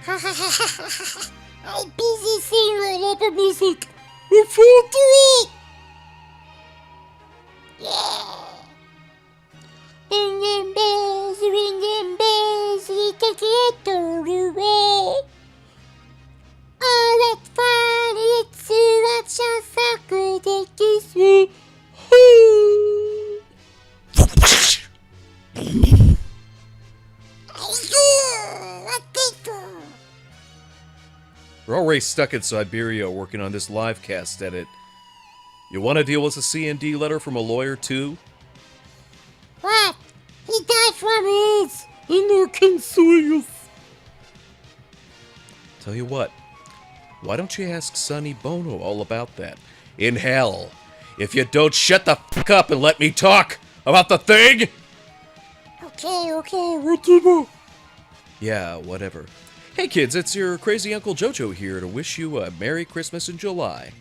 I'm busy singing rap music. Let's all do it. Yeah. Ring them bells, little get away. Oh, that's fun, it's such a sucker that gives me. We're already stuck in Siberia working on this livecast edit. You want to deal with a C&D letter from a lawyer too? What? He died from his, and they're canceling us. Tell you what, why don't you ask Sonny Bono all about that? In hell, if you don't shut the fuck up and let me talk about the thing! Okay, whatever. Yeah, whatever. Hey kids, it's your crazy Uncle Jojo here to wish you a Merry Christmas in July.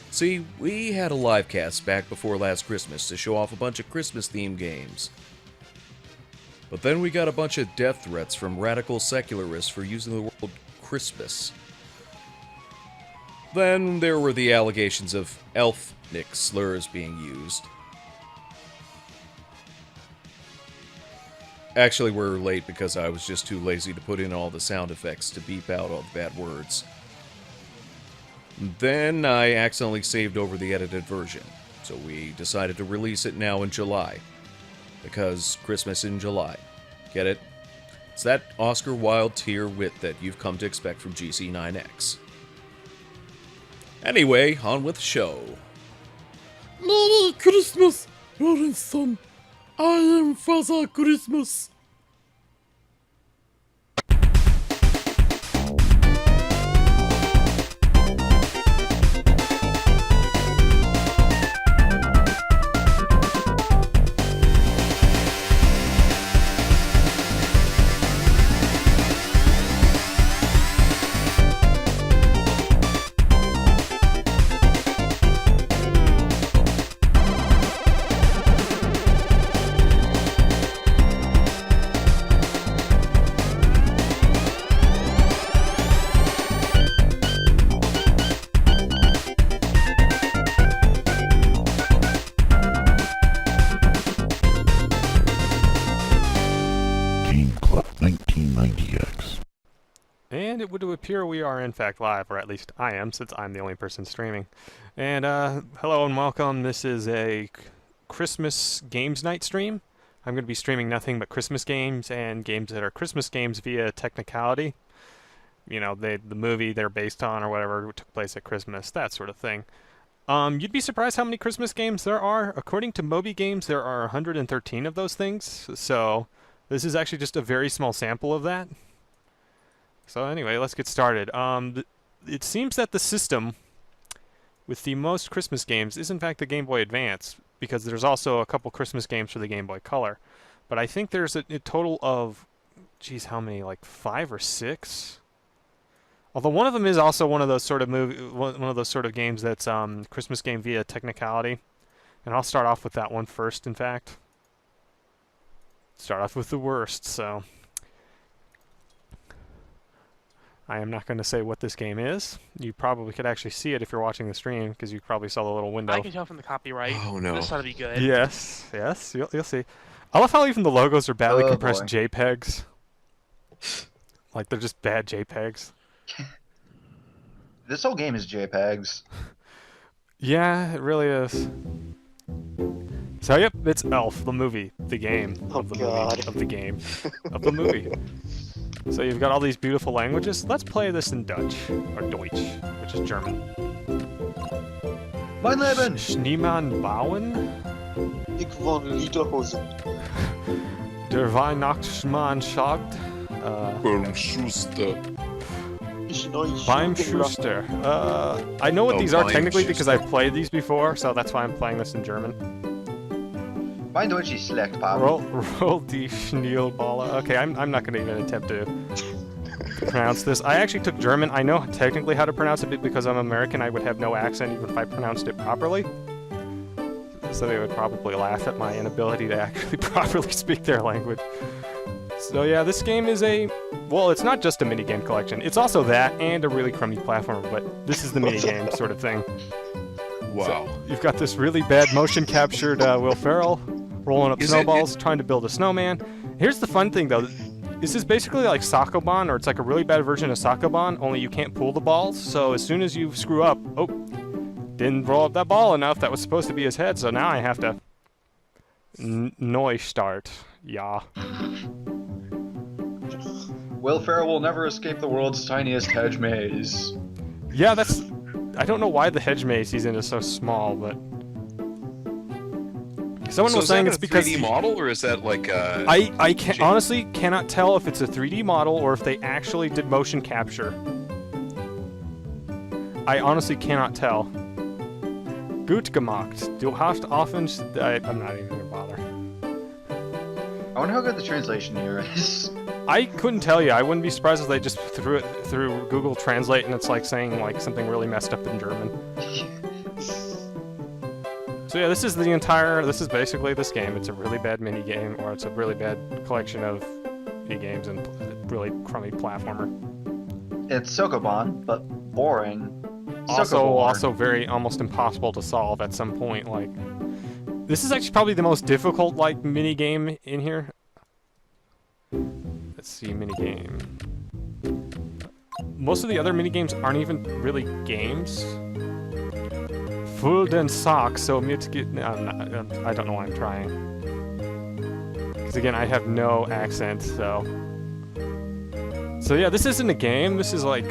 See, we had a livecast back before last Christmas to show off a bunch of Christmas-themed games. But then we got a bunch of death threats from radical secularists for using the word Christmas. Then there were the allegations of ethnic slurs being used. Actually, we're late because I was just too lazy to put in all the sound effects to beep out all the bad words. Then I accidentally saved over the edited version, so we decided to release it now in July. Because Christmas in July. Get it? It's that Oscar Wilde tier wit that you've come to expect from GC9x. Anyway, on with the show. Merry Christmas, Lawrence son. I am Father Christmas. And it would appear we are in fact live, or at least I am, since I'm the only person streaming. And hello and welcome. This is a Christmas games night stream. I'm going to be streaming nothing but Christmas games and games that are Christmas games via technicality. You know, the movie they're based on or whatever took place at Christmas, that sort of thing. You'd be surprised how many Christmas games there are. According to Moby Games, there are 113 of those things. So this is actually just a very small sample of that. So anyway, let's get started. It seems that the system with the most Christmas games is in fact the Game Boy Advance, because there's also a couple Christmas games for the Game Boy Color. But I think there's a total of, geez, how many? Like 5 or 6? Although one of them is also one of those sort of games that's Christmas game via technicality. And I'll start off with that one first, in fact. Start off with the worst, so I am not going to say what this game is. You probably could actually see it if you're watching the stream, because you probably saw the little window. I can tell from the copyright. Oh no. This ought to be good. Yes, you'll see. I love how even the logos are badly compressed JPEGs. Like they're just bad JPEGs. This whole game is JPEGs. Yeah, it really is. So yep, it's Elf, the movie, the game, of the movie, of the game, of the movie. So you've got all these beautiful languages. Let's play this in Dutch, or Deutsch, which is German. Mein Leben! Schneemann bauen? Ik woon Lederhosen. Der Weihnachtsmann sagt, Beim Schuster. Beim Schuster. I know what these are technically because I've played these before, so that's why I'm playing this in German. Mein Deutsch is slecht, Pablo. Roll die Schneelballe. Okay, I'm not going to even attempt to pronounce this. I actually took German. I know technically how to pronounce it, but because I'm American, I would have no accent even if I pronounced it properly. So they would probably laugh at my inability to actually properly speak their language. So yeah, this game is well, it's not just a minigame collection. It's also that and a really crummy platformer, but this is the minigame sort of thing. Wow. So you've got this really bad motion captured Will Ferrell rolling up snowballs, trying to build a snowman. Here's the fun thing though. This is basically like Sokoban, or it's like a really bad version of Sokoban, only you can't pull the balls. So as soon as you screw up, oh, didn't roll up that ball enough. That was supposed to be his head, so now I have to Neustart. Yeah. Will Ferrell will never escape the world's tiniest hedge maze. Yeah, that's... I don't know why the hedge maze he's in is so small, but... Someone was saying it's because... Is that a 3D model, or is that like a... I honestly cannot tell if it's a 3D model or if they actually did motion capture. I honestly cannot tell. Gut gemacht. Du hast offen... I'm not even gonna bother. I wonder how good the translation here is. I couldn't tell you. I wouldn't be surprised if they just threw it through Google Translate and it's like saying like something really messed up in German. So yeah, this is basically this game. It's a really bad mini game, or it's a really bad collection of mini games and really crummy platformer. It's Sokoban, but boring. Also very almost impossible to solve at some point. Like, this is actually probably the most difficult like mini game in here. Let's see, minigame. Most of the other minigames aren't even really games. Full den Sock, so I don't know why I'm trying. Because again, I have no accent, so... So yeah, this isn't a game, this is like...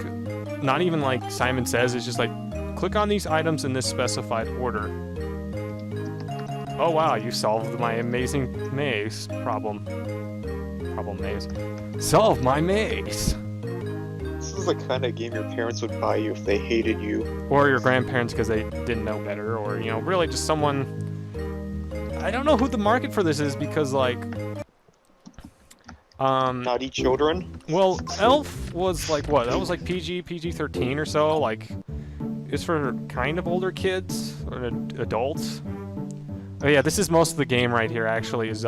Not even like Simon Says, it's just like, click on these items in this specified order. Oh wow, you solved my amazing maze problem. Maze. Solve my maze! This is the kind of game your parents would buy you if they hated you. Or your grandparents because they didn't know better, or, you know, really just someone... I don't know who the market for this is because, like... Naughty children? Well, Elf was like, what? That was like PG-13 or so, like... It's for kind of older kids, or adults. Oh yeah, this is most of the game right here, actually, is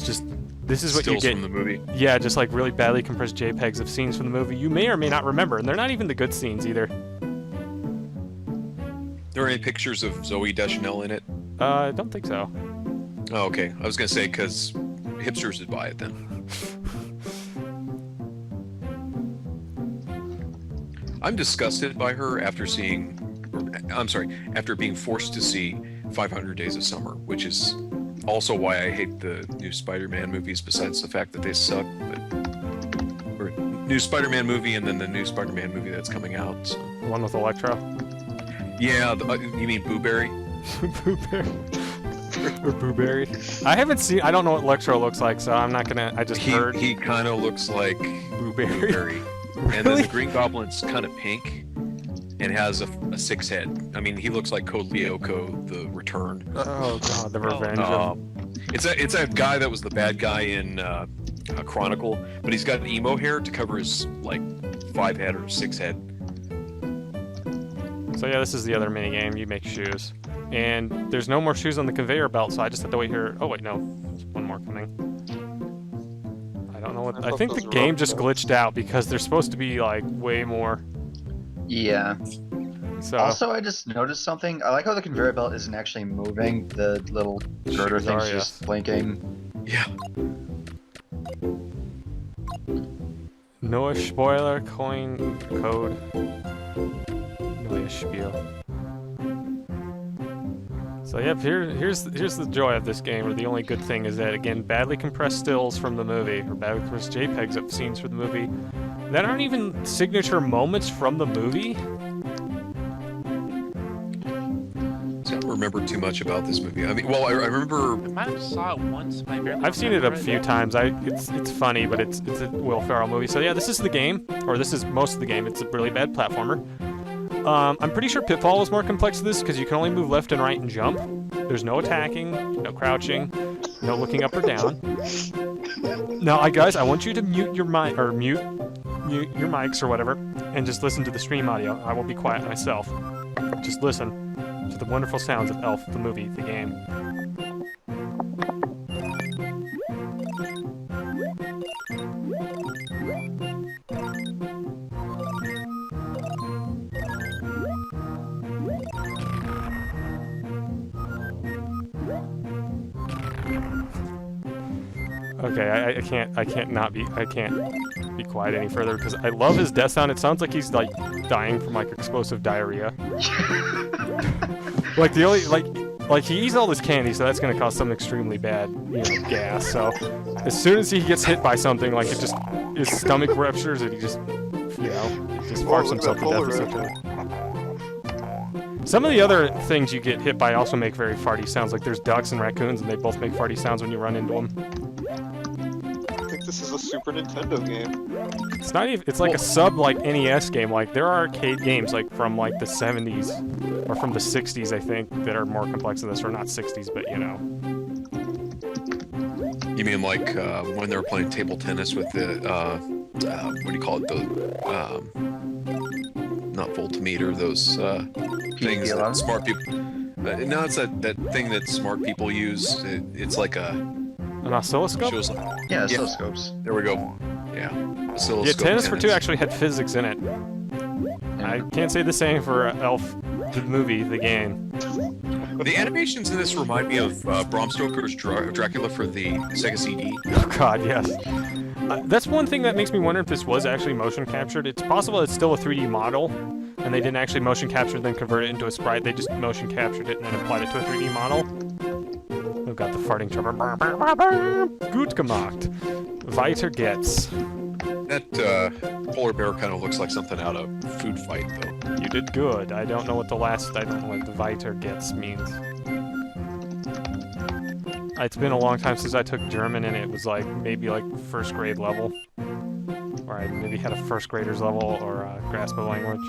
just, this is what you get. From the movie. Yeah, just like really badly compressed JPEGs of scenes from the movie you may or may not remember, and they're not even the good scenes either. There are any pictures of Zooey Deschanel in it? I don't think so. Oh, okay. I was gonna say, because hipsters would buy it then. I'm disgusted by her after seeing... after being forced to see 500 Days of Summer, which is... Also why I hate the new Spider-Man movies, besides the fact that they suck. Or new Spider-Man movie and then the new Spider-Man movie that's coming out. So. The one with Electro? Yeah, you mean Booberry? Booberry. Or Booberry. I haven't seen... I don't know what Electro looks like, so I'm not gonna... I just heard... He kind of looks like Booberry. Really? And then the Green Goblin's kind of pink. And has a 6 head. I mean, he looks like Code Lyoko, the Return. Oh god, the Revenge. It's a guy that was the bad guy in a Chronicle, but he's got emo hair to cover his like 5 head or 6 head. So yeah, this is the other mini game. You make shoes, and there's no more shoes on the conveyor belt, so I just have to wait here. Oh wait, no, there's one more coming. I don't know what. I think the game just glitched out because there's supposed to be like way more. Yeah. So, also, I just noticed something. I like how the conveyor belt isn't actually moving. The little girder thing's just blinking. Yeah. No spoiler coin code. No spiel. So yep, here's the joy of this game, or the only good thing is that, again, badly compressed stills from the movie, or badly compressed JPEGs of scenes from the movie, that aren't even signature moments from the movie. I don't remember too much about this movie. I mean, well, I remember... I might have saw it once, but I barely I've seen it a few it. times. It's funny, but it's a Will Ferrell movie. So yeah, this is the game, or this is most of the game. It's a really bad platformer. I'm pretty sure Pitfall is more complex than this because you can only move left and right and jump. There's no attacking, no crouching, no looking up or down. Now, guys, I want you to mute your mic, or mute your mics or whatever, and just listen to the stream audio. I will be quiet myself. Just listen to the wonderful sounds of Elf, the movie, the game. Okay, I can't be quiet any further because I love his death sound. It sounds like he's like dying from like explosive diarrhea. Like the only like he eats all this candy, so that's gonna cause some extremely bad, gas. So as soon as he gets hit by something, like his stomach ruptures and he just, just farts himself to death essentially. Some of the other things you get hit by also make very farty sounds. Like there's ducks and raccoons, and they both make farty sounds when you run into them. I think this is a Super Nintendo game. It's not even. It's like a sub NES game. Like there are arcade games like from like the 70s or from the 60s, I think, that are more complex than this, or not 60s, but You mean like when they were playing table tennis with the what do you call it? The not voltmeter, those things that smart people. No, it's that thing that smart people use. It's like an oscilloscope. Yeah, oscilloscopes. There we go. Yeah, oscilloscope. Yeah, Tennis for Two actually had physics in it. I can't say the same for Elf, the movie, the game. The animations in this remind me of Bram Stoker's Dracula for the Sega CD. Oh God, yes. That's one thing that makes me wonder if this was actually motion captured. It's possible it's still a 3D model, and they didn't actually motion capture and then convert it into a sprite. They just motion captured it and then applied it to a 3D model. We've got the farting tremor. Gut gemacht. Weiter geht's. That polar bear kind of looks like something out of Food Fight, though. You did good. I don't know what the weiter geht's means. It's been a long time since I took German, and it was like maybe like first grade level. Or I maybe had a first grader's level or a grasp of language.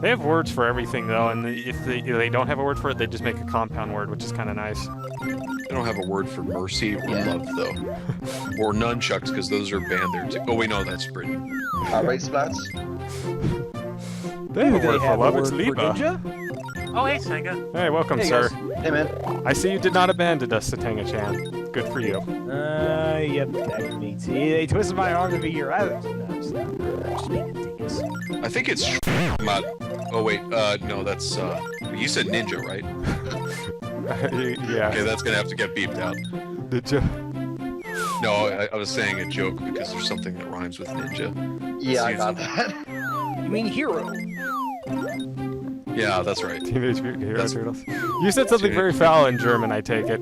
They have words for everything though, and if they don't have a word for it, they just make a compound word, which is kind of nice. They don't have a word for mercy or love though. Or nunchucks, because those are banned there too. Oh wait, no, that's Britain. Race splats? They have a word for love, it's Liba. Oh, hey, Senga. Hey, welcome, sir. Hey, man. I see you did not abandon us, Satanga-chan. Good for you. Yep, that means they twisted my arm to be your out. I think it's not. Oh wait, no, that's you said ninja, right? Yeah. Okay, that's gonna have to get beeped out. Did you? No, I was saying a joke because there's something that rhymes with ninja. Yeah, I got that. You mean hero? Yeah, that's right. Teenage Mutant Hero Turtles. You said something very foul in German, I take it.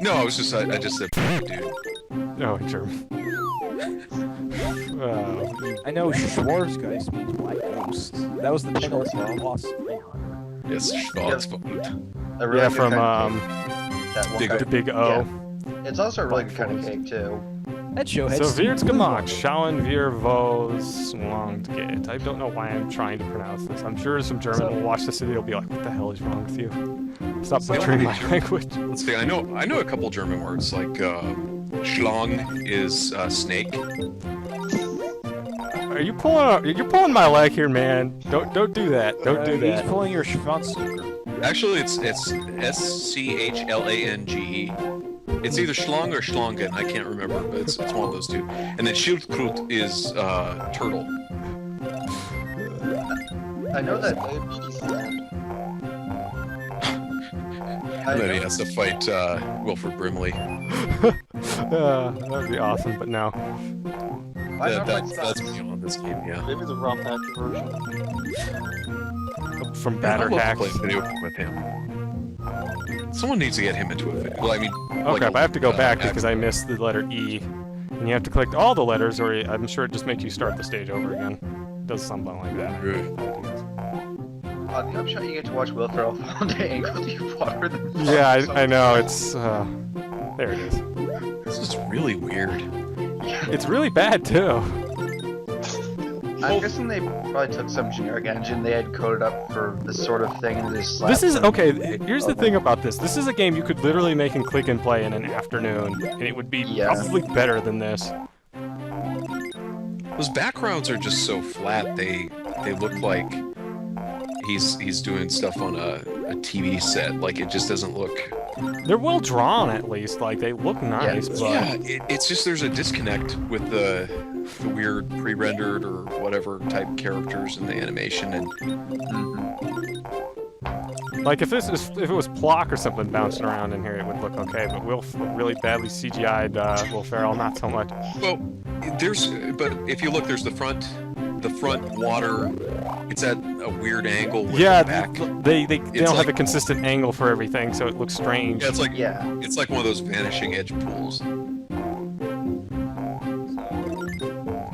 No, I just said dude. No, in German. I know Schwarzgeist means black ghost. That was the title of the boss. Yes, Schwarzbund. Yeah, from that one the Big O. Yeah. It's also a really good kind of cake too. That show had So Wird's gemacht, schauen wir wo's lang geht. I don't know why I'm trying to pronounce this. I'm sure some German will watch this video and be like, what the hell is wrong with you? Stop butchering my language. Let's see, I know a couple German words, like Schlang is snake. You're pulling my leg here, man. Don't do that. Don't do that. He's pulling your Schwanzsucker. Actually, it's SCHLANGE. It's either Schlong or Schlongen. I can't remember, but it's one of those two. And then Schildkröte is turtle. I know that. Then he has to fight Wilford Brimley. That'd be awesome, but no. That's beyond this game, yeah. Maybe the ROM hack version. From I'd Batter love to Hack. play a video with him. Someone needs to get him into a video. Well, I mean, Oh crap, I have to go back because I missed the letter E. And you have to click all the letters, or I'm sure it just makes you start the stage over again. It does something like that. On the upshot, you get to watch Will Ferrell fall into angle you water them. Yeah, I know, it's... there it is. This is really weird. It's really bad, too. I'm guessing they probably took some generic engine they had coded up for this sort of thing and just This is... slapped Okay, it. here's the thing about this. This is a game you could literally make and click and play in an afternoon, and it would be probably better than this. Those backgrounds are just so flat. They look like he's doing stuff on a TV set. Like, it just doesn't look... They're well drawn, at least. Like, they look nice, but... Yeah, it's just there's a disconnect with the weird pre-rendered or whatever type characters in the animation, and Like if it was Plock or something bouncing around in here, it would look okay. But really badly CGI'd Will Ferrell, not so much. Well, but if you look, there's the front water. It's at a weird angle with the back. They don't have a consistent angle for everything, so it looks strange. Yeah, it's like one of those vanishing edge pools.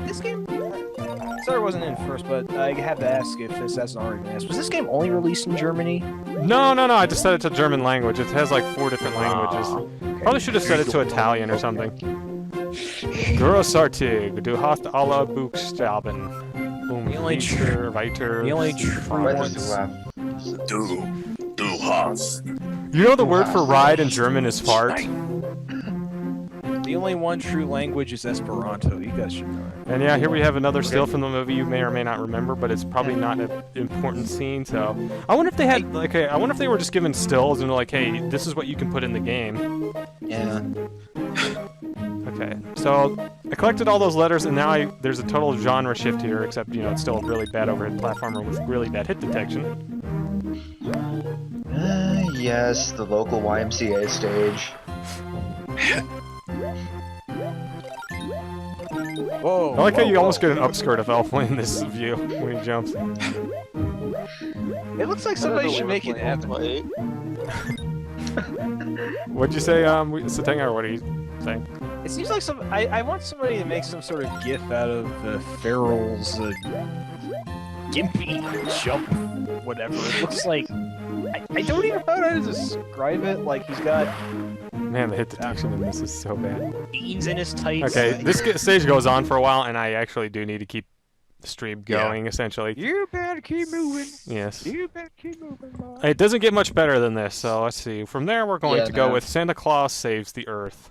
This game. Sorry, I wasn't in first, but I have to ask if this hasn't already been asked. Was this game only released in Germany? No. I just set it to German language. It has like 4 different languages. Okay. Probably should have set it to Italian or something. Grossartig, du hast alle Buchstaben. The only true Du hast. You know the word for ride in German is fart? The only one true language is Esperanto. You guys should know it. And yeah, here we have another still from the movie you may or may not remember, but it's probably not an important scene, so... I wonder if they had, like, I wonder if they were just given stills and like, hey, this is what you can put in the game. Yeah. Okay, so I collected all those letters, and now there's a total genre shift here, except, you know, it's still a really bad overhead platformer with really bad hit detection. Yes, the local YMCA stage. Whoa! I like how you almost get an upskirt of Elf in this view when he jumps. It looks like somebody should make an Evan. What'd you say, Satenga, or what are you saying? It seems like I want somebody to make some sort of gif out of Ferrell's gimpy jump, whatever. It looks like I don't even know how to describe it. Like he's got. Man, the hit detection in this is so bad. Beans in his tights. Okay, this stage goes on for a while, and I actually do need to keep the stream going, essentially. You better keep moving. Yes. You better keep moving, boy. It doesn't get much better than this, so let's see. From there, we're going to go with Santa Claus Saves the Earth.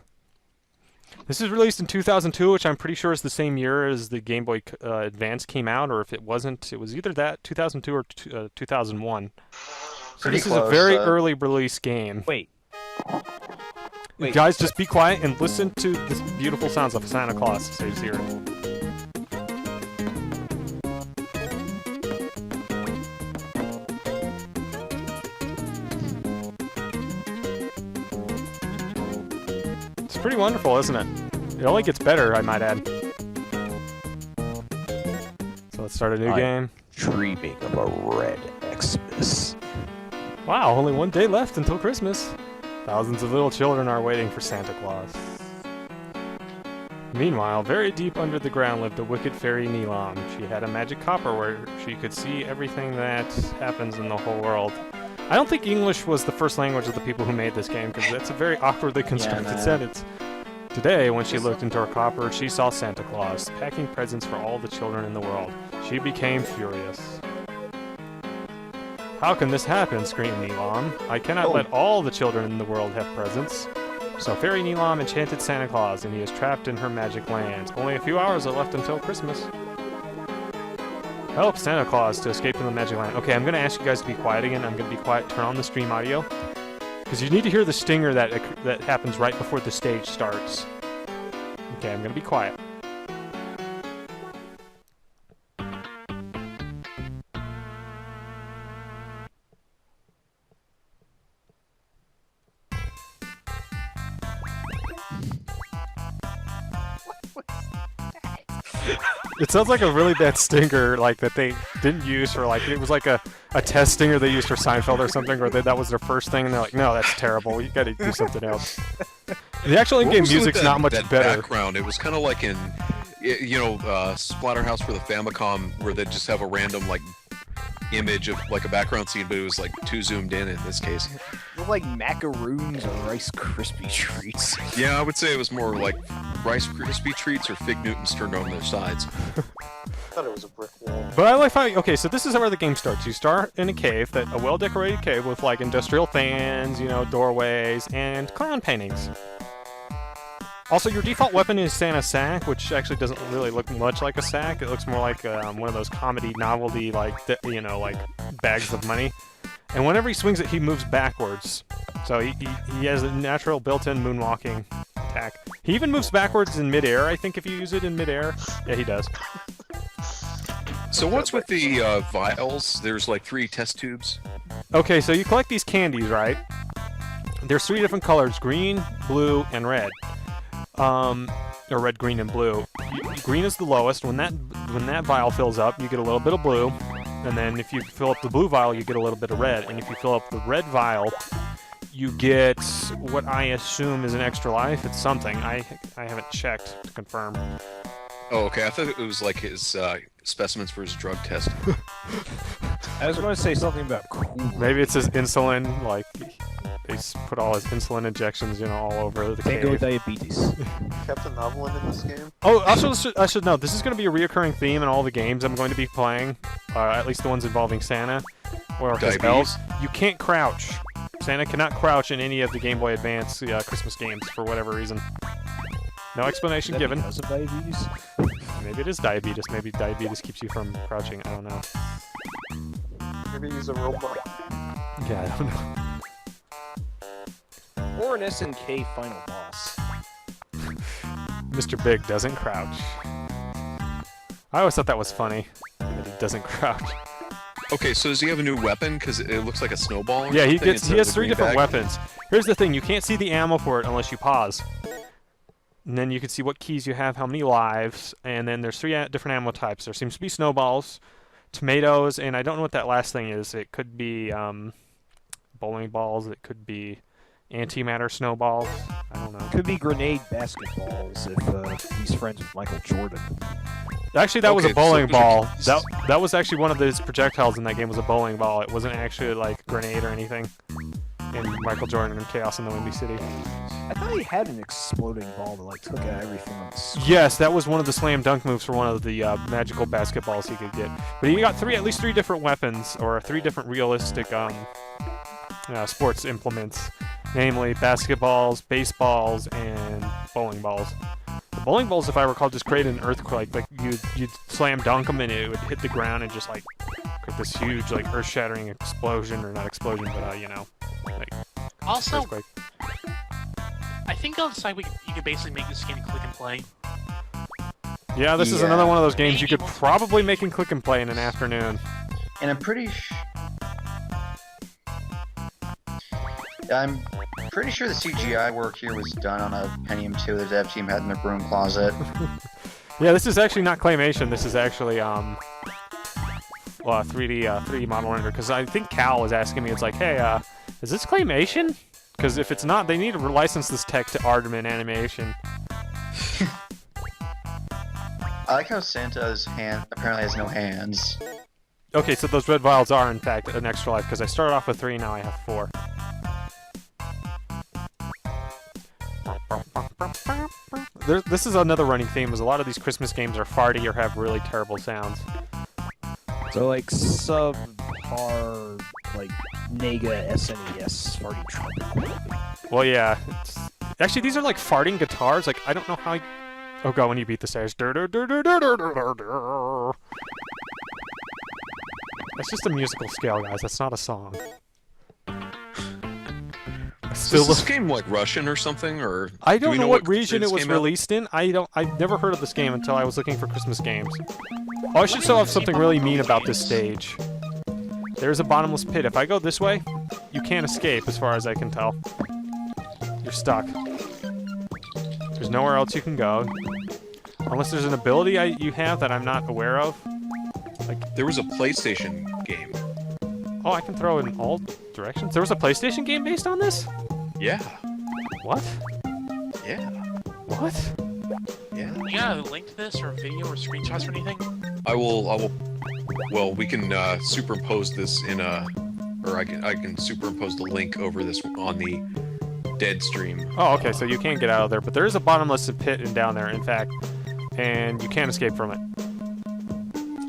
This is released in 2002, which I'm pretty sure is the same year as the Game Boy Advance came out, or if it wasn't, it was either that 2002 or 2001. So this is a very early release game. Wait. Guys, just be quiet and listen to this beautiful sounds of Santa Claus Saves the Earth. It's pretty wonderful, isn't it? It only gets better, I might add. So let's start a new game. Dreaming of a red Xmas. Wow, only one day left until Christmas. Thousands of little children are waiting for Santa Claus. Meanwhile, very deep under the ground lived a wicked fairy Neelam. She had a magic copper where she could see everything that happens in the whole world. I don't think English was the first language of the people who made this game, because that's a very awkwardly constructed sentence. Today, when she looked into her copper, she saw Santa Claus, packing presents for all the children in the world. She became furious. How can this happen? Screamed Neelam. I cannot let all the children in the world have presents. So Fairy Neelam enchanted Santa Claus, and he is trapped in her magic land. Only a few hours are left until Christmas. Help Santa Claus to escape from the magic land. Okay, I'm going to ask you guys to be quiet again. I'm going to be quiet. Turn on the stream audio. Because you need to hear the stinger that happens right before the stage starts. Okay, I'm going to be quiet. It sounds like a really bad stinger, like that they didn't use for like it was like a test stinger they used for Seinfeld or something, or that was their first thing, and they're like, no, that's terrible. You got to do something else. The actual in-game music's not much better. Background, it was kind of like in, you know, Splatterhouse for the Famicom, where they just have a random like image of like a background scene, but it was like too zoomed in this case. Look like macaroons or Rice Krispie treats. Yeah, I would say it was more like Rice Krispie treats or Fig Newtons turned on their sides. I thought it was a brick wall. But I like how, okay, so this is where the game starts. You start in a cave, a well-decorated cave with like industrial fans, you know, doorways, and clown paintings. Also, your default weapon is Santa's sack, which actually doesn't really look much like a sack. It looks more like one of those comedy novelty, like, you know, like bags of money. And whenever he swings it, he moves backwards. So he has a natural built-in moonwalking attack. He even moves backwards in midair, I think, if you use it in midair. Yeah, he does. So what's with the vials? There's like 3 test tubes. Okay, so you collect these candies, right? There's 3 different colors: green, blue, and red. Or red, green, and blue. Green is the lowest. When that vial fills up, you get a little bit of blue, and then if you fill up the blue vial, you get a little bit of red. And if you fill up the red vial, you get what I assume is an extra life. It's something. I haven't checked to confirm. Oh, okay. I thought it was like his specimens for his drug test. I was going to say something about cool. Maybe it's his insulin. Like they put all his insulin injections, all over the Can't cave. go with diabetes. Captain Novelin in this game? Oh, also, I should note, this is going to be a reoccurring theme in all the games I'm going to be playing, at least the ones involving Santa or his elves. You can't crouch. Santa cannot crouch in any of the Game Boy Advance Christmas games for whatever reason. No explanation given. Because of diabetes? Maybe it is diabetes. Maybe diabetes keeps you from crouching. I don't know. Maybe he's a robot. Yeah, I don't know. Or an SNK final boss. Mr. Big doesn't crouch. I always thought that was funny, that he doesn't crouch. Okay, so does he have a new weapon? Because it looks like a snowball or Yeah, he something has instead of the 3 green different bag? weapons. Here's the thing, you can't see the ammo for it unless you pause. And then you can see what keys you have, how many lives, and then there's 3 different ammo types. There seems to be snowballs, tomatoes, and I don't know what that last thing is. It could be bowling balls, it could be antimatter snowballs. I don't know. Could be grenade basketballs if he's friends with Michael Jordan. Actually, that was a Okay, bowling so- ball. That was actually one of those projectiles in that game was a bowling ball. It wasn't actually like a grenade or anything. In Michael Jordan and Chaos in the Windy City. I thought he had an exploding ball that like took out everything on the screen. Yes, that was one of the slam dunk moves for one of the magical basketballs he could get. But he got at least 3 different weapons, or 3 different realistic sports implements. Namely, basketballs, baseballs, and bowling balls. The bowling balls, if I recall, just created an earthquake. Like, you'd slam dunk them and it would hit the ground and just, like, create this huge, like, earth-shattering explosion. Or not explosion, but, like, Also, earthquake. I think on the side you could basically make this game click and play. Yeah, this is Yeah. another one of those games you could probably make and click and play in an afternoon. And I'm pretty sure the CGI work here was done on a Pentium 2 the dev team had in their broom closet. Yeah, this is actually not claymation. This is actually 3D model render. Because I think Cal was asking me, it's like, hey, is this claymation? Because if it's not, they need to license this tech to Aardman Animation. I like how Santa's hand apparently has no hands. Okay, so those red vials are, in fact, an extra life. Because I started off with 3, now I have 4. This is another running theme, is a lot of these Christmas games are farty or have really terrible sounds. So like subpar, like Nega SNES farting trumpet. Well, yeah. Actually, these are like farting guitars. Like, I don't know how you... Oh, God, when you beat the stairs. That's just a musical scale, guys. That's not a song. Is this game like Russian or something, or I do don't we know what country region this it was came out? released in. I've never heard of this game until I was looking for Christmas games. Oh, I should still have something really mean about this stage. There's a bottomless pit. If I go this way, you can't escape, as far as I can tell. You're stuck. There's nowhere else you can go. Unless there's an ability you have that I'm not aware of. There was a PlayStation game. Oh, I can throw in all directions? There was a PlayStation game based on this? Yeah. What? Yeah. What? Yeah. You got a link to this, or a video, or screenshots, or anything? I will. Well, we can superimpose this in a, or I can superimpose the link over this on the dead stream. Oh, okay, so you can get out of there, but there is a bottomless pit down there, in fact, and you can't escape from it.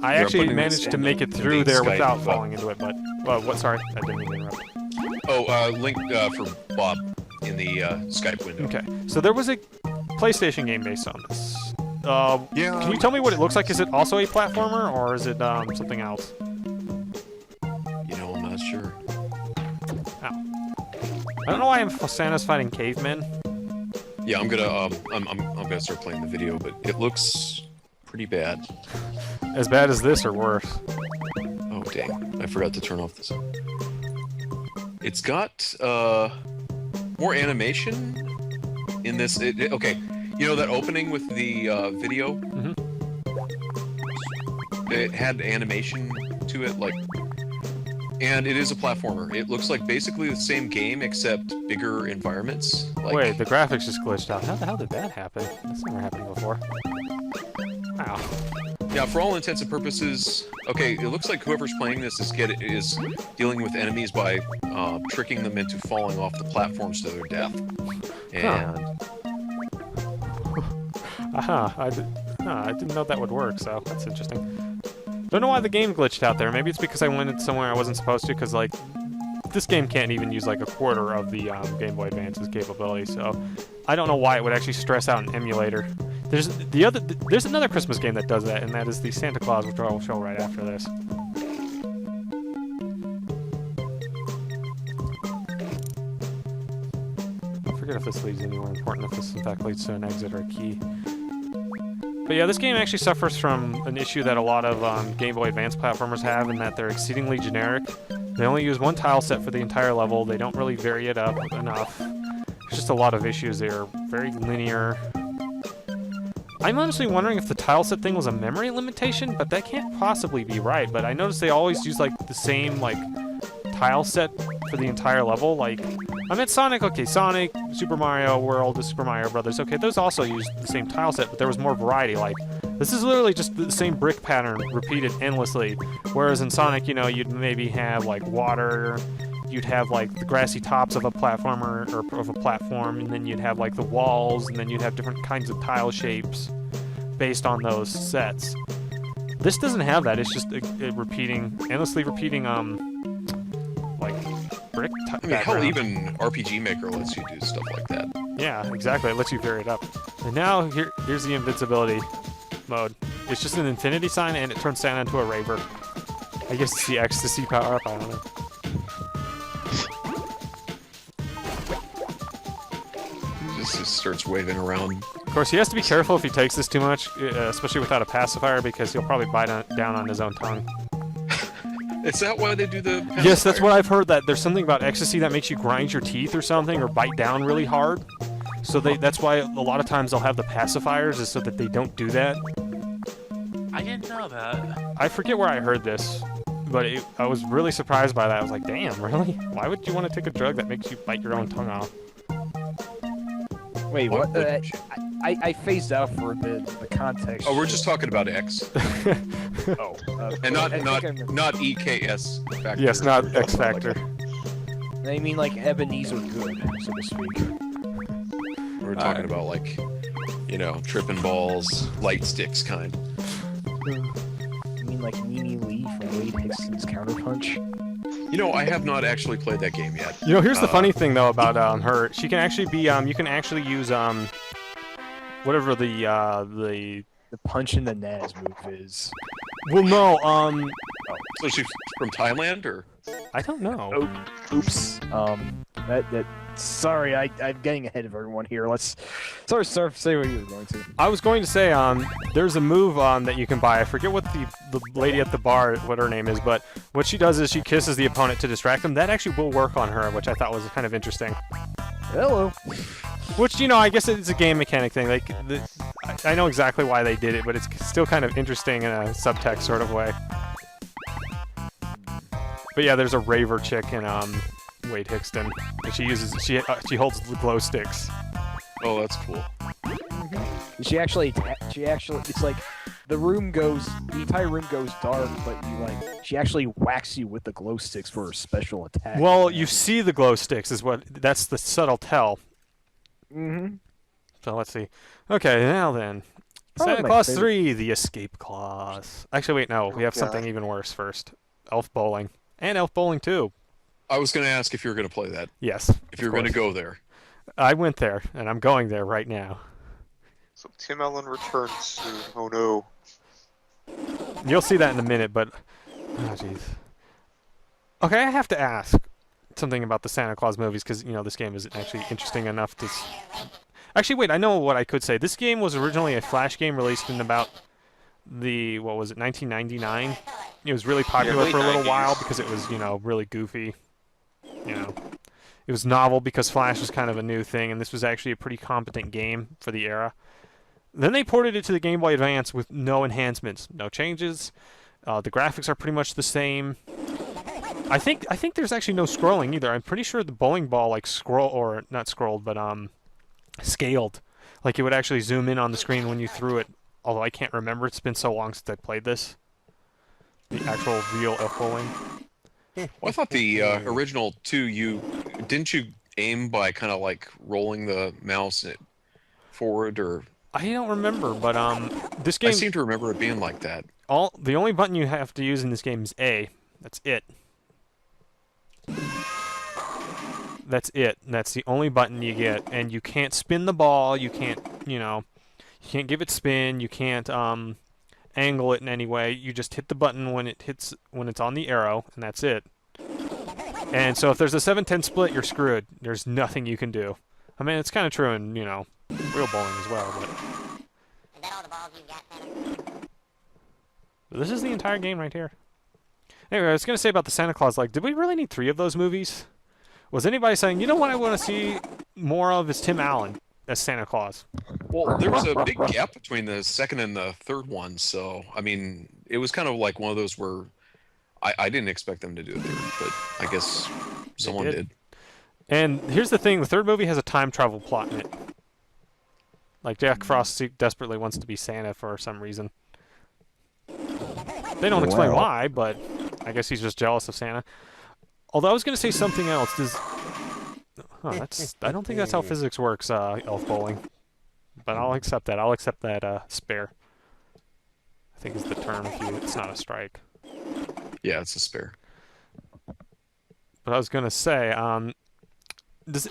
I You're actually putting managed this to make it in through the there Skype, without but- falling into it, but... Well, what? Sorry, I didn't mean to interrupt. Oh, link for Bob in the Skype window. Okay, so there was a PlayStation game based on this. Yeah. Can you tell me what it looks like? Is it also a platformer, or is it something else? You know, I'm not sure. I don't know why Santa's fighting cavemen. Yeah, I'm gonna start playing the video, but it looks pretty bad. As bad as this, or worse? Oh dang! I forgot to turn off this. It's got more animation in this. Okay, you know that opening with the video? Mm-hmm. It had animation to it, like, and it is a platformer. It looks like basically the same game except bigger environments. Like, Wait, the graphics just glitched out. How the hell did that happen? That's never happened before. Wow. yeah, for all intents and purposes, okay, it looks like whoever's playing this is dealing with enemies by tricking them into falling off the platforms to their death. And I didn't know that would work, so that's interesting. Don't know why the game glitched out there. Maybe it's because I went somewhere I wasn't supposed to, because, like, this game can't even use, like, a quarter of the Game Boy Advance's capability, so I don't know why it would actually stress out an emulator. There's another Christmas game that does that, and that is the Santa Claus, which I will show right after this. I forget if this leads anywhere important, if this in fact leads to an exit or a key. But yeah, this game actually suffers from an issue that a lot of Game Boy Advance platformers have, in that they're exceedingly generic. They only use one tile set for the entire level. They don't really vary it up enough. There's just a lot of issues. They're very linear. I'm honestly wondering if the tile set thing was a memory limitation, but that can't possibly be right. But I noticed they always use, like, the same, like, tile set for the entire level. Like, I'm at Sonic, okay, Sonic, Super Mario World, Super Mario Brothers, okay, those also used the same tile set, but there was more variety. Like, this is literally just the same brick pattern repeated endlessly, whereas in Sonic, you know, you'd maybe have, like, water, you'd have, like, the grassy tops of a platformer, or of a platform, and then you'd have, like, the walls, and then you'd have different kinds of tile shapes based on those sets. This doesn't have that, it's just endlessly repeating, like, brick I mean, hell, even RPG Maker lets you do stuff like that. Yeah, exactly. It lets you vary it up. And now, here's the invincibility mode. It's just an infinity sign, and it turns Santa into a raver. I guess it's the ecstasy power-up, I don't know. He just starts waving around. Of course, he has to be careful if he takes this too much, especially without a pacifier, because he'll probably bite down on his own tongue. Is that why they do the pacifier? Yes, that's what I've heard, that there's something about ecstasy that makes you grind your teeth or something, or bite down really hard. So that's why a lot of times they'll have the pacifiers, is so that they don't do that. I didn't know that. I forget where I heard this, but I was really surprised by that. I was like, damn, really? Why would you want to take a drug that makes you bite your own tongue off? Wait, what? I phased out for a bit. The context. Oh, we're just talking about X. Oh, And not EKS Factor. Yes, not X Factor. I mean, like, Ebenezer good, so to speak. We're talking about, like, you know, tripping balls, light sticks kind. You mean like Mimi Lee from Wade Hickson's Counterpunch? You know, I have not actually played that game yet. You know, here's the funny thing though about her. She can actually be you can actually use whatever the punch in the Naz move is. Well, no, So she's from Thailand, or? I don't know. Oh, oops. Sorry, I'm getting ahead of everyone here. Sorry, say what you were going to. I was going to say, there's a move that you can buy. I forget what the lady at the bar, what her name is, but what she does is she kisses the opponent to distract them. That actually will work on her, which I thought was kind of interesting. Hello. Which, you know, I guess it's a game mechanic thing. Like, I know exactly why they did it, but it's still kind of interesting in a subtext sort of way. But yeah, there's a raver chick in Wade Hickston, and she holds the glow sticks. Oh, that's cool. She actually, it's like the entire room goes dark, but she actually whacks you with the glow sticks for her special attack. Well, you see the glow sticks that's the subtle tell. Mm-hmm. So let's see. Okay, now then. Santa Claus 3, the Escape Clause. Actually, wait, no, we have something even worse first. Elf Bowling. And Elf Bowling 2. I was going to ask if you were going to play that. Yes. If you were going to go there. I went there, and I'm going there right now. So Tim Allen returns soon. Oh no. You'll see that in a minute, but... Oh, jeez. Okay, I have to ask something about the Santa Claus movies, because, you know, this game isn't actually interesting enough to... Actually, wait, I know what I could say. This game was originally a Flash game released in about the, 1999? It was really popular for a little while because it was, you know, really goofy. you know, it was novel because Flash was kind of a new thing, and this was actually a pretty competent game for the era. Then they ported it to the Game Boy Advance with no enhancements, no changes. The graphics are pretty much the same. I think there's actually no scrolling either. I'm pretty sure the bowling ball like not scrolled, but scaled. Like it would actually zoom in on the screen when you threw it. Although I can't remember, it's been so long since I played this. The actual real elf bowling. Well, I thought the original 2, didn't you aim by kind of like rolling the mouse forward or? I don't remember, but this game. I seem to remember it being like that. The only button you have to use in this game is A. That's it. That's it. That's the only button you get, and you can't spin the ball. You can't, you can't give it spin. You can't angle it in any way. You just hit the button when it's on the arrow, and that's it. And so if there's a 7-10 split, you're screwed. There's nothing you can do. I mean, it's kind of true in real bowling as well, but. This is the entire game right here. Anyway, I was gonna say about the Santa Claus. Like, did we really need 3 of those movies? Was anybody saying, you know what I want to see more of is Tim Allen as Santa Claus? Well, there was a big gap between the second and the third one, so I mean, it was kind of like one of those where I didn't expect them to do a third, but I guess someone did. And here's the thing: the third movie has a time travel plot in it. Like Jack Frost desperately wants to be Santa for some reason. They don't explain why, but I guess he's just jealous of Santa. Although I was going to say something else. I don't think that's how physics works, elf bowling. But I'll accept that. I'll accept that spare. I think is the term if it's not a strike. Yeah, it's a spare. But I was going to say, does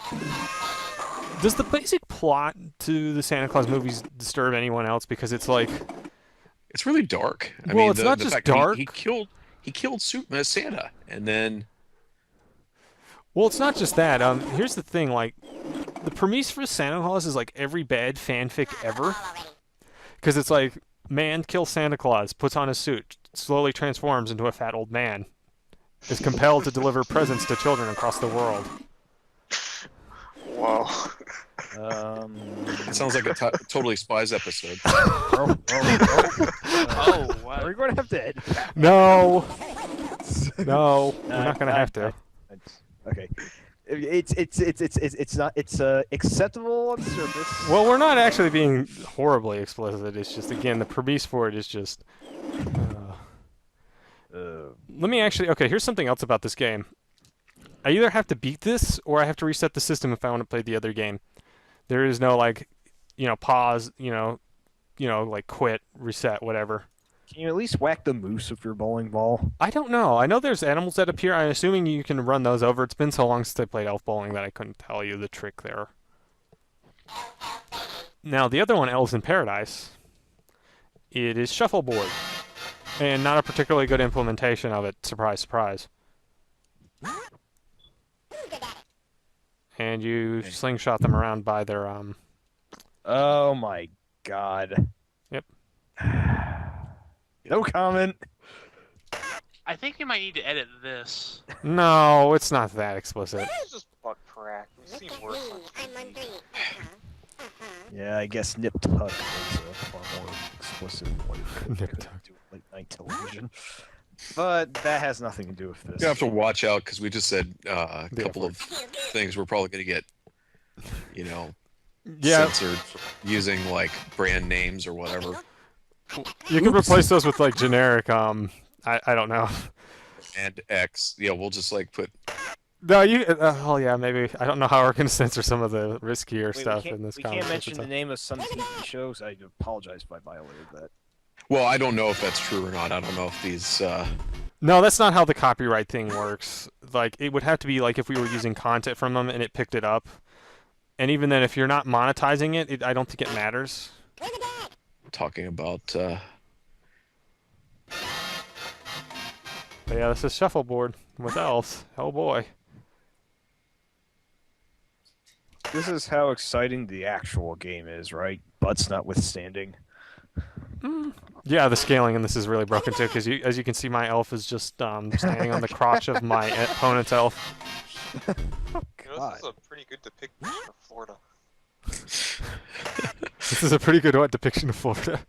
the basic plot to the Santa Claus movies disturb anyone else? Because it's like... It's really dark. I mean, it's not just dark. He killed Santa, and then. Well, it's not just that. Here's the thing: like, the premise for Santa Claus is like every bad fanfic ever, because it's like man kills Santa Claus, puts on a suit, slowly transforms into a fat old man, is compelled to deliver presents to children across the world. Wow. It sounds like a Totally Spies episode. Wow. We're going to have to edit that. No, we're not going to have to. Okay. It's not acceptable on surface. Well, we're not actually being horribly explicit. It's just again the premise for it is just. Let me actually. Okay, here's something else about this game. I either have to beat this or I have to reset the system if I want to play the other game. There is no like, pause, like quit, reset, whatever. Can you at least whack the moose with your bowling ball? I don't know. I know there's animals that appear. I'm assuming you can run those over. It's been so long since I played elf bowling that I couldn't tell you the trick there. Now, the other one, Elves in Paradise, it is shuffleboard. And not a particularly good implementation of it. Surprise, surprise. And you slingshot them around by their, Oh my god. Yep. No comment. I think you might need to edit this. No, it's not that explicit. It's just butt crack. We've seen worse. Yeah, I guess Nip Tuck is a far more explicit way to do late night television. But that has nothing to do with this. You have to watch out because we just said a couple of things we're probably going to get, censored for using like brand names or whatever. You can replace those with like generic. I don't know. And X, yeah, we'll just like put. No, oh yeah, maybe. I don't know how we're going to censor some of the riskier stuff in this. We can't mention the name of some TV shows. I apologize if I violated that. Well, I don't know if that's true or not. I don't know if these. No, that's not how the copyright thing works. Like, it would have to be like if we were using content from them and it picked it up. And even then, if you're not monetizing it, I don't think it matters. Talking about. But yeah, this is shuffleboard with elves. Oh boy. This is how exciting the actual game is, right? Butts notwithstanding. Yeah, the scaling in this is really broken too, because as you can see, my elf is just standing on the crotch of my opponent's elf. You know, this is a pretty good depiction of Florida. This is a pretty good depiction of Florida.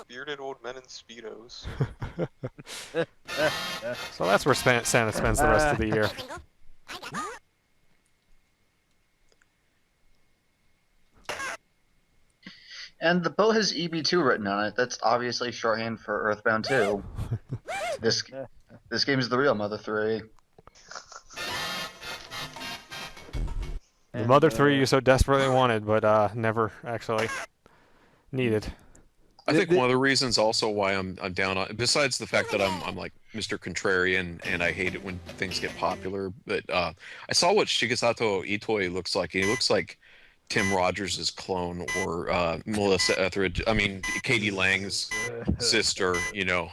Bearded old men in speedos. So that's where Santa spends the rest of the year. And the boat has EB2 written on it. That's obviously shorthand for Earthbound 2. This game is the real Mother 3. The Mother 3 you so desperately wanted, but never actually needed. I think one of the reasons also why I'm down on, besides the fact that I'm like Mr. Contrarian and I hate it when things get popular, but I saw what Shigesato Itoi looks like. He looks like Tim Rogers' clone or Melissa Etheridge. I mean, Katie Lang's sister, you know.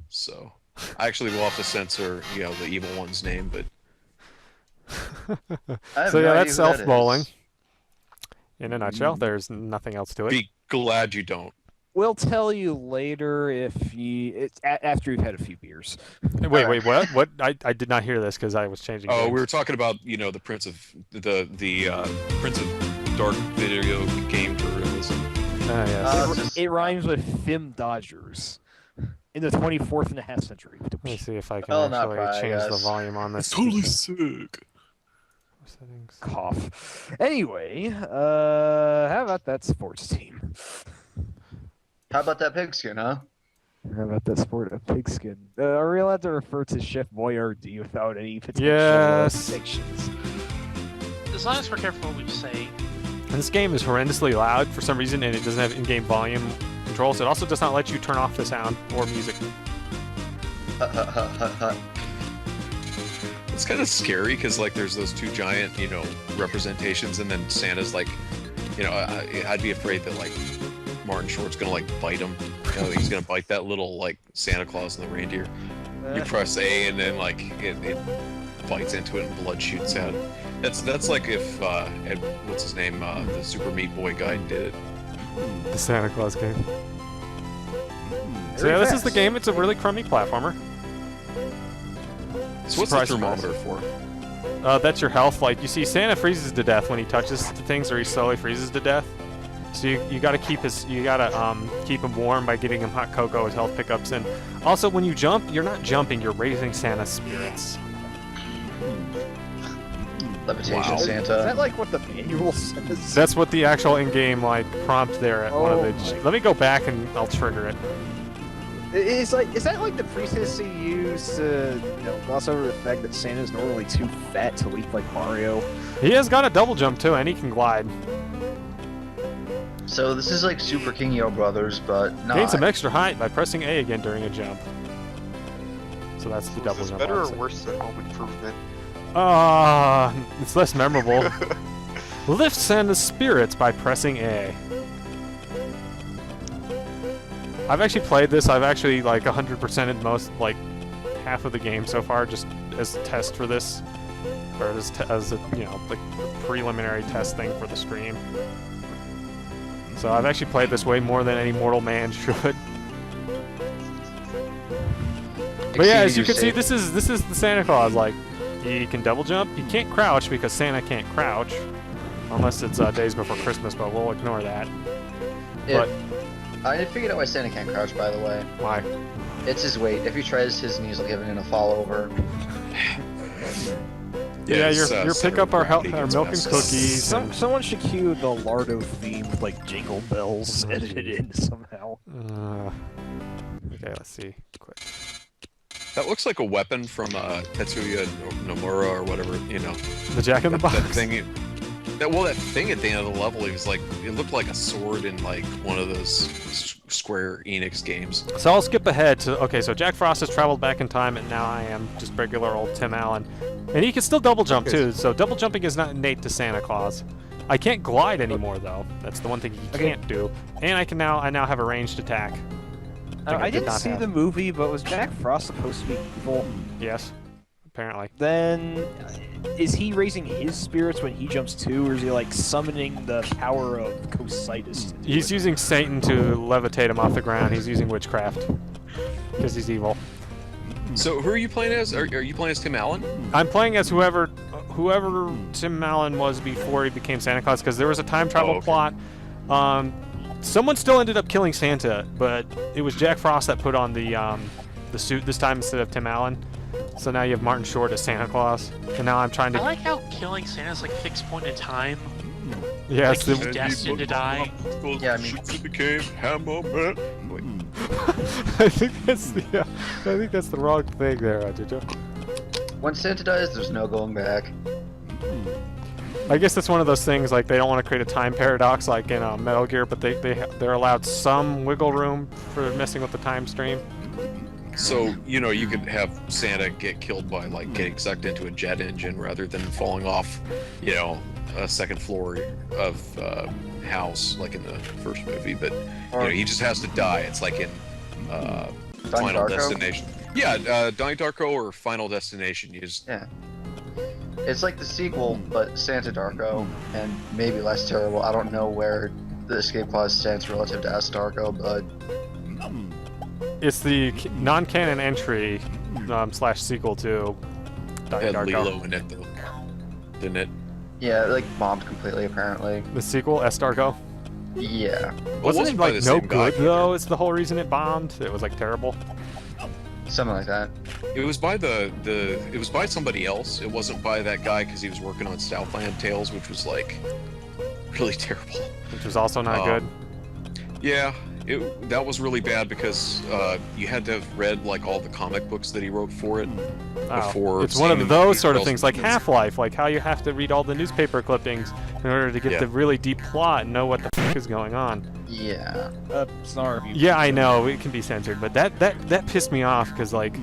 So I actually will have to censor, you know, the evil one's name, but. So yeah, that's self-bowling. In a nutshell, there's nothing else to it. Be glad you don't. We'll tell you later if it's after you've had a few beers. Wait, what? What? I did not hear this because I was changing. Oh, games. we were talking about, you know, the Prince of Prince of Dark video game journalism. Ah, yes. It rhymes with Fim Dodgers in the 24th and a half century. Let me see if I can actually change the volume on this. It's totally sick. Settings. Cough. Anyway, how about that sports team? How about that pigskin, huh? How about that sport of pigskin? Are we allowed to refer to Chef Boyardee without any potential Yes. sanctions? As long as we're careful what we say. This game is horrendously loud for some reason, and it doesn't have in-game volume controls. It also does not let you turn off the sound or music. It's kind of scary because like there's those two giant, you know, representations, and then Santa's like, you know, I'd be afraid that like Martin Short's gonna like bite him. You know, he's gonna bite that little like Santa Claus and the reindeer. You press A and then like it bites into it and blood shoots out. That's like if what's his name, the Super Meat Boy guy did it. The Santa Claus game. So yeah, this is the game. It's a really crummy platformer. So what's the thermometer for? That's your health. Like you see, Santa freezes to death when he touches things, or he slowly freezes to death. So you gotta keep keep him warm by getting him hot cocoa as health pickups. And also, when you jump, you're not jumping; you're raising Santa's spirits. Levitation Santa. Is that like what the manual says? That's what the actual in-game like prompt there at one of the. Let me go back and I'll trigger it. Is that like the priestess he used to, you know, gloss over the fact that Santa's normally too fat to leap like Mario? He has got a double jump too, and he can glide. So this is like Super King Yo Brothers, but not. Gain some extra height by pressing A again during a jump. So that's the double Is this jump. better or obviously. worse than Home Improvement? It's less memorable. Lift Santa's spirits by pressing A. I've actually played this. I've actually like 100%ed most, like half of the game so far, just as a test for this, or as a, you know, like preliminary test thing for the stream. So I've actually played this way more than any mortal man should. But yeah, as you can see, this is the Santa Claus. Like, he can double jump. He can't crouch because Santa can't crouch, unless it's Days Before Christmas. But we'll ignore that. But I figured out why Santa can't crouch. By the way, why? It's his weight. If he tries, his knees will give him a fall over. Yeah, your pick up our milk and cookies. Someone should cue the Lardo theme with like jingle bells edited in somehow. Okay, let's see. Quick. That looks like a weapon from Tetsuya Nomura or whatever, you know. The Jack in the Box. That thing. That thing at the end of the level, it was like, it looked like a sword in like one of those Square Enix games. So I'll skip ahead to, okay, so Jack Frost has traveled back in time, and now I am just regular old Tim Allen. And he can still double jump too, so double jumping is not innate to Santa Claus. I can't glide anymore though. That's the one thing he can't do. And I now have a ranged attack. I didn't see the movie, but was Jack Frost supposed to be evil? Yes, apparently. Then, is he raising his spirits when he jumps too, or is he like summoning the power of Cositus? He's using Satan to levitate him off the ground. He's using witchcraft because he's evil. So who are you playing as? Are you playing as Tim Allen? I'm playing as whoever Tim Allen was before he became Santa Claus, because there was a time travel plot. Someone still ended up killing Santa, but it was Jack Frost that put on the suit this time instead of Tim Allen. So now you have Martin Short as Santa Claus, and now I'm trying to. I like how killing Santa's like fixed point in time. Yeah, like he's destined to die. Yeah, I mean, became Hammerman. I think that's the wrong thing there, Jojo. when Santa dies, there's no going back. I guess it's one of those things, like, they don't want to create a time paradox like in Metal Gear, but they're allowed some wiggle room for messing with the time stream. So, you know, you could have Santa get killed by, like, getting sucked into a jet engine rather than falling off, you know, a second floor of house, like in the first movie. But, you know, he just has to die. It's like in Final Destination. Yeah, Donnie Darko or Final Destination. You just... Yeah. It's like the sequel, but Santa Darko, and maybe less terrible. I don't know where the escape clause stands relative to S Darko, but... It's the non-canon entry / sequel to Donnie had Darko. Lilo in it, though. Didn't it? Yeah, like bombed completely, apparently. The sequel, S Darko? Yeah. Wasn't it like no good though? It's the whole reason it bombed. It was like terrible. Something like that. It was by it was by somebody else. It wasn't by that guy because he was working on Southland Tales, which was like really terrible. Which was also not good. Yeah, that was really bad because you had to have read like all the comic books that he wrote for it before. It's one of those sort of things, like Half-Life, like how you have to read all the newspaper clippings in order to get the really deep plot and know what the f is going on. Yeah. Yeah, I know it can be censored, but that pissed me off because like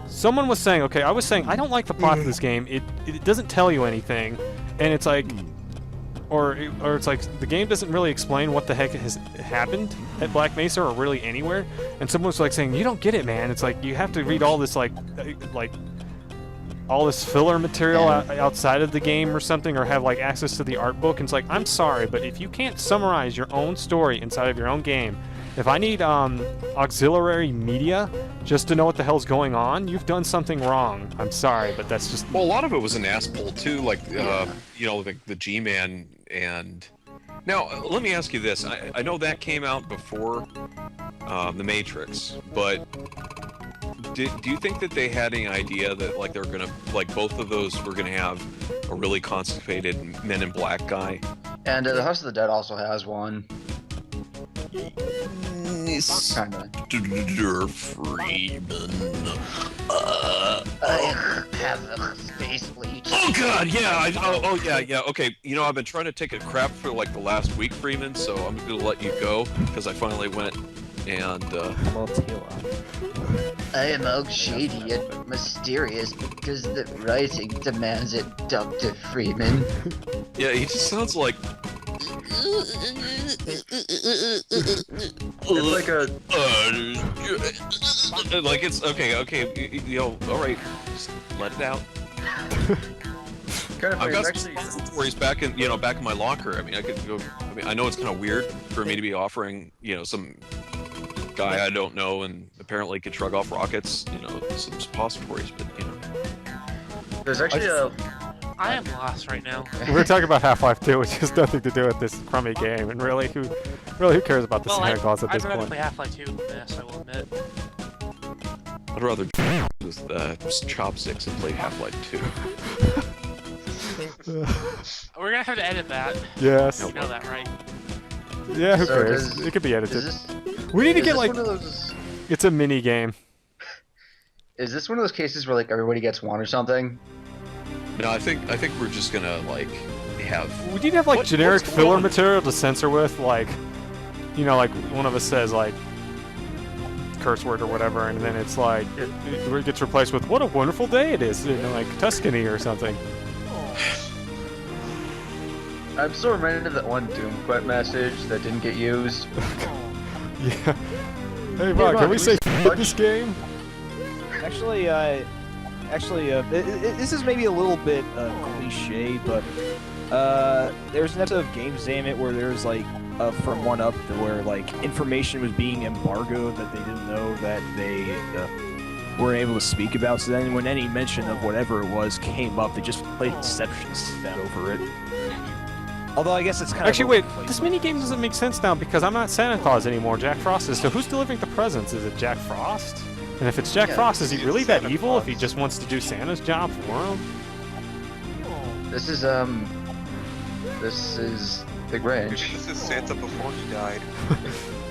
someone was saying, okay, I was saying I don't like the plot of this game. It doesn't tell you anything, and it's like. Or it's like the game doesn't really explain what the heck has happened at Black Mesa or really anywhere, and someone was like saying, "You don't get it, man. It's like you have to read all this like all this filler material outside of the game or something, or have like access to the art book." And it's like, I'm sorry, but if you can't summarize your own story inside of your own game, if I need auxiliary media just to know what the hell's going on, you've done something wrong. I'm sorry, but that's just... Well, a lot of it was an ass pull, too, like, you know, the G-Man and... Now, let me ask you this. I know that came out before The Matrix, but do you think that they had any idea that, like, they're gonna... Like, both of those were gonna have a really constipated Men in Black guy? And the House of the Dead also has one. Kinda. Freeman. I have a space bleach. Oh god, yeah. Yeah. Okay, you know, I've been trying to take a crap for like the last week, Freeman. So I'm gonna let you go because I finally went and. I am all shady and mysterious because the writing demands it, Dr. Freeman. Yeah, he just sounds like. It's like a... like it's... Okay, you know, alright, just let it out. Kind of I've got actually... some stories back in, you know, back in my locker. I mean, I know it's kind of weird for me to be offering, you know, some guy I don't know and apparently could shrug off rockets, you know, some suppositories, but, you know. There's actually I am lost right now. We're talking about Half-Life 2, which has nothing to do with this crummy game, and really, who cares about the Santa Claus at this point? I'd rather play Half-Life 2 than this, I will admit. I'd rather with chopsticks and play Half-Life 2. We're gonna have to edit that. Yes. You know that, right? Yeah, who cares? It could be edited. We need to get like... It's a mini game. Is this one of those cases where like everybody gets one or something? No, I think we're just gonna like have. We need to have like generic filler material to censor with, like, you know, like one of us says like curse word or whatever, and then it's like it gets replaced with "What a wonderful day it is," you know, like Tuscany or something. I'm still reminded of that one Doom Quet message that didn't get used. Yeah. Hey, Rob, can we say this game? Actually, this is maybe a little bit cliche, but there's an episode of Games Damn It where there's like from 1UP where like information was being embargoed that they didn't know that they weren't able to speak about. So then when any mention of whatever it was came up, they just played Inception set over it. Although I guess it's kind Actually, of... wait, this minigame doesn't make sense now because I'm not Santa Claus anymore, Jack Frost is. So who's delivering the presents? Is it Jack Frost? And if it's Jack Frost, is he really that evil if he just wants to do Santa's job for him? This is the Grinch. This is Santa before he died.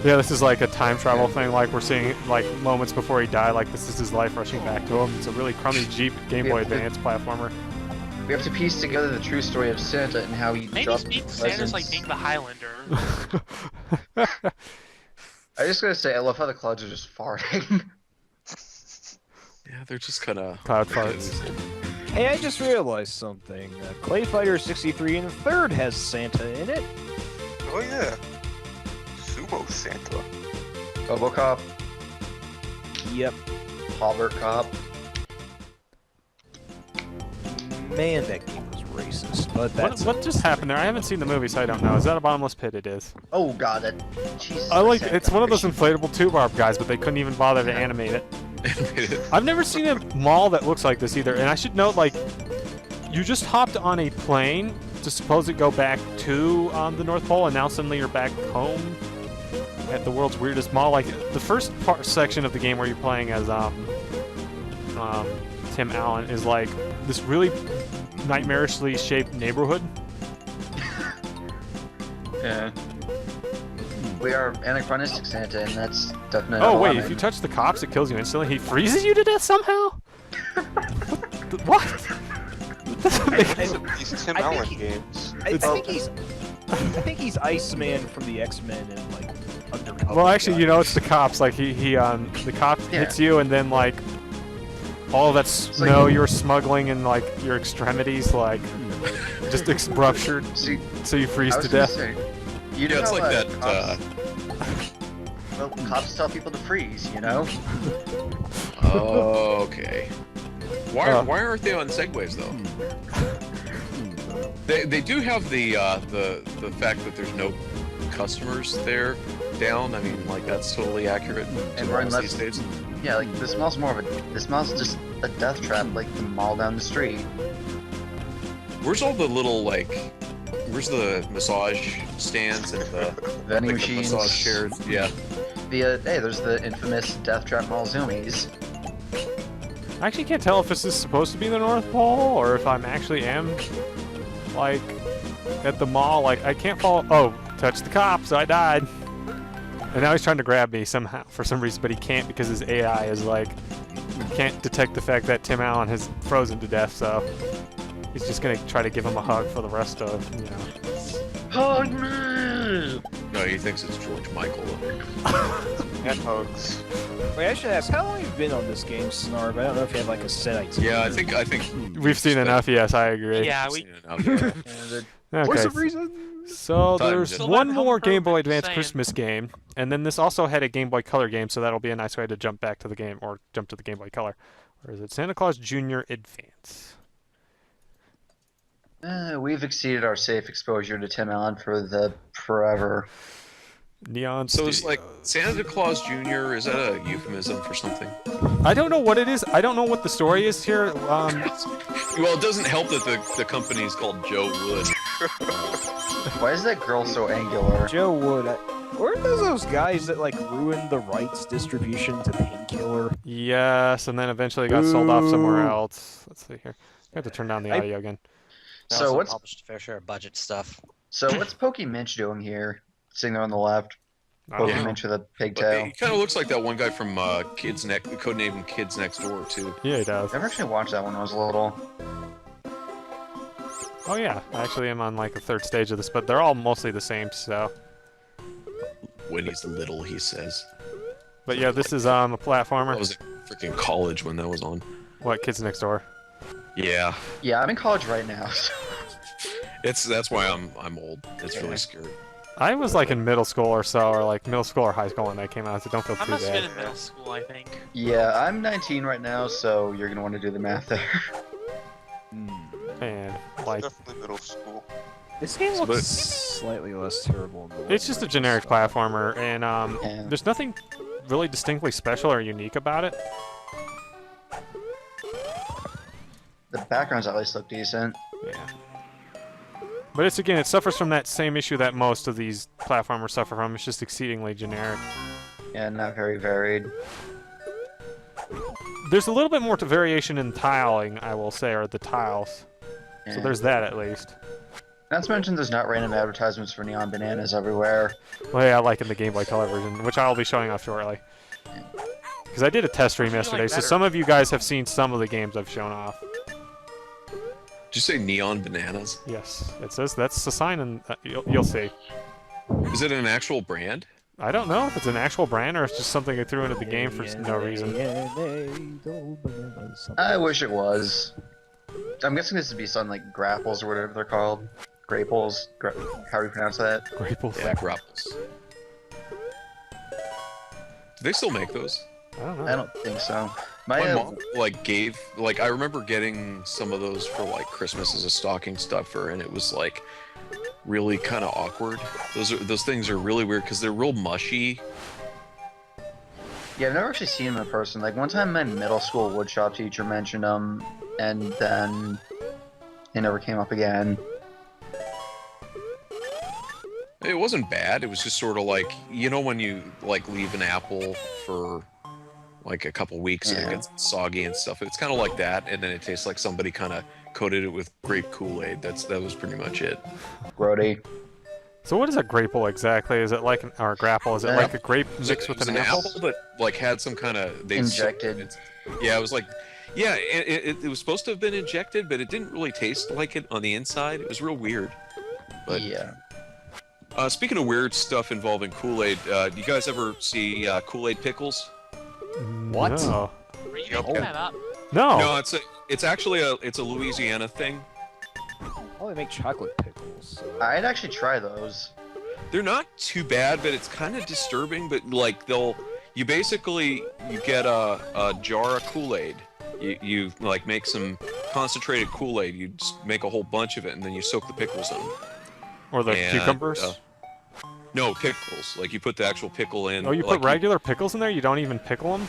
Yeah, this is like a time travel thing, like we're seeing like moments before he died, like this is his life rushing back to him. It's a really crummy Jeep Game Boy Advance platformer. We have to piece together the true story of Santa and how he Maybe dropped Santa's presents. like being the Highlander. I just gotta say, I love how the clouds are just farting. Yeah, they're just kind of Cloud farts. Hey, I just realized something. Clay Fighter 63 in the third has Santa in it. Oh yeah. Sumo Santa. Robocop, Yep. Hobbit Cop. Man, that game was racist. But that's What just happened there? I haven't seen the movie, so I don't know. Is that a bottomless pit? It is. Oh god, that. Jesus. I like Santa it's one of those fish. inflatable tube barb guys, but they couldn't even bother to animate it. I've never seen a mall that looks like this either, and I should note, like, you just hopped on a plane to supposedly go back to the North Pole, and now suddenly you're back home at the world's weirdest mall. Like, the first section of the game where you're playing as Tim Allen is like this really nightmarishly shaped neighborhood. Yeah. We are anachronistic Santa, and that's definitely. Oh wait, if you touch the cops, it kills you instantly. He freezes you to death somehow? What? These Tim Allen games. I think he's Iceman from the X-Men and like undercover. Well, actually, guy. you know, it's the cops. Like the cop hits you, and then like all that snow you were smoggling in like your extremities, like just ruptured, so you freeze to death. You know it's how, like that. Well, cops tell people to freeze, you know. Okay. Why aren't they on segways though? They do have the fact that there's no customers there down. I mean, like that's totally accurate. And we're in these days. Yeah, like this mall's just a death trap, like the mall down the street. Where's all the little where's the massage stands and the vending the machines, massage chairs? Yeah. Hey, there's the infamous Death Trap Mall Zoomies. I actually can't tell if this is supposed to be the North Pole or if I'm actually like at the mall. Like I can't follow. Oh, touch the cops! I died. And now he's trying to grab me somehow for some reason, but he can't because his AI is like can't detect the fact that Tim Allen has frozen to death. So he's just gonna try to give him a hug for the rest of Hug me! No, he thinks it's George Michael. And hugs. Wait, I should ask, how long have you been on this game, Snarb? I don't know if you have like a set idea. Yeah, I think We've seen enough. Yes, I agree. Yeah, Seen enough, yeah. Okay. What's the reason? So Time there's to- one more Home Game Boy Improvement, Advance saying. Christmas game, and then this also had a Game Boy Color game, so that'll be a nice way to jump back to the game, or jump to the Game Boy Color. Or is it Santa Claus Jr. Advance? We've exceeded our safe exposure to Tim Allen for the forever. Neon So it's like Studios. Santa Claus Jr. Is that a euphemism for something? I don't know what it is. I don't know what the story is here. Well, it doesn't help that the company's called Joe Wood. Why is that girl so angular? Joe Wood. Weren't those guys that like ruined the rights distribution to Painkiller? Yes, and then eventually got sold off somewhere Boo. else. Let's see here. I have to turn down the audio again. They So also what's published a fair share of budget stuff. what's Pokey Minch doing here? Sitting there on the left. I don't Pokey know. Minch with a But pigtail. he kind of looks like that one guy from codenamed Kids Next Door too. Yeah, he does. I've actually watched that when I was little. Oh yeah, I actually am on like the third stage of this, but they're all mostly the same. So, When he's little, he says. but yeah, this is a I platformer. was in freaking college when that was on. What, Kids Next Door? Yeah, Yeah, I'm in college right now. that's why I'm old. It's really scary. I was like in middle school or so, or like middle school or high school when that came out, so don't feel I too must have been bad. in middle school, I think. Yeah, I'm 19 right now, so you're gonna want to do the math there. And like, Definitely middle school. This game But- looks slightly less terrible than the it's just a generic platformer, and Yeah. there's nothing really distinctly special or unique about it. The backgrounds at least look decent. Yeah. But it's again, it suffers from that same issue that most of these platformers suffer from. It's just exceedingly generic. Yeah, not very varied. There's a little bit more to variation in tiling, I will say, or the tiles. So there's that at least. Not to mention there's not random advertisements for neon bananas everywhere. Well, yeah, like in the Game Boy Color version, which I'll be showing off shortly. Because I did a test stream yesterday, so some of you guys have seen some of the games I've shown off. Did you say neon bananas? Yes, it says that's the sign, and you'll see. Is it an actual brand? I don't know if it's an actual brand or it's just something they threw into the game for no reason. I wish it was. I'm guessing this would be something like grapples or whatever they're called. Graples? How do you pronounce that? Graples. Yeah, grapples. Do they still make those? I don't know. I don't think so. My mom I remember getting some of those for like Christmas as a stocking stuffer, and it was like really kind of awkward. Those things are really weird because they're real mushy. Yeah, I've never actually seen them in person. Like one time my middle school woodshop teacher mentioned them, and then they never came up again. It wasn't bad. It was just sort of like, you know, when you like leave an apple for like a couple weeks and it gets soggy and stuff. It's kind of like that, and then it tastes like somebody kind of coated it with grape Kool-Aid. That was pretty much it. Grody. So what is a grapple exactly? Is it like or a grapple? Is it like a grape mixed with an apple? That like had some kind of injected. Yeah, it was like, yeah, it was supposed to have been injected, but it didn't really taste like it on the inside. It was real weird. But yeah. Speaking of weird stuff involving Kool-Aid, do you guys ever see Kool-Aid pickles? What? No. Are you making that up? No. No, it's actually a Louisiana thing. Oh, they make chocolate pickles. So. I'd actually try those. They're not too bad, but it's kind of disturbing. But like you get a jar of Kool-Aid. You like make some concentrated Kool-Aid. You just make a whole bunch of it, and then you soak the pickles in. Or the cucumbers? No, pickles. Like you put the actual pickle in. Oh, you put regular pickles in there? You don't even pickle them?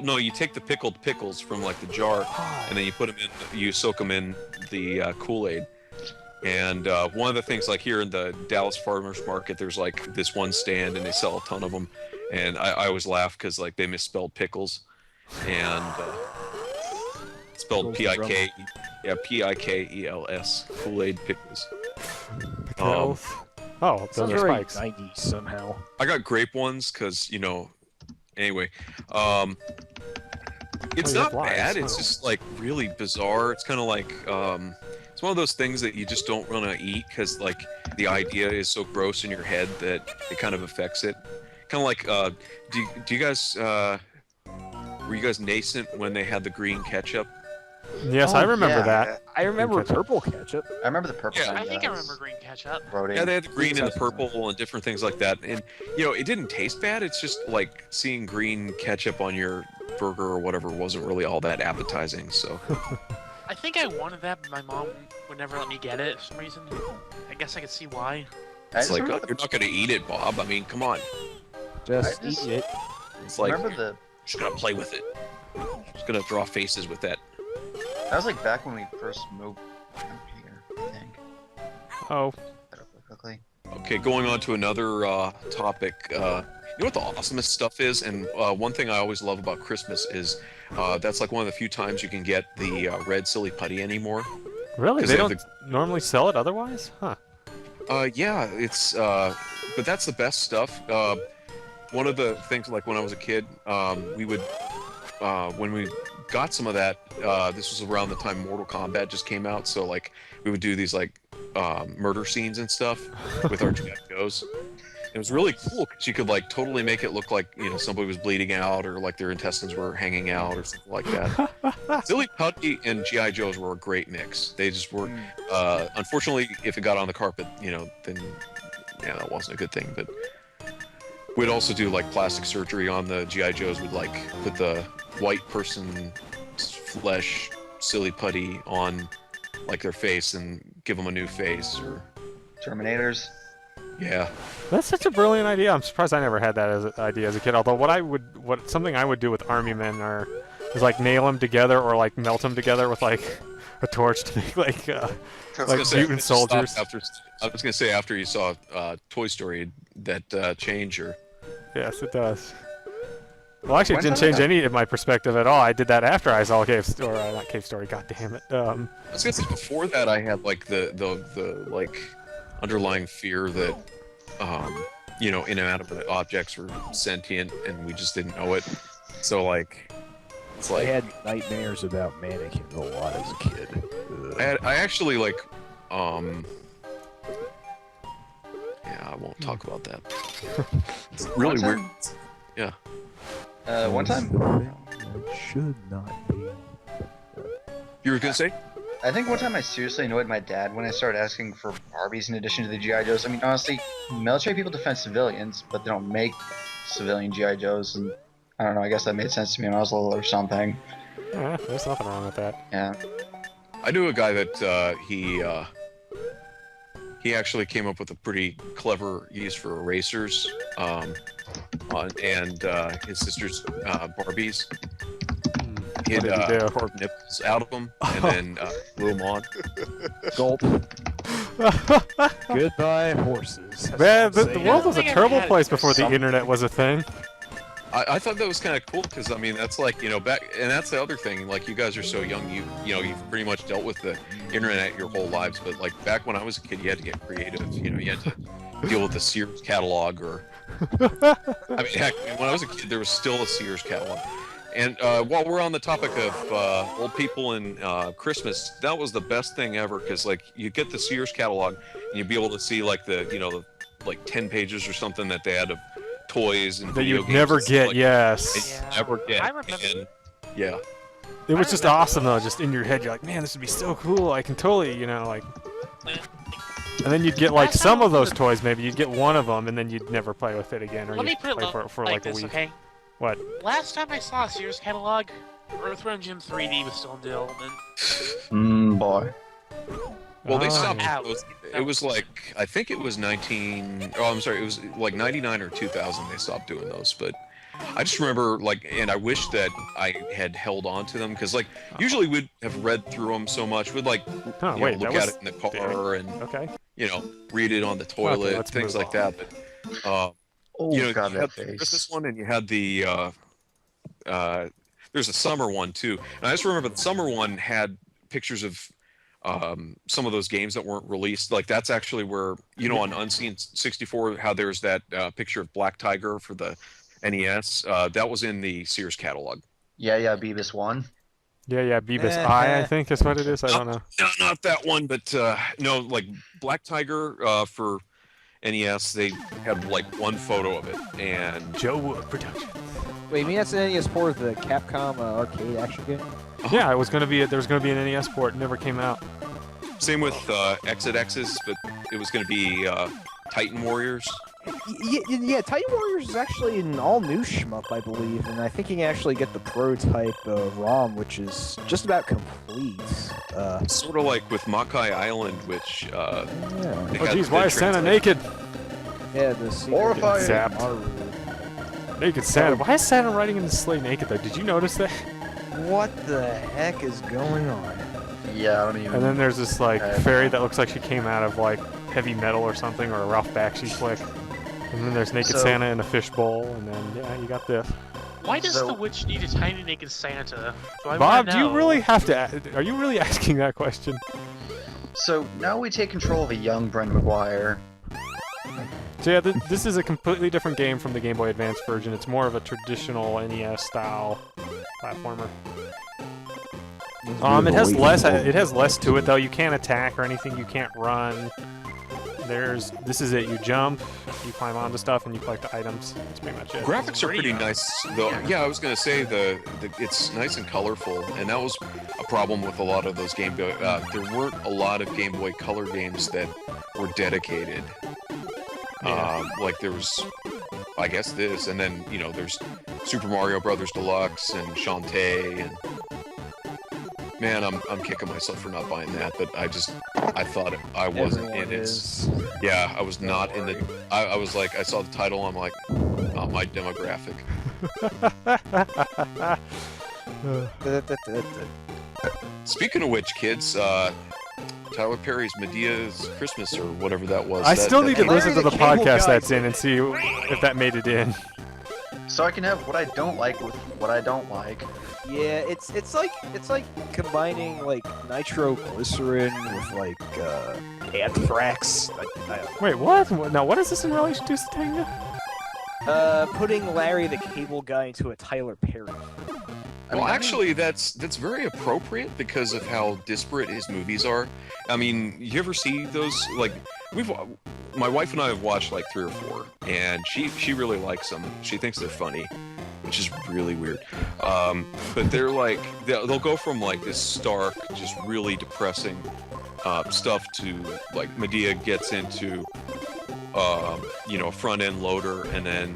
No, you take the pickled pickles from like the jar, and then you put them in. You soak them in the Kool-Aid. And one of the things, like here in the Dallas Farmers Market, there's like this one stand, and they sell a ton of them. And I always laugh because like they misspelled pickles, and it's spelled P-I-K, P-I-K-E-L-S, Kool-Aid pickles. Oh, those are spikes. 90s somehow. I got grape ones because, you know, anyway. It's not bad. It's just like really bizarre. It's kind of like, it's one of those things that you just don't want to eat because like the idea is so gross in your head that it kind of affects it. Kind of like, do you guys, were you guys nascent when they had the green ketchup? Yes, I remember that. I remember purple ketchup. I remember the purple. Yeah, I think I remember green ketchup. Yeah, they had the green and the purple and different things like that. And, you know, it didn't taste bad. It's just like seeing green ketchup on your burger or whatever wasn't really all that appetizing, so. I think I wanted that, but my mom would never let me get it for some reason. I guess I could see why. It's like, you're not going to eat it, Bob. I mean, come on. Just eat it. It's like, remember you're just going to play with it. Just going to draw faces with that. That was like back when we first moved out here, I think. Oh. Quickly. Okay, going on to another topic. You know what the awesomest stuff is? And one thing I always love about Christmas is that's like one of the few times you can get the red silly putty anymore. Really? They don't normally sell it otherwise? Huh. Yeah, it's but that's the best stuff. One of the things, like when I was a kid, we would when we got some of that, this was around the time Mortal Kombat just came out, so like we would do these like murder scenes and stuff with our G.I. Joes. It was really cool because you could like totally make it look like, you know, somebody was bleeding out or like their intestines were hanging out or something like that. Silly Putty and G.I. Joes were a great mix. They just were, unfortunately, if it got on the carpet, you know, then yeah, that wasn't a good thing. But we'd also do like plastic surgery on the G.I. Joes. We'd like put the white person flesh Silly Putty on like their face and give them a new face, or Terminators. Yeah. That's such a brilliant idea. I'm surprised I never had that as an idea as a kid. Although something I would do with army men are is like nail them together or like melt them together with like a torch to make like mutant soldiers. I was gonna say after you saw Toy Story that change or. Yes, it does. Well, actually, it didn't change any of my perspective at all. I did that after I saw Cave Story, not Cave Story. God damn it. I was gonna say before that, I had like the like underlying fear that you know, inanimate objects were sentient and we just didn't know it. So like, it's like I had nightmares about mannequins a lot as a kid. I actually like yeah, I won't talk about that. It's really weird. Yeah. One time. It should not be. You were gonna say? I think one time I seriously annoyed my dad when I started asking for Barbies in addition to the G.I. Joes. I mean, honestly, military people defend civilians, but they don't make civilian G.I. Joes, and I don't know, I guess that made sense to me when I was little or something. Yeah, there's nothing wrong with that. Yeah. I knew a guy that he actually came up with a pretty clever use for erasers, and his sister's Barbies. He had nipples out of them, and then glue them on. Gulp. Goodbye, horses. Man, the world was a terrible place before the internet was a thing. I thought that was kind of cool because I mean that's like, you know, back, and that's the other thing, like you guys are so young, you know you've pretty much dealt with the internet your whole lives, but like back when I was a kid you had to get creative, you know, you had to deal with the Sears catalog or I mean heck, when I was a kid there was still a Sears catalog. And while we're on the topic of old people and Christmas, that was the best thing ever because like you get the Sears catalog and you'd be able to see like the, you know, the, like 10 pages or something that they had of toys and that video you'd games never and stuff get, like yes. that. Never get. I remember. And, yeah. It was just awesome though, just in your head, you're like, man, this would be so cool, I can totally, you know, like... And then you'd get like some of those toys, maybe you'd get one of them and then you'd never play with it again, or Let me you'd put play it for like like a this, week. okay? What? Last time I saw a Sears catalog, Earthworm Jim 3D was still in development. Boy. Well, they Oh, stopped. yeah. It was like, I think it was it was like 99 or 2000 they stopped doing those, but I just remember like, and I wish that I had held on to them because like usually we'd have read through them so much, we'd like you know, look at it in the car and you know, read it on the toilet, things like that. But you know, God, you had that the face. Christmas one and you had the there's a summer one too, and I just remember the summer one had pictures of some of those games that weren't released. Like that's actually where, you know, on Unseen 64, how there's that picture of Black Tiger for the NES. That was in the Sears catalog. Yeah, Beavis 1. Yeah, Beavis I think is what it is. I don't know. No, not that one, but no, like Black Tiger for NES, they had like one photo of it, and Joe Wood Production. Wait, you mean that's an NES port of the Capcom arcade action game? Yeah, there was gonna be an NES port, it never came out. Same with Exit X's, but it was going to be Titan Warriors. Yeah, Titan Warriors is actually an all-new shmup, I believe, and I think you can actually get the prototype ROM, which is just about complete. Sort of like with Makai Island, which Oh jeez, why is Santa naked? Yeah, the Horrifying. Zapped. Naked Santa. Why is Santa riding in the sleigh naked though? Did you notice that? What the heck is going on? Yeah, I don't even... And then there's this like fairy that looks like she came out of like heavy metal or something, or a Ralph Bakshi flick. And then there's Naked Santa in a fishbowl, and then yeah, you got this. Why does the witch need a tiny naked Santa? Bob, do you really have to? Are you really asking that question? So now we take control of a young Brent McGuire. So yeah, this is a completely different game from the Game Boy Advance version. It's more of a traditional NES style platformer. It has less to it though. You can't attack or anything. You can't run. This is it. You jump, you climb onto stuff, and you collect the items. That's pretty much it. graphics are pretty nice, though. Yeah, I was gonna say it's nice and colorful, and that was a problem with a lot of those Game Boy. There weren't a lot of Game Boy Color games that were dedicated. Like there was, I guess this, and then you know there's Super Mario Brothers Deluxe and Shantae, and man, I'm kicking myself for not buying that, but I thought I wasn't in it. Yeah, I was not in the. I was like, I saw the title, I'm like, not my demographic. Speaking of which, kids, Tyler Perry's Medea's Christmas or whatever that was. I still need to Larry listen to the the Cable podcast Guy that's in and see if that made it in. So I can have what I don't like with what I don't like. Yeah, it's like combining like nitroglycerin with like anthrax. Wait, what? Now, what is this in relation to, Satanga? Putting Larry the Cable Guy into a Tyler Perry. Well, actually, that's very appropriate because of how disparate his movies are. I mean, you ever see those? Like, my wife and I have watched like 3 or 4, and she really likes them. She thinks they're funny, which is really weird. But they're like they'll go from like this stark, just really depressing stuff to like Medea gets into a front-end loader and then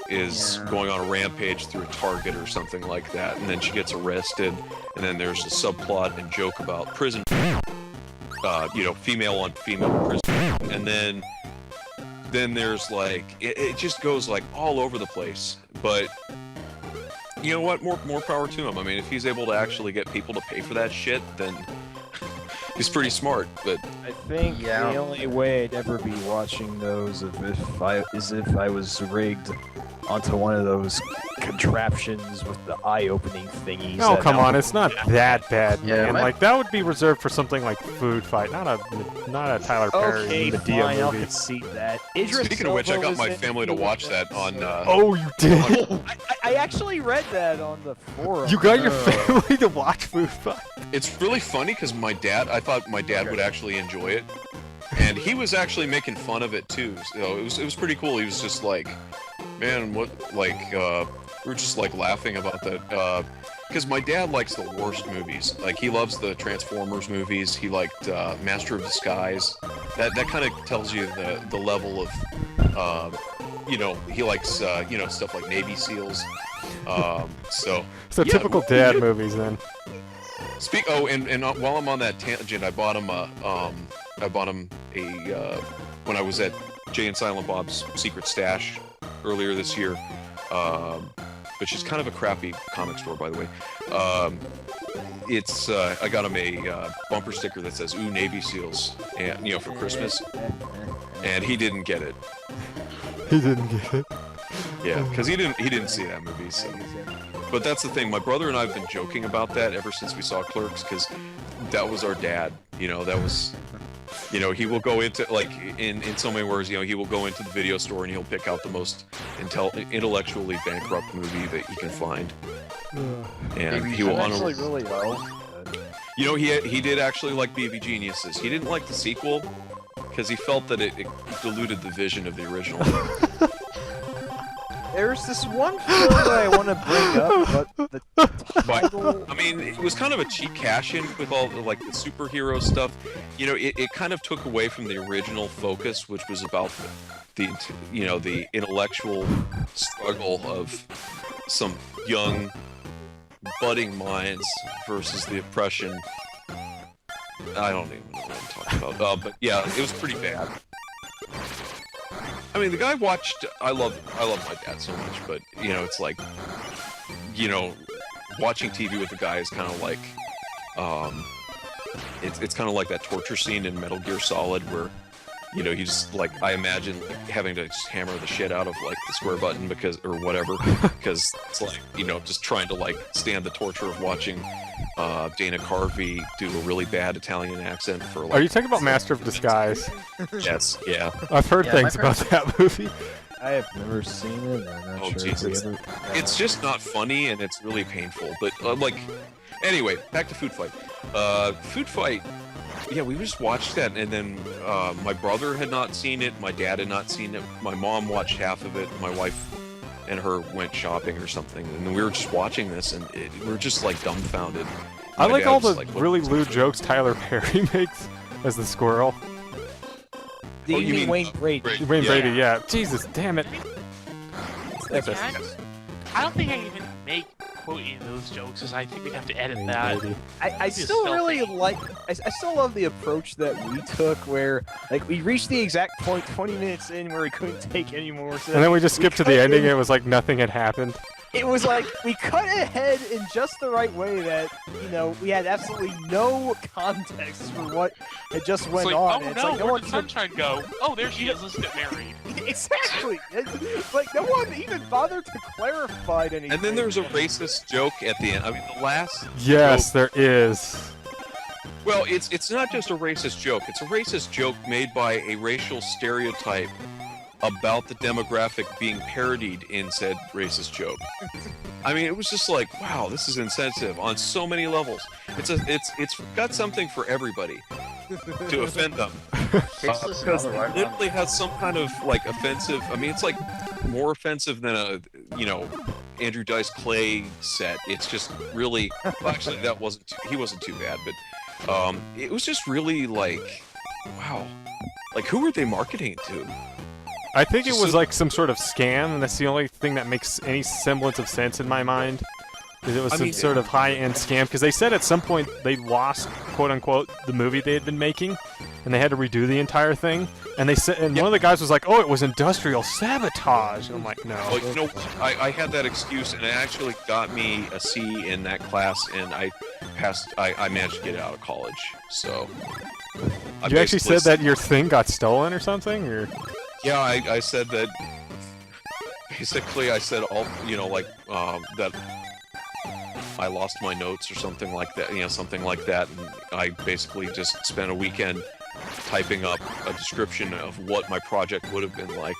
is going on a rampage through a Target or something like that, and then she gets arrested, and then there's a subplot and joke about prison, female on female prison, and then there's like it just goes like all over the place. But you know what? More power to him. I mean, if he's able to actually get people to pay for that shit, then he's pretty smart. But I think the only way I'd ever be watching those if I was rigged onto one of those contraptions with the eye-opening thingies. Oh, come on, it's not that bad, Yeah, man. Like, that would be reserved for something like Food Fight, not a Tyler Perry Okay, Medea fine, I'll movie. concede that. Idris speaking of which, I Elba got was my in family to watch that on. Oh, you did? I actually read that on the forum. You got your family to watch Food Fight? It's really funny because I thought my dad would actually enjoy it, and he was actually making fun of it too. So it was pretty cool. He was just like, man, what, like, we were just like laughing about that, because my dad likes the worst movies. Like, he loves the Transformers movies. He liked Master of Disguise. That kind of tells you the level of, he likes stuff like Navy SEALs. So typical dad movies then. And while I'm on that tangent, I bought him when I was at Jay and Silent Bob's Secret Stash earlier this year, which is kind of a crappy comic store, by the way. I got him a bumper sticker that says "Ooh, Navy SEALs," and for Christmas, and he didn't get it. He didn't get it. Yeah, because he didn't see that movie. So. But that's the thing. My brother and I have been joking about that ever since we saw Clerks, because that was our dad. That was, he will go into, like, in so many words, he will go into the video store and he'll pick out the most intellectually bankrupt movie that he can find. And he will actually really well. He did actually like Baby Geniuses. He didn't like the sequel because he felt that it diluted the vision of the original. There's this one film that I want to bring up, but the title... I mean, it was kind of a cheap cash-in with all the, like, the superhero stuff. It kind of took away from the original focus, which was about the intellectual struggle of some young, budding minds versus the oppression. I don't even know what I'm talking about. But yeah, it was pretty bad. I mean, the guy watched. I love my dad so much, but it's like, watching TV with the guy is kind of like, it's kind of like that torture scene in Metal Gear Solid where, he's like, I imagine like having to just hammer the shit out of like the square button because it's like, just trying to like stand the torture of watching Dana Carvey do a really bad Italian accent for like. Are you talking about Master of Disguise? Yes, yeah. I've heard things about that movie. I have never seen it. I'm not sure if we ever... It's just not funny and it's really painful. But anyway, back to Food Fight. Food Fight. Yeah, we just watched that, and then my brother had not seen it, my dad had not seen it, my mom watched half of it, my wife and her went shopping or something, and then we were just watching this, and we were just like dumbfounded. I like all the really lewd jokes Tyler Perry makes as the squirrel. You mean Wayne Brady? Wayne Brady, yeah. Jesus, damn it. I don't think I even make quoting those jokes, because I think we'd have to edit that. I still really like. I still love the approach that we took, where like we reached the exact point 20 minutes in where we couldn't take any more. So and then we just skipped to the ending. And it was like nothing had happened. It was like we cut ahead in just the right way that we had absolutely no context for what had just went It's like, on. oh It's no, like where'd the sunshine go? Oh, there she is. Let's get married. Exactly. It's like no one even bothered to clarify anything. And then there's a racist joke at the end. I mean, the last. Yes, joke, there is. Well, it's not just a racist joke. It's a racist joke made by a racial stereotype about the demographic being parodied in said racist joke. I mean, it was just like, wow, this is insensitive on so many levels. It's got something for everybody to offend them. Because it literally has some kind of like offensive. I mean, it's like more offensive than a Andrew Dice Clay set. It's just really. Well, actually, he wasn't too bad, but it was just really like, wow, like who were they marketing to? I think it was like some sort of scam, and that's the only thing that makes any semblance of sense in my mind. Is it was some sort of high-end scam, because they said at some point they lost, quote-unquote, the movie they had been making, and they had to redo the entire thing. And they said, and one of the guys was like, "Oh, it was industrial sabotage." And I'm like, no. Well, I had that excuse, and it actually got me a C in that class, and I passed. I managed to get out of college. So. You actually said that your thing got stolen or something, or? Yeah, I said that. Basically, I said that I lost my notes or something like that. Something like that, and I basically just spent a weekend typing up a description of what my project would have been like,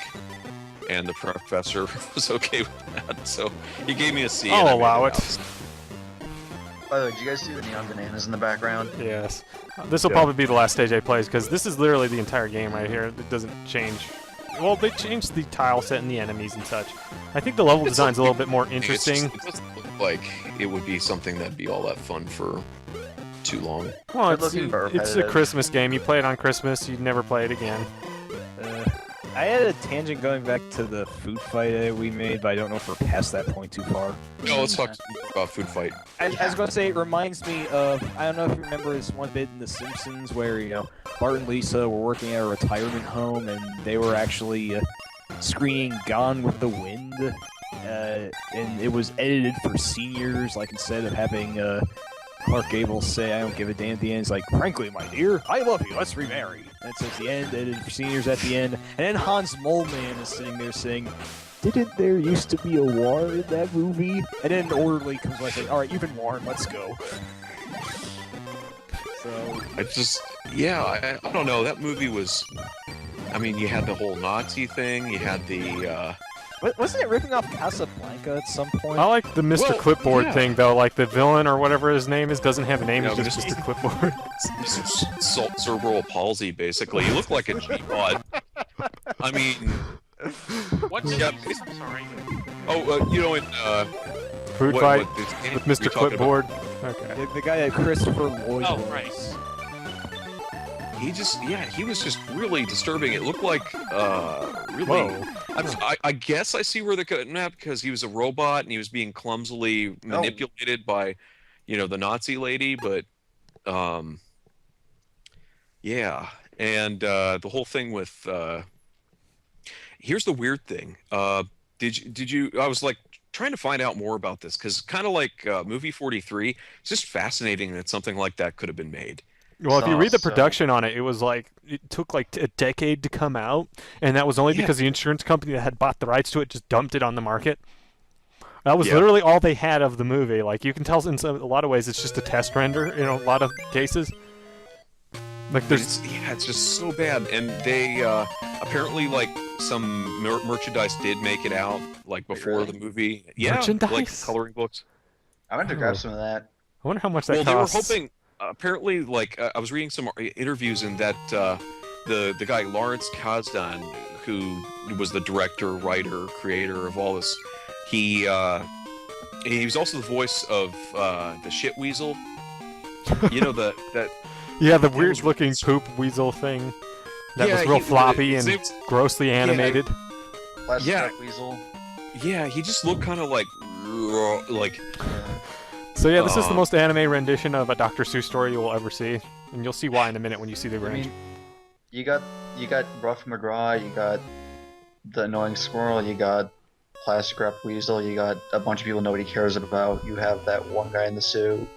and the professor was okay with that, so he gave me a C. I'll allow it. By the way, did you guys see the neon bananas in the background? Yes. This will probably be the last stage I plays, because this is literally the entire game right here. It doesn't change. Well, they changed the tile set and the enemies and such. I think the level design's a little bit more interesting. It doesn't look like it would be something that'd be all that fun for too long. Well, it's a Christmas game. You play it on Christmas, you'd never play it again. I had a tangent going back to the food fight we made, but I don't know if we're past that point too far. No, let's talk about food fight. I was going to say, it reminds me of, I don't know if you remember this one bit in The Simpsons where, Bart and Lisa were working at a retirement home and they were actually screening Gone with the Wind, and it was edited for seniors, like instead of having Clark Gable say, "I don't give a damn" at the end, it's like, "Frankly, my dear, I love you, let's remarry." And so it's the end, edited for seniors at the end, and then Hans Moleman is sitting there saying, "Didn't there used to be a war in that movie?" And then the orderly comes by saying, "Alright, you've been warned, let's go." So... I don't know, that movie was... I mean, you had the whole Nazi thing, you had the, Wasn't it ripping off Casablanca at some point? I like the Mr. Clipboard thing, though. Like, the villain or whatever his name is doesn't have a name, it's just Mr. Clipboard. Cerebral palsy, basically. You look like a G-Mod. I mean... What's yeah, I'm sorry. Oh, in, Food fight with Mr. Clipboard. Okay. The guy that Christopher Lloyd Oh, was. right. He was just really disturbing. It looked like, really... I guess I see where they're cutting at, because he was a robot and he was being clumsily manipulated by, the Nazi lady, but, yeah. And, the whole thing with, here's the weird thing. Did you, I was like, trying to find out more about this, because kind of like, Movie 43, it's just fascinating that something like that could have been made. Well, if you read the production on it, it was like, it took like a decade to come out, and that was only because the insurance company that had bought the rights to it just dumped it on the market. That was literally all they had of the movie. Like, you can tell in a lot of ways it's just a test render in a lot of cases. Like, there's... It's just so bad, and they, apparently, like, some merchandise did make it out, like, before the movie. Yeah, merchandise? like coloring books. I went to grab some of that. I wonder how much that costs. Well, they were hoping... apparently, like, I was reading some interviews in that the guy Lawrence Kasdan, who was the director, writer, creator of all this, he was also the voice of the shit weasel. The weird-looking poop weasel thing that was real floppy and grossly animated. Plastic weasel. Yeah, he just looked kind of like. So yeah, this is the most anime rendition of a Dr. Seuss story you will ever see, and you'll see why in a minute when you see the Grinch. I mean, you got Ruff McGraw, you got the annoying squirrel, you got plastic wrap weasel. You got a bunch of people nobody cares about. You have that one guy in the suit.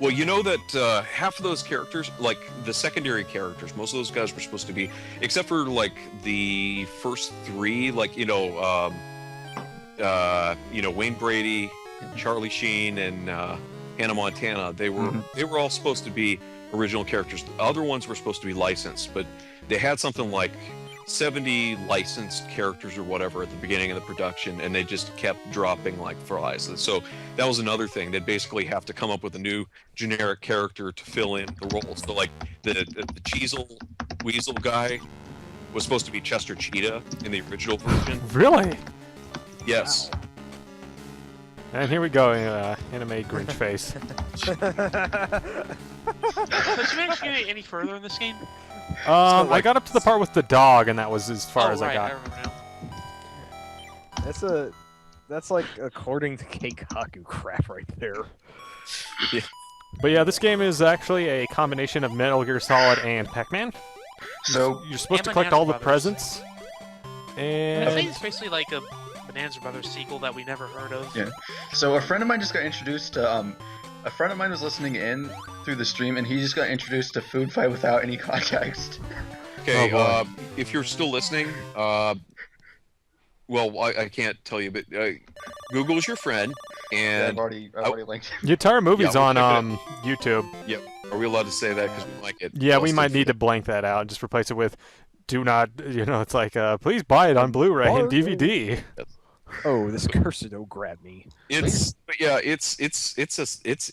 Well, you know that half of those characters, like the secondary characters, most of those guys were supposed to be, except for like the first three, like Wayne Brady, Charlie Sheen, and Hannah Montana. They were all supposed to be original characters. The other ones were supposed to be licensed, but they had something like 70 licensed characters or whatever at the beginning of the production, and they just kept dropping like flies. So that was another thing. They'd basically have to come up with a new generic character to fill in the roles. So like the Weasel guy was supposed to be Chester Cheetah in the original version. Really? Yes. Wow. And here we go, anime Grinch face. So did you manage to get any further in this game? I got up to the part with the dog, and that was as far as I got. I remember now. That's like according to Keikaku crap right there. Yeah. But yeah, this game is actually a combination of Metal Gear Solid and Pac-Man. So You're supposed to And collect Bonanza all the Brothers. presents. I And think it's basically like a Bonanza Brothers sequel that we never heard of. Yeah. So a friend of mine just got introduced to a friend of mine was listening in through the stream, and he just got introduced to Food Fight without any context. Okay, Oh, boy. if you're still listening, well, I can't tell you, but Google's your friend, Yeah, and I've already linked. the entire movie's Yeah, on we'll YouTube. are we allowed to say that because we like it? Yeah, we Busted might need to feet. blank that out and just replace it with "Do not." It's like, please buy it on Blu-ray and DVD. Oh, this cursor don't grab me. But yeah, it's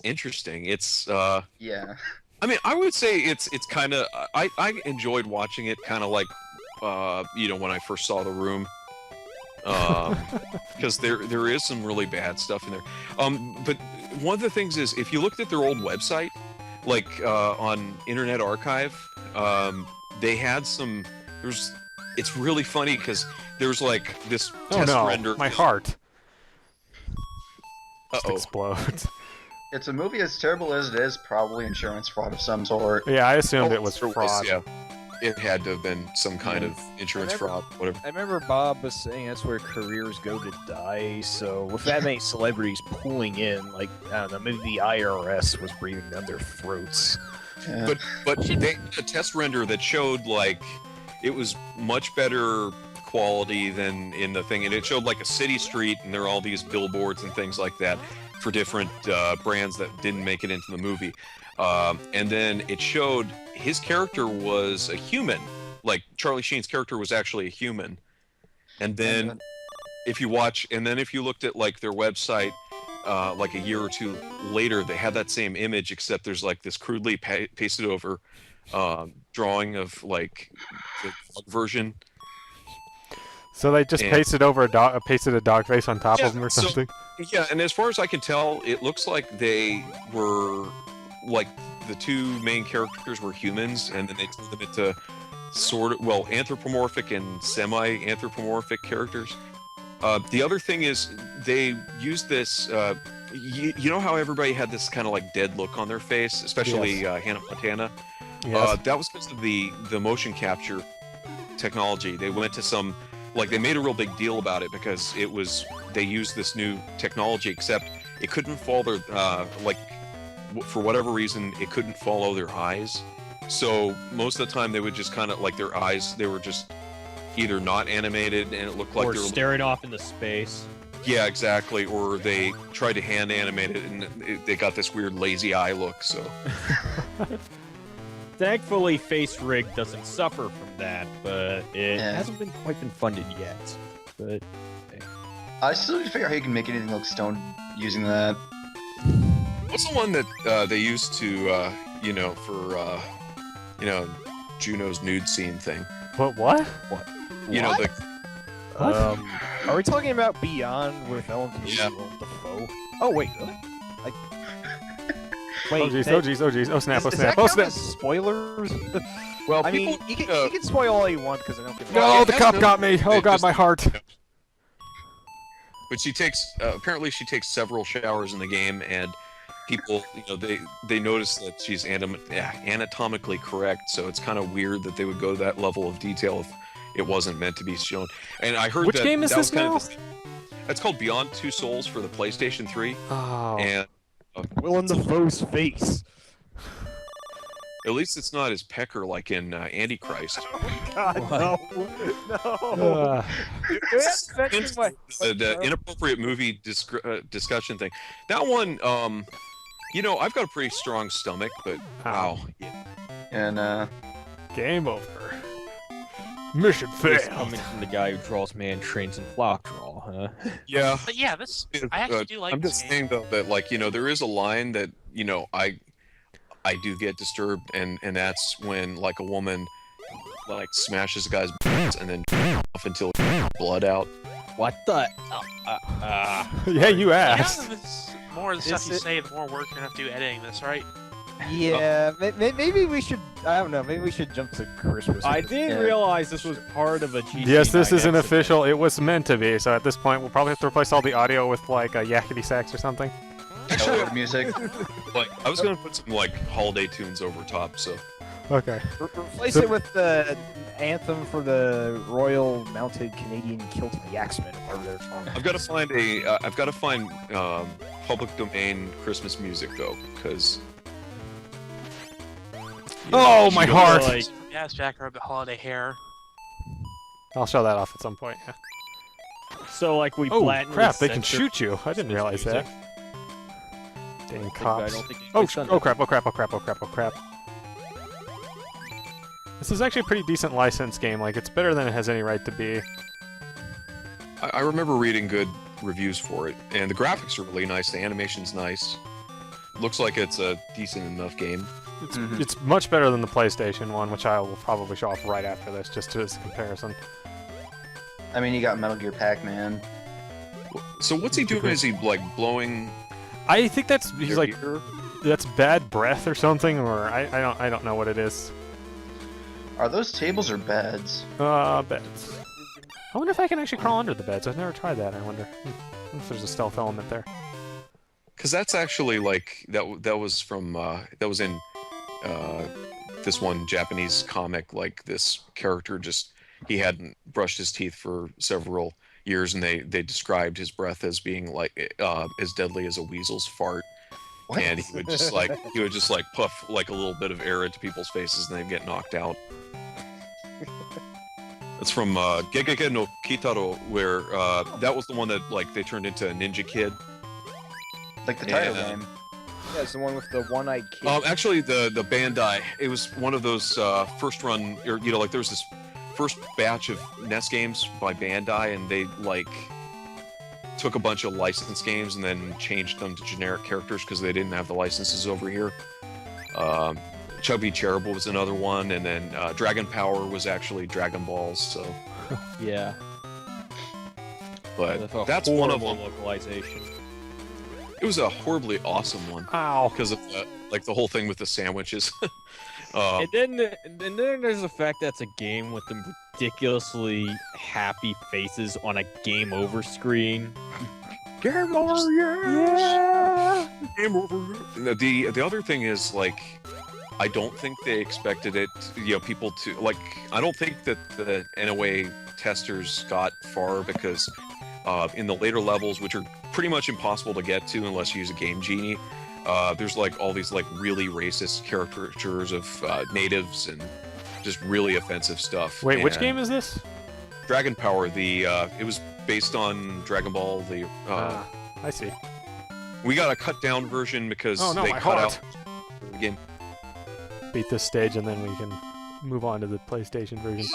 interesting. It's Yeah. I mean, I would say it's kind of I enjoyed watching it, kind of like when I first saw The Room, because there is some really bad stuff in there. But one of the things is, if you looked at their old website, like on Internet Archive, they had some. It's really funny because there's like this Oh test no, render. my heart just Uh-oh. explodes. It's a movie as terrible as it is, probably insurance fraud of some sort. Yeah, I assumed it was There fraud. Yeah, it had to have been some kind of insurance fraud, whatever. I remember Bob was saying that's where careers go to die. So with that many celebrities pulling in, like I don't know, maybe the IRS was breathing down their throats. Yeah. But they had a test render that showed like it was much better quality than in the thing, and it showed like a city street, and there are all these billboards and things like that for different brands that didn't make it into the movie. And then it showed his character was a human, like Charlie Sheen's character was actually a human. And then if you looked at like their website, like a year or two later, they had that same image, except there's like this crudely pasted over drawing of like the dog version. So they just And- pasted a dog face on top of them or so- something. Yeah, and as far as I can tell, it looks like they were like the two main characters were humans, and then they turned them into sort of anthropomorphic and semi-anthropomorphic characters. The other thing is they used this. You know how everybody had this kind of like dead look on their face, especially Hannah Montana. Yes. That was because of the motion capture technology. They went to some. Like they made a real big deal about it because they used this new technology, except it couldn't follow their for whatever reason it couldn't follow their eyes. So most of the time they would just kind of like their eyes, they were just either not animated and it looked like or they were staring off into space. Yeah, exactly. Or they tried to hand animate it and they got this weird lazy eye look. So Thankfully, Face Rig doesn't suffer from that, but it Yeah. hasn't been quite been funded yet. But I still need to figure out how you can make anything look stoned using that. what's the one that they used to for Juno's nude scene thing? What? You know the Are we talking about Beyond with Ellen Yeah. Dafoe? Oh wait, really? Wait, Oh jeez, that- oh jeez, oh jeez, oh snap, oh does snap, that oh count snap! as spoilers? well, I mean, you can spoil all you want because I don't give a No, it the has cop no- got me! Oh it god, just- my heart! But she takes apparently she takes several showers in the game, and people they notice that she's anatomically correct. So it's kind of weird that they would go to that level of detail if it wasn't meant to be shown. And I heard Which that game is that this was kind now? of It's called Beyond Two Souls for the PlayStation 3. Oh. And Will in the foe's face. at least it's not as pecker like in Antichrist. God, no. No. That's affecting my... The inappropriate movie discussion thing. That one, you know, I've got a pretty strong stomach, but wow. And Game over. Mission This failed. coming from the guy who draws man trains and flock draw, huh? Yeah. But yeah, I actually do like I'm this just game. saying though that, like, you know, there is a line that, you know, I do get disturbed, and that's when, like, a woman like smashes a guy's and then off until blood out. What the? Yeah, you Yeah, asked. the more of the stuff you say, the more work you're gonna have to do editing this, right? Yeah, maybe we should. I don't know. Maybe we should jump to Christmas. I didn't realize this was part of a GC9X. Yes, this isn't official. It was meant to be. So at this point, we'll probably have to replace all the audio with like a yakety sax or something. elevator music. Like, I was gonna put some like holiday tunes over top, so. Okay. Replace it with the anthem for the Royal Mounted Canadian Kilt Yaxmen, whatever their song. I've got to find a. I've got to find public domain Christmas music though, because. Oh, my heart! Like, Yes, Jackrabbit holiday hair. I'll show that off at some point. Yeah. so like we Oh blatantly crap! They can censored shoot you. I didn't realize that. music. Dang I cops! don't think Oh, anybody's done oh that. crap! Oh crap! Oh crap! Oh crap! Oh crap! This is actually a pretty decent licensed game. Like, it's better than it has any right to be. I remember reading good reviews for it, and the graphics are really nice. The animation's nice. Looks like it's a decent enough game. It's much better than the PlayStation one, which I will probably show off right after this, just as a comparison. I mean, you got Metal Gear Pac-Man. So what's he doing? Is he like blowing? I think that's he's their like ear? that's bad breath or something, or I don't know what it is. Are those tables or beds? Beds. I wonder if I can actually crawl under the beds. I've never tried that. I wonder if there's a stealth element there. Because that's actually like that was from that was in this one Japanese comic. Like, this character he hadn't brushed his teeth for several years, and they described his breath as being like as deadly as a weasel's fart. What? And he would just like puff like a little bit of air into people's faces, and they'd get knocked out. It's from Gegege no Kitaro, where that was the one that like they turned into a ninja kid. Like the title Yeah. game. Yeah, it's the one with the one-eyed kid. Actually, the Bandai, it was one of those first run, or you know, like there was this first batch of NES games by Bandai, and they like took a bunch of licensed games and then changed them to generic characters because they didn't have the licenses over here. Chubby Cherub was another one, and then Dragon Power was actually Dragon Balls. So, Yeah. but With a that's one of horrible them. localization. It was a horribly awesome one Ow! because of the whole thing with the sandwiches. And then there's the fact that's a game with them ridiculously happy faces on a game over screen. Game over, yeah. Game over. The other thing is, like, I don't think they expected it. You know, people to like. I don't think that the NOA testers got far because in the later levels, which are pretty much impossible to get to unless you use a Game Genie, there's like all these like really racist caricatures of natives and just really offensive stuff. Wait, which And game is this? Dragon Power. It was based on Dragon Ball. I see. We got a cut down version because Oh no, they my cut heart! out the game. Beat this stage and then we can move on to the PlayStation version.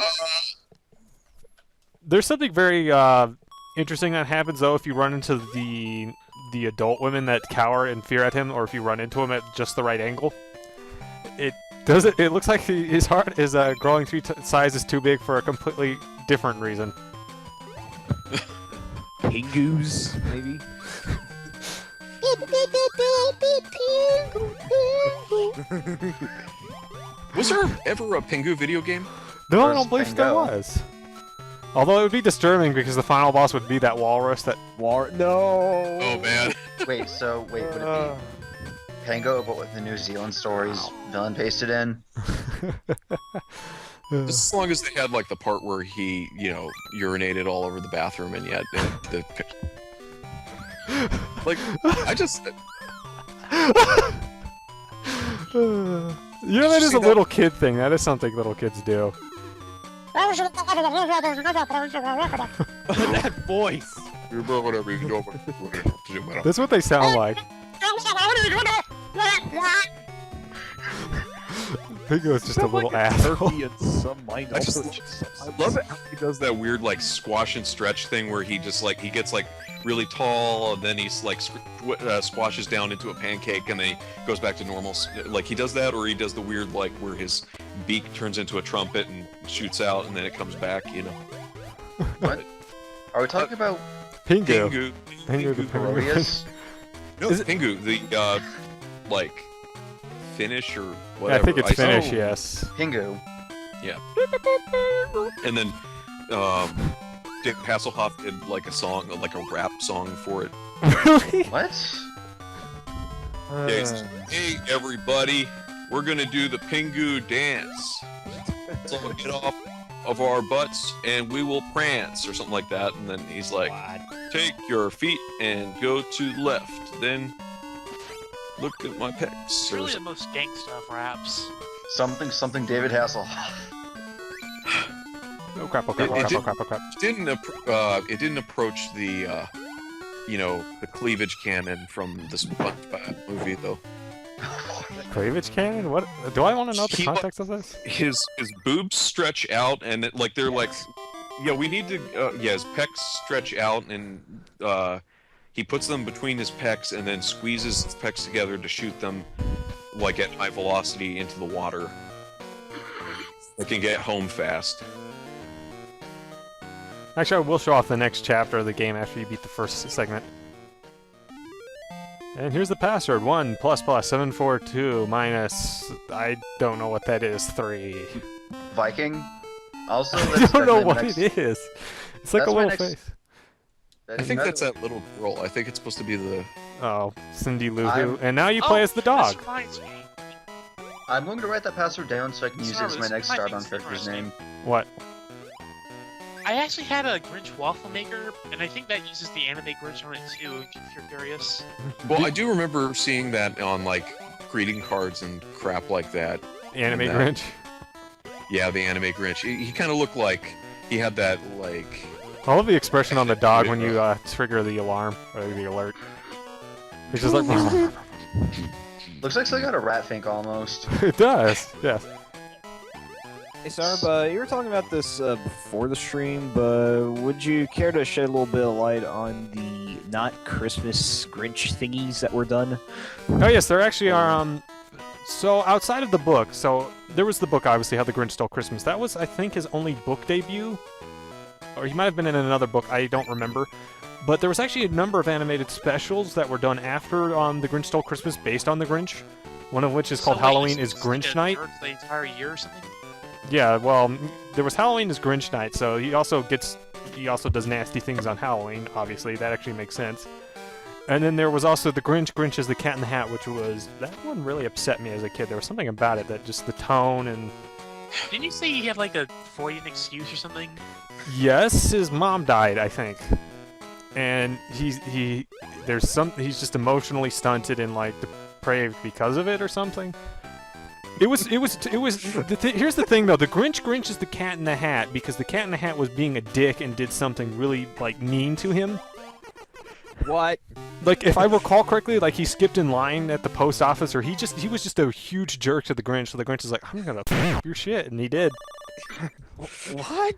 There's something very interesting that happens though if you run into the adult women that cower in fear at him, or if you run into him at just the right angle. It looks like his heart is growing size is too big for a completely different reason. Pingus, maybe? Was there ever a Pingu video game? No, I Where's don't believe there Pingo? was. Although it would be disturbing because the final boss would be that walrus that... No! Oh man. Wait, would it be Pango, but with the New Zealand stories villain pasted in? Just as long as they had like the part where he, you know, urinated all over the bathroom, and yet the Like, I just... You know, that is a little kid thing. That is something little kids do. That voice. That's what they sound like. Pingo's just a little asshole. I love it how he does that weird like squash and stretch thing where he just like he gets like really tall and then he's like squashes down into a pancake and then he goes back to normal. Like he does that, or he does the weird like where his beak turns into a trumpet and shoots out and then it comes back. You know. What? Are we talking about Pingu? Pingu the Parodius? No, it's Pingu, the like Finnish or whatever. Yeah, I think it's Finnish, yes. Pingu. Yeah. And then Dick Hasselhoff did like a song, like a rap song for it. Really? What? Yeah, he says, hey everybody, we're gonna do the Pingu dance. So we'll get off of our butts and we will prance or something like that. And then he's like, take your feet and go to the left. Then look at my pecs. It's really the most gangsta of raps. Something David Hasselhoff. Oh crap, oh crap, oh crap, oh crap, oh crap. It didn't approach the, you know, the cleavage cannon from the SpongeBob movie, though. Cleavage cannon? What? Do I want to know the context of this? His boobs stretch out, and it, like they're like, yeah, we need to, yeah, his pecs stretch out, and he puts them between his pecs, and then squeezes his pecs together to shoot them, like at high velocity into the water. They can get home fast. Actually, I will show off the next chapter of the game after you beat the first segment. And here's the password, 1++742 minus, I don't know what that is, 3. Viking? Also, I don't know what it is. It's like a little face. I think that's that little girl. I think it's supposed to be the... Oh, Cindy Lou Who. And now you play as the dog. I'm going to write that password down so I can use it as my next start-on character's name. What? I actually had a Grinch waffle maker, and I think that uses the anime Grinch on it too, if you're curious. Well, I do remember seeing that on, like, greeting cards and crap like that. Anime Grinch? Yeah, the anime Grinch. He kind of looked like he had that, like... I love the expression on the dog when you trigger the alarm, or the alert. It's just like... Looks like they got a rat fink almost. It does, yes. Hey Sarb, you were talking about this before the stream, but would you care to shed a little bit of light on the not Christmas Grinch thingies that were done? Oh yes, there actually are, so outside of the book, so there was the book, obviously, How the Grinch Stole Christmas. That was, I think, his only book debut, or he might have been in another book, I don't remember. But there was actually a number of animated specials that were done after The Grinch Stole Christmas based on the Grinch, one of which is called Halloween is Grinch Night. The entire year or something? Yeah, well, there was Halloween is Grinch Night, so he also does nasty things on Halloween, obviously, that actually makes sense. And then there was also the Grinch is the Cat in the Hat, which was, that one really upset me as a kid. There was something about it, that just the tone and... Didn't you say he had like a Freudian excuse or something? Yes, his mom died, I think. And he's just emotionally stunted and like depraved because of it or something. Here's the thing though, the Grinch is the Cat in the Hat because the Cat in the Hat was being a dick and did something really like mean to him. What? Like if I recall correctly, like he skipped in line at the post office, or he was just a huge jerk to the Grinch. So the Grinch is like, I'm gonna f your shit, and he did. What?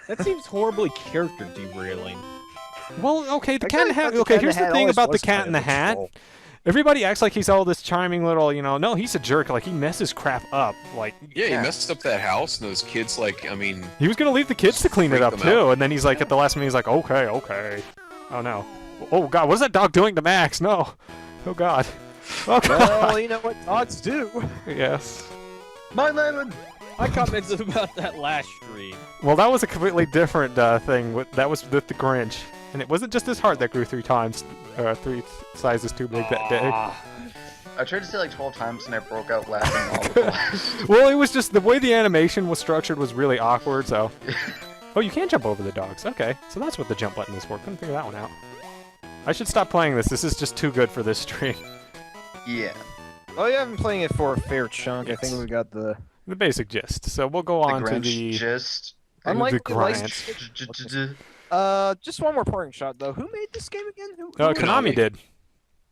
That seems horribly character derailing. Well, okay, the Cat in the Hat. Okay, here's the thing about the Cat in the Hat. Everybody acts like he's all this charming little, no, he's a jerk. Like, he messes crap up. Like, yeah, he messed up that house, and those kids, like, I mean... He was going to leave the kids to clean it up, too. And then he's like, at the last minute, he's like, okay. Oh, no. Oh, God, what is that dog doing to Max? No. Oh, God. Oh, God. Well, you know what dogs do. Yes. My lemon! I commented about that last stream. Well, that was a completely different thing. That was with the Grinch. And it wasn't just his heart that grew 3 sizes too big that day. I tried to say like 12 times and I broke out laughing all the time. Well, it was just the way the animation was structured was really awkward, so... Oh, you can jump over the dogs. Okay, so that's what the jump button is for. Couldn't figure that one out. I should stop playing this. This is just too good for this stream. Yeah. Oh yeah, I've been playing it for a fair chunk. Yes. I think we got the basic gist. So we'll go on to Grinch the gist. unlike the grind. Just one more parting shot though. Who made this game again? Who Konami did.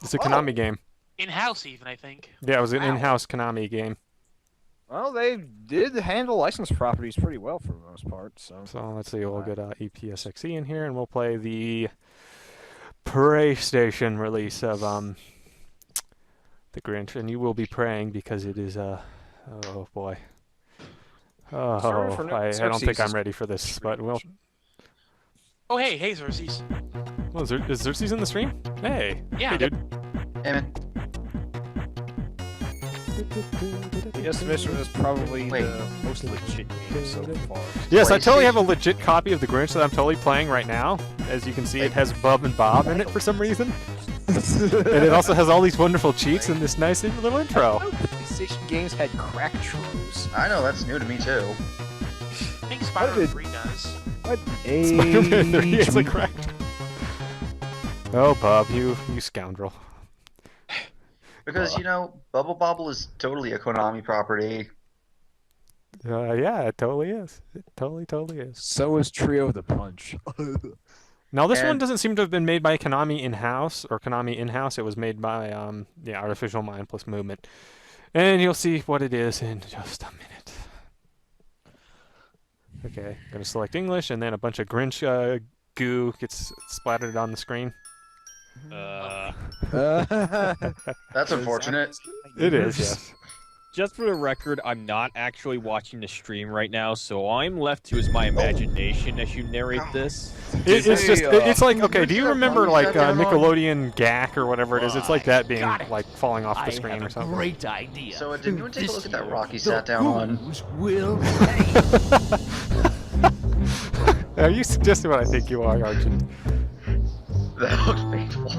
It's a Konami game. In-house, even, I think. Yeah, it was an Wow. in-house Konami game. Well, they did handle licensed properties pretty well for the most part. So let's see. We'll get EPSXE in here, and we'll play the PlayStation release of the Grinch, and you will be praying because it is oh boy. Oh, I don't think I'm ready for this, but we'll. Oh, hey, Xerxes. Well, is Xerxes in the stream? Hey. Yeah. Hey, dude. Hey, man. Yes, Mission is probably the most legit game so far. Yes, I totally have a legit copy of the Grinch that I'm totally playing right now. As you can see, it has Bub and Bob in it for some reason. And it also has all these wonderful cheats and this nice little intro. PlayStation games had crack tros. I know, that's new to me too. I think Spider-Man 3 does. What Spider-Man 3 is a age? crack. Oh, Bob, you scoundrel. Because, you know, Bubble Bobble is totally a Konami property. Yeah, it totally is. It totally is. So is Trio the Punch. Now, this one doesn't seem to have been made by Konami in-house, or Konami in-house. It was made by, Artificial Mind plus Movement. And you'll see what it is in just a minute. Okay, I'm going to select English, and then a bunch of Grinch goo gets splattered on the screen. That's unfortunate. It is, yes. Just for the record, I'm not actually watching the stream right now, so I'm left to use my imagination as you narrate this. It's like, okay, do you remember like Nickelodeon GAC or whatever it is? It's like that being like falling off the screen or something. Great idea. So did you take a look at that Rocky sat down on? Will Are you suggesting what I think you are, Argent? That looks painful.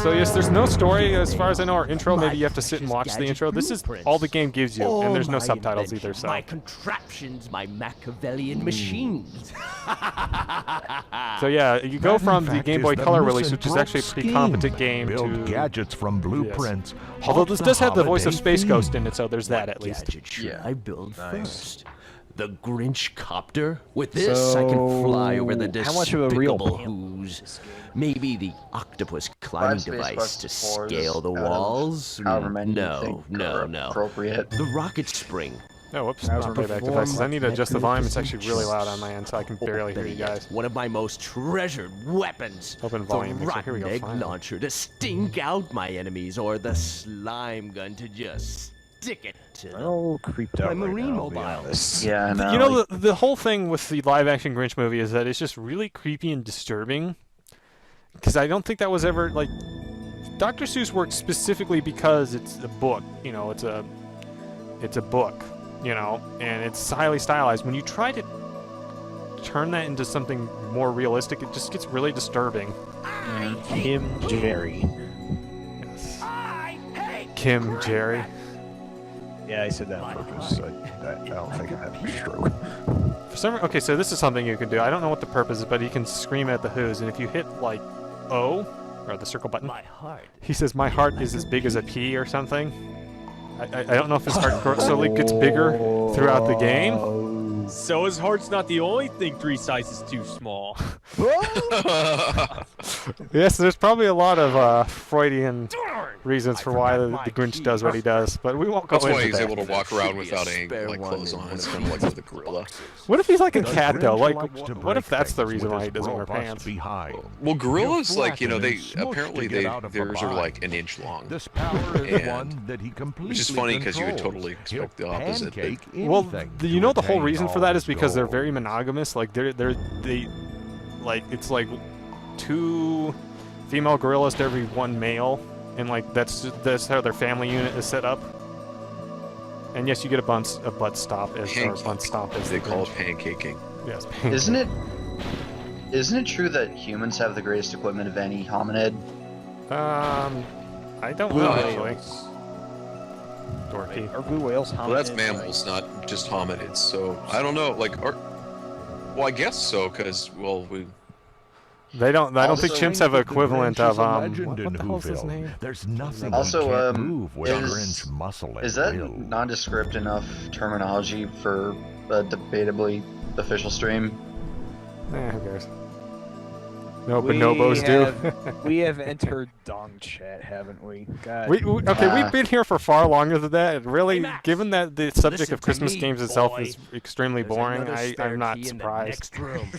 So yes, there's no story as far as I know. Our intro, maybe you have to sit and watch the intro. This is all the game gives you, and there's no subtitles either. So. My contraptions, my Machiavellian machines. So yeah, you go from the Game Boy Color release, which is actually a pretty competent game, build to gadgets from blueprints. Yes. Although this does have the voice of Space Ghost in it, so there's that at least. Yeah, I build first. The Grinch copter? With this, I can fly over the despicable who's. Maybe the octopus climbing device to scale the walls? No. Appropriate. The rocket spring. Oh, whoops, playback devices. I need to adjust the volume. It's actually really loud on my end, so I can barely hear you guys. One of my most treasured weapons. Open volume. The Here we go. egg Finally. launcher to stink out my enemies, or the slime gun to just stick it to them. Oh, creeped out. My marine mobile. Yeah, I know. You know, the whole thing with the live-action Grinch movie is that it's just really creepy and disturbing. Because I don't think that was ever, like... Dr. Seuss worked specifically because it's a book. You know, it's a book, you know, and it's highly stylized. When you try to turn that into something more realistic, it just gets really disturbing. Kim Jerry. Yes. Kim Jerry. Yeah, I said that on purpose. I don't think I'm having a stroke. For some, okay, so this is something you can do. I don't know what the purpose is, but you can scream at the Who's, and if you hit like O or the circle button, he says, "My heart is as big as a pea" or something. I don't know if his heart slowly gets bigger throughout the game. So his heart's not the only thing 3 sizes too small. Yes, there's probably a lot of Freudian reasons for why the Grinch does what he does, but we won't go That's into why he's that. able to walk around without any like clothes on. It's kind of like the gorilla. What if he's like a cat though? Like, what if that's the reason why he doesn't wear pants? Well, gorillas, like, you know, they apparently theirs are like an inch long. This power is one that he completely which is funny because you would totally expect the opposite. Well, you know the whole reason for that is because they're very monogamous. Like they like it's like 2 female gorillas to every 1 male, and like that's how their family unit is set up. And yes, you get a butt stomp as or butt stomp as they call it pancaking. Yes. Isn't it true that humans have the greatest equipment of any hominid? I don't know actually. Dorky. Are blue whales hominids? Well, that's mammals, not just hominids. So I don't know. Like, well, I guess so, because well, They don't. I don't think chimps have an equivalent of legend in what the hell's his Whoville. name? There's nothing Also, he can't move with is- Grinch muscle and Is that will. nondescript enough terminology for a debatably official stream? Who cares? No, bonobos do. We have entered Dong Chat, haven't we? God. Okay, we've been here for far longer than that. And really, given that the subject of Christmas games itself is extremely boring, I'm not surprised.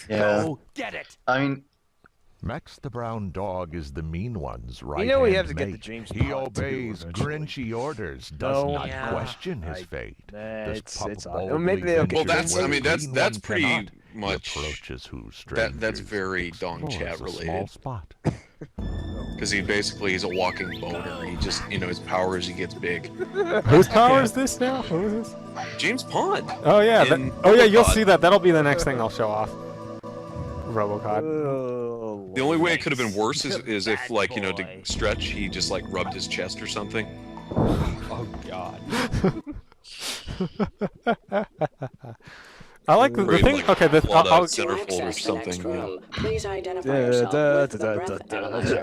Yeah. Go get it. I mean, Max the brown dog is the mean one's right. You know we have to get the James He Bond too, obeys eventually. Grinchy orders, does not Yeah. question his fate. This It's pup odd. boldly Well, maybe they'll ventures get Well, that's. I where mean, the that's green one pretty cannot. He much. approaches who That's strangers very Dong explores Chat a small related. spot. Because he's a walking boner. He just, his power is he gets big. Whose power is this now? Who is this? James Pond. Oh yeah, in you'll Robocod. see that. That'll be the next thing I'll show off. Robocod. The only way it could have been worse is if, like, to stretch, he just, like, rubbed his chest or something. Oh God. I like the Or thing. like, Okay, plot a I'll, centerfold or something. Yeah. Please identify yourself with the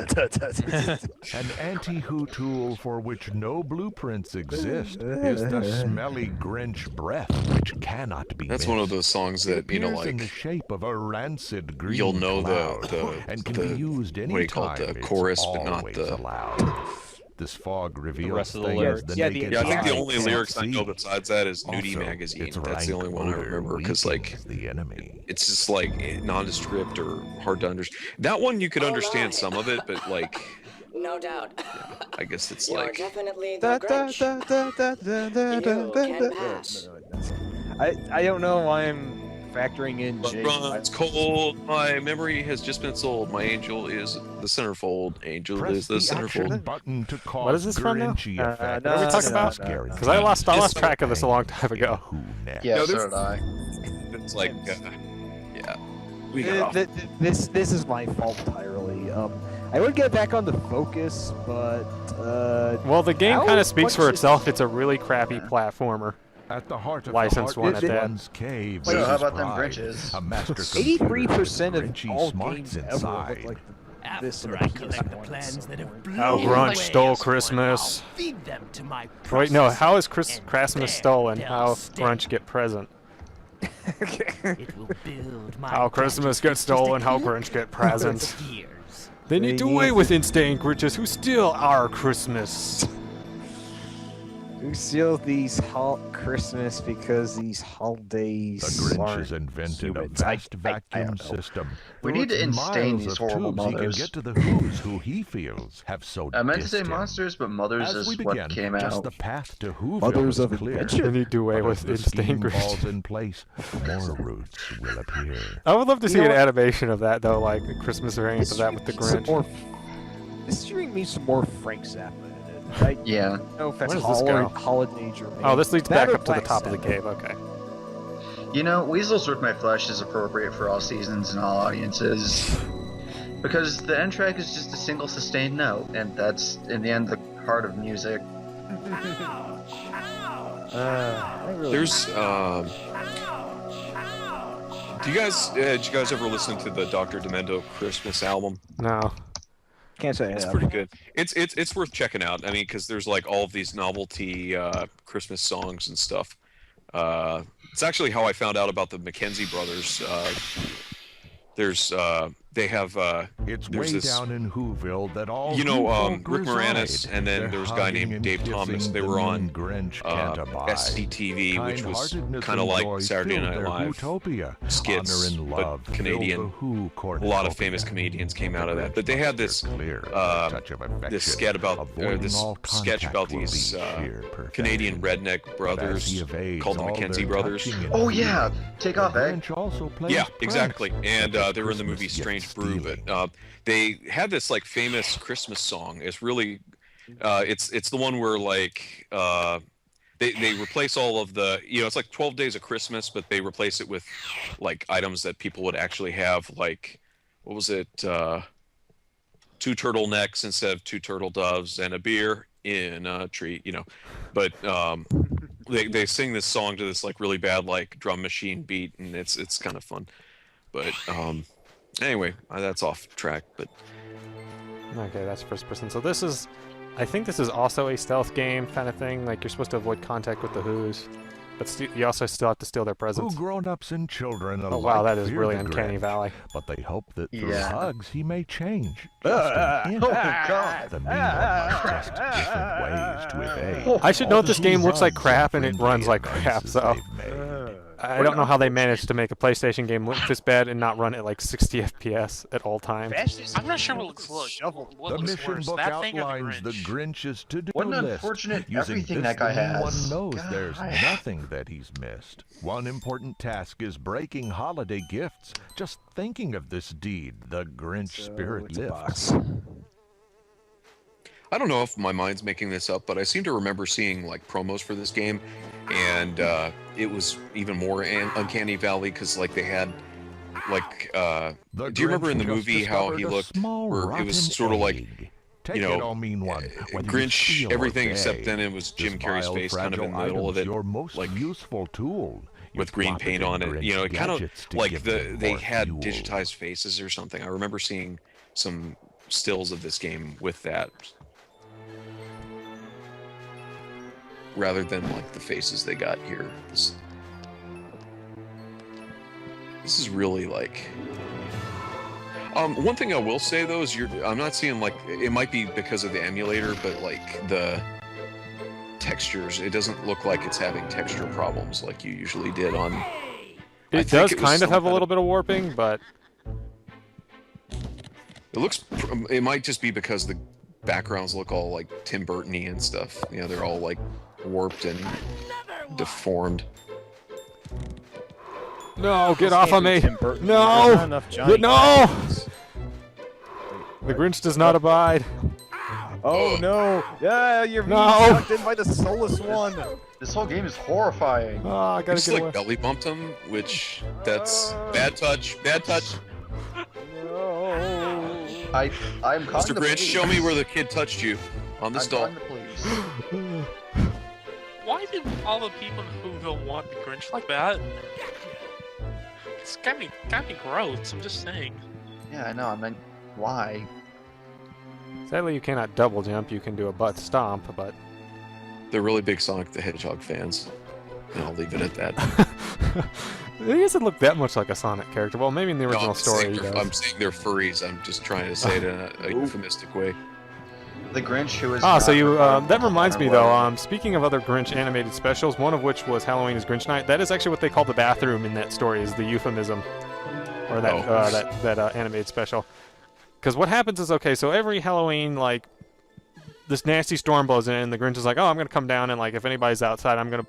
breath An anti-who tool for which no blueprints exist is the smelly Grinch breath, which cannot be That's missed. one of those songs that, It appears in the like, shape of a rancid green you'll know cloud, and can be used what do you call it, anytime. the It's chorus, but not always the... allowed. This fog reveals rest of the things lyrics. the Yeah, naked Yeah, I think the eye only can't lyrics I know see. besides that is Nudie Also, Magazine. its That's the rank only one I odor remember, because, like, weakens the enemy. it's just, like, nondescript or hard to understand. That one, you could understand some of it, but, like, No doubt. I guess it's You're like... definitely the Grinch. You can pass. I don't know why I'm factoring in Jake. It's cold. My memory has just been sold. My angel is the centerfold. Angel Press is the action centerfold. button to cause What is this from now? Grinchy effect. What are we talking about? Scary Because I lost It's- track of this a long time ago. Who next? yeah, No, so this- did I. It's like, yeah. We got off. This is my fault entirely. I would get back on the focus, but Well, the game how kind of speaks for much is- itself. It's a really crappy platformer. At the heart of Licensed the one heart at that. one's cave. So how is about them pride. Grinches? A master 83% of Grinchy all smarts games ever inside. look like this After in I the collect the PS1, plans that have so- blown How away Grunch stole us, Christmas. I'll feed them to my Wait, no. process, How is and Christmas there stolen? they'll How stay. Grunch get present? It will build my How Christmas gadgets get with stolen? just a How little Grinch get bit presents? of years. They need to away with insane Grinches who steal our Christmas. Who steal these Christmas because these holidays The Grinch aren't has invented a humans? vast I vacuum don't know. system. We Through need to its instain miles these of horrible tubes, mothers. He can get to the who's who he feels have so I meant to say dissed him. monsters, but mothers As we is what begin, came just out. the path to Whoville Mothers is of clear. Adventure. They need to away But with as the insane scheme falls Grinch. in place, more roots will appear. I would love to see know an what? animation of that though, like a Christmas variant of that with the Grinch. This stream needs some more Frank Zappa in it. I Yeah. don't know if Where that's does this go? holiday or Oh, this leads That back or up to the Black top of the Sabbath. cave. Okay. You know, Weasels With My Flesh is appropriate for all seasons and all audiences. Because the end track is just a single sustained note, and that's, in the end, the heart of music. There's, did you guys ever listen to the Dr. Demento Christmas album? No. Can't say It's that. pretty good. It's worth checking out. I mean, because there's like all of these novelty Christmas songs and stuff. It's actually how I found out about the Mackenzie brothers. They have It's there's way this, down in Whoville that all you know, Who folk Rick Moranis, reside. and then They're there was a guy hugging named and Dave Thomas. kissing They the were mean on Grinch can't abide. SCTV, which was Kind-heartedness kind of and like joy Saturday filled Night their Live Whotopia. skits, Honor and love but filled Canadian. the Who A lot of famous comedians came out of that. But they had this this sketch about these Canadian redneck brothers called the Mackenzie brothers. Oh yeah, Take Off Egg. Yeah, exactly. And they were in the movie Strange Brew, but they had this like famous Christmas song. It's really, it's the one where like they replace all of the, it's like 12 Days of Christmas, but they replace it with like items that people would actually have, like what was it, 2 turtlenecks instead of 2 turtle doves and a beer in a tree, but they sing this song to this like really bad like drum machine beat, and it's kind of fun. But Anyway, that's off track, but Okay, that's first person. So this is, I think this is also a stealth game kind of thing. Like you're supposed to avoid contact with the Who's, but you also still have to steal their presents. Who grown-ups and children alike Oh wow, that is fear really the uncanny Grinch, valley. But they hope that through Yeah. hugs he may change. Just a hint. Oh my God. The mean one must test different ways to evade. I should note this All game the looks like hugs crap and it friendly runs like crap, advances so they've made. I don't know how they managed to make a PlayStation game look this bad and not run at like 60 FPS at all times. I'm not sure what looks what The looks mission worse, book that thing or the outlines the Grinch. Grinch's to-do What an list. unfortunate Using everything this, that guy the mean has. one knows there's God. nothing that he's missed. One important task is breaking holiday gifts. Just thinking of this deed, the Grinch spirit lifts. I don't know if my mind's making this up, but I seem to remember seeing like promos for this game, and it was even more uncanny valley because like they had like do you remember in the movie how he looked, where it was sort of like Take you know, it all mean one. Whether you Grinch, steal or everything beg, except then it was Jim this Carrey's vile, face kind of in the fragile middle of item's it, your most like useful tool. You with green plop it paint in on it. Grinch You know, it kind of gadgets to like give them they more had fuel. digitized faces or something. I remember seeing some stills of this game with that, rather than like the faces they got here. This is really like. One thing I will say though is I'm not seeing like, it might be because of the emulator, but like the textures, it doesn't look like it's having texture problems like you usually did on. It does kind of have a little bit of warping, but it looks. It might just be because the backgrounds look all like Tim Burton-y and stuff. You know, they're all like warped and deformed. no, get off of me! No, no! The Grinch does not abide. Oh no! Yeah, you're being No. sucked in by the soulless one. This whole game is horrifying. Oh, I I gotta just get like away. belly bumped him, which that's bad touch. Bad touch. I'm calling Mr. the Grinch, police. show me where the kid touched you on the I'm stall. calling the police. Why do all the people in Whoville want the Grinch like that? It's gotta be gross, I'm just saying. Yeah, I know. I mean, why? Sadly, you cannot double jump. You can do a butt stomp, but They're really big Sonic the Hedgehog fans. And I'll leave it at that. he doesn't look that much like a Sonic character. Well, maybe in the original I'm story saying he they're- does. I'm saying they're furries. I'm just trying to say it in a euphemistic way. The Grinch who is. Ah, so not you, recording that reminds me or though, whatever. speaking of other Grinch animated specials, one of which was Halloween is Grinch Night, that is actually what they call the bathroom in that story, is the euphemism. Or that, Oh. that animated special. Because what happens is, okay, so every Halloween, like, this nasty storm blows in, and the Grinch is like, oh, I'm gonna come down, and like, if anybody's outside, I'm gonna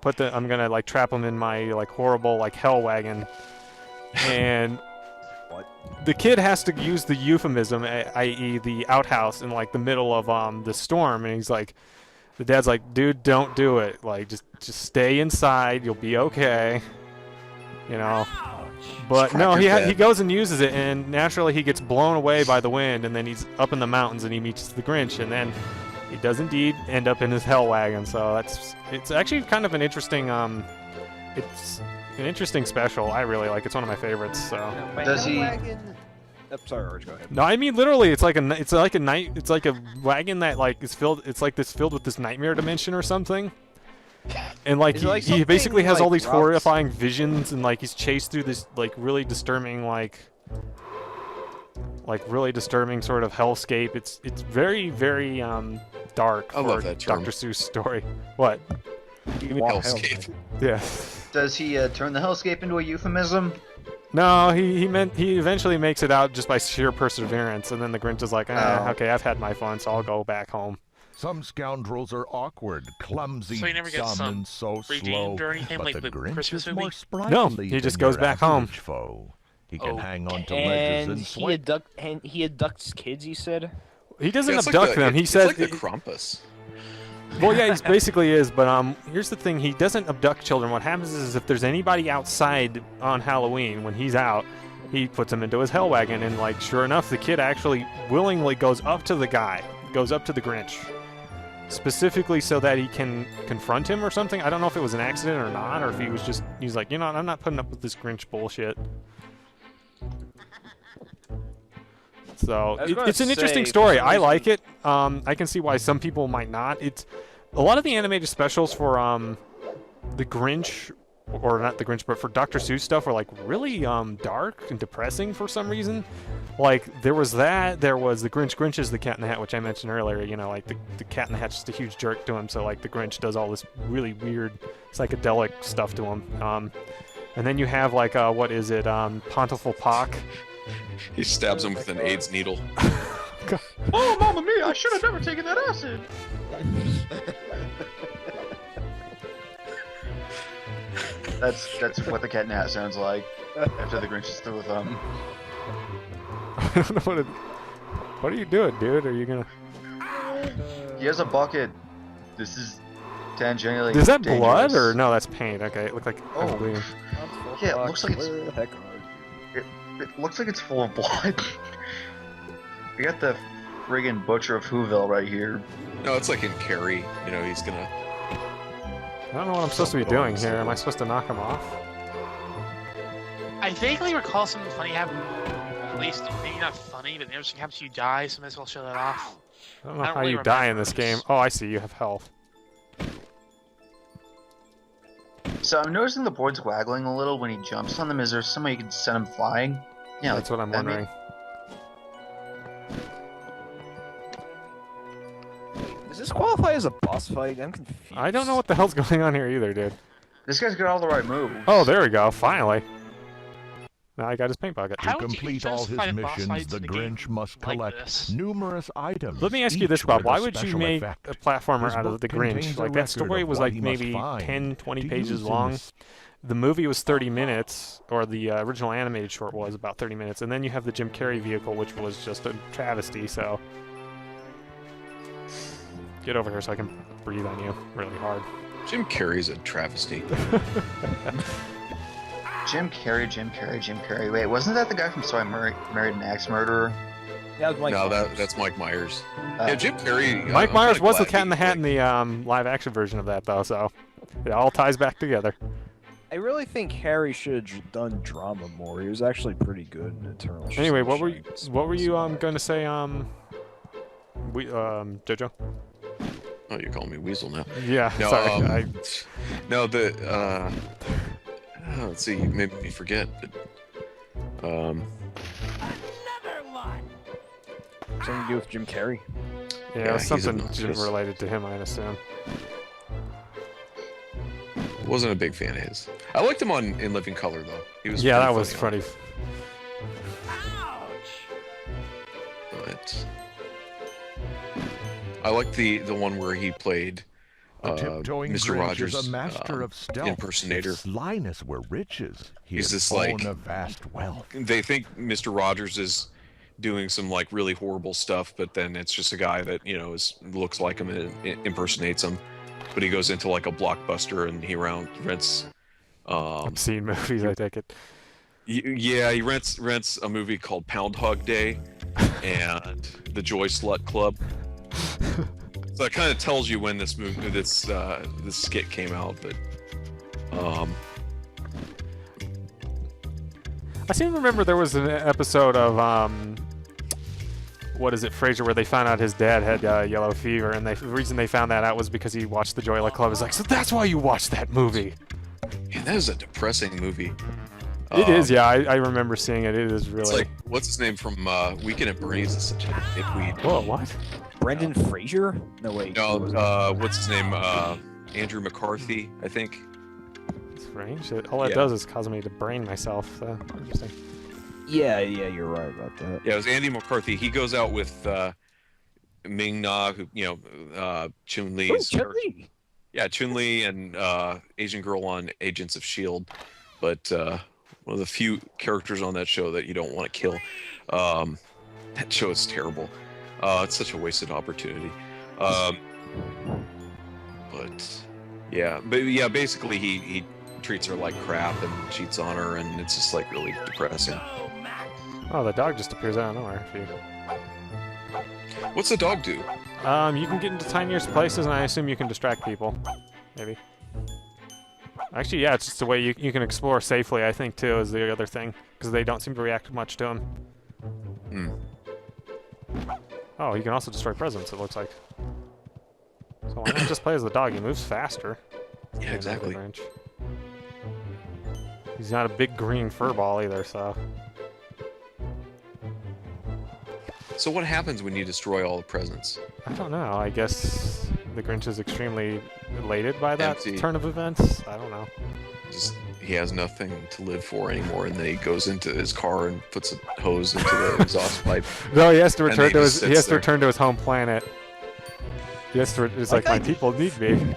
I'm gonna like trap them in my like horrible like hell wagon. And the kid has to use the euphemism, i.e. the outhouse, in like the middle of the storm, and he's like, the dad's like, dude, don't do it. Like, just stay inside. You'll be okay. You know. But no, he goes and uses it, and naturally he gets blown away by the wind, and then he's up in the mountains, and he meets the Grinch, and then he does indeed end up in his hell wagon. So it's actually kind of an interesting it's an interesting special. I really like. It's one of my favorites. So Does he? Sorry, Orange, go ahead. no, I mean literally, it's like a wagon that like is filled. It's like filled with this nightmare dimension or something. And like Is it like he basically something has all like these Rob's- horrifying visions, and like he's chased through this like really disturbing really disturbing sort of hellscape. It's very very dark I for love that term. Dr. Seuss story. What? Hellscape. Yeah. Does he turn the hellscape into a euphemism? No, he eventually makes it out just by sheer perseverance, and then the Grinch is like, Oh. okay, I've had my fun, so I'll go back home. Some scoundrels are awkward, clumsy, So he never gets dumb, and so slow. redeemed or anything But like the the Grinch Christmas is more movie? sprightly No, he than just goes your back home. average foe. He can Oh, hang onto ledges and swing. He abducts kids, you said? He doesn't Yeah, it's abduct like them. He it's says, like the Krampus. well, yeah, he basically is. But here's the thing: he doesn't abduct children. What happens is if there's anybody outside on Halloween when he's out, he puts them into his hell wagon, and like sure enough, the kid actually willingly goes up to the Grinch, specifically so that he can confront him or something. I don't know if it was an accident or not, or if he's like, you know, I'm not putting up with this Grinch bullshit. So I was gonna it's an say, interesting for story. some I reason- like it. I can see why some people might not. It's a lot of the animated specials for the Grinch, or not the Grinch, but for Dr. Seuss stuff are like really dark and depressing for some reason. Like there was that. There was the Grinch is the Cat in the Hat, which I mentioned earlier. You know, like the Cat in the Hat's just a huge jerk to him. So like the Grinch does all this really weird psychedelic stuff to him. And then you have like what is it? Pontifical Pock. He stabs him with an AIDS needle. Oh, Mamma Mia! I should have never taken that acid. That's what the Cat in the Hat sounds like after the Grinch is through with them. I don't know what are you doing, dude? Are you gonna? He has a bucket. This is tangentially. Is that dangerous. blood or no? That's paint. Okay, it looked like I'm Oh. bleeding. Yeah, it looks like it's. Where the heck It looks like it's full of blood. We got the friggin' Butcher of Whoville right here. No, it's like in Carrie. You know, he's gonna. I don't know what I'm supposed to be doing here. Am I supposed to knock him off? I vaguely recall something funny happened. At least, maybe not funny, but never happens you die, so might as well show that off. I don't know how you die in this game. Oh, I see. You have health. So I'm noticing the board's waggling a little when he jumps on them. Is there some way you can send him flying? Yeah, That's what I'm that wondering. Does this qualify as a boss fight? I'm confused. I don't know what the hell's going on here either, dude. This guy's got all the right moves. Oh, there we go. Finally. Now I got his paint bucket. To complete all his missions, the Grinch must collect numerous items. Let me ask you this, each Bob. with Why a would you special make effect. a platformer His out of book the Grinch? contains a Like, that record story of was what like he must maybe find 10, 20 to pages use in long. this- The movie was 30 minutes, or the original animated short was about 30 minutes. And then you have the Jim Carrey vehicle, which was just a travesty, so... Get over here so I can breathe on you really hard. Jim Carrey's a travesty. Jim Carrey. Wait, wasn't that the guy from So I Married an Axe Murderer? Yeah, it was Mike No, Myers. that's Mike Myers. Yeah, Jim Carrey. Mike I'm Myers kinda was the glad Cat in the he- Hat in the live-action version of that, though, so... It all ties back together. I really think Harry should have done drama more. He was actually pretty good in Eternal. Anyway, what were you going to say, Jojo? Oh, you're calling me Weasel now. Yeah, No, sorry. no, let's see, you made me forget. But, Something to do with Jim Carrey? Yeah, Yeah, it was he's something obnoxious. related to him, I'd assume. wasn't a big fan of his. I liked him in Living Color though. He was Yeah, pretty that was funny funny. on it. But I liked the one where he played The tiptoeing Mr. Grinch Rogers, is a master of stealth. impersonator. If slyness were riches, he He's has this like own a vast wealth. They think Mr. Rogers is doing some like really horrible stuff, but then it's just a guy that looks like him and impersonates him. But he goes into like a Blockbuster and he rents. Obscene movies, I take it. Yeah, he rents a movie called Pound Hog Day and The Joy Slut Club. So it kind of tells you when this skit came out, but I seem to remember there was an episode of what is it, Frasier, where they found out his dad had yellow fever, and the reason they found that out was because he watched the Joy Luck Club. It's like, so that's why you watched that movie. man, that is a depressing movie. It is, yeah. I remember seeing it. It is really. It's like, what's his name from Weekend at Bernie's? Is such a dickweed. Whoa, what? Brendan Fraser? No, wait. No, what's his name? Andrew McCarthy, I think. Strange. All it does is cause me to brain myself. So interesting. Yeah, you're right about that. Yeah, it was Andy McCarthy. He goes out with Ming Na, who Chun-Li's. Chun-Li. Yeah, Chun-Li and Asian girl on Agents of S.H.I.E.L.D. But one of the few characters on that show that you don't want to kill. That show is terrible. It's such a wasted opportunity. But yeah, basically he treats her like crap and cheats on her, and it's just like really depressing. Oh, the dog just appears out of nowhere. What's the dog do? You can get into tiniest places, and I assume you can distract people. Maybe. Actually, yeah, it's just a way you can explore safely, I think, too, is the other thing. Because they don't seem to react much to him. Oh, he can also destroy presents, it looks like. So why not just play as the dog? He moves faster. Yeah, exactly. Grinch. He's not a big green furball either, so... So what happens when you destroy all the presents? I don't know. I guess the Grinch is extremely elated by that Empty. turn of events. I don't know. He has nothing to live for anymore, and then he goes into his car and puts a hose into the exhaust pipe. No, he has to and return he to just his. He has sits to return to his home planet. He has to. It's like my people need me.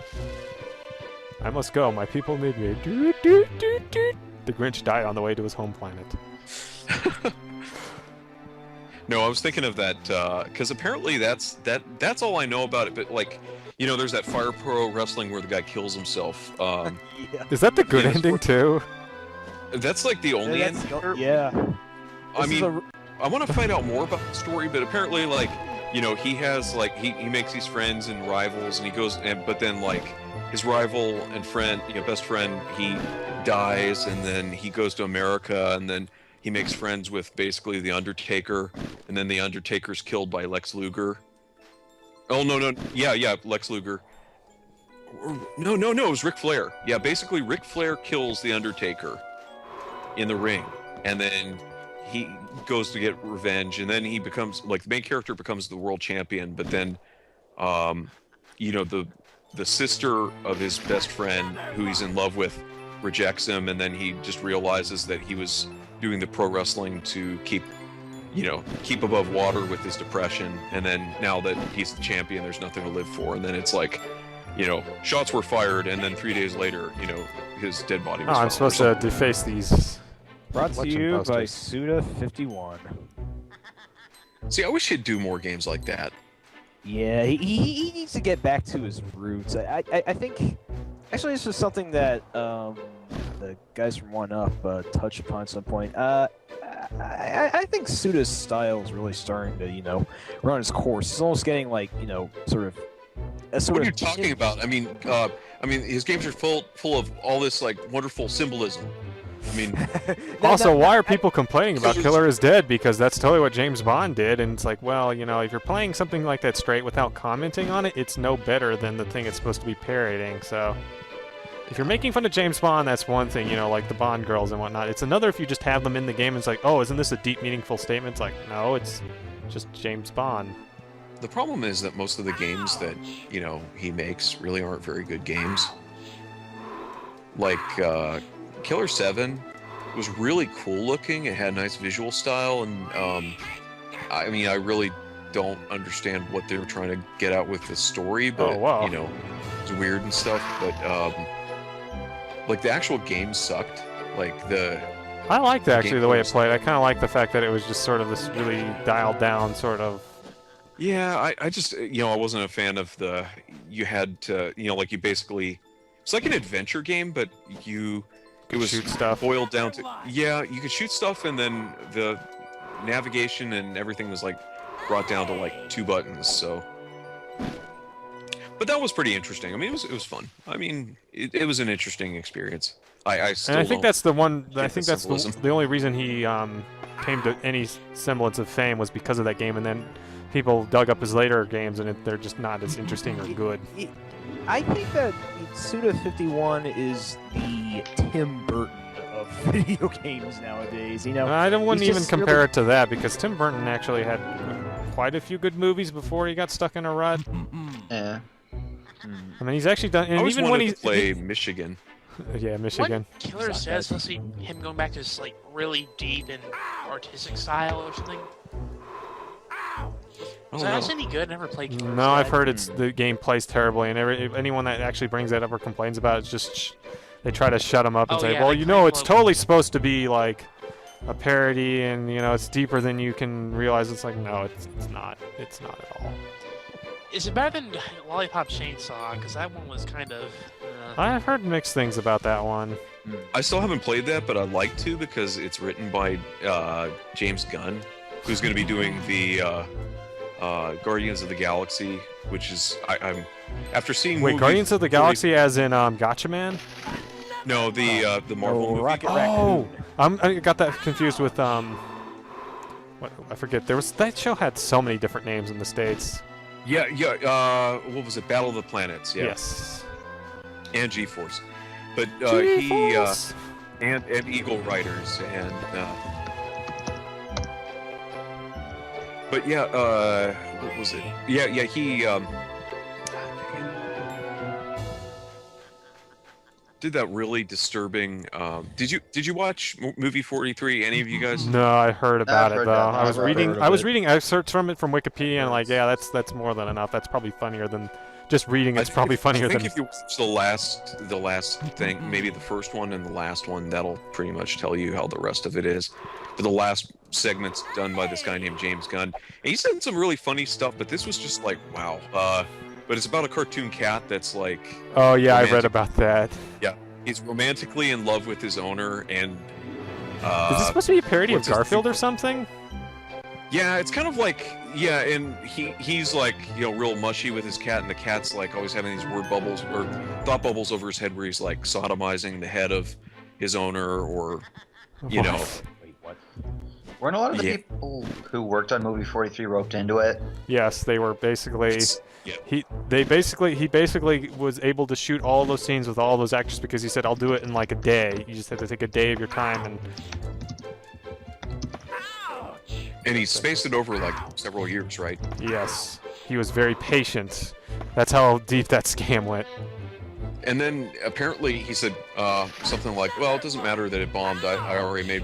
I must go. My people need me. Doo, doo, doo, doo. The Grinch died on the way to his home planet. No, I was thinking of that because apparently that's all I know about it. But like, you know, there's that Fire Pro Wrestling where the guy kills himself. Yeah. Is that the good ending too? That's like the only ending. Yeah. I mean, I want to find out more about the story, but apparently, like, you know, he has like he makes these friends and rivals, and he goes, but then like his rival and friend, you know, best friend, he dies, and then he goes to America, and then he makes friends with basically the Undertaker, and then the Undertaker's killed by Lex Luger. Oh no, yeah, Lex Luger. No, it was Ric Flair. Yeah, basically Ric Flair kills the Undertaker in the ring, and then he goes to get revenge, and then he becomes like the main character becomes the world champion, but then you know, the sister of his best friend who he's in love with rejects him, and then he just realizes that he was doing the pro wrestling to keep above water with his depression, and then now that he's the champion, there's nothing to live for, and then it's like, you know, shots were fired, and then 3 days later, you know, his dead body was found. I'm supposed to deface these. Brought to you by posters. Suda51. See, I wish he'd do more games like that. Yeah, he needs to get back to his roots. I think, actually, this is something that the guys from 1UP touched upon at some point. I think Suda's style is really starting to, you know, run its course. He's almost getting like, you know, sort of. What are you talking about? I mean, his games are full of all this like wonderful symbolism. I mean, also, why are people complaining about Killer is Dead? Because that's totally what James Bond did, and it's like, well, you know, if you're playing something like that straight without commenting on it, it's no better than the thing it's supposed to be parodying. So, if you're making fun of James Bond, that's one thing, you know, like the Bond girls and whatnot. It's another if you just have them in the game and it's like, oh, isn't this a deep, meaningful statement? It's like, no, it's just James Bond. the problem is that most of the games that, you know, he makes really aren't very good games. Like, Killer 7 was really cool looking. It had a nice visual style, and I mean, I really don't understand what they were trying to get out with the story, but you know, it's weird and stuff. But like the actual game sucked. Like I liked actually the way it played. I kind of like the fact that it was just sort of this really dialed down sort of. Yeah, I just, you know, I wasn't a fan of you had to, you know, like you basically, it's like an adventure game, but it was shoot stuff. Boiled down to, yeah, you could shoot stuff, and then the navigation and everything was like brought down to like 2 buttons, so. But that was pretty interesting. I mean, it was fun. I mean, it was an interesting experience. I still and I think that's the one. I get think the that's symbolism. the only reason he came to any semblance of fame was because of that game, and then people dug up his later games, and they're just not as interesting or good. I think that Suda51 is the Tim Burton of video games nowadays. You know, I wouldn't he's even just compare really... it to that, because Tim Burton actually had quite a few good movies before he got stuck in a rut. Yeah. I mean, he's actually done, and I always even when wanted he's to play Michigan. Yeah, Michigan. What Killer says, let's see him going back to this like really deep and artistic style or something. Was that actually any good? I never played Killer. No, I've heard the game plays terribly, and anyone that actually brings that up or complains about it, it's just they try to shut him up and say, yeah, well, they you know, it's claim totally supposed to be like a parody, and you know, it's deeper than you can realize. It's like, no, it's not. It's not at all. Is it better than Lollipop Chainsaw? Because that one was kind of. I've heard mixed things about that one. I still haven't played that, but I'd like to because it's written by James Gunn, who's going to be doing the Guardians of the Galaxy, which is I'm after seeing. Wait, Guardians of the Galaxy, as in Gotcha Man? No, the Marvel movie. I got that confused with What I forget. That show had so many different names in the States. Yeah. What was it? Battle of the Planets. Yeah. Yes. And G-Force, but G-Force. and Eagle Riders and. But yeah, what was it? Yeah, he did that really disturbing. Did you watch movie 43? Any of you guys? No, I heard about it though. I was reading excerpts from it from Wikipedia, and like, yeah, that's more than enough. That's probably funnier than just reading. It's probably funnier than. I think if you watch the last thing, maybe the first one and the last one, that'll pretty much tell you how the rest of it is. But the last segment's done by this guy named James Gunn, and he said some really funny stuff. But this was just like, wow. But it's about a cartoon cat that's like. Oh yeah, I read about that. Yeah, he's romantically in love with his owner, and. Is this supposed to be a parody of Garfield or something? Yeah, it's kind of like, yeah, and he's like, real mushy with his cat, and the cat's like always having these word bubbles or thought bubbles over his head where he's like sodomizing the head of his owner, or Wait, what? Weren't a lot of the people who worked on movie 43 roped into it? Yes, they were basically. He basically was able to shoot all those scenes with all those actors because he said, "I'll do it in like a day. You just have to take a day of your time." And he spaced it over like several years, right? Yes, he was very patient. That's how deep that scam went. And then apparently he said something like, "Well, it doesn't matter that it bombed. I already made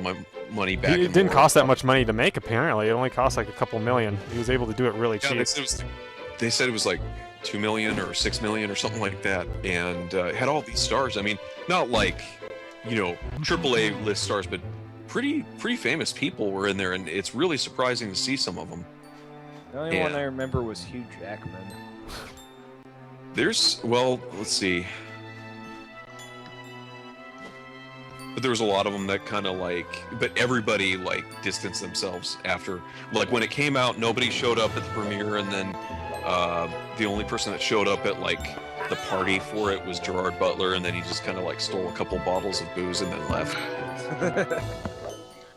my money back." It didn't cost that much money to make. Apparently, it only cost like a couple million. He was able to do it really cheap. They said it was like $2 million or $6 million or something like that, and had all these stars. I mean, not like AAA list stars, but pretty famous people were in there, and it's really surprising to see some of them. The only one I remember was Hugh Jackman. Let's see. But there was a lot of them that kind of but everybody distanced themselves after. Like when it came out, nobody showed up at the premiere, and then the only person that showed up at the party for it was Gerard Butler, and then he just kind of stole a couple bottles of booze and then left.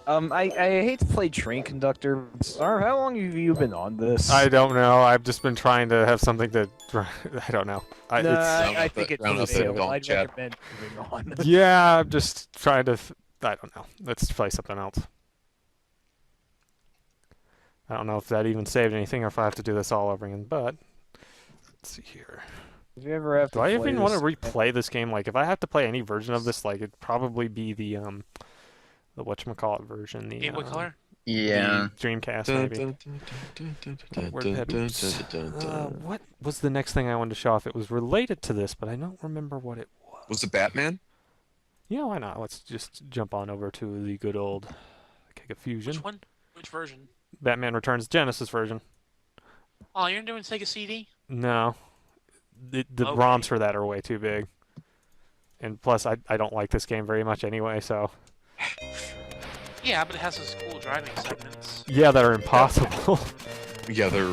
I hate to play train conductor. Sarv, how long have you been on this? I don't know. I've just been trying to have something to. I don't know. I think it's available. I'd recommend moving on. Yeah, I'm just trying to. I don't know. Let's play something else. I don't know if that even saved anything or if I have to do this all over again, but let's see here. If you ever have to do I even want to replay this game? Like, if I have to play any version of this, it'd probably be the whatchamacallit version, the Game Boy Color? Yeah. The Dreamcast, maybe. What was the next thing I wanted to show off? It was related to this, but I don't remember what it was. Was it Batman? Yeah, why not? Let's just jump on over to the good old Giga Fusion. Which one? Which version? Batman Returns Genesis version. Oh, you're doing Sega CD? No. The ROMs for that are way too big. And plus, I don't like this game very much anyway, so... Yeah, but it has those cool driving segments. Yeah, that are impossible. Yeah, they're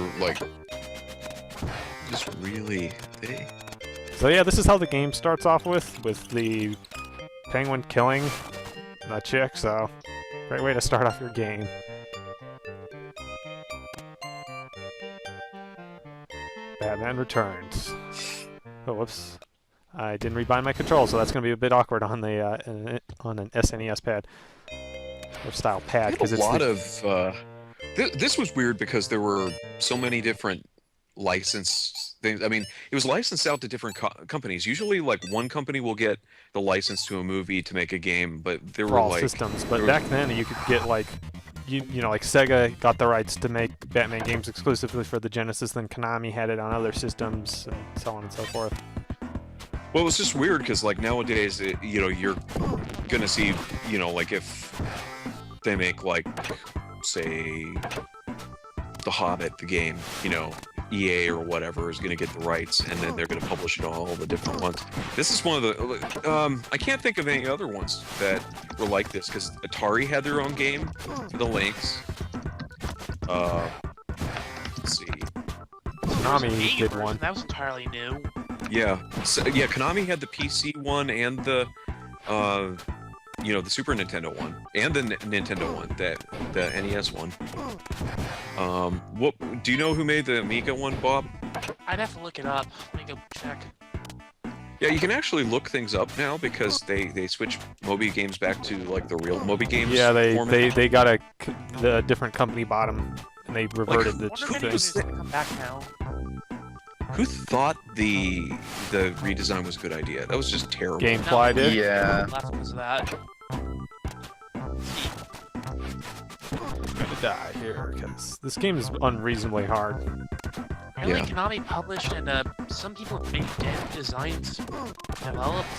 just really big. So yeah, this is how the game starts off with the penguin killing the chick, so great way to start off your game. Batman Returns. Oh, whoops. I didn't rebind my controls, so that's going to be a bit awkward on the on an SNES pad or style pad because it's a lot of. This was weird because there were so many different license things. I mean, it was licensed out to different companies. Usually, one company will get the license to a movie to make a game, but there were all systems. But back then, you could get you know, Sega got the rights to make Batman games exclusively for the Genesis. Then Konami had it on other systems, and so on and so forth. Well, it's just weird because nowadays, you're gonna see, if they make say, The Hobbit, the game, EA or whatever is gonna get the rights, and then they're gonna publish it on all the different ones. This is one of the, I can't think of any other ones that were like this because Atari had their own game for the Lynx. Let's see. Konami did one. That was entirely new. Yeah, Konami had the PC one and the the Super Nintendo one and the Nintendo one, the NES one. What do you know who made the Amiga one, Bob? I'd have to look it up. Let me go check. Yeah, you can actually look things up now because they switched Moby Games back to like the real Moby Games. Yeah, format. they got the different company bought them, and they reverted the thing. Come back now. Who thought the redesign was a good idea? That was just terrible. Gamefly did. Yeah. Last one was that. I'm gonna die here because this game is unreasonably hard. Really, Konami published, and some people made designs developed.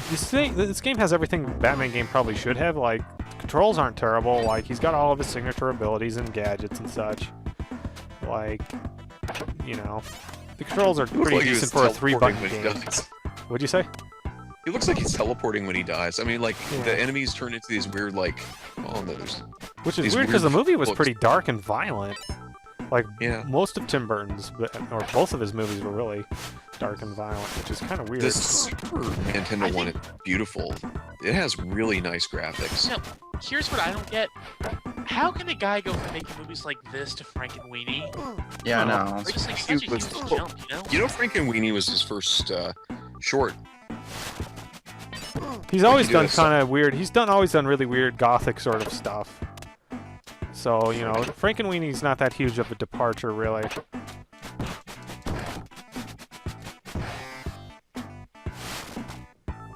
This game has everything Batman game probably should have. Like, controls aren't terrible. Like, he's got all of his signature abilities and gadgets and such. Like, the controls are pretty decent for a 3-button game. What'd you say? It looks like he's teleporting when he dies. I mean, like, the enemies turn into these weird, like, which is weird because the movie was pretty dark and violent. Like, most of Tim Burton's, or both of his movies were really dark and violent, which is kind of weird. The Super Nintendo one is beautiful. It has really nice graphics. No, here's what I don't get. How can a guy go from making movies like this to Frankenweenie? Yeah, I know. It's just like such a huge jump, Frankenweenie was his first short. He's always done kind of weird. He's always done really weird gothic sort of stuff. So, Frankenweenie's not that huge of a departure, really.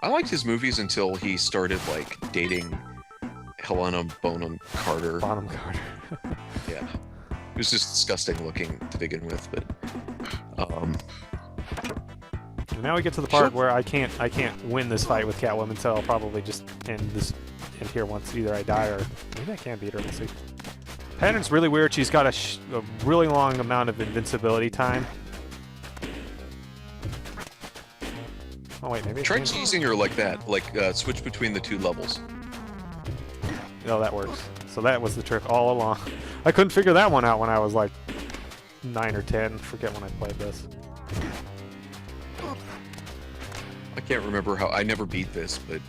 I liked his movies until he started, like, dating Helena Bonham Carter. Bonham Carter. Yeah. It was just disgusting looking to begin with, but... Now we get to the part where I can't win this fight with Catwoman, so I'll probably just end here once either I die or maybe I can beat her. We'll see. Pattern's really weird. She's got a really long amount of invincibility time. Oh wait, maybe. Try teasing her like that, like switch between the two levels. No, that works. So that was the trick all along. I couldn't figure that one out when I was like 9 or 10. Forget when I played this. I can't remember how. I never beat this, but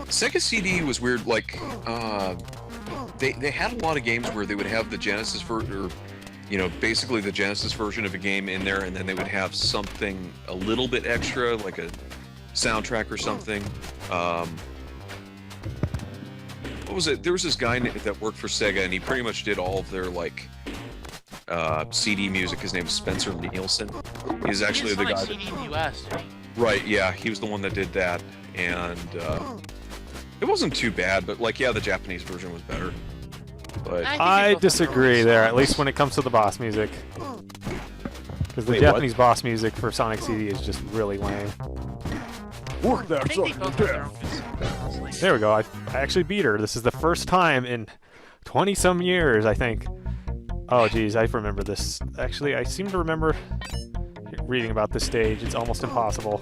Sega CD was weird. Like they had a lot of games where they would have the Genesis basically the Genesis version of a game in there, and then they would have something a little bit extra, like a soundtrack or something. What was it? There was this guy that worked for Sega, and he pretty much did all of their like CD music. His name was Spencer Nielsen. He's actually the guy. CD in the US, didn't he? Right, yeah, he was the one that did that, and it wasn't too bad, but like, yeah, the Japanese version was better. But I disagree there, at least when it comes to the boss music. Because the Japanese boss music for Sonic CD is just really lame. There we go, I actually beat her. This is the first time in 20-some years, I think. Oh, geez, I remember this. Actually, I seem to remember reading about this stage. It's almost impossible.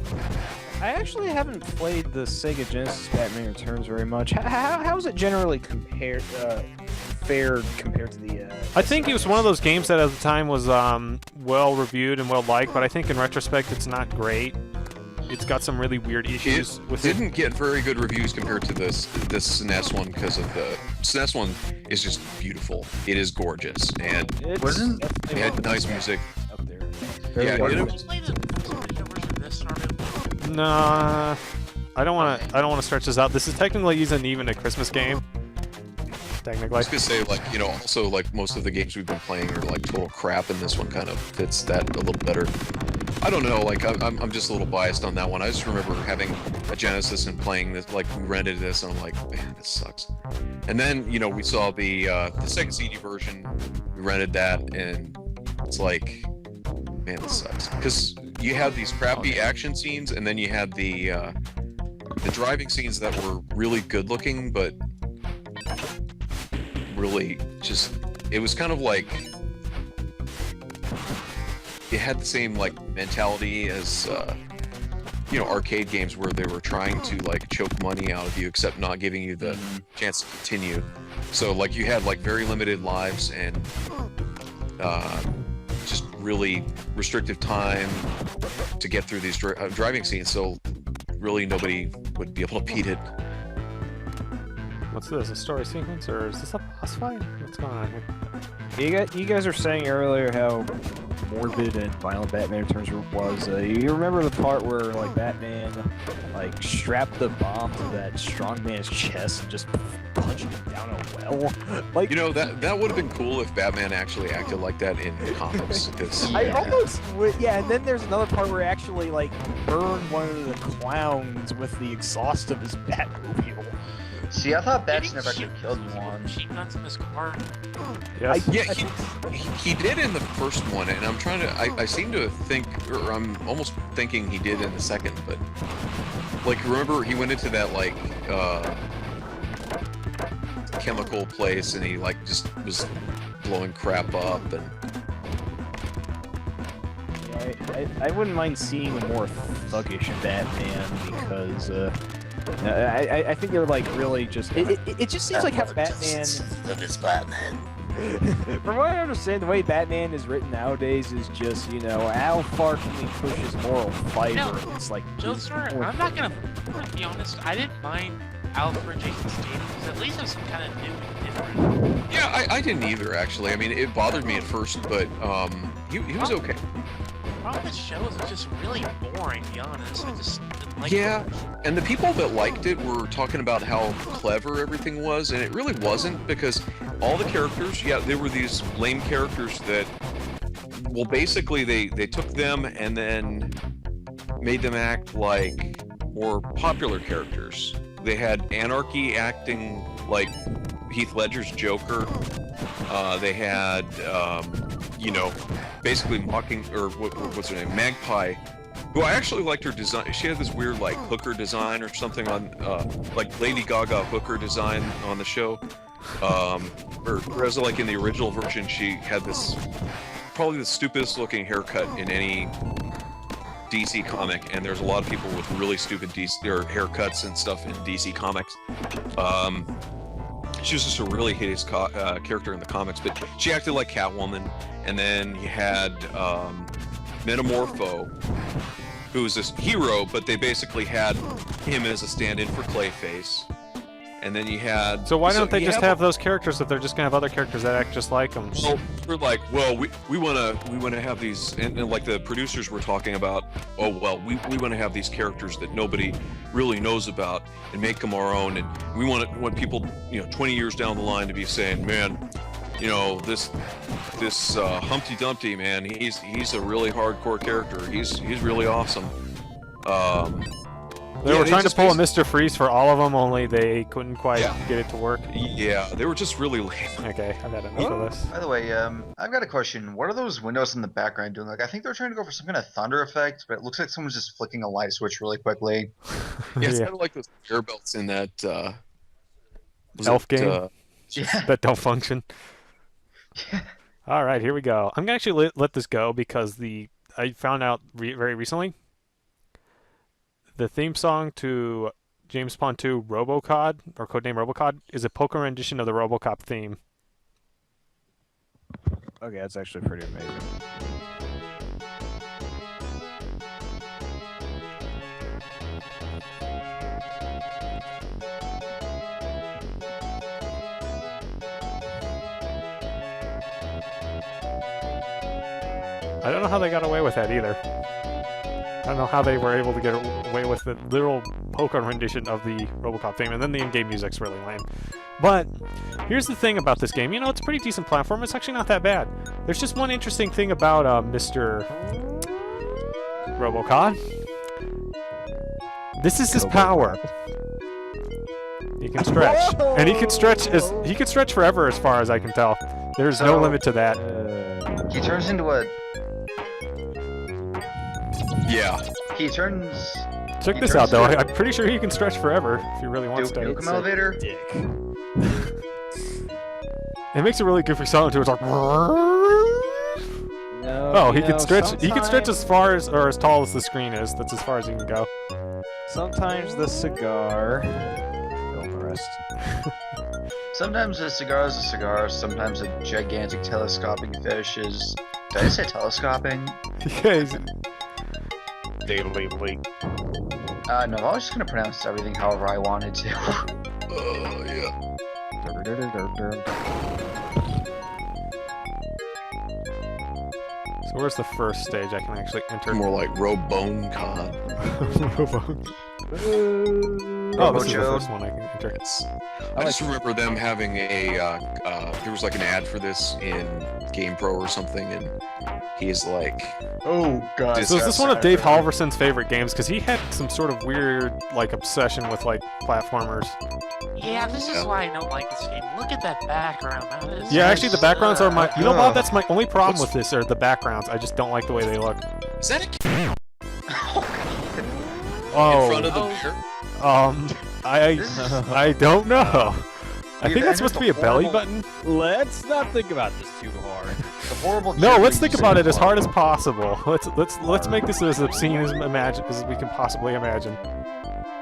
I actually haven't played the Sega Genesis Batman Returns very much. How is it generally fared compared to the... I think it was one of those games that at the time was well reviewed and well liked, but I think in retrospect it's not great. It's got some really weird issues with it. Didn't get very good reviews compared to this SNES one because of the SNES one is just beautiful. It is gorgeous, and it had nice music. Up there. Yeah, Nah, I don't want to stretch this out. This is technically isn't even a Christmas game. Technically. I was gonna say, like, also like most of the games we've been playing are like total crap, and this one kind of fits that a little better. I don't know, like I'm just a little biased on that one. I just remember having a Genesis and playing this, like we rented this, and I'm like, man, this sucks. And then we saw the Sega CD version. We rented that, and it's like, man, this sucks because you had these crappy action scenes, and then you had the driving scenes that were really good looking, but really just it was kind of like. It had the same like mentality as arcade games where they were trying to like choke money out of you, except not giving you the chance to continue. So like you had like very limited lives and just really restrictive time. to get through these driving scenes, so really nobody would be able to beat it. What's this? A story sequence, or is this a boss fight? What's going on here? You guys were saying earlier how morbid and violent Batman Returns was. You remember the part where like Batman like strapped the bomb to that strongman's chest and just punched him down a well? Like, you know, that would have been cool if Batman actually acted like that in comics. I almost would, yeah. And then there's another part where he actually like burned one of the clowns with the exhaust of his Batmobile. See, I thought Bats never actually killed one. Machine guns in his car. Yes. He did in the first one, and I'm trying to. I seem to think, or I'm almost thinking he did in the second, but like remember he went into that like chemical place, and he like just was blowing crap up, and I wouldn't mind seeing a more thuggish Batman because. I think they're like really just. It just seems like how Batman. From what I understand, the way Batman is written nowadays is just, you know, how far can he push his moral fiber? It's like. Joker, I'm not gonna be honest. I didn't mind Alfred Jason Statham because at least it was some kind of new and different. yeah, I didn't either actually. I mean, it bothered me at first, but he was okay. The problem with the show is it's just really boring, to be honest. I just didn't like Yeah, it. and the people that liked it were talking about how clever everything was, and it really wasn't, because all the characters, yeah, they were these lame characters that, well, basically they took them and then made them act like more popular characters. They had Anarchy acting like Heath Ledger's Joker. They had, you know, basically mocking, or what's her name, Magpie, who I actually liked her design. She had this weird like hooker design or something on, like Lady Gaga hooker design on the show. Whereas like in the original version, she had this probably the stupidest looking haircut in any DC comic, and there's a lot of people with really stupid DC or haircuts and stuff in DC comics. She was just a really hideous character in the comics, but she acted like Catwoman. And then you had Metamorpho, who was this hero, but they basically had him as a stand-in for Clayface. And then you had... So why don't they just have those characters if they're just gonna have other characters that act just like them? Well, we're like, well, we wanna have these, and like the producers were talking about, oh well, we wanna have these characters that nobody really knows about and make them our own, and we want people, you know, 20 years down the line to be saying, man, you know, this Humpty Dumpty, man, he's a really hardcore character. He's really awesome. They were trying to pull a Mr. Freeze for all of them, only they couldn't quite get it to work. Yeah, they were just really lame. Okay, I've had enough of this. By the way, I've got a question. What are those windows in the background doing? Like, I think they're trying to go for some kind of thunder effect, but it looks like someone's just flicking a light switch really quickly. Yeah, it's kind of like those air belts in that Elf game that don't function. All right, here we go. I'm gonna actually let this go because I found out very recently the theme song to James Bond 2 Robocod, or codename Robocod, is a poker rendition of the Robocop theme. Okay, that's actually pretty amazing. I don't know how they got away with that either. I don't know how they were able to get away with the literal poker rendition of the Robocop theme, and then the in-game music's really lame. But here's the thing about this game. You know, it's a pretty decent platform. It's actually not that bad. There's just one interesting thing about Mr. Robocod. This is his power. He can stretch, and he can stretch forever, as far as I can tell. There's no limit to that. He turns into a... Yeah. He turns... Check this out, though. I'm pretty sure he can stretch forever if he really wants to. Nukem elevator? It makes a really goofy sound too. It's like... No, he can stretch. He can stretch as far as, or as tall as the screen is. That's as far as he can go. Sometimes the cigar... Don't the rest. Sometimes a cigar is a cigar, sometimes a gigantic telescoping fish is... Did I say telescoping? Yeah, Daily Link. No, I was just gonna pronounce everything however I wanted to. Yeah. So where's the first stage I can actually enter? More like Robocod. Oh, this is the first one I can enter. I just remember them having a, there was like an ad for this in GamePro or something, and he's like... Oh, God. So is this one of Dave Halverson's favorite games? Because he had some sort of weird, like, obsession with, like, platformers. Yeah, this is why I don't like this game. Look at that background. That is Yeah, actually, the backgrounds are my... You know, Bob, that's my only problem with this, are the backgrounds. I just don't like the way they look. Is that a Oh. in front of the beer? I don't know. I think that's supposed to be a belly button. Let's not think about this too hard. The horrible. No, let's think about it as hard as possible. Let's make this as obscene as we can possibly imagine.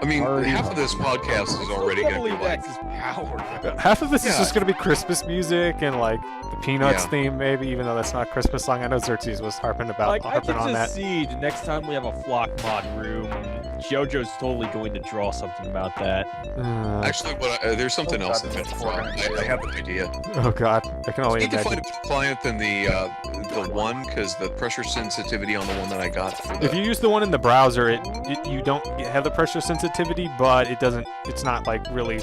I mean, half of this podcast is already going to be like... Half of this is just going to be Christmas music and like the Peanuts theme, maybe, even though that's not a Christmas song. I know Xerxes was harping Like, I on can that. just see the next time we have a flock mod room, JoJo's totally going to draw something about that. Actually, there's something else in it. I have an idea. Oh God, I can only You need to imagine. find a better client than the one, because the pressure sensitivity on the one that I got. For the... If you use the one in the browser, you don't have the pressure sensitivity, but it doesn't. It's not like really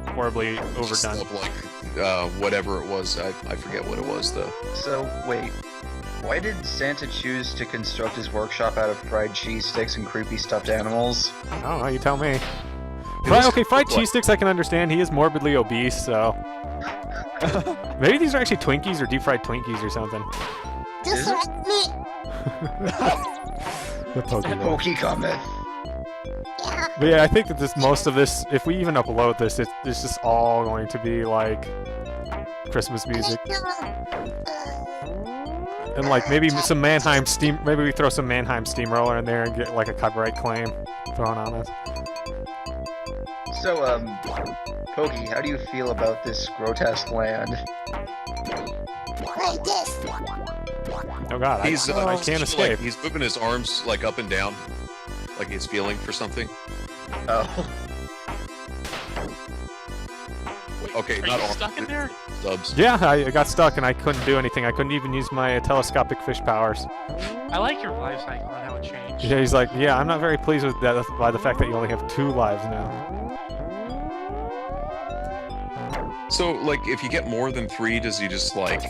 horribly overdone. Like whatever it was, I forget what it was though. So wait, why did Santa choose to construct his workshop out of fried cheese sticks and creepy stuffed animals? I don't know. You tell me. Fried cheese sticks I can understand. He is morbidly obese, so maybe these are actually Twinkies or deep fried Twinkies or something. Just like me. The Pokemon. Pokey cometh. But yeah, I think that most of this, if we even upload this, it's just all going to be like Christmas music. And like maybe some Mannheim Steam, maybe we throw some Mannheim Steamroller in there and get like a copyright claim thrown on us. So, Pokey, how do you feel about this grotesque land? Oh God, I can't escape. Like, he's moving his arms like up and down, like he's feeling for something. Oh. Okay, Are not you arms. stuck in there? Subs. Yeah, I got stuck and I couldn't do anything. I couldn't even use my telescopic fish powers. I like your life cycle and how it changed. Yeah, he's like, yeah, I'm not very pleased with that by the fact that you only have 2 lives now. So, like, if you get more than 3, does he just, like,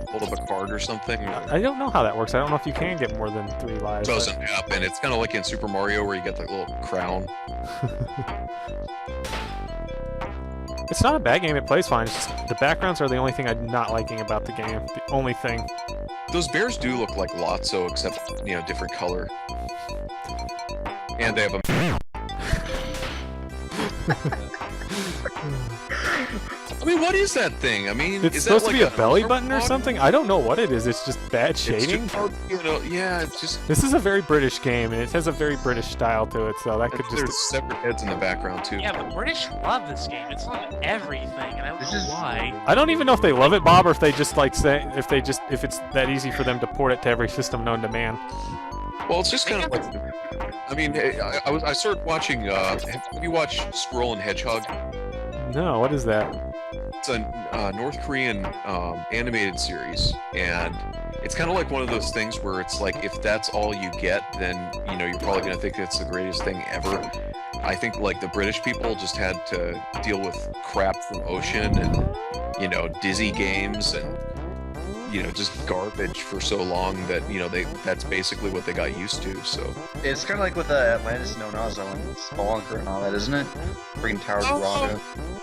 hold up a card or something? I don't know how that works. I don't know if you can get more than 3 lives. It doesn't happen. It's kind of like in Super Mario where you get the little crown. It's not a bad game. It plays fine. It's just the backgrounds are the only thing I'm not liking about the game. The only thing. Those bears do look like Lotso, except, you know, different color. And they have a... I mean, what is that thing? I mean, It's is supposed that to like be a belly button or something? I don't know what it is. It's just bad It's shading. just, you know, yeah, it's just... This is a very British game, and it has a very British style to it, so that could There's just... separate heads in the background, too. Yeah, the British love this game. It's on everything, and I don't know why. I don't even know if they love it, Bob, or if they just like say if it's that easy for them to port it to every system known to man. Well, it's just kind of like... I mean, I started watching... have you watched Squirrel and Hedgehog? No, what is that? It's a North Korean animated series, and it's kind of like one of those things where it's like, if that's all you get, then, you know, you're probably going to think it's the greatest thing ever. I think, like, the British people just had to deal with crap from Ocean and, you know, Dizzy games and, you know, just garbage for so long that, you know, that's basically what they got used to, so... It's kind of like with Atlantis No Nazo and Spelunker and all that, isn't it? Freaking Tower of Raga.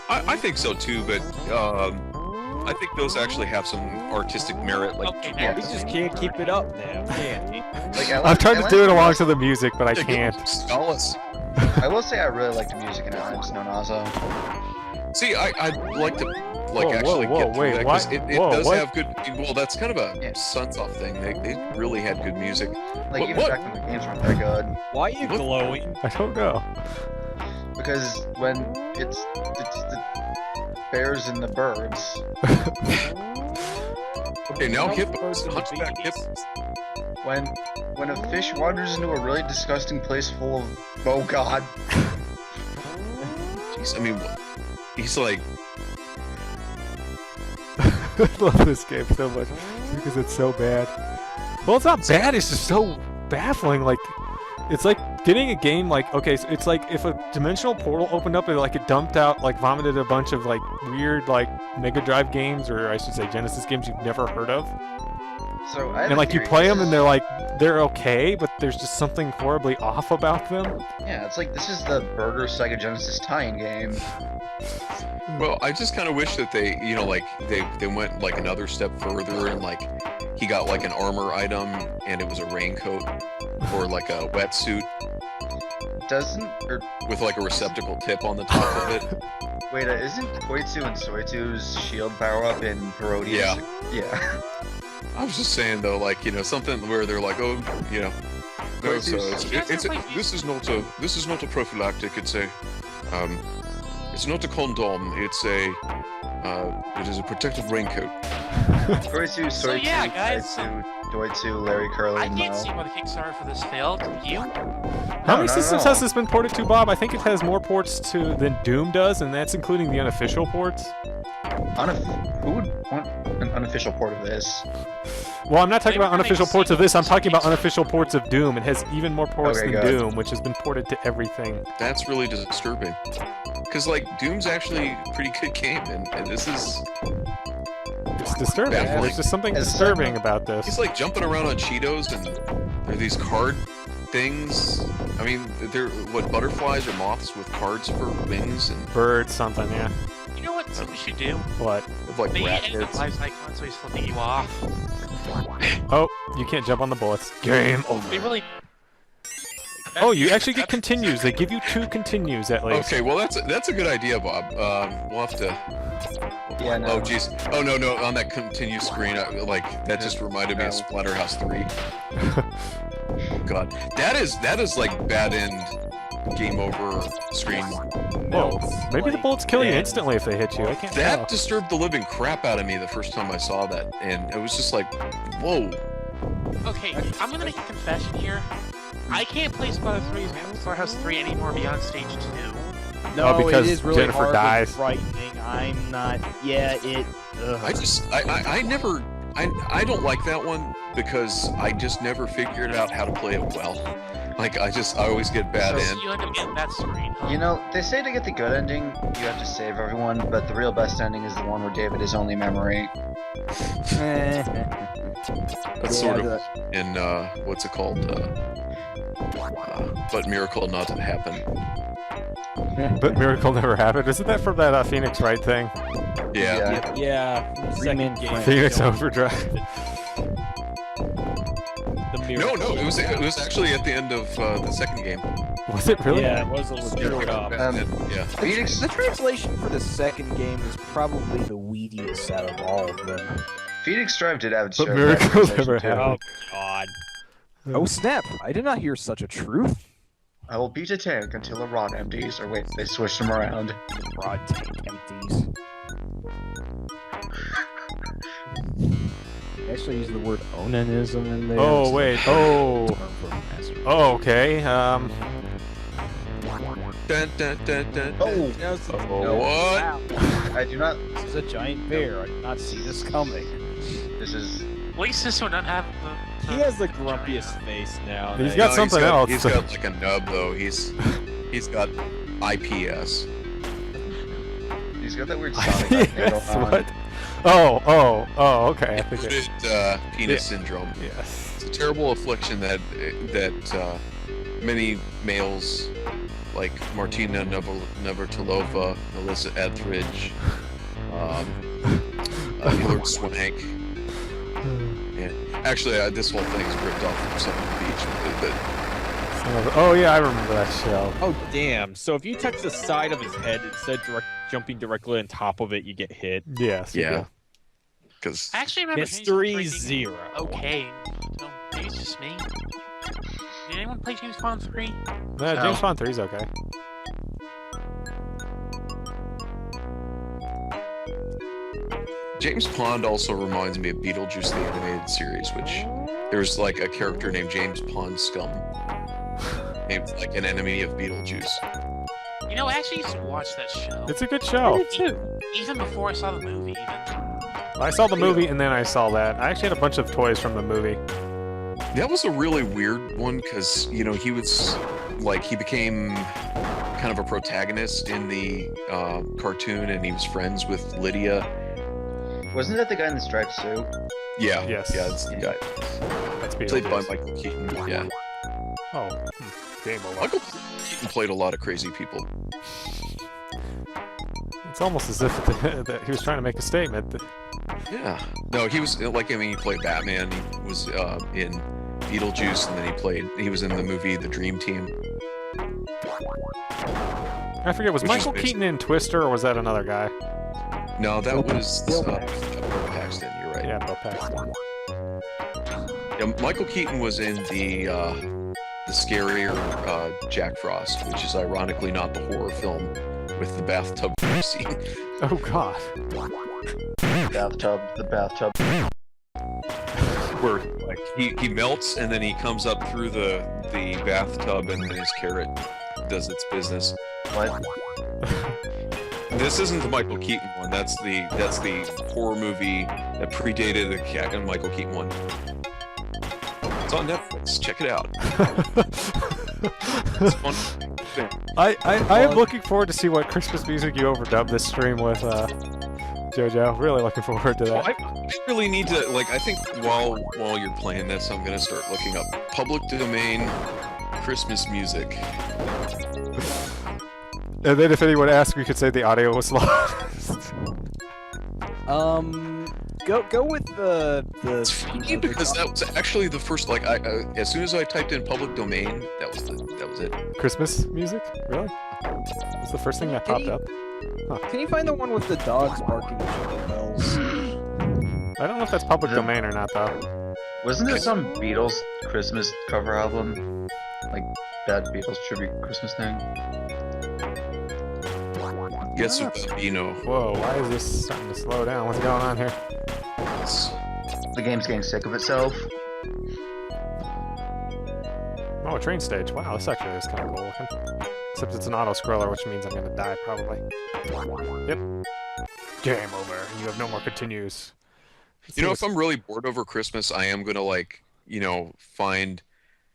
I think so too, but I think those actually have some artistic merit. Like, We just can't keep it up now, can we? Like, I'm trying to do it along to the music, but I can't. I will say I really like the music in Atlantis No Nazo. See, I'd like to Whoa, actually whoa, get through wait, that, what? because it Whoa, does what? have good... Well, that's kind of a Sunsoft thing. They really had good music. Like, even back when the games weren't that good. Why are you glowing? I don't know. Because when it's the bears and the birds. Okay, now hippos. Hunchback hippos. When a fish wanders into a really disgusting place full of... Oh god. Jeez, I mean, he's like... I love this game so much because it's so bad. Well, it's not bad, it's just so baffling. Like, it's like getting a game like, okay, so it's like if a dimensional portal opened up and like it dumped out, like vomited a bunch of like weird like Mega Drive games, or I should say Genesis games you've never heard of. So and like you play them and they're okay, but there's just something horribly off about them. Yeah, it's like this is the Burger Sega Genesis tie-in game. Well, I just kind of wish that they, you know, like they went like another step further and like he got like an armor item and it was a raincoat or like a wetsuit. With like a receptacle tip on the top of it. Wait, isn't Koitsu and Soitu's shield power up in Parodius? Yeah. Yeah. I was just saying though, like, you know, something where they're like, oh, you know, no, so this is not a prophylactic. It's a it's not a condom. It's a it is a protective raincoat. Koitsu, Soitu, So yeah, guys. Doitsu, Larry, Curly, I and can't Mo. see why the Kickstarter for this failed. You? How many systems has this been ported to, Bob? I think it has more ports than Doom does, and that's including the unofficial ports. Who would want an unofficial port of this? Well, I'm not talking about unofficial ports of this, I'm talking about unofficial ports of Doom. It has even more ports than Doom, which has been ported to everything. That's really disturbing. Because, like, Doom's actually a pretty good game, and this is... It's disturbing. baffling. There's just something disturbing about this. He's, like, jumping around on Cheetos, and there are these card things. I mean, they're, what, butterflies or moths with cards for wings? And birds, something, yeah. You know what we should do? What? With, like, They rat end the heads. life icon so he's flipping you off. Oh, you can't jump on the bullets. Game over. We really... Oh, you actually get continues. They give you 2 continues at least. Okay, well, that's a good idea, Bob. We'll have to... Yeah, no. Oh, jeez. Oh, no, on that continue screen, like, that just reminded me of Splatterhouse 3. Oh, God. That is like, bad end, game over screen. Whoa. Maybe the bullets kill you instantly if they hit you. I can't That tell. disturbed the living crap out of me the first time I saw that, and it was just like, whoa. Okay, I'm gonna make a confession here. I can't play Splatterhouse 3 anymore beyond stage 2. No, because it is really Jennifer hard dies. and frightening. I'm not. Yeah, it. I never, I don't like that one because I just never figured out how to play it well. Like, I always get bad end. You end up getting that screen, huh? You know, they say to get the good ending, you have to save everyone, but the real best ending is the one where David is only memory. That's sort of in, what's it called? But Miracle Not to Happen. But Miracle Never Happened. Isn't that from that Phoenix Wright thing? Yeah. Yeah. Second game. Phoenix Overdrive. No, it was actually at the end of the second game. Was it really? Yeah, it was a legit job. Yeah. The translation for the second game is probably the weediest out of all of them. Phoenix Drive did have its But share of Miracle bad Never translation, too. Happened. Oh, God. Oh snap! I did not hear such a truth. I will beat a tank until a rod empties. Or wait, they switched them around. Rod tank empties. They actually use the word onanism in there. Oh, wait. Oh. Oh, okay. Dun, dun, dun, dun, Oh! No, what? Wow. I do not. This is a giant bear. I did not see this coming. This is. At least this one doesn't have the... He has the grumpiest face now. He's got something else. He's got like a nub though. He's got IPS. He's got that weird Sonic handle Yes, on. what? Oh, okay. I think Inverted penis syndrome. Yes. It's a terrible affliction that many males, like Martina Navratilova, Alyssa Etheridge, Hillard Swank. Yeah. Actually, this whole thing's ripped off from Son of the Beach. Oh, yeah, I remember that show. Oh, damn. So if you touch the side of his head instead of jumping directly on top of it, you get hit. Yes. Yeah. Because I actually remember Mystery James Bond 3 being 0. Okay. So maybe it's just me. Did anyone play James Bond 3? James Bond 3's okay. James Pond also reminds me of Beetlejuice the animated series, which there's like a character named James Pond Scum, named like an enemy of Beetlejuice. You know, I actually used to watch that show. It's a good show. Even before I saw the movie, even. I saw the movie and then I saw that. I actually had a bunch of toys from the movie. That was a really weird one because, you know, he was like, he became kind of a protagonist in the cartoon and he was friends with Lydia. Wasn't that the guy in the striped suit? Yeah. Yes. Yeah, that's the guy. That's Played by Michael Keaton. Yeah. Oh, game over. Michael Keaton played a lot of crazy people. It's almost as if that he was trying to make a statement. Yeah. No, he was like, I mean, he played Batman. He was in Beetlejuice, and then he was in the movie The Dream Team. I forget, was Michael Keaton in Twister, or was that another guy? No, that was Bill Paxton. You're right. Yeah, Bill Paxton. Yeah, Michael Keaton was in the scarier Jack Frost, which is ironically not the horror film with the bathtub scene. Oh God. The bathtub. Where like he melts and then he comes up through the bathtub and then his carrot does its business. What? This isn't the Michael Keaton one. That's the horror movie that predated the Michael Keaton one. It's on Netflix. Check it out. It's fun. I am looking forward to see what Christmas music you overdub this stream with, JoJo. Really looking forward to that. I really need to, like, I think while you're playing this, I'm gonna start looking up public domain Christmas music. And then if anyone asks, we could say the audio was lost. Go with the It's funny because that was actually the first, like, as soon as I typed in public domain, that was it. Christmas music? Really? That was the first thing that popped up. Huh. Can you find the one with the dogs barking jingle bells? I don't know if that's public domain or not, though. Wasn't there some Beatles Christmas cover album? Like, Bad Beatles tribute Christmas thing? Guess what, you know. Whoa, why is this starting to slow down? What's going on here? The game's getting sick of itself. Oh, a train stage. Wow, this actually is kind of cool looking. Except it's an auto-scroller, which means I'm going to die, probably. Yep. Game over. You have no more continues. You know, if I'm really bored over Christmas, I am going to, like, you know, find,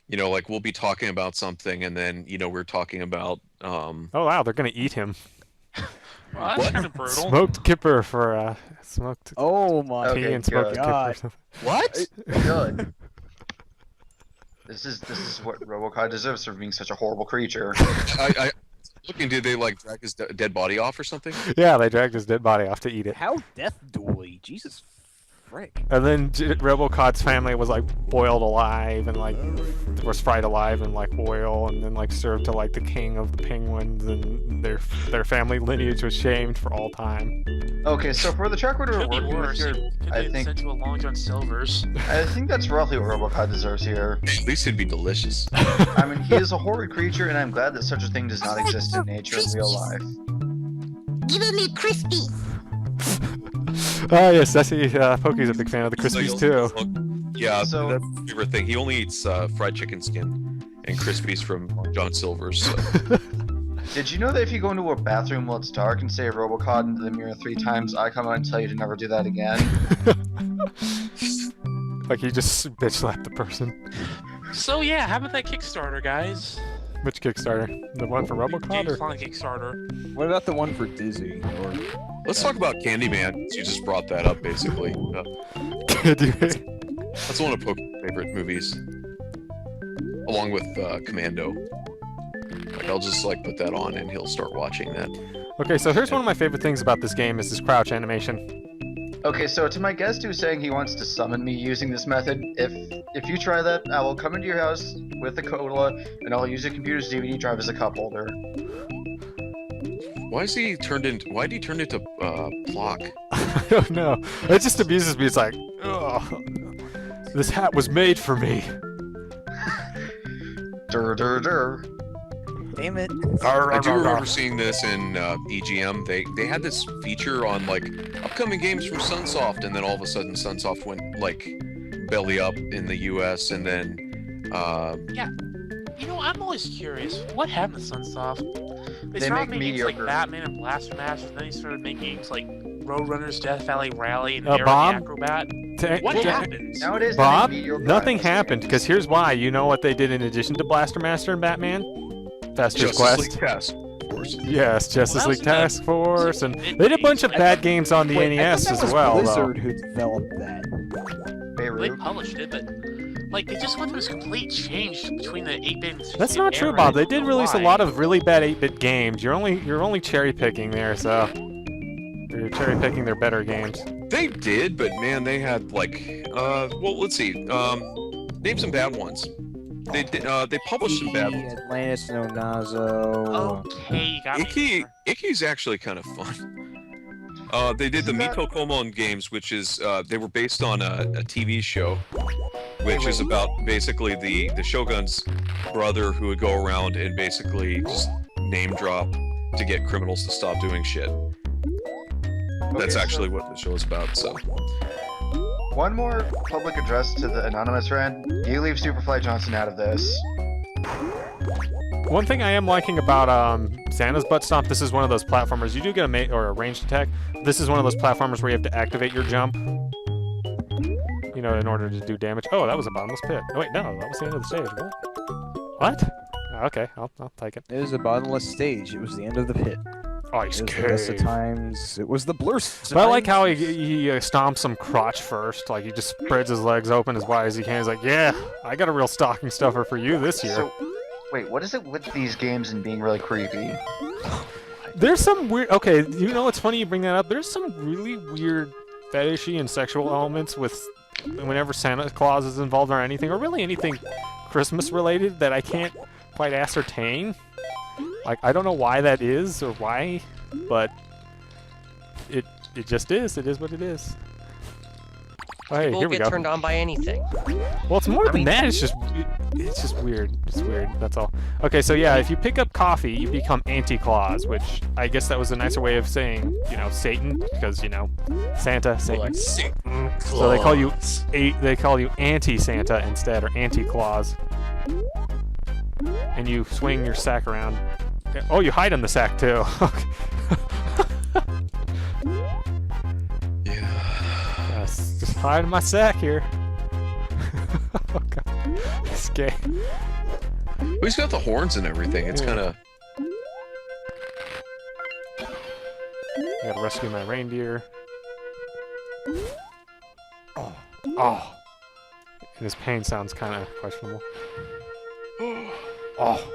you know, like, we'll be talking about something, and then, you know, we're talking about, Oh, wow, they're going to eat him. Well, that's kind of brutal. Smoked kipper for, smoked... Oh my tea and smoked God. kipper. What? Good. This is what Robocod deserves for being such a horrible creature. I looking, did they, like, drag his dead body off or something? Yeah, they dragged his dead body off to eat it. How death dually? Jesus frick. And then Robocod's family was like boiled alive and like was fried alive in like oil and then like served to like the king of the penguins, and their family lineage was shamed for all time. Okay, so for the track order we're working with here, I think sent to a Long John Silver's. I think that's roughly what Robocod deserves here. At least it'd be delicious. I mean, he is a horrid creature, and I'm glad that such a thing does not exist in nature in real life. Give him a crispy. Ah, yes, I see. Pokey's a big fan of the Krispies too. Yeah, So- that's my favorite thing. He only eats fried chicken skin and Krispies from John Silver's. So. Did you know that if you go into a bathroom while it's dark and say Robocod into the mirror 3 times, I come out and tell you to never do that again? Like he just bitch slapped the person. So yeah, how about that Kickstarter, guys? Which Kickstarter? The one for Robocod James or? Bond Kickstarter. What about the one for Dizzy? Or... Let's talk about Candyman. You just brought that up, basically. That's one of Poke's favorite movies, along with Commando. Like, I'll just like put that on, and he'll start watching that. Okay, so here's one of my favorite things about this game is this crouch animation. Okay, so to my guest who's saying he wants to summon me using this method, if you try that, I will come into your house with a cola, and I'll use your computer's DVD drive as a cup holder. Why'd he turn into Plock? I don't know. It just amuses me. It's like, ugh, this hat was made for me. Dur dur dur. Damn it. I do remember seeing this in EGM. They had this feature on like upcoming games from Sunsoft, and then all of a sudden Sunsoft went like belly up in the US, and then Yeah. You know, I'm always curious. What happened to Sunsoft? They started make making games like mediocre. Batman and Blaster Master, and then they started making games like Roadrunners, Death Valley Rally, and Air the Bob? Acrobat. What happened? Nowadays, they Bob, make mediocre nothing action happened, games. because here's why. You know what they did in addition to Blaster Master and Batman? Fester's Justice League Quest. Task Force. Yes, Justice that League was good. Task Force, and It- they did a bunch of bad games on the Wait, I NES thought that as was well, Blizzard though. who developed that. They Beirut. published it, but like they just went through this complete change between the 8-bit and 16-bit That's not true, era. Bob. I They don't did know release a why. lot of really bad 8-bit games. You're only cherry picking there, so you're cherry picking their better games. They did, but man, they had like well, let's see. Name some bad ones. They did. They published some bad ones. Atlantis, no Nazo. Okay, you got me. Icky's actually kind of fun. They did the Mito Komon games, which is they were based on a TV show, which is about basically the Shogun's brother who would go around and basically just name drop to get criminals to stop doing shit. That's actually what the show is about. So. One more public address to the anonymous friend. You leave Superfly Johnson out of this. One thing I am liking about Santa's Butt Stomp, this is one of those platformers. You do get a ranged attack. This is one of those platformers where you have to activate your jump, you know, in order to do damage. Oh, that was a bottomless pit. Oh, wait, no, that was the end of the stage. What? Okay, I'll take it. It was a bottomless stage. It was the end of the pit. Ice It was the best of cave. times. It was the blur. But I like how he stomps some crotch first. Like, he just spreads his legs open as wide as he can. He's like, yeah, I got a real stocking stuffer for you this year. So, wait, what is it with these games and being really creepy? There's some weird... Okay, you know what's funny you bring that up? There's some really weird fetishy and sexual elements with... whenever Santa Claus is involved or anything, or really anything Christmas-related that I can't quite ascertain. Like, I don't know why that is, or why, but... It just is. It is what it is. Oh, hey, People here we get go. turned on by anything. Well, it's more than that. It's just weird. It's weird. That's all. Okay, so yeah, if you pick up coffee, you become anti-Claus, which I guess that was a nicer way of saying, you know, Satan, because you know, Santa, Satan. Like Satan, So they call you Claus. they call you anti-Santa instead, or anti-Claus. And you swing your sack around. Oh, you hide in the sack too. Yes, just hide in my sack here. Oh god, this game. Well, he's got the horns and everything. It's Yeah. kind of. I gotta rescue my reindeer. Oh. And his pain sounds kind of questionable. Oh.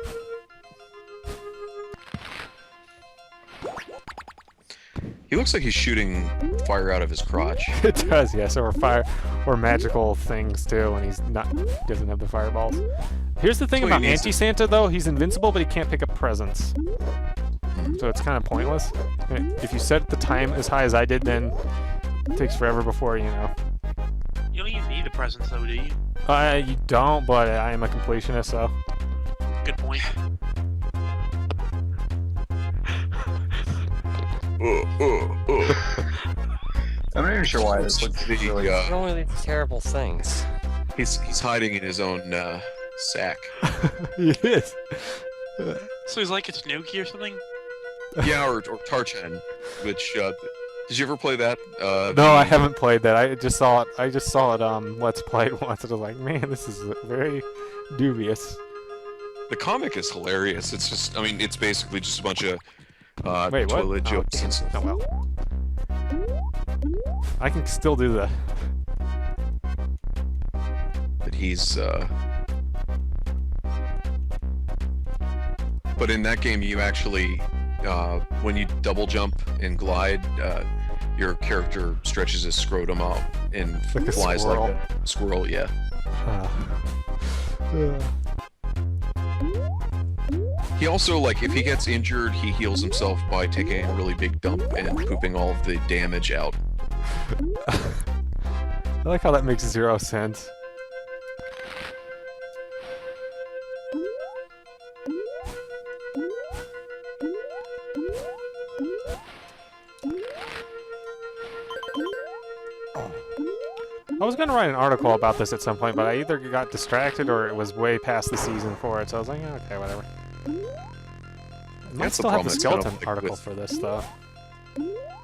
He looks like he's shooting fire out of his crotch. It does, yes, or fire, or magical things too, and he's not doesn't have the fireballs. Here's the thing That's what about he needs to- Anti-Santa though, he's invincible, but he can't pick up presents. So it's kind of pointless. And if you set the time as high as I did, then it takes forever before, you know. You don't even need the presents, though, do you? You don't, but I am a completionist, so. Good point. I'm not even sure why this looks really... Only these terrible things. He's hiding in his own sack. He is. So he's like a Tanuki or something? Yeah, or Tarchan, which did you ever play that? No, I haven't played that. I just saw it. Let's Play it once. And I was like, man, this is very dubious. The comic is hilarious. It's just, I mean, it's basically just a bunch of Wait, what? toilet jokes and stuff. Oh well. I can still do that. But he's but in that game you actually when you double jump and glide, your character stretches his scrotum out and Like a flies squirrel. like a squirrel, yeah. He also, like, if he gets injured, he heals himself by taking a really big dump and pooping all of the damage out. I like how that makes zero sense. was going to write an article about this at some point, but I either got distracted or it was way past the season for it, so I was like, okay, whatever. I might still have the skeleton article for this, though.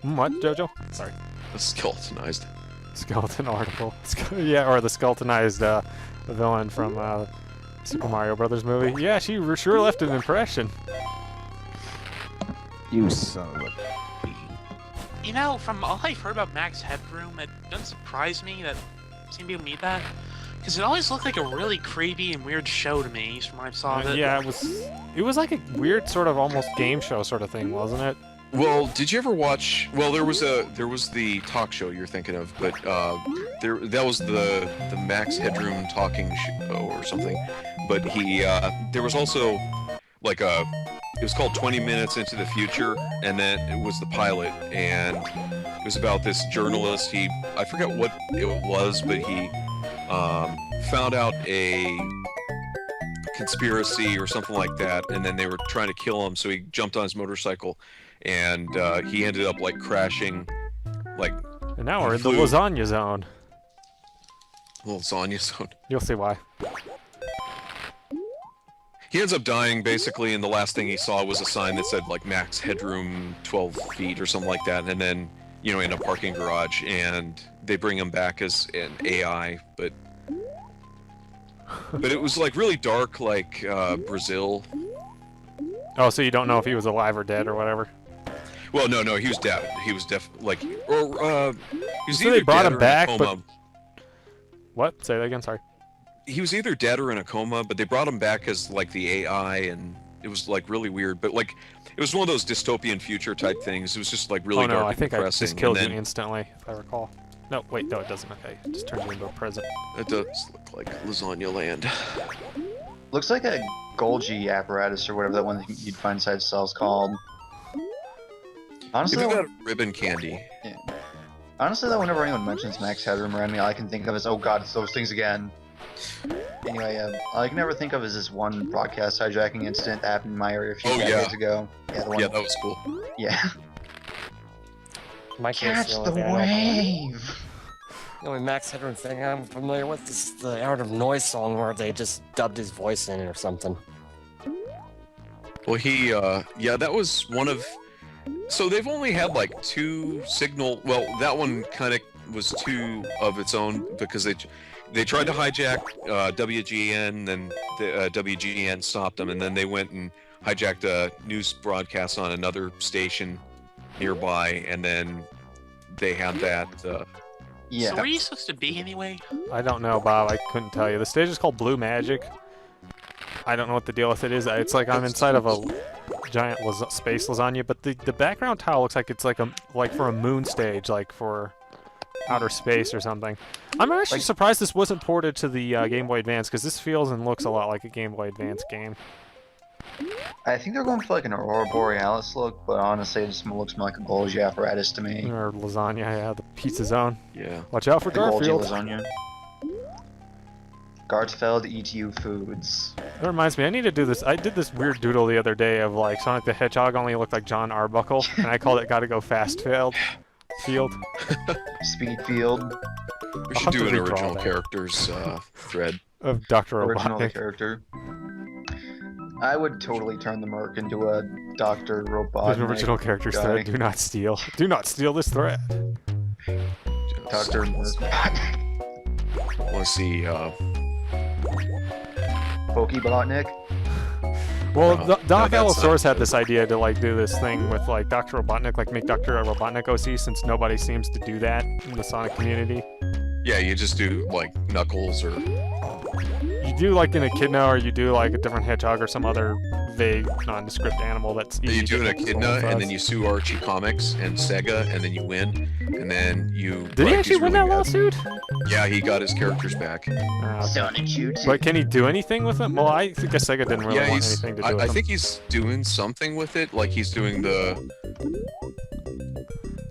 What, Jojo? Sorry. The skeletonized. Skeleton article. Yeah, or the skeletonized villain from Super Mario Brothers movie. Yeah, she sure left an impression. You son of a... You know, from all I've heard about Max Headroom, it doesn't surprise me that some people need that. Because it always looked like a really creepy and weird show to me from when I saw it. Yeah, it was like a weird sort of almost game show sort of thing, wasn't it? Well, did you ever watch? Well, there was the talk show you're thinking of, but that was the Max Headroom talking show or something. But there was also like it was called 20 Minutes into the Future, and then it was the pilot, and it was about this journalist. I forget what it was, but he found out a conspiracy or something like that, and then they were trying to kill him, so he jumped on his motorcycle, and he ended up like crashing, like. And now we're in the lasagna zone. Lasagna zone. You'll see why. He ends up dying, basically, and the last thing he saw was a sign that said, like, max headroom 12 feet or something like that, and then, you know, in a parking garage, and they bring him back as an AI, but it was, like, really dark, like, Brazil. Oh, so you don't know if he was alive or dead or whatever? Well, no, he was dead. He was like, or, he was so either they brought dead him or back, in a coma. but... What? Say that again, sorry. He was either dead or in a coma, but they brought him back as, like, the AI, and it was, like, really weird. But, like, it was one of those dystopian future type things. It was just, like, really dark and depressing. I think I just killed you instantly, if I recall. No, wait, no, it doesn't. Okay, it just turns you into a present. It does look like Lasagna Land. Looks like a Golgi apparatus or whatever that one you'd find inside cells called. Honestly, If you got ribbon candy. Yeah. Honestly, though, whenever anyone mentions Max Headroom around me, all I can think of is, oh god, it's those things again. Anyway, all I can ever think of is this one broadcast hijacking incident that happened in my area a few decades ago. Yeah, the one. Yeah, that was cool. Yeah. Catch the wave! The only Max Headroom thing I'm familiar with is the Out of Noise song where they just dubbed his voice in it or something. Well, yeah, that was one of... So they've only had, like, 2 signal... Well, that one kind of was 2 of its own, because they tried to hijack WGN, then the WGN stopped them, and then they went and hijacked a news broadcast on another station nearby, and then they had that... Yeah. So where are you supposed to be anyway? I don't know, Bob. I couldn't tell you. The stage is called Blue Magic. I don't know what the deal with it is. It's like I'm inside of a giant space lasagna, but the background tile looks like it's like for a moon stage, like for outer space or something. I'm actually surprised this wasn't ported to the Game Boy Advance, because this feels and looks a lot like a Game Boy Advance game. I think they're going for like an Aurora Borealis look, but honestly, it just looks more like a Golgi apparatus to me. Or lasagna, yeah, the pizza zone. Yeah. Watch out for Garfield. Lasagna. Gartfeld ETU Foods. That reminds me, I need to do this. I did this weird doodle the other day of like Sonic the Hedgehog only looked like John Arbuckle, and I called it Gotta Go Fast Field. Speed Field. We should do an original characters thread. Of Dr. Original Robotnik. character. I would totally turn the Merc into a Dr. Robotnik. An original characters thread. Do not steal. Do not steal this thread. Dr. Merc. Want to see Pokebotnik? Well, Doc Allosaurus had this idea to like do this thing with like Dr. Robotnik, like make Dr. Robotnik OC, since nobody seems to do that in the Sonic community. Yeah, you just do like Knuckles or... You do like an Echidna, or you do like a different hedgehog or some other vague, nondescript animal that's easy. You do an Echidna, and then you sue Archie Comics and Sega, and then you win, and then you... Did he actually win that lawsuit? Yeah, he got his characters back. Sonic shoots. But can he do anything with them? Well, I guess Sega didn't really want anything to do with them. I think he's doing something with it, like he's doing the...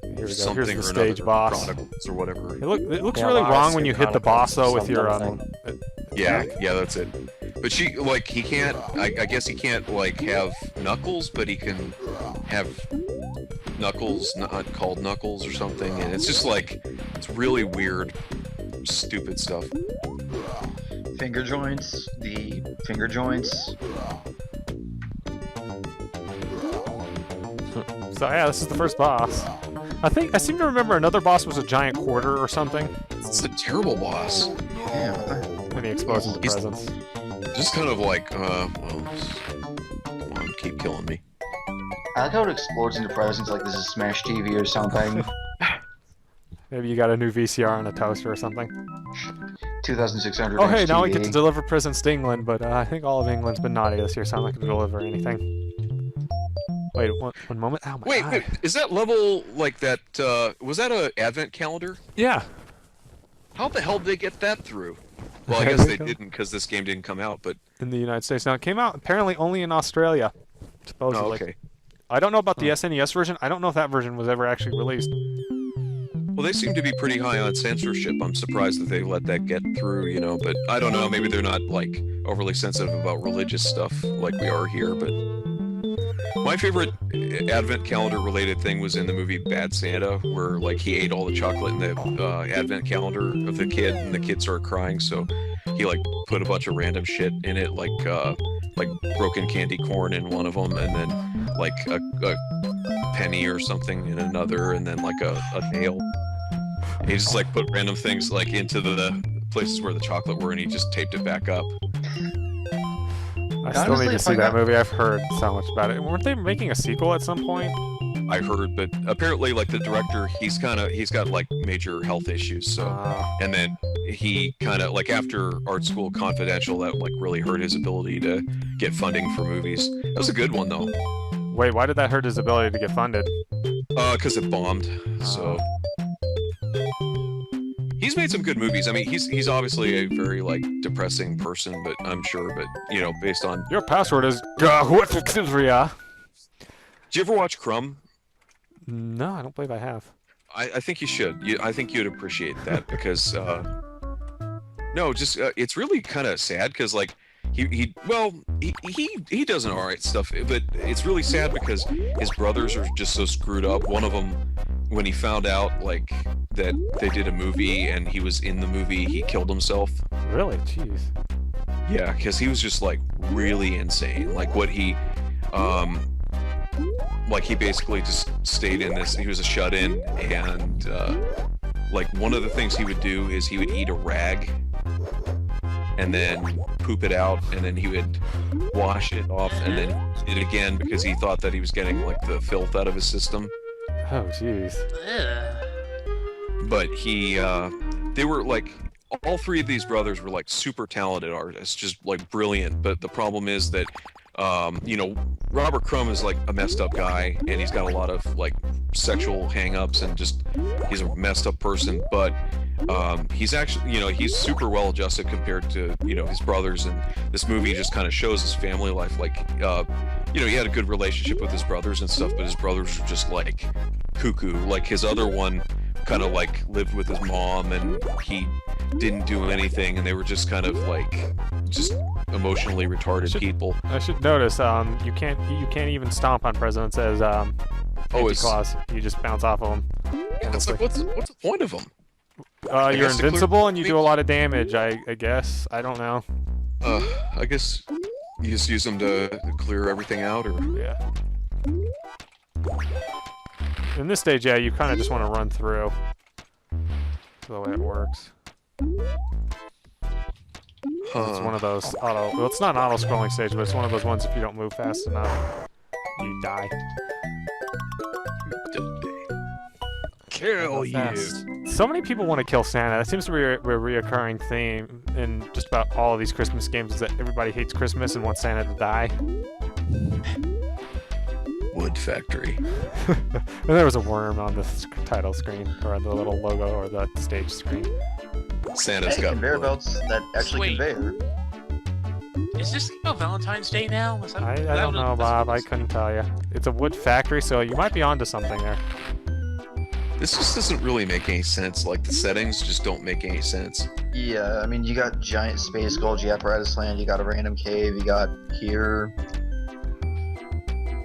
Here we go. Something Here's the or stage another, boss. Chronicles or whatever. It looks really wrong when you hit the boss though with your Yeah, that's it. But he can't. I guess he can't like have Knuckles, but he can have Knuckles not called Knuckles or something, and it's just like it's really weird. stupid stuff. Finger joints, the finger joints. So yeah, this is the first boss. I seem to remember another boss was a giant quarter or something. It's a terrible boss. Yeah. And he explodes into presents. Just kind of like, well, come on, keep killing me. I like how it explodes into presents like this is Smash TV or something. Maybe you got a new VCR on a toaster or something. 2,600. Oh hey, now we get to deliver presents to England, but I think all of England's been naughty this year, so I'm not going to deliver anything. Wait, one moment. Oh my God. Wait, is that level like that, was that a advent calendar? Yeah. How the hell did they get that through? Well, I guess they didn't because this game didn't come out, but... In the United States. Now, it came out apparently only in Australia, supposedly. Oh, okay. I don't know about the SNES version. I don't know if that version was ever actually released. Well, they seem to be pretty high on censorship. I'm surprised that they let that get through, you know, but I don't know. Maybe they're not, like, overly sensitive about religious stuff like we are here, but... My favorite advent calendar related thing was in the movie Bad Santa, where like he ate all the chocolate in the advent calendar of the kid, and the kid started crying. So he like put a bunch of random shit in it, like broken candy corn in one of them, and then like a penny or something in another, and then like a nail. He just like put random things like into the places where the chocolate were, and he just taped it back up. I still need to see that movie. I've heard so much about it. Weren't they making a sequel at some point? I heard, but apparently, like the director, he's got like major health issues. So, and then he kind of like after Art School Confidential, that like really hurt his ability to get funding for movies. That was a good one though. Wait, why did that hurt his ability to get funded? Because it bombed. So. He's made some good movies. I mean, he's obviously a very like depressing person, but I'm sure. But you know, based on your password is Did you ever watch Crumb? No, I don't believe I have. I think you should. I think you'd appreciate that because no, just it's really kind of sad because like he does an alright stuff, but it's really sad because his brothers are just so screwed up. One of them, when he found out like that they did a movie and he was in the movie, he killed himself. Really? Jeez. Yeah, because he was just like really insane. Like what he like he basically just stayed in this. He was a shut-in, and like one of the things he would do is he would eat a rag and then poop it out, and then he would wash it off and then eat it again because he thought that he was getting like the filth out of his system. Oh jeez. But they were like, all three of these brothers were like super talented artists, just like brilliant. But the problem is that, you know, Robert Crumb is like a messed up guy, and he's got a lot of like sexual hang-ups, and just he's a messed up person. But he's actually, you know, he's super well adjusted compared to, you know, his brothers. And this movie just kind of shows his family life. Like, you know, he had a good relationship with his brothers and stuff, but his brothers were just like cuckoo. Like his other one kind of like lived with his mom, and he didn't do anything, and they were just kind of like just emotionally retarded people. I should notice you can't even stomp on presidents as Claus. You just bounce off of them. Yeah, it's like what's the point of them? You're invincible and you do a lot of damage. I guess I don't know. I guess you just use them to clear everything out, or yeah. In this stage, yeah, you kind of just want to run through. That's the way it works. It's one of those well, it's not an auto-scrolling stage, but it's one of those ones if you don't move fast enough, you die. Kill you. So many people want to kill Santa. That seems to be a reoccurring theme in just about all of these Christmas games, is that everybody hates Christmas and wants Santa to die. Wood Factory. And there was a worm on the title screen, or on the little logo, or the stage screen. Santa's got conveyor belts that actually conveyor. Is this about Valentine's Day now? Is that, I don't know, Bob. I couldn't tell you. It's a wood factory, so you might be onto something there. This just doesn't really make any sense. Like, the settings just don't make any sense. Yeah, I mean, you got giant space gulch, apparatus land, you got a random cave, you got here.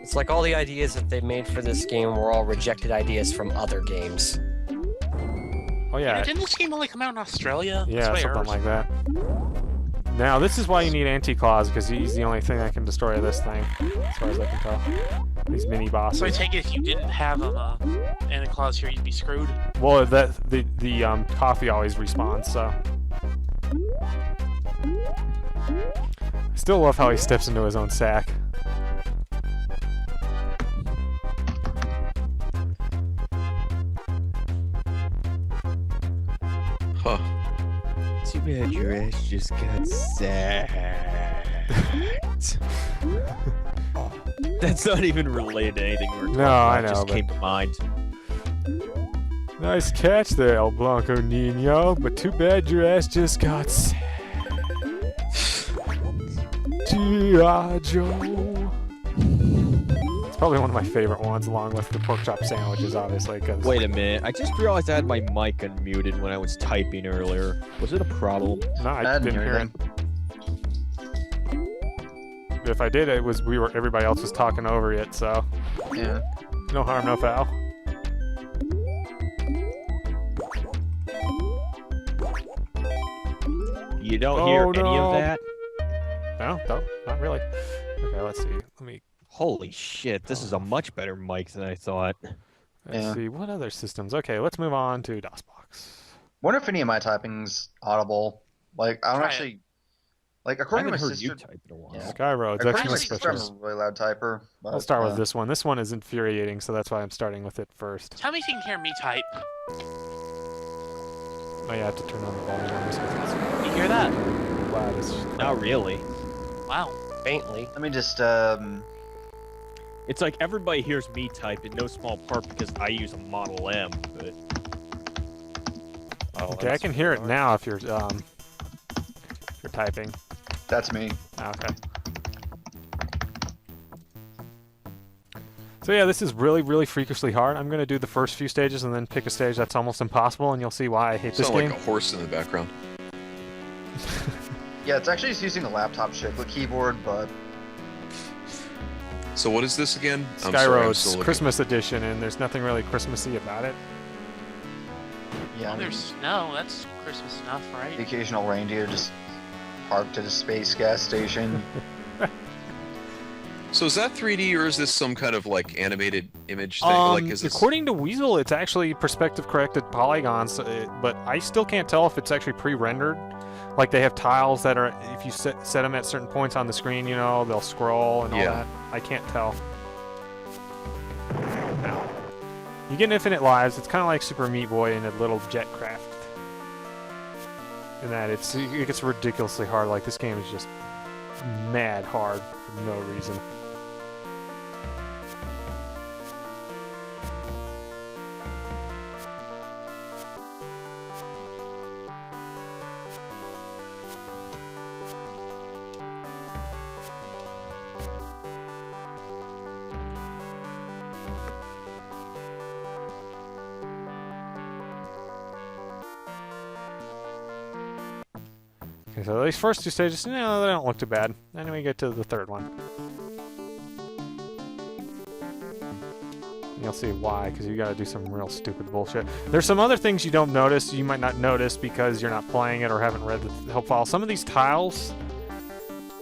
It's like all the ideas that they made for this game were all rejected ideas from other games. Oh yeah. Didn't this game only come out in Australia? Yeah, something like that. Now this is why you need Anti-Claus, because he's the only thing that can destroy this thing, as far as I can tell. These mini bosses. So I take it if you didn't have Anti-Claus here, you'd be screwed. Well, the coffee always respawns, so. I still love how he steps into his own sack. Huh. Too bad your ass just got sacked. That's not even related to anything we're talking about. I know. It just came to mind. Nice catch there, El Blanco Nino, but too bad your ass just got sacked. G.I. Joe. It's probably one of my favorite ones, along with the pork chop sandwiches, obviously. Cause... Wait a minute, I just realized I had my mic unmuted when I was typing earlier. Was it a problem? No, I didn't hear it. If I did, everybody else was talking over it, so yeah, no harm, no foul. You don't hear any of that? No, not really. Okay, let's see. Let me. Holy shit! This is a much better mic than I thought. Let's see what other systems. Okay, let's move on to DOSBox. Wonder if any of my typing's audible. Like I don't actually. Like according to my sister, SkyRoads, Xmas specials. I'm a really loud typer. But, I'll start with this one. This one is infuriating, so that's why I'm starting with it first. Tell me if you can hear me type. Oh, yeah, I have to turn on the volume on this one. You hear that? Loud. Not really. Wow. Faintly. Let me just. It's like everybody hears me type in no small part because I use a Model M, but. Oh, okay, I can hear it now if you're typing. That's me. Okay. So yeah, this is really, really freakishly hard. I'm going to do the first few stages and then pick a stage that's almost impossible, and you'll see why I hate this game. Sound like a horse in the background. Yeah, it's actually just using the laptop chiclet keyboard, but... So what is this again? SkyRoads Christmas edition, and there's nothing really Christmassy about it. Yeah. Oh, there's snow. That's Christmas enough, right? The occasional reindeer just parked at a space gas station. So is that 3D or is this some kind of like animated image thing? Like, is this... According to Weasel, it's actually perspective corrected polygons, but I still can't tell if it's actually pre-rendered. Like they have tiles that are, if you set them at certain points on the screen, you know, they'll scroll and all that. I can't tell. No. You get infinite lives. It's kind of like Super Meat Boy in a little jet craft. In that it gets ridiculously hard. Like this game is just mad hard for no reason. Okay, so these first two stages, no, they don't look too bad. Then we get to the third one. And you'll see why, because you gotta do some real stupid bullshit. There's some other things you don't notice, you might not notice because you're not playing it or haven't read the help file. Some of these tiles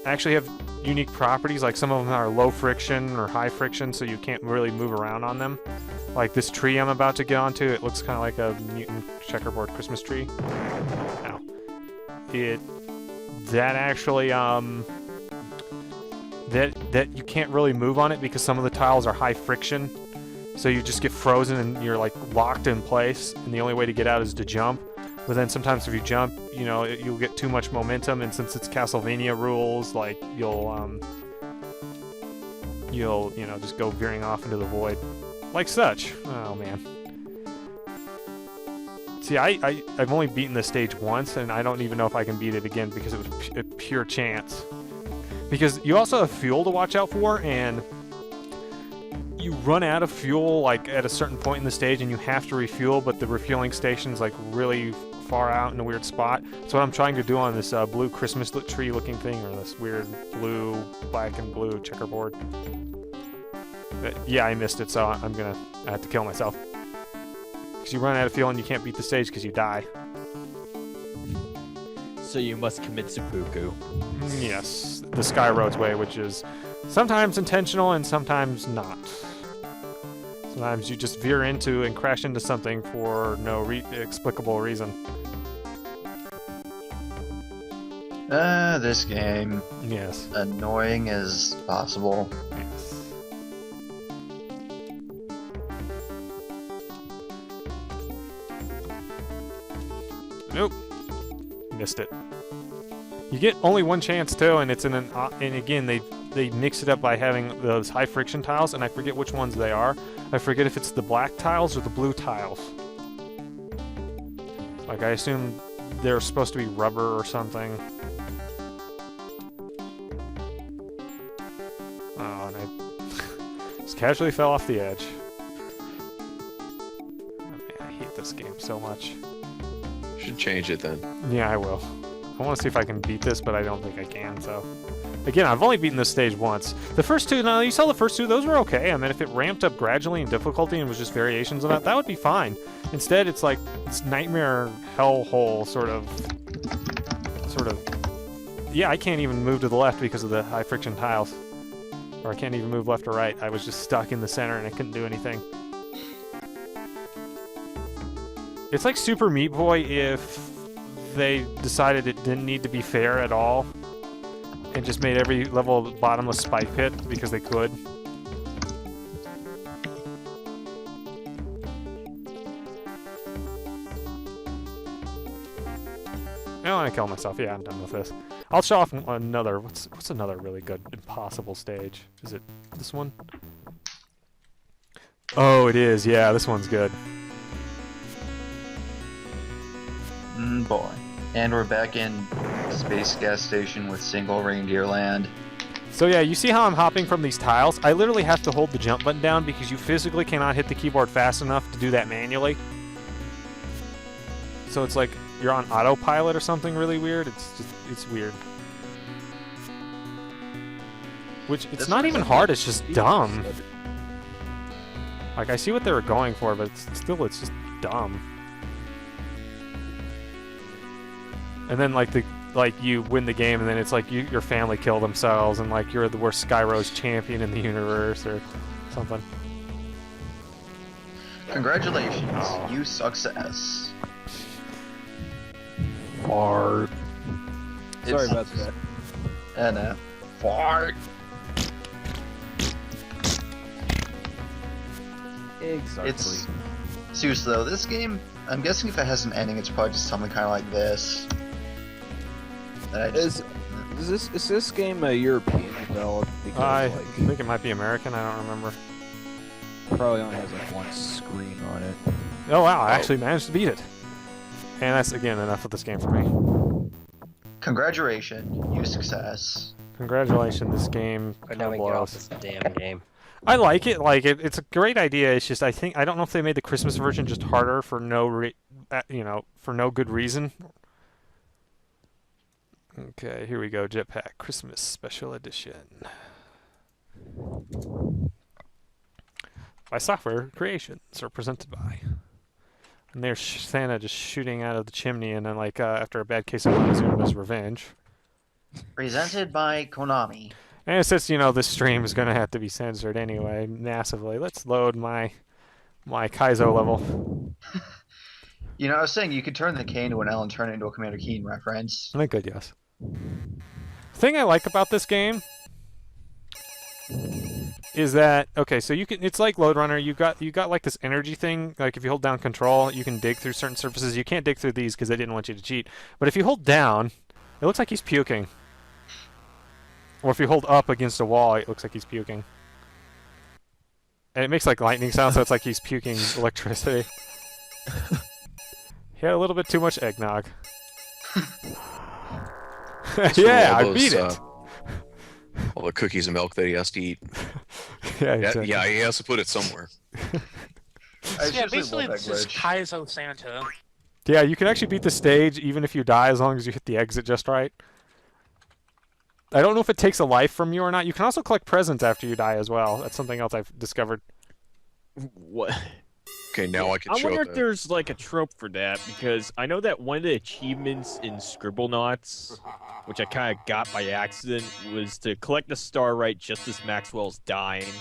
actually have unique properties, like some of them are low friction or high friction, so you can't really move around on them. Like this tree I'm about to get onto, it looks kind of like a mutant checkerboard Christmas tree. Now, that actually, that you can't really move on it because some of the tiles are high friction. So you just get frozen and you're like locked in place, and the only way to get out is to jump. But then sometimes if you jump, you know, you'll get too much momentum, and since it's Castlevania rules, like you'll you know, just go veering off into the void. Like such. Oh man. See, I've only beaten this stage once, and I don't even know if I can beat it again because it was a pure chance. Because you also have fuel to watch out for, and you run out of fuel like at a certain point in the stage, and you have to refuel, but the refueling station's like really far out in a weird spot. So what I'm trying to do on this blue Christmas tree looking thing, or this weird blue, black and blue checkerboard. But, yeah, I missed it, so I have to kill myself. Because you run out of fuel and you can't beat the stage because you die. So you must commit seppuku. Yes, the SkyRoads way, which is sometimes intentional and sometimes not. Sometimes you just veer into and crash into something for no explicable reason. This game. Yes. Annoying as possible. Yes. Nope. Missed it. You get only one chance too, and it's in an and again they mix it up by having those high friction tiles, and I forget which ones they are. I forget if it's the black tiles or the blue tiles. Like I assume they're supposed to be rubber or something. Oh, and I just casually fell off the edge. Oh, man, I hate this game so much. Should change it then. Yeah, I will. I want to see if I can beat this, but I don't think I can, so... Again, I've only beaten this stage once. The first two, no, you saw the first two, those were okay. I mean, if it ramped up gradually in difficulty and was just variations of that would be fine. Instead, it's like this nightmare hellhole sort of... Yeah, I can't even move to the left because of the high friction tiles. Or I can't even move left or right. I was just stuck in the center and I couldn't do anything. It's like Super Meat Boy if they decided it didn't need to be fair at all and just made every level a bottomless spike pit because they could. I don't want to kill myself. Yeah, I'm done with this. I'll show off another. What's another really good impossible stage? Is it this one? Oh, it is. Yeah, this one's good. Boy. And we're back in Space Gas Station with Single Reindeer Land. So yeah, you see how I'm hopping from these tiles? I literally have to hold the jump button down because you physically cannot hit the keyboard fast enough to do that manually. So it's like you're on autopilot or something really weird. It's weird. Which, it's not even hard, it's just dumb. Like, I see what they were going for, but it's just dumb. And then like you win the game, and then it's like your family kill themselves, and like you're the worst SkyRoads champion in the universe or something. Congratulations, you success. Fart. Sorry about that. And fart. Exactly. It's seriously though, this game, I'm guessing if it has an ending, it's probably just something kind of like this. Is this game a European developed? I think it might be American. I don't remember. Probably only has like one screen on it. Oh wow! I actually managed to beat it. And that's again enough of this game for me. Congratulations, you success. Congratulations, this game. But now we get off this damn game. I like it. It's a great idea. It's just I don't know if they made the Christmas version just harder for no for no good reason. Okay, here we go. JetPack Christmas Special Edition. By Software Creations, or presented by. And there's Santa just shooting out of the chimney, and then after a bad case of Montezuma's revenge. Presented by Konami. And it says, this stream is going to have to be censored anyway, massively. Let's load my Kaizo level. I was saying you could turn the K into an L and turn it into a Commander Keen reference. I could, yes. The thing I like about this game is that, okay, so it's like Load Runner. You got like this energy thing. Like if you hold down Control, you can dig through certain surfaces. You can't dig through these because they didn't want you to cheat. But if you hold down, it looks like he's puking. Or if you hold up against a wall, it looks like he's puking. And it makes like lightning sounds, so it's like he's puking electricity. He had a little bit too much eggnog. Yeah, I beat it. All the cookies and milk that he has to eat. Yeah, exactly. Yeah, he has to put it somewhere. Yeah, basically this is Kaizo Santa. Yeah, you can actually beat the stage even if you die as long as you hit the exit just right. I don't know if it takes a life from you or not. You can also collect presents after you die as well. That's something else I've discovered. What? Okay, now I can I show wonder it. if there's like a trope for that, because I know that one of the achievements in Scribblenauts, which I kind of got by accident, was to collect the star right just as Maxwell's dying.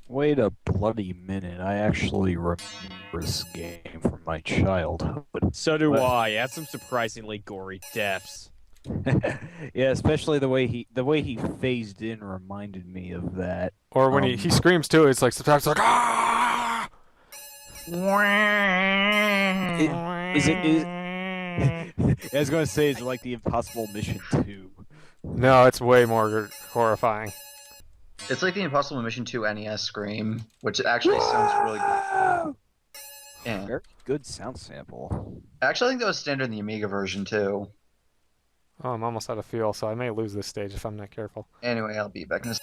Wait a bloody minute! I actually remember this game from my childhood. So do But- I. It had some surprisingly gory deaths. Yeah, especially the way he phased in reminded me of that. Or when he screams too, it's like sometimes like ah. Is I was gonna say, is it like the Impossible Mission 2? No, it's way more horrifying. It's like the Impossible Mission 2 NES scream, which actually sounds really good. Yeah. Very good sound sample. Actually, I think that was standard in the Amiga version too. Oh, I'm almost out of fuel, so I may lose this stage if I'm not careful. Anyway, I'll be back in a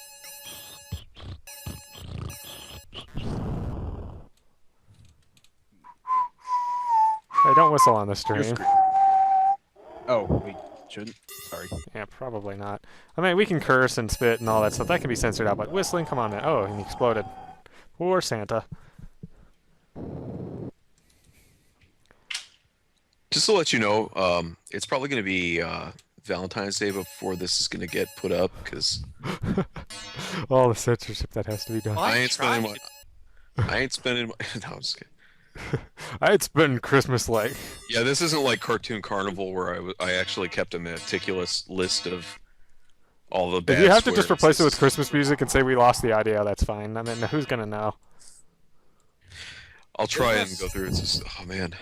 Hey, don't whistle on the stream. Oh, we shouldn't. Sorry. Yeah, probably not. I mean, we can curse and spit and all that stuff. That can be censored out, but whistling, come on, man. Oh, and he exploded. Poor Santa. Just to let you know, it's probably going to be Valentine's Day before this is going to get put up, because all the censorship that has to be done. I ain't spending my... No, I'm just kidding. I'd spend Christmas like. Yeah, this isn't like Cartoon Carnival where I actually kept a meticulous list of all the bad If you have to just swears. replace it with Christmas music and say we lost the audio, that's fine. I mean, who's gonna know? I'll try and go through it. It's just, oh man.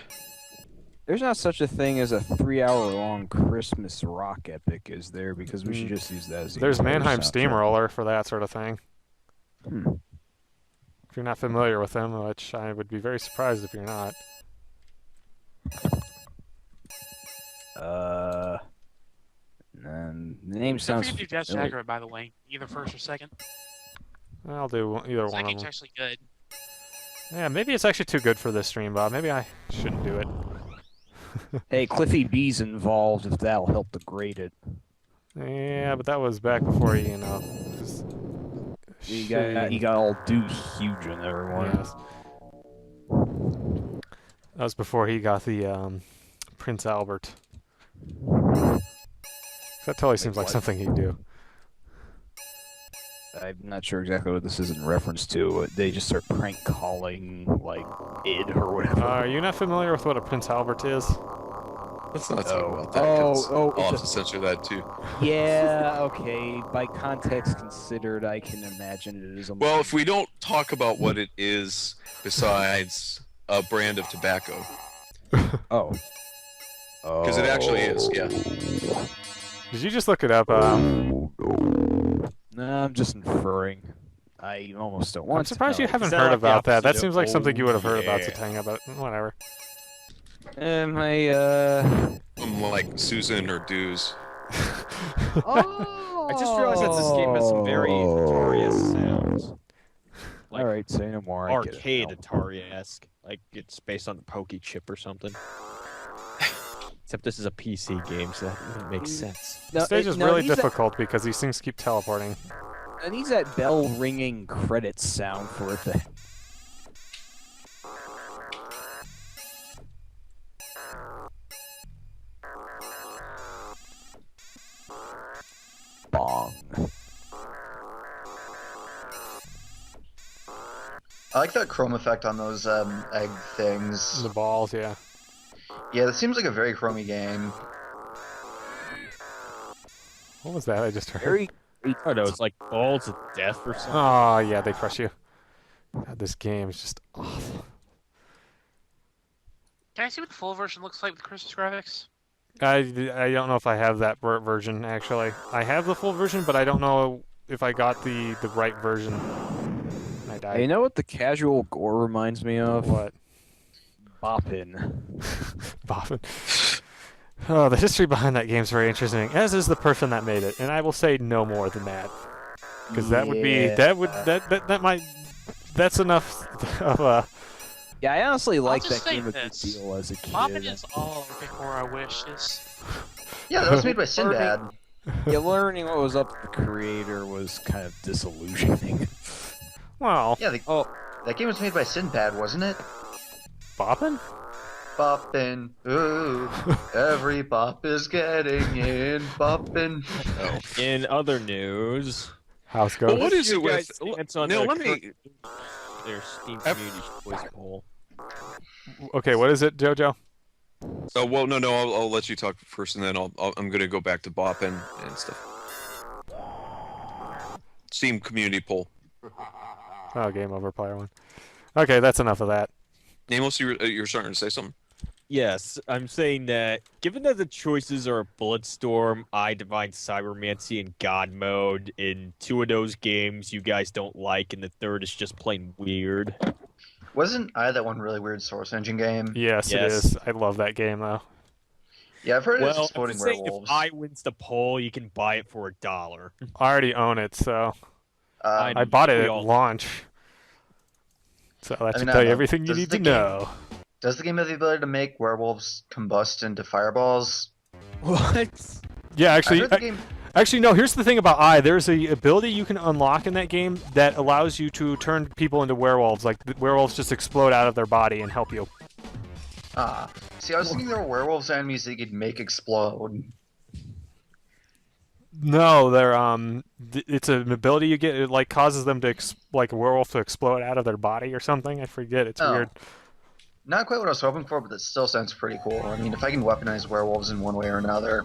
There's not such a thing as a 3-hour-long Christmas rock epic, is there? Because we should just use that as the There's entire Mannheim soundtrack. Steamroller for that sort of thing. Hmm. If you're not familiar with them, which I would be very surprised if you're not. The name sounds. Don't forget to do familiar. Jackrabbit, by the way. Either first or second. I'll do either one That of game's them. actually good. Yeah, maybe it's actually too good for this stream, Bob. Maybe I shouldn't do it. Hey, Cliffy B's involved if that'll help to grade it. Yeah, but that was back before he, you know. He got all Duke huge on everyone. Yes. That was before he got the Prince Albert. That totally seems like what? something he'd do. I'm not sure exactly what this is in reference to. They just start prank calling, like, id or whatever. Are you not familiar with what a Prince Albert is? Let's not talk about that. Oh, 'cause oh, I'll have it's to censor that too. Yeah, okay. By context considered, I can imagine it is a... Well, if we don't talk about what it is besides a brand of tobacco. Oh. Because it actually is, yeah. Did you just look it up? No, I'm just inferring. I almost don't want I'm surprised to you know. haven't Is that heard like the about that. That opposite seems of like something you would have heard about yeah. Satanga, but whatever. I'm like Susan or Dues. Oh! I just realized that this game has some very Atari-esque sounds. Like Alright, say no more. I get it arcade now. Atari-esque. Like it's based on the Pokey Chip or something. Except this is a PC game, so that wouldn't make sense. The stage is really difficult because these things keep teleporting. It needs that bell ringing credits sound for it to... Bong. I like that chrome effect on those egg things. The balls, yeah. Yeah, that seems like a very chromey game. What was that I just heard? Very... Oh no, it's like balls of death or something. Oh, yeah, they crush you. God, this game is just awful. Can I see what the full version looks like with Christmas graphics? I don't know if I have that version, actually. I have the full version, but I don't know if I got the right version. I died. Hey, you know what the casual gore reminds me of? What? Boppin'. Boffin. Oh, the history behind that game is very interesting, as is the person that made it, and I will say no more than that, because that would be that might that's enough of a. Yeah, I honestly like just that say game a good this. deal as a kid. Bobbin is all before our wishes. Yeah, that was made by Sinbad. Yeah, learning what was up with the creator was kind of disillusioning. Well, Yeah, that game was made by Sinbad, wasn't it? Boppin'? Boppin', ooh, every bop is getting in, boppin'. Oh. In other news, House goes. Well, what is it with? It's on No, the let me. their Steam Community Choice Poll. Okay, what is it, JoJo? Oh well, no. I'll let you talk first, and then I'm gonna go back to bopping and stuff. Steam Community Poll. Oh, game over, player one. Okay, that's enough of that. Nameless, you're starting to say something. Yes, I'm saying that given that the choices are Bulletstorm, I Divine Cybermancy, and God Mode, in 2 of those games you guys don't like, and the third is just plain weird. Wasn't I that one really weird Source Engine game? Yes, it is. I love that game, though. Yeah, I've heard it's Well, exploding I'm saying werewolves. if I wins the poll, you can buy it for $1. I already own it, so... I bought it we at all- launch. So that I should mean, I tell you don't know. everything you Does need the to game- know. Does the game have the ability to make werewolves combust into fireballs? What? Yeah, I actually... heard the game... Actually, no, here's the thing about There's a ability you can unlock in that game that allows you to turn people into werewolves. Like, the werewolves just explode out of their body and help you. Ah. See, I was thinking there were werewolves enemies that you could make explode. No, they're, it's an ability you get. It, like, causes them to, like, a werewolf to explode out of their body or something. I forget. It's weird. Not quite what I was hoping for, but that still sounds pretty cool. I mean, if I can weaponize werewolves in one way or another...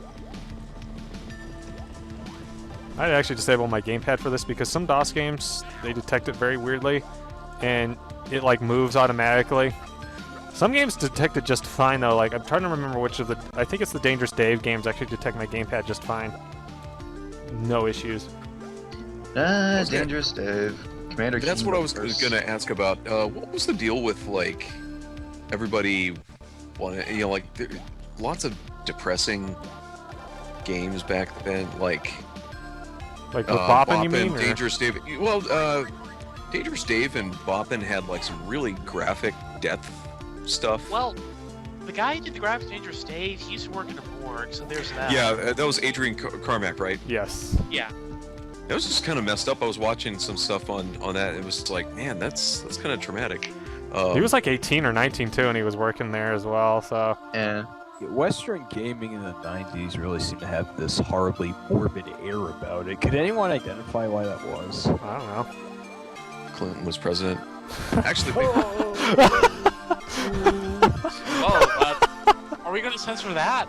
I actually disabled my gamepad for this because some DOS games, they detect it very weirdly, and it, like, moves automatically. Some games detect it just fine, though. Like, I'm trying to remember which of the... I think it's the Dangerous Dave games actually detect my gamepad just fine. No issues. Dangerous Dave. Commander That's Keen what I was first. gonna ask about. What was the deal with, like, everybody wanted, like, lots of depressing games back then, like with Boppin', you mean? Dangerous Dave. Well, Dangerous Dave and Boppin' had, like, some really graphic death stuff. Well, the guy who did the graphics Dangerous Dave, he used to work in a morgue, so there's that. Yeah, that was Adrian Carmack, right? Yes. Yeah. That was just kind of messed up. I was watching some stuff on that. It was like, man, that's kind of traumatic. He was like 18 or 19 too, and he was working there as well. So yeah. Western gaming in the 90s really seemed to have this horribly morbid air about it. Could anyone identify why that was? I don't know. Clinton was president. Actually, Are we going to censor that?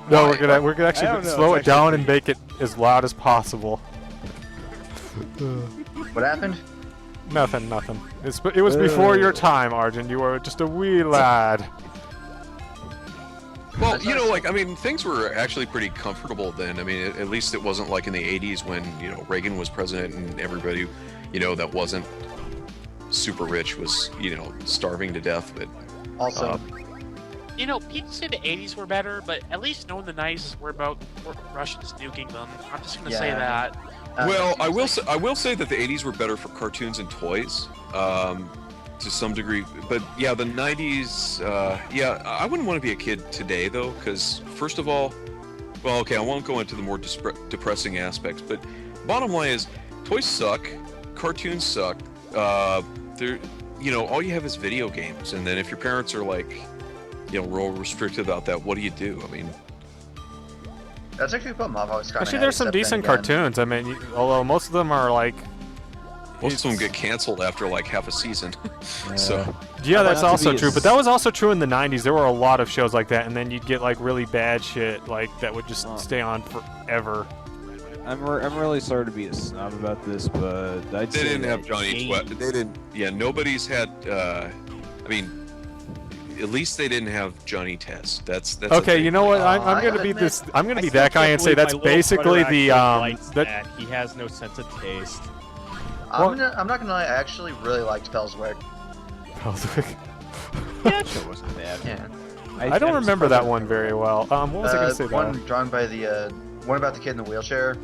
No, we're gonna actually slow it down and make it as loud as possible. What happened? Nothing. It was before your time, Arjun. You were just a wee lad. well, like, I mean, things were actually pretty comfortable then. I mean, at least it wasn't like in the 80s when, Reagan was president and everybody, that wasn't super rich was, starving to death. But also, people say the 80s were better, but at least knowing the 90s were about Russians nuking them. I'm just going to say that. Well, I will say that the 80s were better for cartoons and toys, to some degree. But yeah, the 90s, I wouldn't want to be a kid today though, because first of all, well, okay, I won't go into the more depressing aspects, but bottom line is, toys suck, cartoons suck. All you have is video games, and then if your parents are like, real restricted about that, what do you do? I mean. That's actually what Mom always kind of Actually, there's some decent cartoons. I mean, although most of them are like... Most of them get canceled after like half a season. So yeah, that's also true. But that was also true in the 90s. There were a lot of shows like that, and then you'd get like really bad shit like that would just stay on forever. I'm really sorry to be a snob about this, but they didn't have Johnny Twett. They didn't. Yeah, nobody's had. I mean, at least they didn't have Johnny Test. That's okay. You know what? I'm gonna be this. I'm gonna be that guy and say that's basically the that he has no sense of taste. I'm not gonna lie. I actually really liked Pelswick. Pelswick. Yeah, that wasn't bad. Yeah. I don't remember that one very well. What was I gonna say? One drawn by the one about the kid in the wheelchair.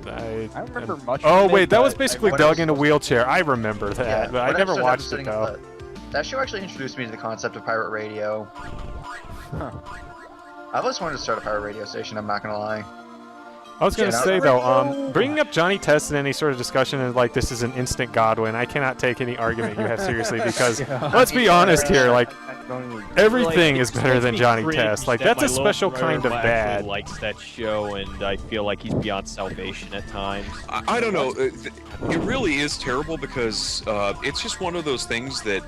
I remember much. Oh of it, wait, that was but basically Doug in a wheelchair. I remember that, Yeah, but I when never started watched it studying though. That show actually introduced me to the concept of pirate radio. Huh. I've always wanted to start a pirate radio station. I'm not gonna lie. I was going to say, though, bringing up Johnny Test in any sort of discussion is like this is an instant Godwin. I cannot take any argument you have seriously because, let's be honest here, like, everything is better than Johnny Test. Like, that's a special kind of bad. Likes that show, and I feel like he's beyond salvation at times. I don't know. It really is terrible because it's just one of those things that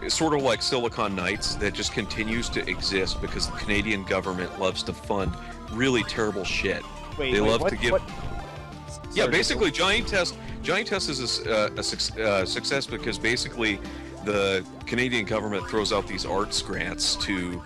is sort of like Silicon Knights that just continues to exist because the Canadian government loves to fund really terrible shit. They love to give. Yeah, basically, Johnny Test is a success because basically the Canadian government throws out these arts grants to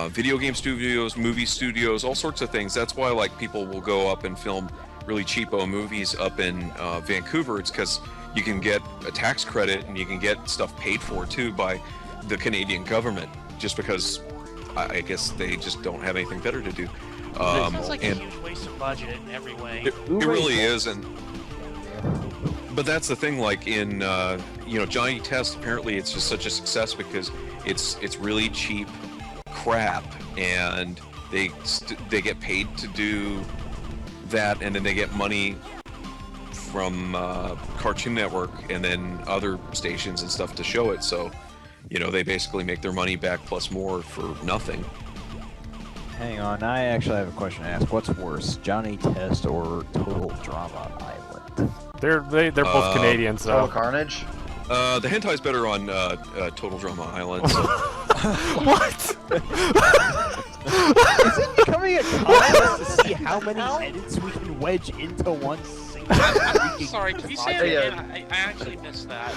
video game studios, movie studios, all sorts of things. That's why like people will go up and film really cheapo movies up in Vancouver. It's because you can get a tax credit and you can get stuff paid for too by the Canadian government, just because I guess they just don't have anything better to do. It sounds like a huge waste of budget in every way. It really is, but that's the thing. Like in Johnny Test, apparently it's just such a success because it's really cheap crap, and they get paid to do that, and then they get money from Cartoon Network and then other stations and stuff to show it. So, they basically make their money back plus more for nothing. Hang on, I actually have a question to ask. What's worse, Johnny Test or Total Drama Island? They're both Canadian, so. Total Carnage? The hentai's better on Total Drama Island. So. What? Is it becoming a contest to see how many edits we can wedge into one single? I'm sorry, can you say it again? I actually missed that.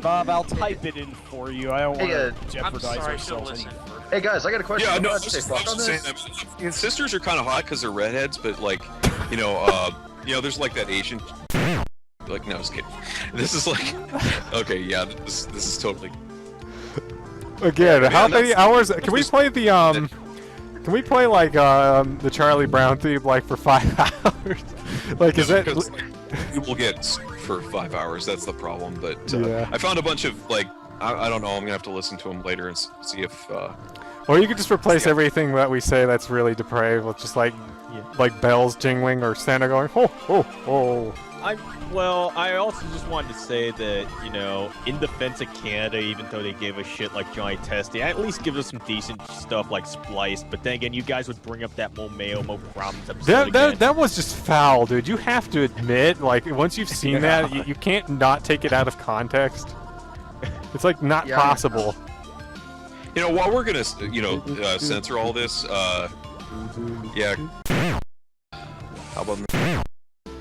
Bob, I'll type it in for you. I don't want to jeopardize ourselves any further. Hey guys, I got a question. Yeah, no, I was just saying, sisters are kind of hot because they're redheads, but like, there's like that Asian. Like, no, I was kidding. This is like, okay, yeah, this is totally. Again, how many hours? Can we play the Can we play like the Charlie Brown theme like for 5 hours? Like, is that? We will get for 5 hours. That's the problem. But yeah. I found a bunch of like, I don't know. I'm gonna have to listen to them later and see if. Or you could just replace everything that we say that's really depraved with just like bells jingling or Santa going ho ho ho. I also just wanted to say that, in defense of Canada, even though they gave us shit like Johnny Test, they at least give us some decent stuff like Spliced. But then again, you guys would bring up that Momeo Mo Problems episode again. That was just foul, dude. You have to admit, like, once you've seen that, you can't not take it out of context. It's like not possible. While we're gonna, censor all this, yeah. How about?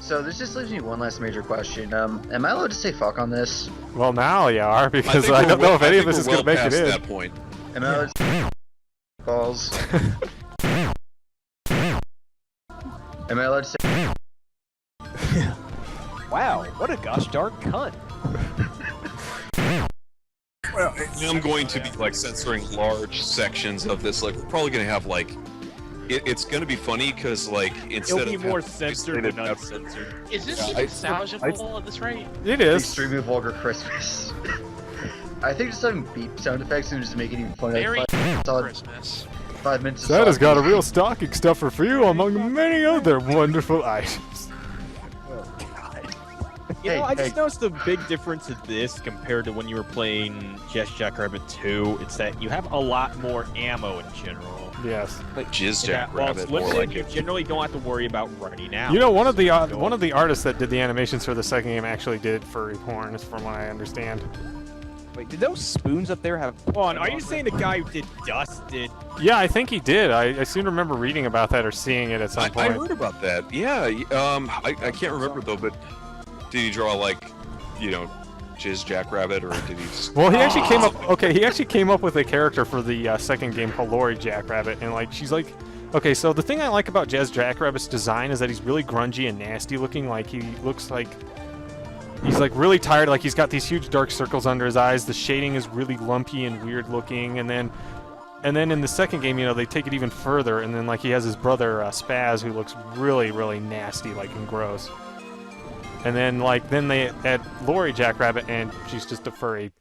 So this just leaves me one last major question. Am I allowed to say fuck on this? Well, now you are, because I don't know if any of us is going to make it in. That point. Am I allowed to say balls? Am I allowed to say... Wow, what a gosh darn cunt. Well, I'm going to be like censoring large sections of this. Like, we're probably going to have like... It's gonna be funny because, like, instead it'll be more censored than uncensored. Is this even salvageable at this rate? It is. Extremely vulgar Christmas. I think just having beep sound effects and just make it even funnier. Very Christmas. 5 minutes. Santa's got a real stocking stuffer for you among many other wonderful items. I just noticed the big difference of this compared to when you were playing Jackrabbit 2. It's that you have a lot more ammo in general. Yes. Like Jackrabbit. You generally don't have to worry about running out. One of the artists that did the animations for the second game actually did furry porn, from what I understand. Wait, did those spoons up there have... Hold on, are you saying the guy who did Dust did... Yeah, I think he did. I seem to remember reading about that or seeing it at some point. I heard about that. Yeah, I can't remember though, but did he draw like, Jizz Jackrabbit, or did he just... Well, he actually came up... Okay, he actually came up with a character for the second game called Lori Jackrabbit, and like, she's like... Okay, so the thing I like about Jazz Jackrabbit's design is that he's really grungy and nasty looking. Like, he looks like... He's like really tired, like he's got these huge dark circles under his eyes. The shading is really lumpy and weird looking, and then in the second game, they take it even further, and then like he has his brother Spaz, who looks really, really nasty, like, and gross. And then they add Lori Jackrabbit, and she's just a furry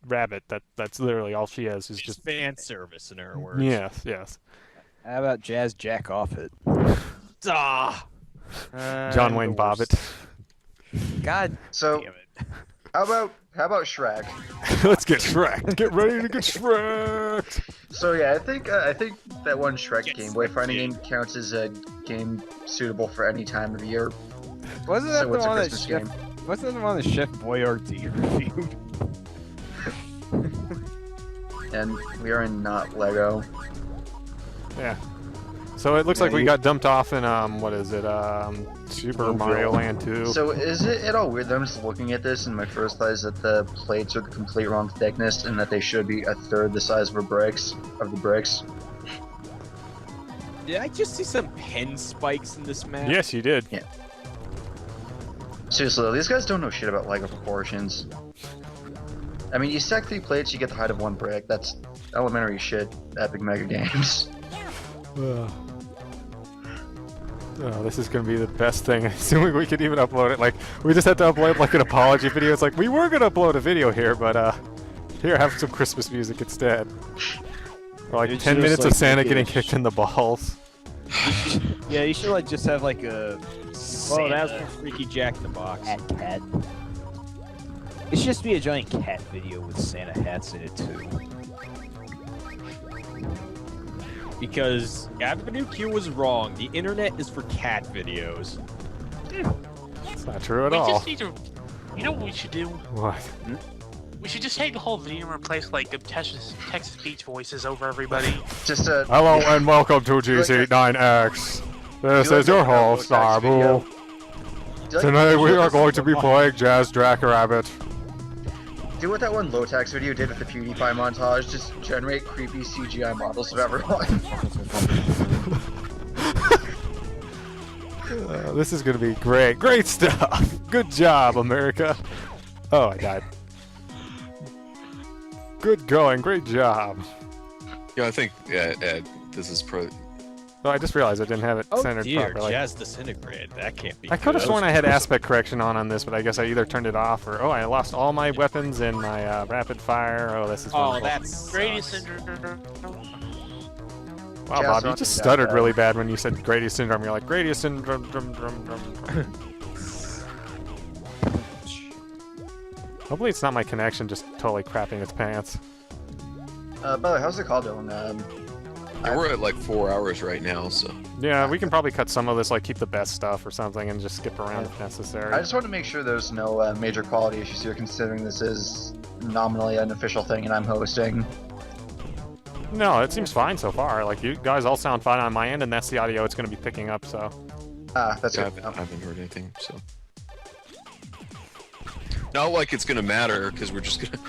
rabbit. That's literally all she is. Is just fan service, in her words. Yes. How about Jazz Jack Off It? John Wayne Bobbitt. God. So, how about Shrek? Let's get Shrek. Get ready to get Shrek. So yeah, I think that one Shrek Game Boy fighting game counts as a game suitable for any time of year. Wasn't that So the it's a one that Christmas Chef? game. Wasn't that the one that Chef Boyardee reviewed? And we are in not Lego. Yeah. So it looks like we got dumped off in what is it? Super Mario Land 2. So is it at all weird that I'm just looking at this and my first thought is that the plates are the complete wrong thickness and that they should be a third the size of the bricks? Did I just see some pen spikes in this map? Yes, you did. Yeah. Seriously, though, these guys don't know shit about Lego proportions. I mean, you stack 3 plates, you get the height of 1 brick. That's elementary shit. Epic Mega Games. Oh, this is gonna be the best thing. Assuming we could even upload it. Like, we just had to upload like an apology video. It's like, we were gonna upload a video here, but here, have some Christmas music instead. Or like 10 minutes of Santa getting kicked in the balls. Yeah, you should like just have like a. Well, that was from Freaky Jack in the Box. Cat. It should just be a giant cat video with Santa hats in it too. Because Avenue Q was wrong. The internet is for cat videos. It's not true at We all. just need to. You know what we should do? What? We should just take the whole video and replace like the Texas Beach voices over everybody. Just Hello and welcome to GC9x. This is your host, Starbull. Tonight we are going to be playing Jazz Jackrabbit. Do what that one low-tax video did with the PewDiePie montage. Just generate creepy CGI models of everyone. This is gonna be great. Great stuff. Good job, America. Oh, I died. Good going. Great job. Yeah, I think this is pro. Oh, I just realized I didn't have it Oh centered dear, properly. Jazz disintegrated. That can't be. I could have good. sworn I had aspect correction on this, but I guess I either turned it off or... Oh, I lost all my weapons and my rapid fire. Oh, this is Oh, wonderful. that's Grady Syndrome. Wow, Bob, you just stuttered really bad when you said Grady Syndrome. You're like, Grady Syndrome... Hopefully it's not my connection just totally crapping its pants. By the way, how's the call going? Yeah, we're at like 4 hours right now, so. Yeah, we can probably cut some of this, like keep the best stuff or something and just skip around if necessary. I just want to make sure there's no major quality issues here, considering this is nominally an official thing and I'm hosting. No, it seems fine so far. Like, you guys all sound fine on my end, and that's the audio it's going to be picking up, so... That's yeah, good. I haven't heard anything, so. Not like it's gonna matter, because we're just gonna...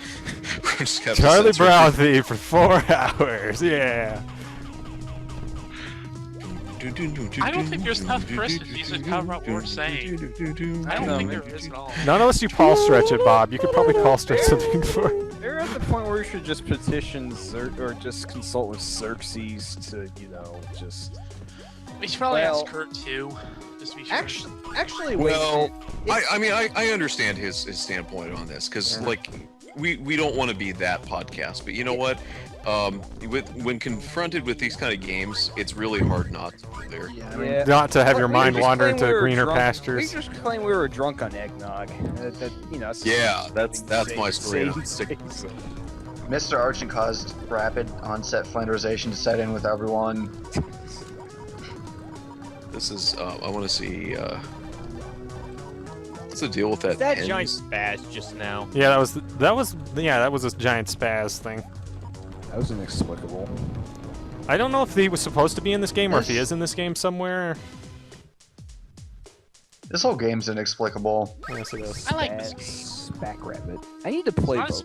we're just gonna Charlie censor Brown it. theme for 4 hours, yeah! I don't think there's enough Christmas music to cover up what we're saying. I don't think there is at all. None of us do Paul stretch it, Bob. You could probably Paul stretch something for it. They're at the point where you should just petition or just consult with Xerxes to, you know, just. We should probably ask Kurt too. Just to be sure. Actually, well, I mean, I understand his standpoint on this, because like we don't want to be that podcast, but you know what? When confronted with these kind of games, it's really hard not to go there. Yeah. Not to have your mind wander into greener drunk. pastures. We just claimed we were drunk on eggnog. You know, Yeah, that's my story. Mr. Archon caused rapid onset flanderization to set in with everyone. This is, I want to see, what's the deal with that? That ends? giant spaz just now. Yeah, that was a giant spaz thing. That was inexplicable. I don't know if he was supposed to be in this game or if he is in this game somewhere. This whole game's inexplicable. Yes, it is. I like this game. Jackrabbit. I need to play both.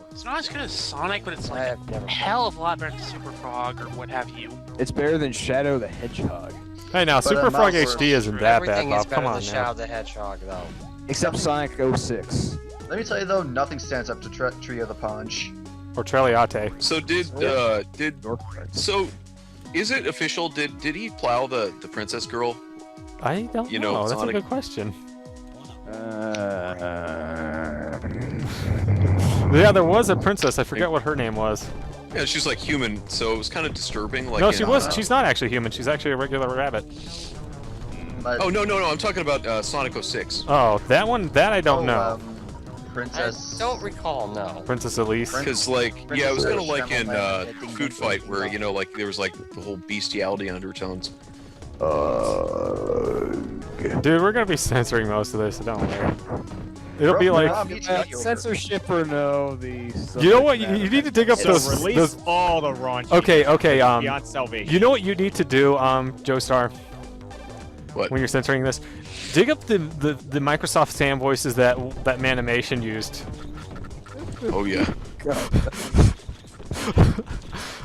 It's not as good as Sonic, but it's like a hell of a lot better than Super Frog or what have you. It's better than Shadow the Hedgehog. Hey, now Super Frog HD isn't that bad, Everything is Bob. better Come than on Shadow now. the Hedgehog, though. Except Sonic 06. Let me tell you though, nothing stands up to Trio the Punch. Or Treliate. So so is it official? Did he plow the princess girl? I don't know. That's Sonic. a good question. Yeah, there was a princess. I forget what her name was. Yeah, she's like human, so it was kind of disturbing. Like No, in, she was. She's not actually human. She's actually a regular rabbit. Oh no, I'm talking about Sonic 06. Oh, that one. That I don't know. Princess. I don't recall. No. Princess Elise. Because yeah, it was kind of like in Food Fight, where like there was like the whole bestiality undertones. Dude, we're gonna be censoring most of this, so don't worry. It'll be like censorship or no. You know what? You need to dig up those. Release all the raunchy. Okay. Beyond salvation. You know what you need to do, Joestar? What? When you're censoring this, dig up the Microsoft Sam voices that Manimation used. Oh yeah.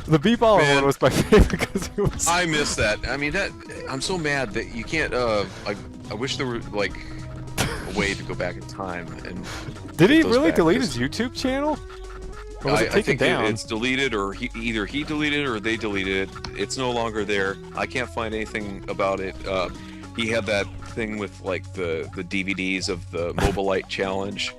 The B-ball one was my favorite because it was. I miss that. I mean, I'm so mad that you can't. I wish there were like a way to go back in time and. Did he really delete his YouTube channel? Or was it taken I think down? it's deleted, or either he deleted it or they deleted it. It's no longer there. I can't find anything about it. He had that thing with like the DVDs of the Mobilite challenge.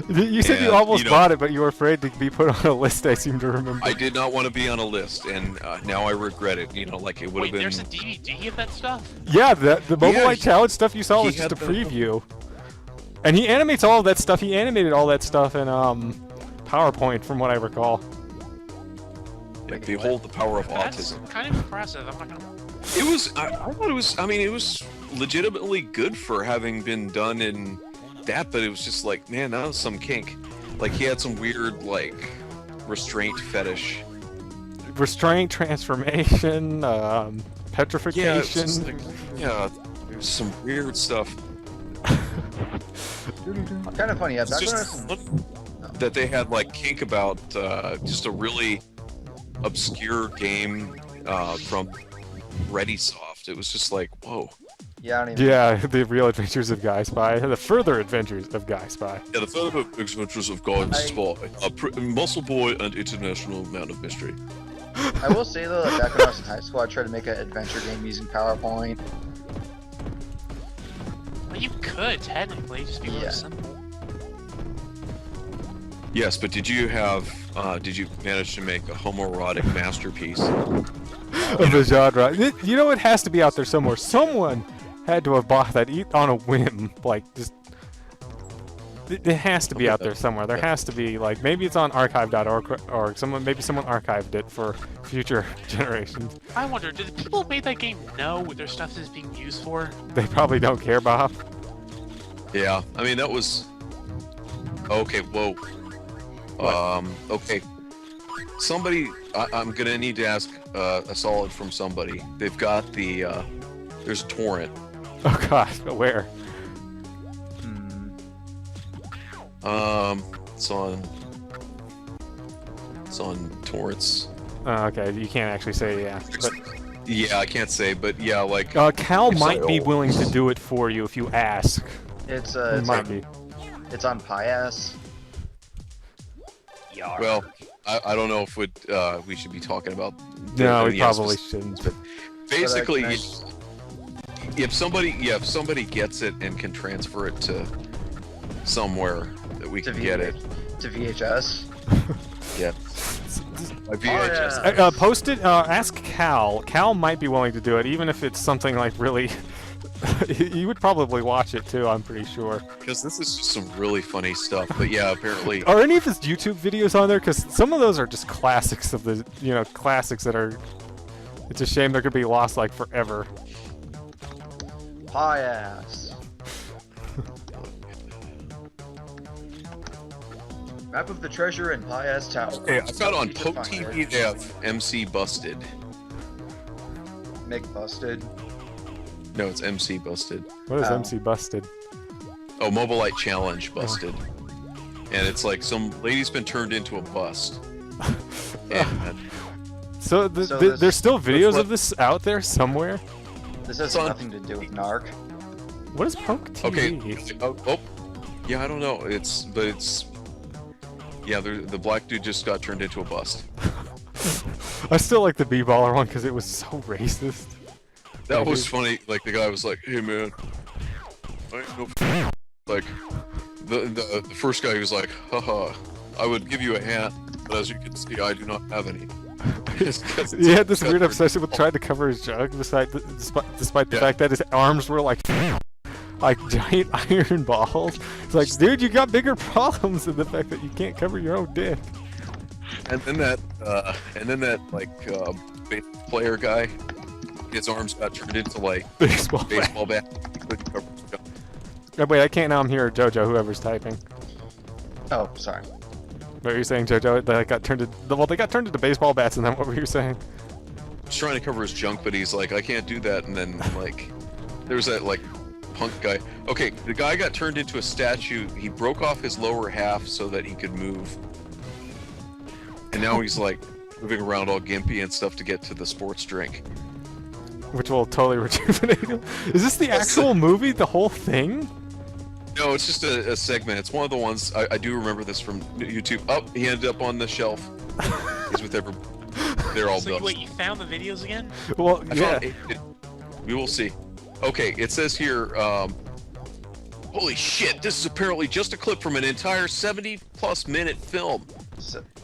You said you almost bought it, but you were afraid to be put on a list. I seem to remember. I did not want to be on a list, and now I regret it. Like it would have been. There's a DVD of that stuff? Yeah, the Mobilite challenge stuff you saw was just a preview. And he animates all of that stuff. He animated all that stuff in PowerPoint, from what I recall. Yeah, behold the power of autism. That's kind of impressive. I'm not gonna. It was. I thought it was. I mean, it was legitimately good for having been done in that, but it was just like, man, that was some kink. Like he had some weird like restraint fetish. Restraint, transformation, petrification. Yeah, there's some weird stuff. Kind of funny. Yeah, It's just that they had like kink about just a really obscure game from ReadySoft. It was just like, whoa. Yeah, I don't even Yeah, the real adventures of Guy Spy, the further adventures of Guy Spy. Yeah, the further adventures of Guy Spy, Muscle Boy and International Man of Mystery. I will say though, that back when I was in high school, I tried to make an adventure game using PowerPoint. Well, you could technically just be really simple. Yes, but did you manage to make a homoerotic masterpiece? Of the genre. You know, it has to be out there somewhere. Someone had to have bought that on a whim. Like, just. It has to be out there somewhere. There has to be, like, maybe it's on archive.org or maybe someone archived it for future generations. I wonder, do the people who made that game know what their stuff is being used for? They probably don't care, Bob. Yeah, I mean, that was... Okay, whoa. Okay. Somebody... I'm gonna need to ask a solid from somebody. They've got the... there's a torrent. Oh god, where? It's on torrents. Okay, you can't actually say yeah. But yeah, I can't say, but yeah, like... Cal might be willing to do it for you if you ask. It's might be. It's on Pias. Well, I don't know if we should be talking about... No, we probably shouldn't. But basically, if somebody gets it and can transfer it to somewhere that we can get it to VHS. Yeah. By VHS. Post it. Ask Cal. Cal might be willing to do it, even if it's something like really. He would probably watch it too. I'm pretty sure. Because this is just some really funny stuff. But yeah, apparently. Are any of his YouTube videos on there? Because some of those are just classics of the classics that are. It's a shame they're gonna be lost like forever. Pias. Map of the treasure in Pias Tower. Hey, I found on Poke TV they have MC Busted. Make Busted? No, it's MC Busted. What is MC Busted? Oh, Mobilite Challenge Busted. And it's like some lady's been turned into a bust. So there's still videos of this out there somewhere? This has nothing to do with NARC. What is Poke TV? Okay. Yeah, I don't know. Yeah, the black dude just got turned into a bust. I still like the B-baller one because it was so racist. That was funny. Like the guy was like, "Hey man, I ain't no like." The first guy was like, "Haha, I would give you a hat, but as you can see, I do not have any." He had this weird obsession with trying to cover his jug, despite the fact that his arms were like giant iron balls. It's like, dude, you got bigger problems than the fact that you can't cover your own dick. And then that baseball player guy, his arms got turned into like baseball bat. He couldn't cover his jug. Oh, wait, I can't now. I'm here, Jojo. Whoever's typing. Oh, sorry. What were you saying, Jojo? They got turned into baseball bats, and then what were you saying? He's trying to cover his junk, but he's like, I can't do that. And then like, there's that like punk guy. Okay, the guy got turned into a statue. He broke off his lower half so that he could move. And now he's like moving around all gimpy and stuff to get to the sports drink. Which will totally rejuvenate him. Is this the actual movie? The whole thing? No, it's just a segment. It's one of the ones I do remember this from YouTube. Oh, he ended up on the shelf. He's with everybody. They're all so dust. Wait, you found the videos again? Well, yeah. We will see. Okay, it says here. Holy shit! This is apparently just a clip from an entire 70+ minute film.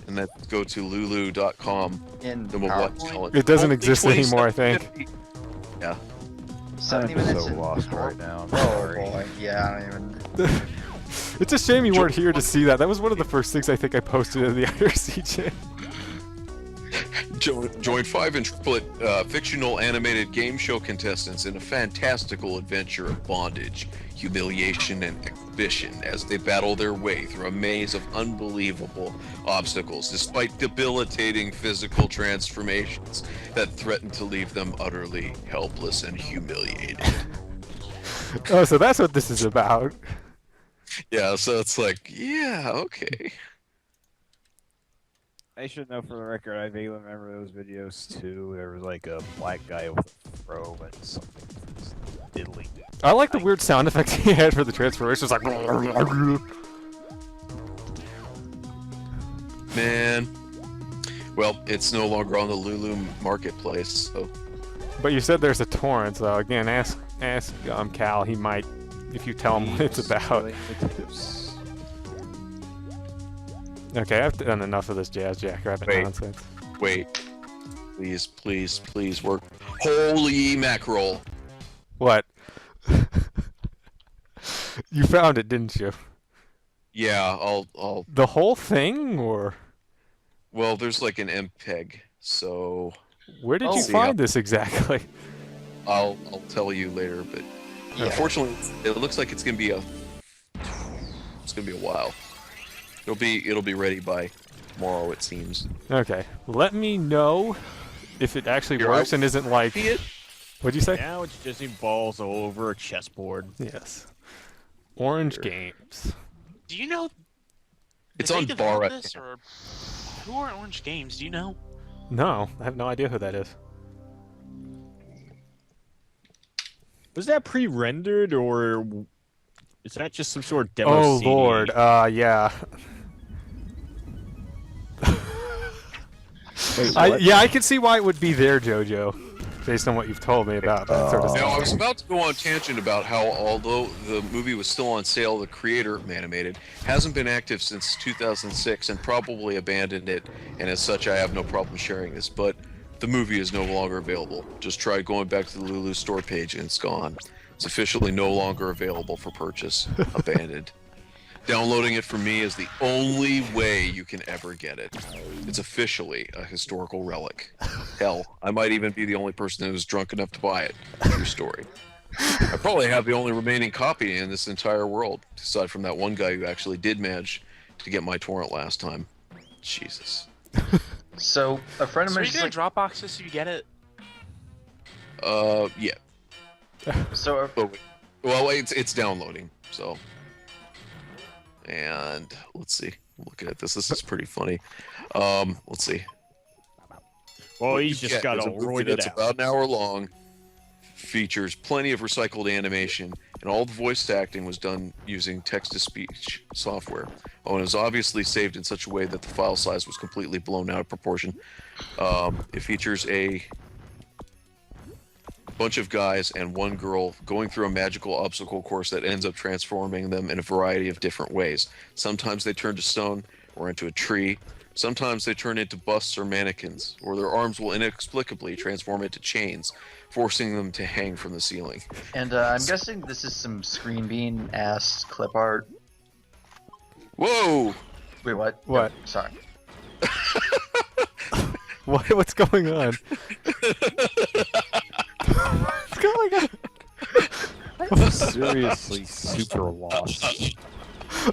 And that go to lulu.com. It doesn't exist anymore, I think. Yeah. 70 I'm minutes. so lost right now. Oh boy, yeah, I don't even. It's a shame you weren't here to see that. That was one of the first things I think I posted in the IRC channel. Join 5 and triplet fictional animated game show contestants in a fantastical adventure of bondage, humiliation, and exhibition as they battle their way through a maze of unbelievable obstacles despite debilitating physical transformations that threaten to leave them utterly helpless and humiliated. Oh, so that's what this is about. Yeah, so it's like, yeah, okay. I should know for the record, I vaguely remember those videos too. There was like a black guy with a throw and something diddly. I like the weird sound effects he had for the transformations, like. Man. Well, it's no longer on the Lulu marketplace, so. But you said there's a torrent, so again, ask Cal. He might, if you tell him what it's about. Okay, I've done enough of this Jackrabbit nonsense. Wait. Please work. Holy mackerel. What? You found it, didn't you? Yeah, I'll... The whole thing, or...? Well, there's like an MPEG, so... Where did you find this exactly? I'll tell you later, but... Yeah. Unfortunately, it looks like it's gonna be a while. It'll be ready by tomorrow, it seems. Okay, let me know if it actually works and isn't like. What'd you say? Now it's just balls all over a chessboard. Yes. Orange Games. Do you know? It's on bar. Who are Orange Games? Do you know? No, I have no idea who that is. Was that pre-rendered or is that just some sort of demo? Oh CD? Lord, yeah. Wait, yeah, I can see why it would be there, JoJo, based on what you've told me about that sort of stuff. Now, I was about to go on a tangent about how, although the movie was still on sale, the creator, Animated, hasn't been active since 2006 and probably abandoned it, and as such, I have no problem sharing this, but the movie is no longer available. Just try going back to the Lulu store page and it's gone. It's officially no longer available for purchase. Abandoned. Downloading it for me is the only way you can ever get it. It's officially a historical relic. Hell, I might even be the only person who's drunk enough to buy it. True story. I probably have the only remaining copy in this entire world, aside from that one guy who actually did manage to get my torrent last time. Jesus. So, a friend of mine... So are you gonna Dropbox this if you get it? Yeah. So... Well, it's downloading, so... And let's see. Looking at this, this is pretty funny. Let's see. Well, he's just got a roided that's about an hour long. Features plenty of recycled animation, and all the voice acting was done using text-to-speech software. Oh, and it was obviously saved in such a way that the file size was completely blown out of proportion. It features a bunch of guys and one girl going through a magical obstacle course that ends up transforming them in a variety of different ways. Sometimes they turn to stone or into a tree. Sometimes they turn into busts or mannequins, or their arms will inexplicably transform into chains, forcing them to hang from the ceiling. And I'm guessing this is some screen bean ass clip art. Whoa! Wait, what? What? No, sorry. What's going on? What's going on? I'm seriously super lost.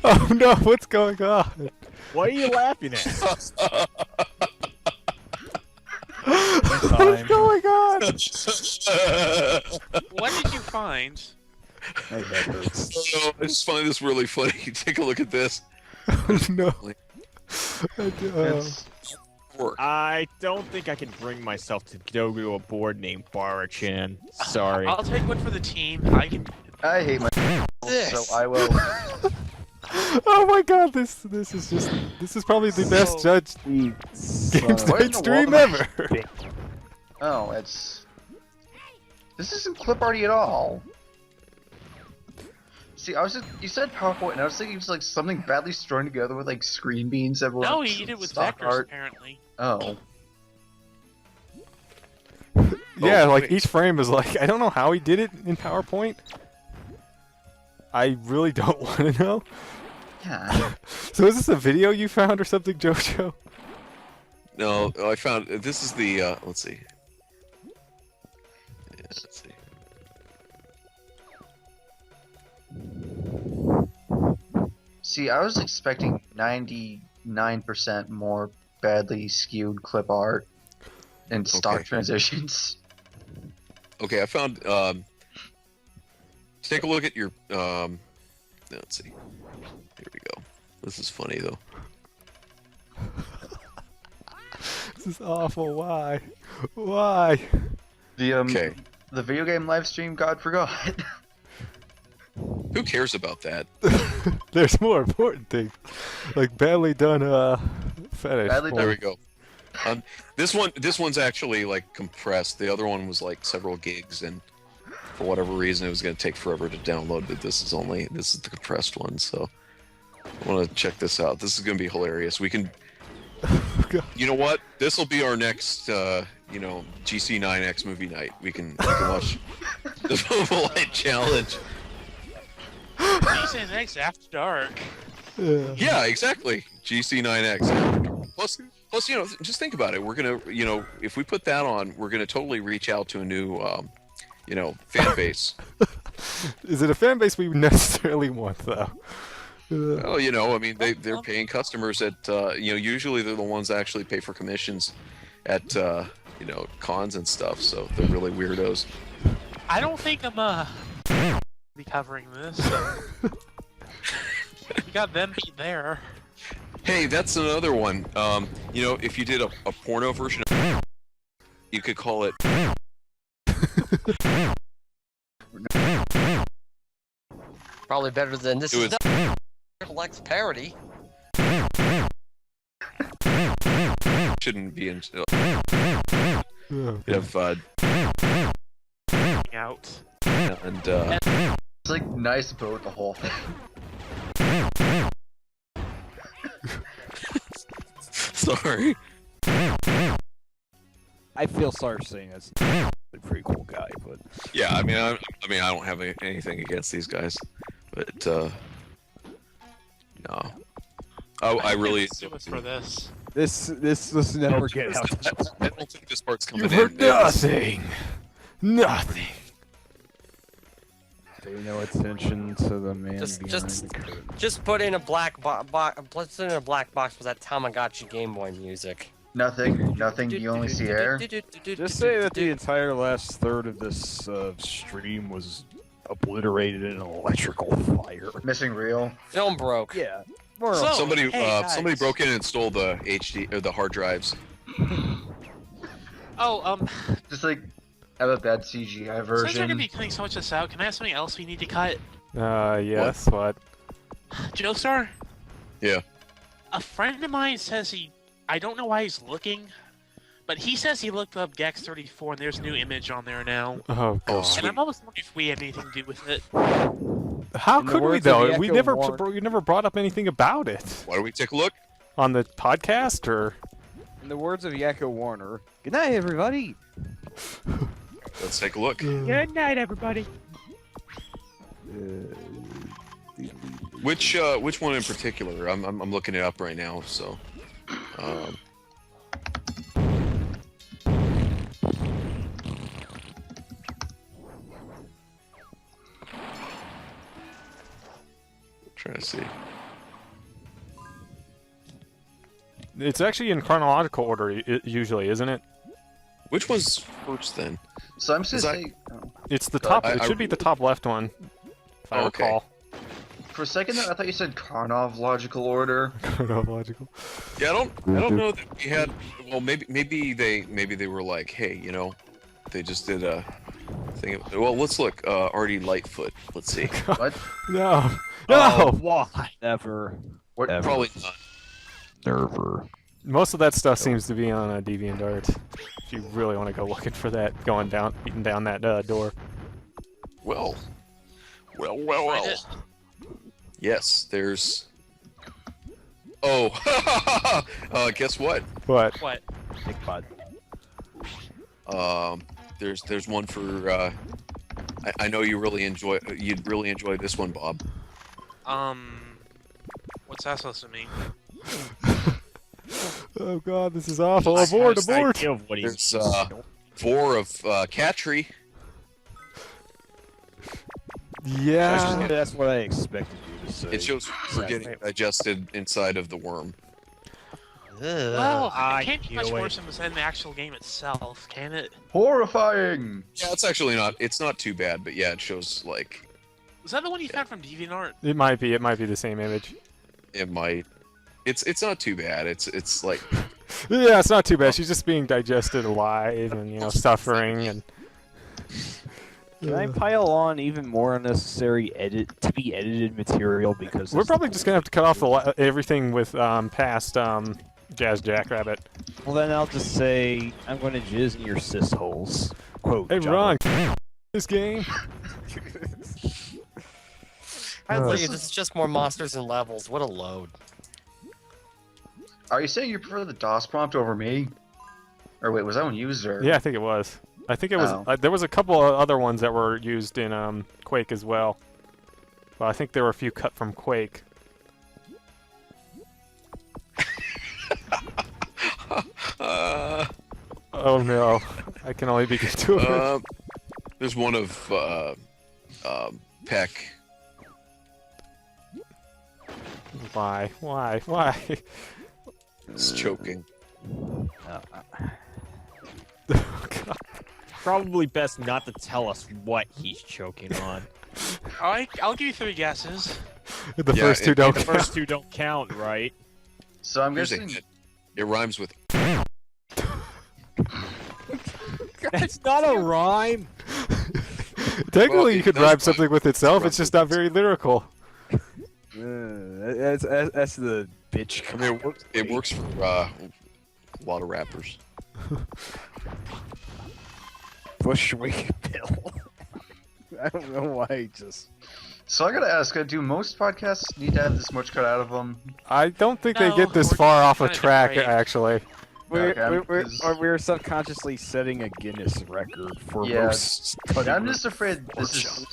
Oh no, what's going on? What are you laughing at? What's going on? What did you find? My head hurts. Oh, I just find this really funny. Take a look at this. No. I don't think I can bring myself to go to a board named Bara-chan. Sorry. I'll take one for the team. I hate my so I will. Oh my god, this is probably the best judged Games Night stream ever. Oh, this isn't clip arty at all. See, you said PowerPoint, and I was thinking it was like something badly strung together with like screen beans everywhere. No, he did it with stock vectors, art. apparently. Oh. Yeah, like each frame is like, I don't know how he did it in PowerPoint. I really don't want to know. Yeah. So is this a video you found or something, Jojo? No, I found this is the let's see. Yeah, let's see. See, I was expecting 99% more badly skewed clip art and stock transitions. Okay, I found. Take a look at your. Let's see. Here we go. This is funny though. This is awful. Why? Why? The video game live stream God forgot. Who cares about that? There's more important things, like badly done fetish. There we go. This one's actually like compressed. The other one was like several gigs, and for whatever reason, it was going to take forever to download. But this is the compressed one. So I want to check this out. This is going to be hilarious. We can. You know what? This will be our next, GC9x movie night. We can watch the Mobile Light Challenge. GC9x After Dark. Yeah, exactly. GC9x. Plus, just think about it. We're gonna, if we put that on, we're gonna totally reach out to a new, fan base. Is it a fan base we necessarily want, though? Well, I mean, they're paying customers at, usually they're the ones that actually pay for commissions at, cons and stuff. So they're really weirdos. I don't think I'm be covering this. So. We got them beat there. Hey, that's another one. If you did a porno version of you could call it. Probably better than this. Is not Lex parody. Shouldn't be in. Out. And it's like nice about the whole thing. Sorry. I feel sorry saying that's a pretty cool guy, but yeah, I mean, I don't have anything against these guys, but no, I really. For this. This never get out. I don't think this part's coming You've in. heard nothing. Nothing. Pay no attention to the man behind the curtain. Just put in a black box. Put in a black box with that Tamagotchi Gameboy music. Nothing. You only see air. Just say that the entire last third of this stream was obliterated in an electrical fire. Missing reel. Film broke. Yeah. Somebody broke in and stole the HD or the hard drives. Just like have a bad CGI version. Since we're gonna be cutting so much of this out, can I have something else we need to cut? Yes. What? Joestar? Yeah. A friend of mine says I don't know why he's looking, but he says he looked up Gex34 and there's a new image on there now. Oh god. And I'm almost wondering if we had anything to do with it. How could we though? We never brought up anything about it. Why don't we take a look? On the podcast, or? In the words of Yakko Warner, good night, everybody. Let's take a look. Good night, everybody. Which one in particular? I'm looking it up right now. So, trying to see. It's actually in chronological order, usually, isn't it? Which one's first then? So I'm just saying. It's the top. It should be the top left one, if I recall. For a second there, I thought you said chronological order. Chronological. Yeah, I don't know that we had. Well, maybe they were like, hey, you know, they just did a thing. Well, let's look. Artie Lightfoot. Let's see. What? No. No. Why? Never. What? Never. Probably not. Never. Most of that stuff seems to be on DeviantArt. If you really want to go looking for that, beating down that door. Well. Yes, there's. Oh, guess what? What? What? Big bud. There's one for. I know you'd really enjoy this one, Bob. What's that supposed to mean? Oh God, this is awful! Abort! There's 4 of Catry. Yeah. That's what I expected you to say. It shows we're getting digested inside of the worm. Well, it can't be much worse than the actual game itself, can it? Horrifying! Yeah, it's actually not. It's not too bad, but yeah, it shows like. Was that the one you found from DeviantArt? It might be. It might be the same image. It might. It's not too bad. It's like. Yeah, it's not too bad. She's just being digested alive and suffering and. Can I pile on even more unnecessary to be edited material because we're probably just gonna have to cut off everything with past Jazz Jackrabbit. Well, then I'll just say I'm going to jizz in your sis holes. Quote. Hey, Ron, this game. This is just more monsters and levels. What a load. Are you saying you prefer the DOS prompt over me? Or wait, was that one used or? Yeah, I think it was. I think it was. There was a couple of other ones that were used in Quake as well. Well, I think there were a few cut from Quake. Oh no, I can only begin to it. There's one of Peck. Why? Why? It's choking. Oh, God. Probably best not to tell us what he's choking on. I'll give you 3 guesses. The first two don't count. The first 2 don't count, right? So I'm guessing it rhymes with. That's not a rhyme. Technically, you could rhyme something with itself. It's just not very lyrical. That's the bitch. I mean, it works for a lot of rappers. Bushwick Bill. I don't know why he just. So I gotta ask, do most podcasts need to have this much cut out of them? I don't think they get this far off a track, actually. We're subconsciously setting a Guinness record for most. I'm just afraid this is.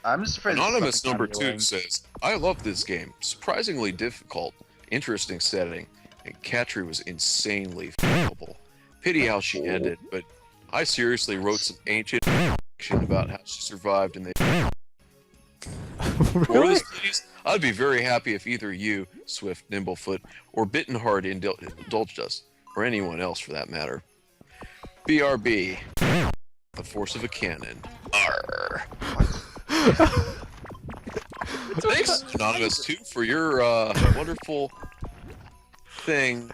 I'm just afraid. Anonymous number 2 says, "I love this game. Surprisingly difficult, interesting setting, and Catry was insanely f***able. Pity how she ended, but I seriously wrote some ancient fiction about how she survived and they." More this, please. I'd be very happy if either you, Swift, Nimblefoot, or Bittenhard indulged us, or anyone else for that matter. BRB. The force of a cannon. Arr. Thanks, Anonymous 2, for your wonderful thing.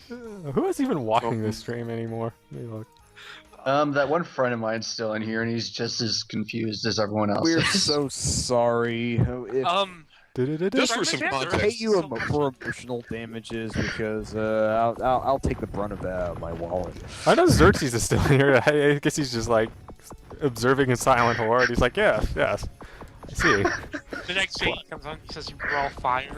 Who is even watching this stream anymore? Let me look. That one friend of mine's still in here, and he's just as confused as everyone else. We're so sorry. Just for some context, I pay you for emotional damages because I'll take the brunt of that out of my wallet. I know Xerxes is still here. I guess he's just like observing in silent horror. He's like, yes. I see. The next day he comes on, he says we're all fired.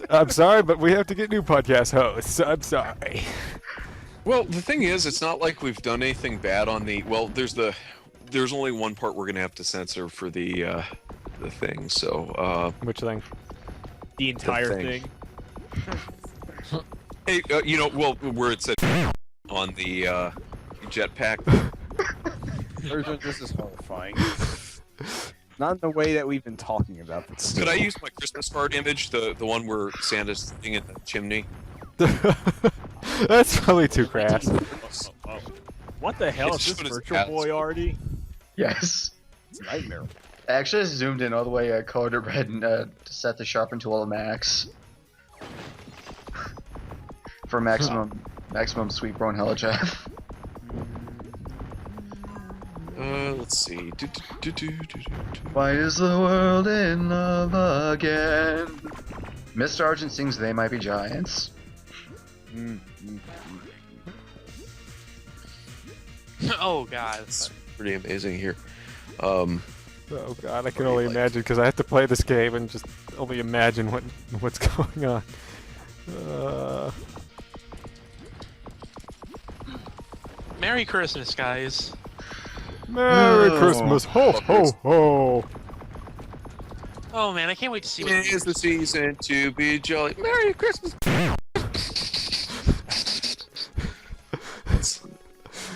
I'm sorry, but we have to get new podcast hosts. I'm sorry. Well, the thing is, it's not like we've done anything bad on the. Well, there's only one part we're gonna have to censor for the thing. So. Which thing? The entire thing. Hey, well, where it said on the JetPack. Version, this is horrifying. Not in the way that we've been talking about, but still. Could I use my Christmas card image, the one where Santa's sitting in the chimney? That's probably too crass. What the hell is this Virtual Boy already? Yes. It's a nightmare. I actually zoomed in all the way color to red and to set the sharpen tool to max. For maximum sweet bro and hella Jeff. Let's see. Why is the world in love again? Mr. Argent sings They Might Be Giants. Oh god. It's pretty amazing here. Oh god, I can only imagine because I have to play this game and just only imagine what's going on. Merry Christmas, guys. Merry Christmas, ho ho ho! Oh man, I can't wait to see. It is the season to be jolly. Merry Christmas.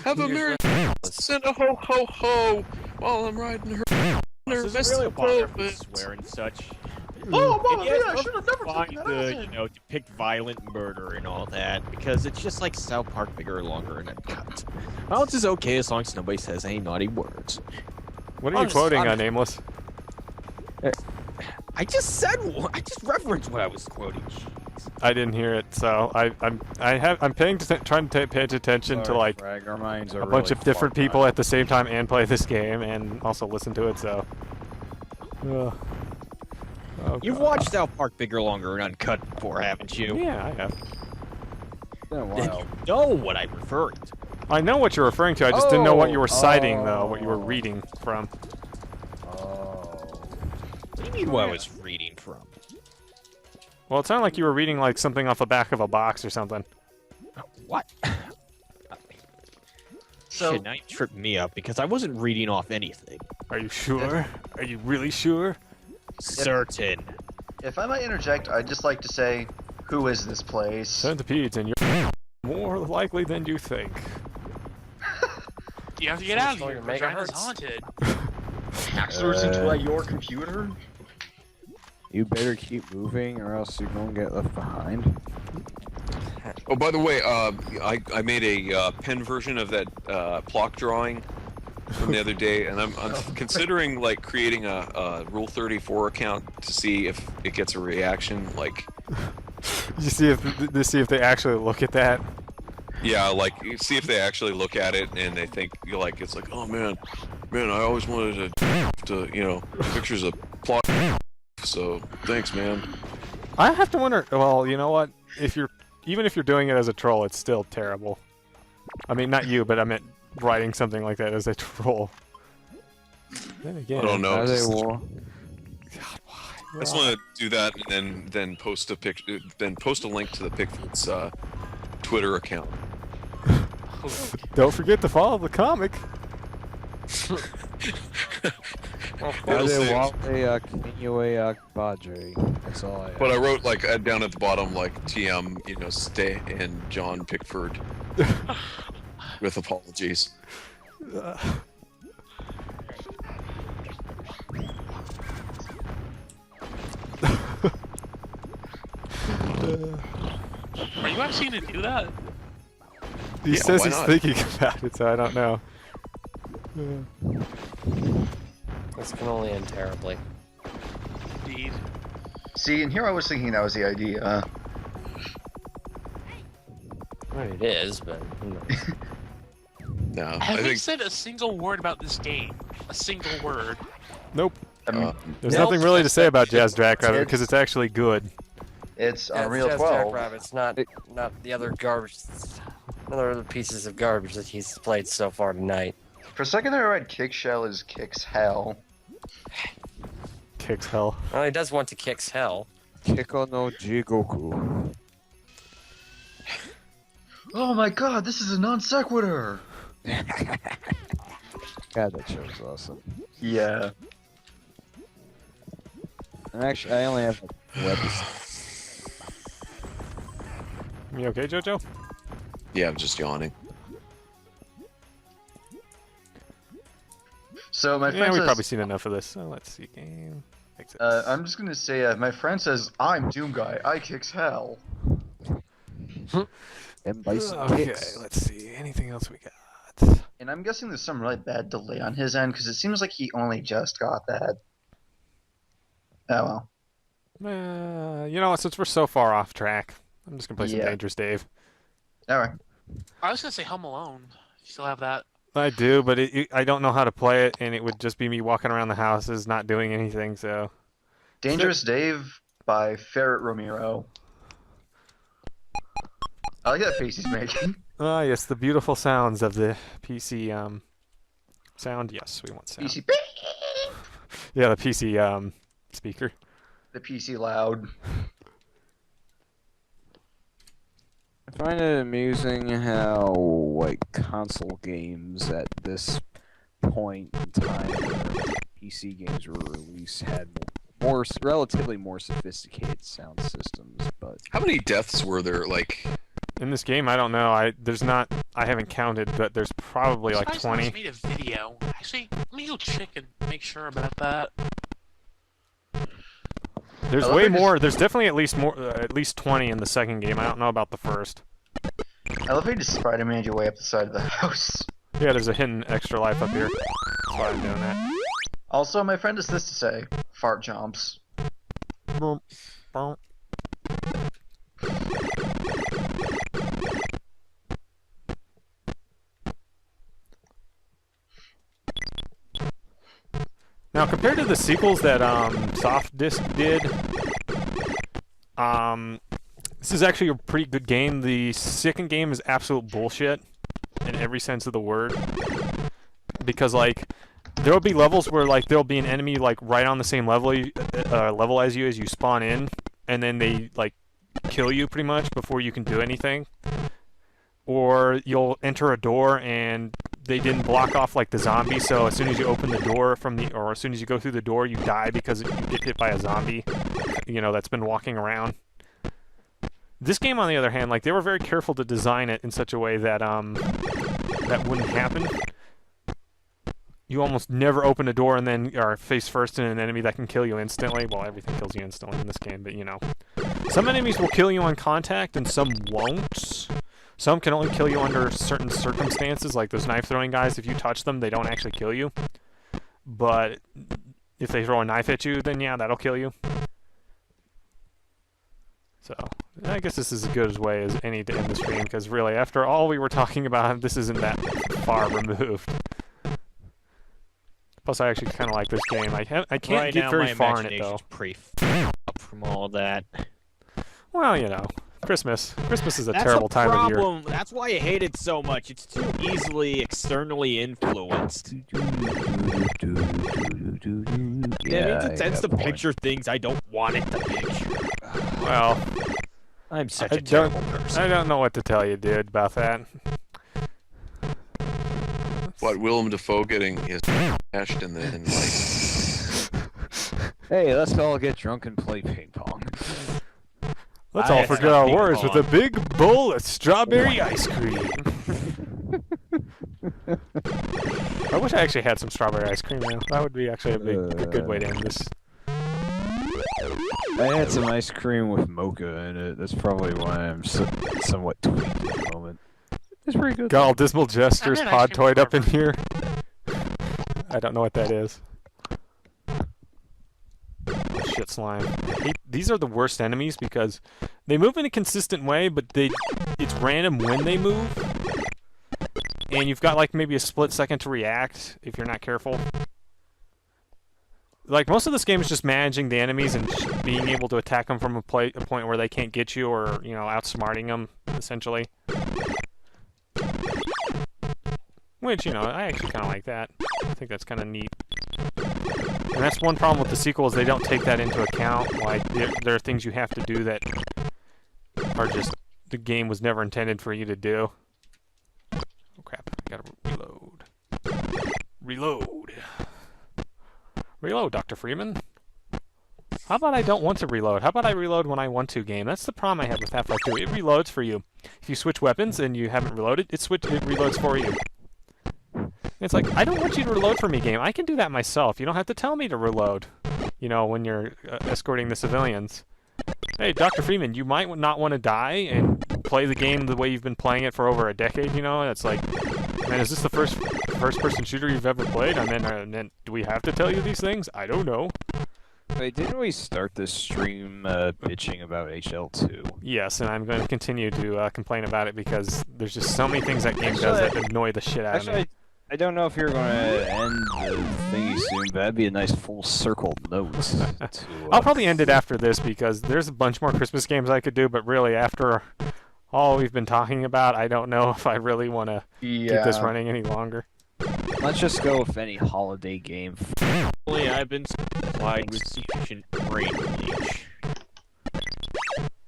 Have a merry send a ho ho ho while I'm riding her. This is really a swear and such. Oh, Mama, yeah, I should have never taken that to, depict violent murder and all that, because it's just like South Park, bigger, longer, and uncut. Well, it's just okay as long as nobody says any naughty words. What are you quoting, Nameless? I just referenced what I was quoting. I didn't hear it, so I'm trying to pay attention to like a bunch of different people at the same time and play this game and also listen to it. So. Oh, You've watched South Park Bigger, Longer, and Uncut before, haven't you? Yeah, I have. Been a Then while. you know what I'm referring to. I know what you're referring to. I just didn't know what you were citing, though. What you were reading from. What do you mean what I was reading from? Well, it sounded like you were reading like something off the back of a box or something. What? So Shit, now you tripped me up because I wasn't reading off anything. Are you sure? Are you really sure? Certain. If I might interject, I'd just like to say, who is this place? Centipedes, and you're more likely than you think. You have to get out of here. Vagina's haunted. Hackers into your computer? You better keep moving or else you're gonna get left behind. Oh, by the way, I made a pen version of that block drawing from the other day, and I'm considering like creating a Rule 34 account to see if it gets a reaction. Like, you see if they actually look at that. Yeah, like you see if they actually look at it and they think like it's like, oh man, I always wanted to pictures of plot. So thanks, man. I have to wonder. Well, you know what? Even if you're doing it as a troll, it's still terrible. I mean, not you, but I meant writing something like that as a troll. Then again, I don't know. God, I just want to do that and then post a picture, then post a link to the Pigford's Twitter account. Don't forget to follow the comic. That's all I have. But I wrote like down at the bottom like TM, stay and John Pickford with apologies. Are you actually gonna do that? He says he's thinking about it, so I don't know. This can only end terribly. Indeed. See, and here I was thinking that was the idea. Well, it is, but who knows? No, Have you said a single word about this game? A single word? Nope. I mean, There's nothing really to say about Jazz Jackrabbit because it's actually good. It's Yeah, Unreal it's 12. Jackrabbit's not the other garbage, other pieces of garbage that he's played so far tonight. For a second there, I read Kick Shell is Kicks Hell. Kicks hell. Well, he does want to kicks hell. Kiko no Jigoku. Oh my god, this is a non sequitur! God, that show was awesome. Yeah. And actually, I only have a web. You okay, Jojo? Yeah, I'm just yawning. So my friend we've says, probably seen enough of this. So let's see. Game. I'm just gonna say, my friend says, I'm Doom Guy, I kicks hell. Okay, let's see. Anything else we got? And I'm guessing there's some really bad delay on his end, because it seems like he only just got that. Oh well. You know what? Since we're so far off track, I'm just gonna play some Dangerous Dave. Alright. I was gonna say Home Alone. You still have that? I do, but I don't know how to play it, and it would just be me walking around the houses, not doing anything. So. Dangerous Dave by Ferret Romero. I like that face he's making. Ah, yes, the beautiful sounds of the PC sound. Yes, we want sound. PC. Yeah, the PC speaker. The PC loud. I find it amusing how, like, console games at this point in time, where PC games were released, had relatively more sophisticated sound systems. But how many deaths were there? Like in this game, I don't know. I haven't counted, but there's probably like 20. I made a video. Actually, let me go check and make sure about that. There's way more. There's definitely at least 20 in the second game. I don't know about the first. I love how you just Spider-Man your way up the side of the house. Yeah, there's a hidden extra life up here. That's why I'm doing that. Also, my friend has this to say: fart jumps. Now, compared to the sequels that Soft Disc did, this is actually a pretty good game. The second game is absolute bullshit in every sense of the word, because like there will be levels where like there'll be an enemy like right on the same level as you spawn in, and then they like kill you pretty much before you can do anything, or you'll enter a door and they didn't block off like the zombie, so as soon as you open the door or as soon as you go through the door, you die because you get hit by a zombie, you know, that's been walking around. This game, on the other hand, like they were very careful to design it in such a way that that wouldn't happen. You almost never open a door and then are face first in an enemy that can kill you instantly. Well, everything kills you instantly in this game, but you know, some enemies will kill you on contact and some won't. Some can only kill you under certain circumstances, like those knife-throwing guys. If you touch them, they don't actually kill you. But if they throw a knife at you, then yeah, that'll kill you. So, I guess this is as good a way as any to end the stream, because really, after all we were talking about, this isn't that far removed. Plus, I actually kind of like this game. I can't get very far in it, though. Pretty up from all that. Well, you know. Christmas is a terrible time of year. That's why I hate it so much. It's too easily externally influenced. It tends to picture things I don't want it to picture. Well, I'm such a terrible person. I don't know what to tell you, dude, about that. What, Willem Dafoe getting his smashed and then like... Hey, let's all get drunk and play ping pong. Let's all forget our worries with a big bowl of strawberry ice cream. I wish I actually had some strawberry ice cream now. That would be actually a good way to end this. I had some ice cream with mocha in it. That's probably why I'm somewhat tweaked at the moment. It's pretty good. Got all Dismal Gestures pod toyed up in here. I don't know what that is. Shit slime. These are the worst enemies because they move in a consistent way, but it's random when they move. And you've got like maybe a split second to react if you're not careful. Like most of this game is just managing the enemies and being able to attack them from a point where they can't get you, or you know, outsmarting them essentially. Which, you know, I actually kind of like that. I think that's kind of neat. And that's one problem with the sequels, they don't take that into account. Like, there are things you have to do that are just, the game was never intended for you to do. Oh crap, I gotta reload. Reload. Reload, Dr. Freeman. How about I don't want to reload? How about I reload when I want to, game? That's the problem I have with Half-Life 2. It reloads for you. If you switch weapons and you haven't reloaded, it reloads for you. It's like, I don't want you to reload for me, game. I can do that myself. You don't have to tell me to reload, you know, when you're escorting the civilians. Hey, Dr. Freeman, you might not want to die and play the game the way you've been playing it for over a decade, you know? It's like, man, is this the first-person shooter you've ever played? I mean, do we have to tell you these things? I don't know. Wait, didn't we start this stream bitching about HL2? Yes, and I'm going to continue to complain about it because there's just so many things that game does that annoy the shit out of me. I don't know if you're going to end the thingy soon, but that'd be a nice full circle note. I'll probably end it after this because there's a bunch more Christmas games I could do, but really after all we've been talking about, I don't know if I really want to keep this running any longer. Let's just go with any holiday game. I've been supplied with sufficient brain bleach.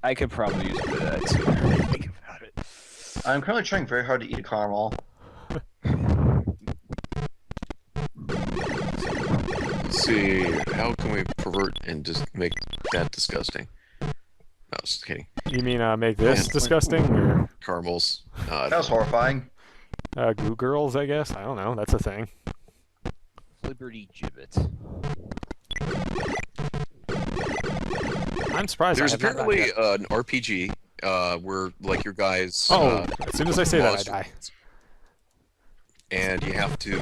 I could probably use a bit of that too. Now that I think about it. I'm currently trying very hard to eat a caramel. Let's see, how can we pervert and just make that disgusting? No, just kidding. You mean make this disgusting? Or? Caramels. That was horrifying. Goo girls, I guess? I don't know, that's a thing. Liberty Gibbet. I'm surprised. There's apparently an RPG where, like, your guys... as soon as I say that, I die. And you have to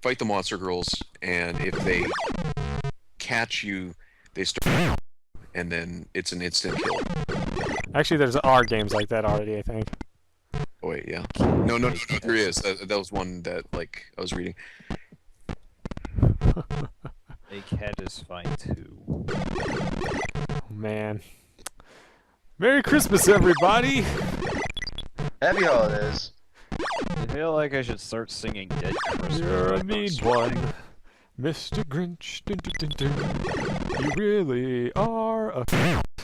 fight the monster girls, and if they catch you, they start, and then it's an instant kill. Actually, there's games like that already, I think. Oh wait, yeah. No, there is. That was one that, like, I was reading. A cat is fine too. Oh, man. Merry Christmas, everybody! Happy holidays. I feel like I should start singing Dead Christmas. You're a mean one, Mr. Grinch. Dun, dun, dun, dun. You really are a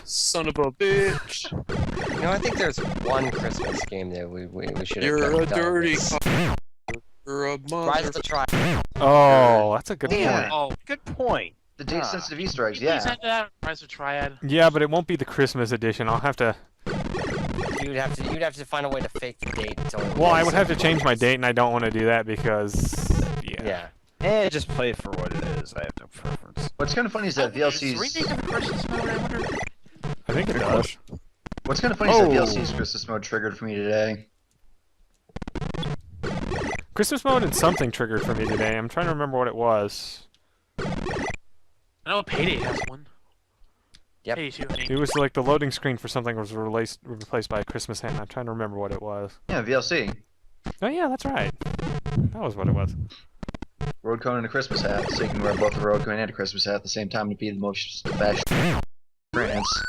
son of a bitch. You know, I think there's one Christmas game that we should have done. You're a dirty you're a mother. Rise of the Triad. Oh, that's a good point. Oh, good point. The date-sensitive Easter eggs, Please yeah. end that Rise of Triad. Yeah, but it won't be the Christmas edition. I'll have to... You'd have to find a way to fake the date. Well, I would have to change my date, and I don't want to do that because... Yeah. Just play it for what it is. I have no preference. What's kind of funny is that DLC's... I think it does. What's kind of funny is that DLC's Christmas mode triggered for me today. Christmas mode and something triggered for me today. I'm trying to remember what it was. I know Payday has one. Yep. It was like the loading screen for something was replaced by a Christmas hat. I'm trying to remember what it was. Yeah, VLC. Oh yeah, that's right. That was what it was. Road cone and a Christmas hat, so you can wear both a road cone and a Christmas hat at the same time to be the most fashionable France.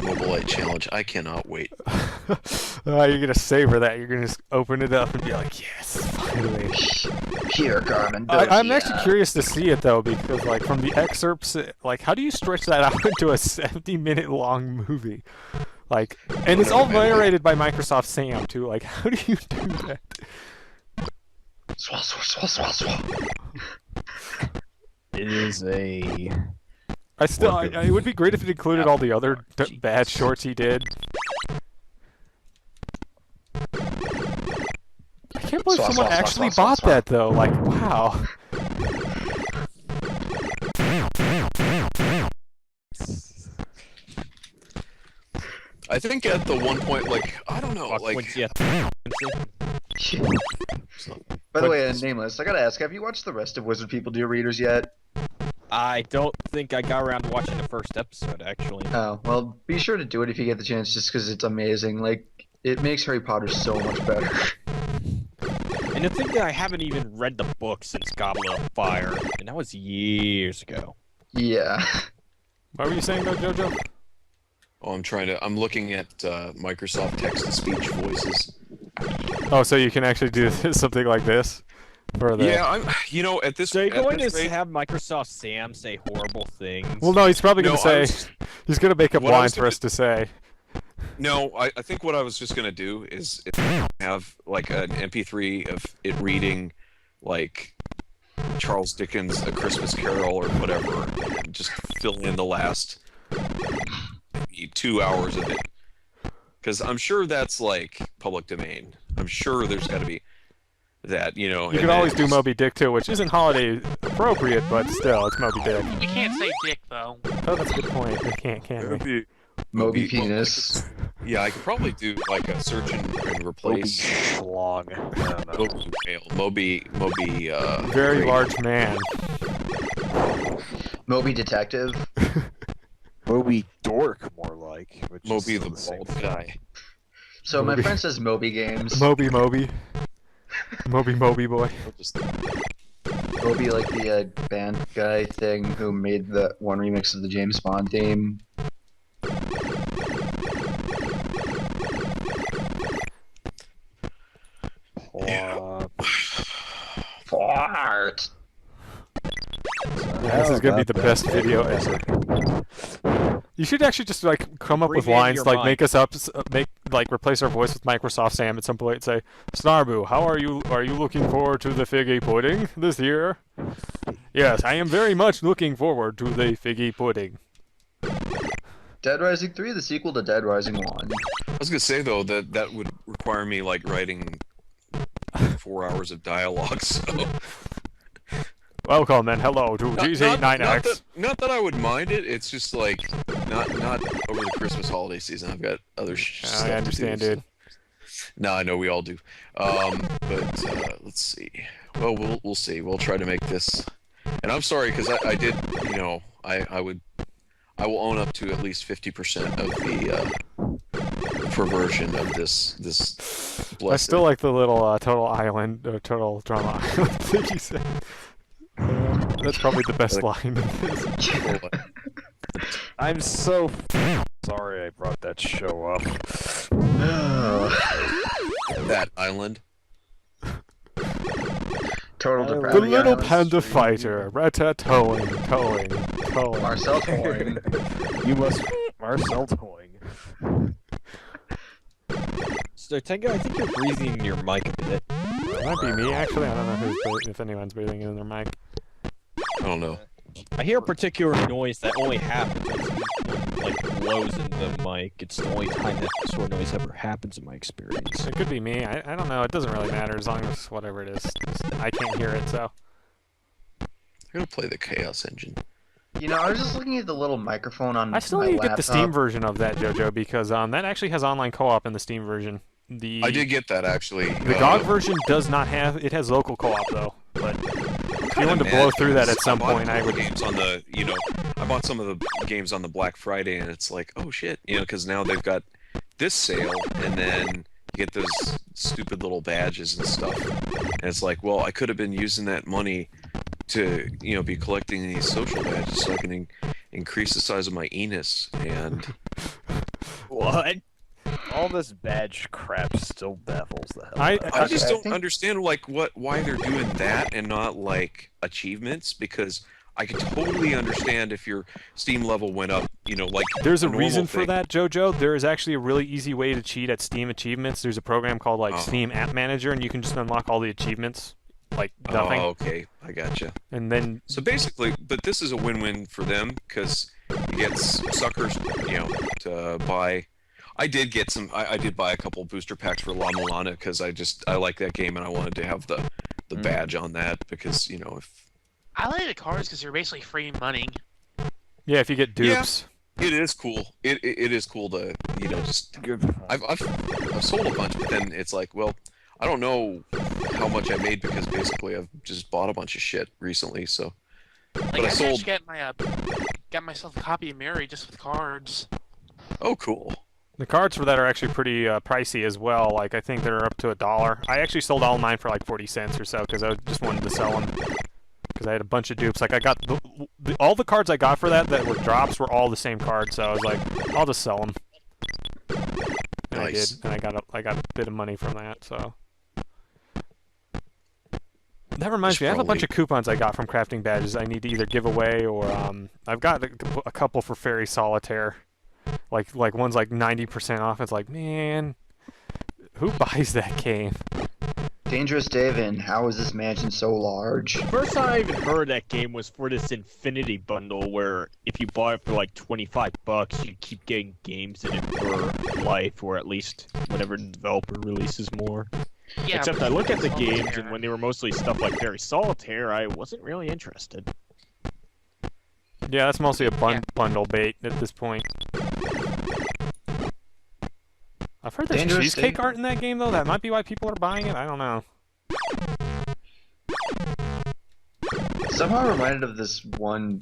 Mobile Light Challenge. I cannot wait. You're gonna savor that. You're gonna just open it up and be like, yes, finally. Here, Carmen. I'm actually curious to see it though, because like from the excerpts, like how do you stretch that out into a 70-minute long movie? Like, and it's all narrated by Microsoft Sam too. Like, how do you do that? Swah, swah, swah, swah, swah. It is a... it would be great if it included all the other bad shorts he did. I can't believe someone actually bought that though. Like, wow. I think at the one point, like, I don't know, like... By the way, Nameless, I gotta ask, have you watched the rest of Wizard People Do Readers yet? I don't think I got around to watching the first episode, actually. Oh, well, be sure to do it if you get the chance, just because it's amazing. Like, it makes Harry Potter so much better. And to think that I haven't even read the book since Goblet of Fire, and that was years ago. Yeah. What were you saying though, Jojo? Oh, I'm looking at Microsoft text-to-speech voices. Oh, so you can actually do something like this for the. Yeah, at this. So you're at going this to rate- have Microsoft Sam say horrible things. Well, no, he's probably No, going to I say. He's going to make up what I was lines for us to say. No, I think what I was just gonna do is have like an MP3 of it reading, like Charles Dickens' A Christmas Carol or whatever, and just fill in the last maybe 2 hours of it. Because I'm sure that's like public domain. I'm sure there's got to be that, You can always do Moby Dick too, which isn't holiday appropriate, but still, it's Moby Dick. We can't say dick though. Oh, that's a good point. We can't, can we? Moby penis. Yeah, I could probably do like a search and replace. Schlong. Moby male. Moby. Very great. large man. Moby detective. Moby dork, more like. Which Moby is the same bald thing. guy. So Moby. my friend says Moby games. Moby. Moby boy. Moby, like the band guy thing who made the one remix of the James Bond theme. Fart. This is gonna be the best video ever. You should actually just like come up with Abbreviate lines your like mind. make us up, replace our voice with Microsoft Sam at some point. Say, Snarbu, how are you? Are you looking forward to the figgy pudding this year? Yes, I am very much looking forward to the figgy pudding. Dead Rising 3, the sequel to Dead Rising 1. I was gonna say though that would require me like writing 4 hours of dialogue. So. Welcome and hello to GC9x. Not that I would mind it. It's just like not over the Christmas holiday season. I've got other stuff I understand, to do, dude. So. No, I know we all do. But let's see. Well, we'll see. We'll try to make this. And I'm sorry because I did. I will own up to at least 50% of the perversion of this. I still like the little total drama island thing you said. That's probably the best line in this. I'm so sorry I brought that show up. That island. Total The depravity. little Island. panda fighter, towing. Marcel towing. You must Marcel towing. So Tenga, I think you're breathing in your mic a bit. It might be me actually. I don't know if anyone's breathing in their mic. I don't know. I hear a particular noise that only happens when someone like blows in the mic. It's the only time that sort of noise ever happens in my experience. It could be me. I don't know. It doesn't really matter as long as whatever it is. I can't hear it, so. I'm gonna play the Chaos Engine. I was just looking at the little microphone on I still my need to get the laptop. Steam version of that, JoJo, because that actually has online co-op in the Steam version. I did get that actually. The GOG version does not have. It has local co-op though, but if you wanted to blow through that at some point, I would. Games on the, I bought some of the games on the Black Friday, and it's like, oh shit, because now they've got this sale, and then you get those stupid little badges and stuff, and it's like, well, I could have been using that money to, be collecting these social badges so I can increase the size of my anus, and What? All this badge crap still baffles the hell. I just don't understand why they're doing that and not like achievements, because I could totally understand if your Steam level went up, like There's a normal reason for thing. that, JoJo. There is actually a really easy way to cheat at Steam achievements. There's a program called Steam App Manager, and you can just unlock all the achievements like nothing. Oh, okay, I gotcha. And then so basically, but this is a win-win for them because you get suckers, to buy. I did get some. I did buy a couple booster packs for La Mulana because I like that game and I wanted to have the badge on that because if. I like the cards because they're basically free money. yeah, if you get dupes. Yeah, it is cool. It is cool to just. I've sold a bunch, but then it's like, well, I don't know how much I made because basically I've just bought a bunch of shit recently. So. Like But I sold. just got myself a copy of Mary just with cards. Oh, cool. The cards for that are actually pretty pricey as well. Like, I think they're up to $1. I actually sold all mine for like 40 cents or so because I just wanted to sell them. Because I had a bunch of dupes. Like, I got all the cards I got for that were drops were all the same cards. So I was like, I'll just sell them. Nice. I did, and I got a bit of money from that. So that reminds me, I have a bunch of coupons I got from crafting badges. I need to either give away or I've got a couple for Fairy Solitaire, like one's like 90% off. It's like, man, who buys that game? Dangerous David, how is this mansion so large? First time I even heard that game was for this Infinity Bundle, where if you bought it for like $25, you keep getting games in it for life, or at least whenever the developer releases more. Yeah, Except I look at the games, and when they were mostly stuff like Fairy Solitaire, I wasn't really interested. Yeah, that's mostly a bundle bait at this point. I've heard there's cheesecake art in that game, though. That might be why people are buying it. I don't know. Somehow I'm reminded of this one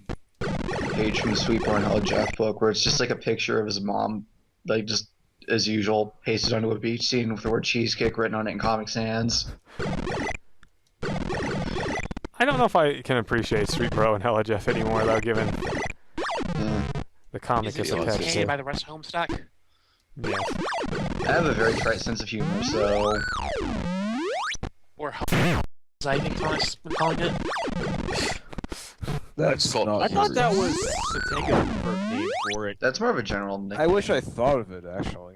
page from the Sweetborn Hell Jeff book where it's just like a picture of his mom, like just as usual, pasted onto a beach scene with the word cheesecake written on it in Comic Sans. I don't know if I can appreciate Sweet Bro and Hella Jeff anymore, though, given the comic is attached to. By the rest of Homestuck? Yes. I have a very trite sense of humor, so... Or as I think Thomas been calling it. That's called. I thought that was Satanga's name for it. That's more of a general nickname. I wish I thought of it, actually.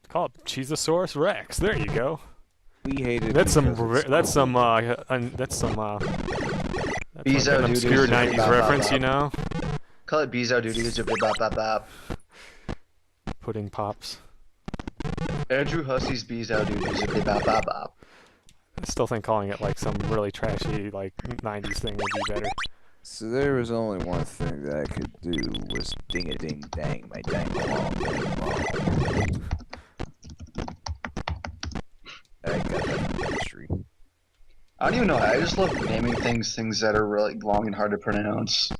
Call it Cheezosaurus Rex. There you go. We hated. That's some like an obscure '90s reference, you know. Call it Bezo Doody bop bop bop. Pudding pops. Andrew Hussey's Bezo Doody bop bop bop. I still think calling it like some really trashy like '90s thing would be better. So there was only one thing that I could do was ding a ding dang my dang along. I got that from history. I don't even know. I just love naming things that are really long and hard to pronounce.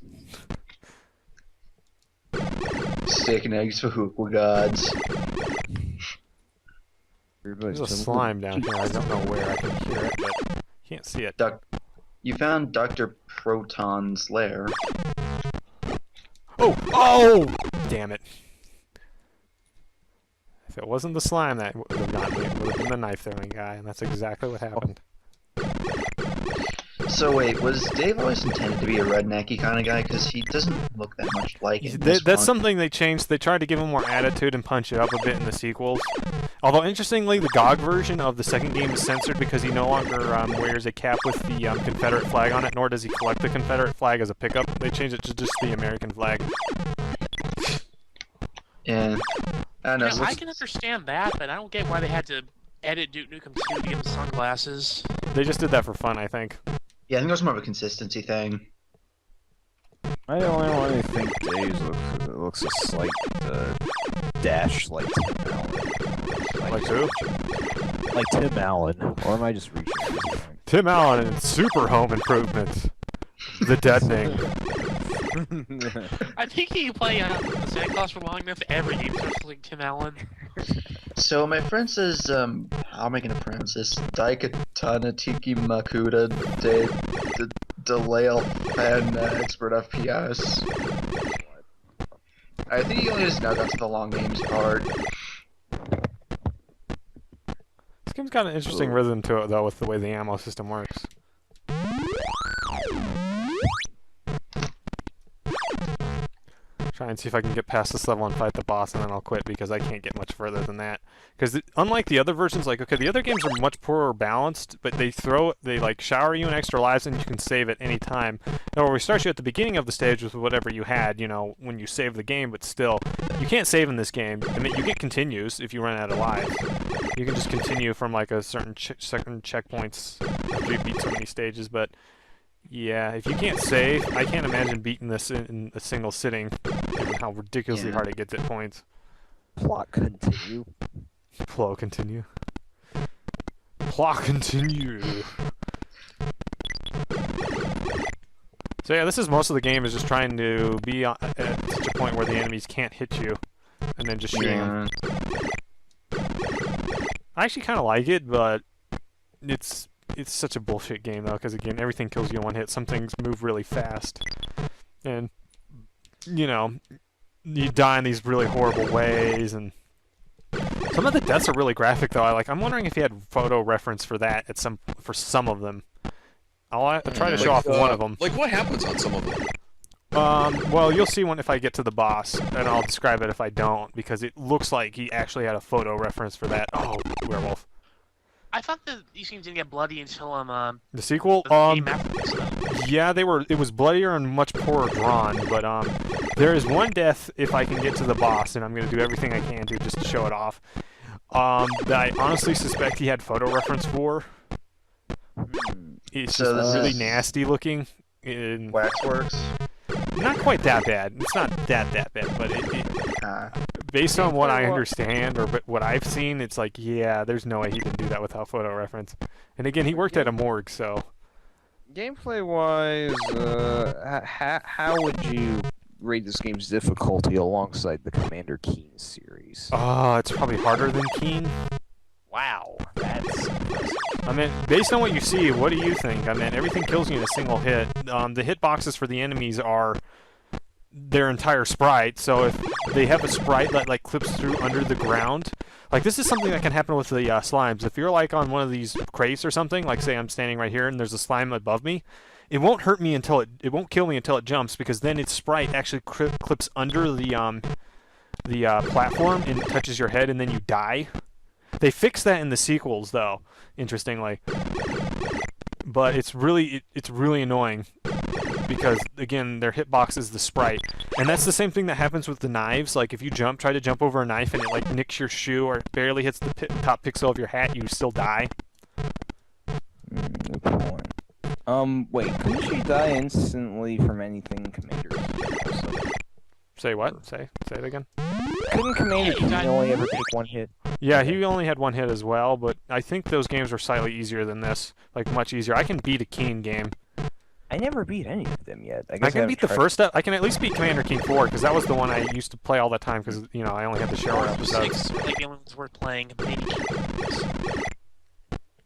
Steak and eggs for Hookwa gods. There's a slime down here. I don't know where. I can hear it, but can't see it. You found Dr. Proton's lair. Oh! Oh! Damn it. If it wasn't the slime that would have gotten me, it would have been the knife throwing guy, and that's exactly what happened. So wait, was Dave always intended to be a rednecky kind of guy? Because he doesn't look that much like it. That's something they changed. They tried to give him more attitude and punch it up a bit in the sequels. Although, interestingly, the GOG version of the second game is censored because he no longer wears a cap with the Confederate flag on it, nor does he collect the Confederate flag as a pickup. They changed it to just the American flag. Yeah. I don't know. I can understand that, but I don't get why they had to edit Duke Nukem 2 to give him sunglasses. They just did that for fun, I think. Yeah, I think it was more of a consistency thing. I only think Daze looks a slight dash like Tim Allen. Like who? Like Tim Allen. Or am I just reaching? Tim Allen in Super Home Improvement. The Deadening. I think you play Santa Claus for long enough, every game starts like Tim Allen. So my friend says, how am I gonna pronounce this? Daikatana Tiki Makuda de Lail Fan Expert FPS. I think he only just now got to the long names part. This game's got an interesting rhythm to it, though, with the way the ammo system works. Try and see if I can get past this level and fight the boss, and then I'll quit because I can't get much further than that. Because unlike the other versions, like, okay, the other games are much poorer balanced, but they like shower you in extra lives and you can save at any time. Now, where we start you at the beginning of the stage with whatever you had, you know, when you save the game, but still, you can't save in this game. I mean, you get continues if you run out of lives. You can just continue from like a certain certain checkpoints after you beat so many stages, but yeah, if you can't save, I can't imagine beating this in a single sitting, given how ridiculously hard it gets at points. Plot continue. Plot continue. Plot continue. So yeah, this is most of the game is just trying to be at such a point where the enemies can't hit you, and then just shooting them. I actually kind of like it, but it's such a bullshit game, though, because, again, everything kills you in one hit. Some things move really fast. And, you know, you die in these really horrible ways, and some of the deaths are really graphic though. I'm wondering if he had photo reference for that for some of them. I'll try to show off one of them. Like, what happens on some of them? Well, you'll see one if I get to the boss, and I'll describe it if I don't, because it looks like he actually had a photo reference for that. Oh, werewolf. I thought that these games didn't get bloody until the sequel. Yeah, it was bloodier and much poorer drawn, but there is one death if I can get to the boss, and I'm gonna do everything I can to just to show it off. That I honestly suspect he had photo reference for. It's just really nasty looking. Waxworks. Not quite that bad. It's not that bad, but based on what I understand or what I've seen, it's like, yeah, there's no way he can do that without photo reference. And again, he worked at a morgue, so. Gameplay-wise, how would you rate this game's difficulty alongside the Commander Keen series? Oh, it's probably harder than Keen. Wow, that's... I mean, based on what you see, what do you think? I mean, everything kills you in a single hit. The hitboxes for the enemies are their entire sprite, so if they have a sprite that like clips through under the ground, like this is something that can happen with the slimes. If you're like on one of these crates or something, like say I'm standing right here and there's a slime above me, it won't hurt me until it won't kill me until it jumps, because then its sprite actually clips under the platform and touches your head, and then you die. They fixed that in the sequels, though, interestingly. But it's really annoying because, again, their hitbox is the sprite. And that's the same thing that happens with the knives. Like, if you try to jump over a knife and it, like, nicks your shoe or barely hits the top pixel of your hat, you still die. Good point. Wait, couldn't you die instantly from anything Commander Keen also? Say what? Say it again. Couldn't Commander Keen only ever take one hit? Yeah, he only had one hit as well, but I think those games were slightly easier than this. Like, much easier. I can beat a Keen game. I never beat any of them yet. I can beat the first step. I can at least beat Commander Keen 4, because that was the one I used to play all the time, because, you know, I only had the shower episodes. 6 like the only ones worth playing.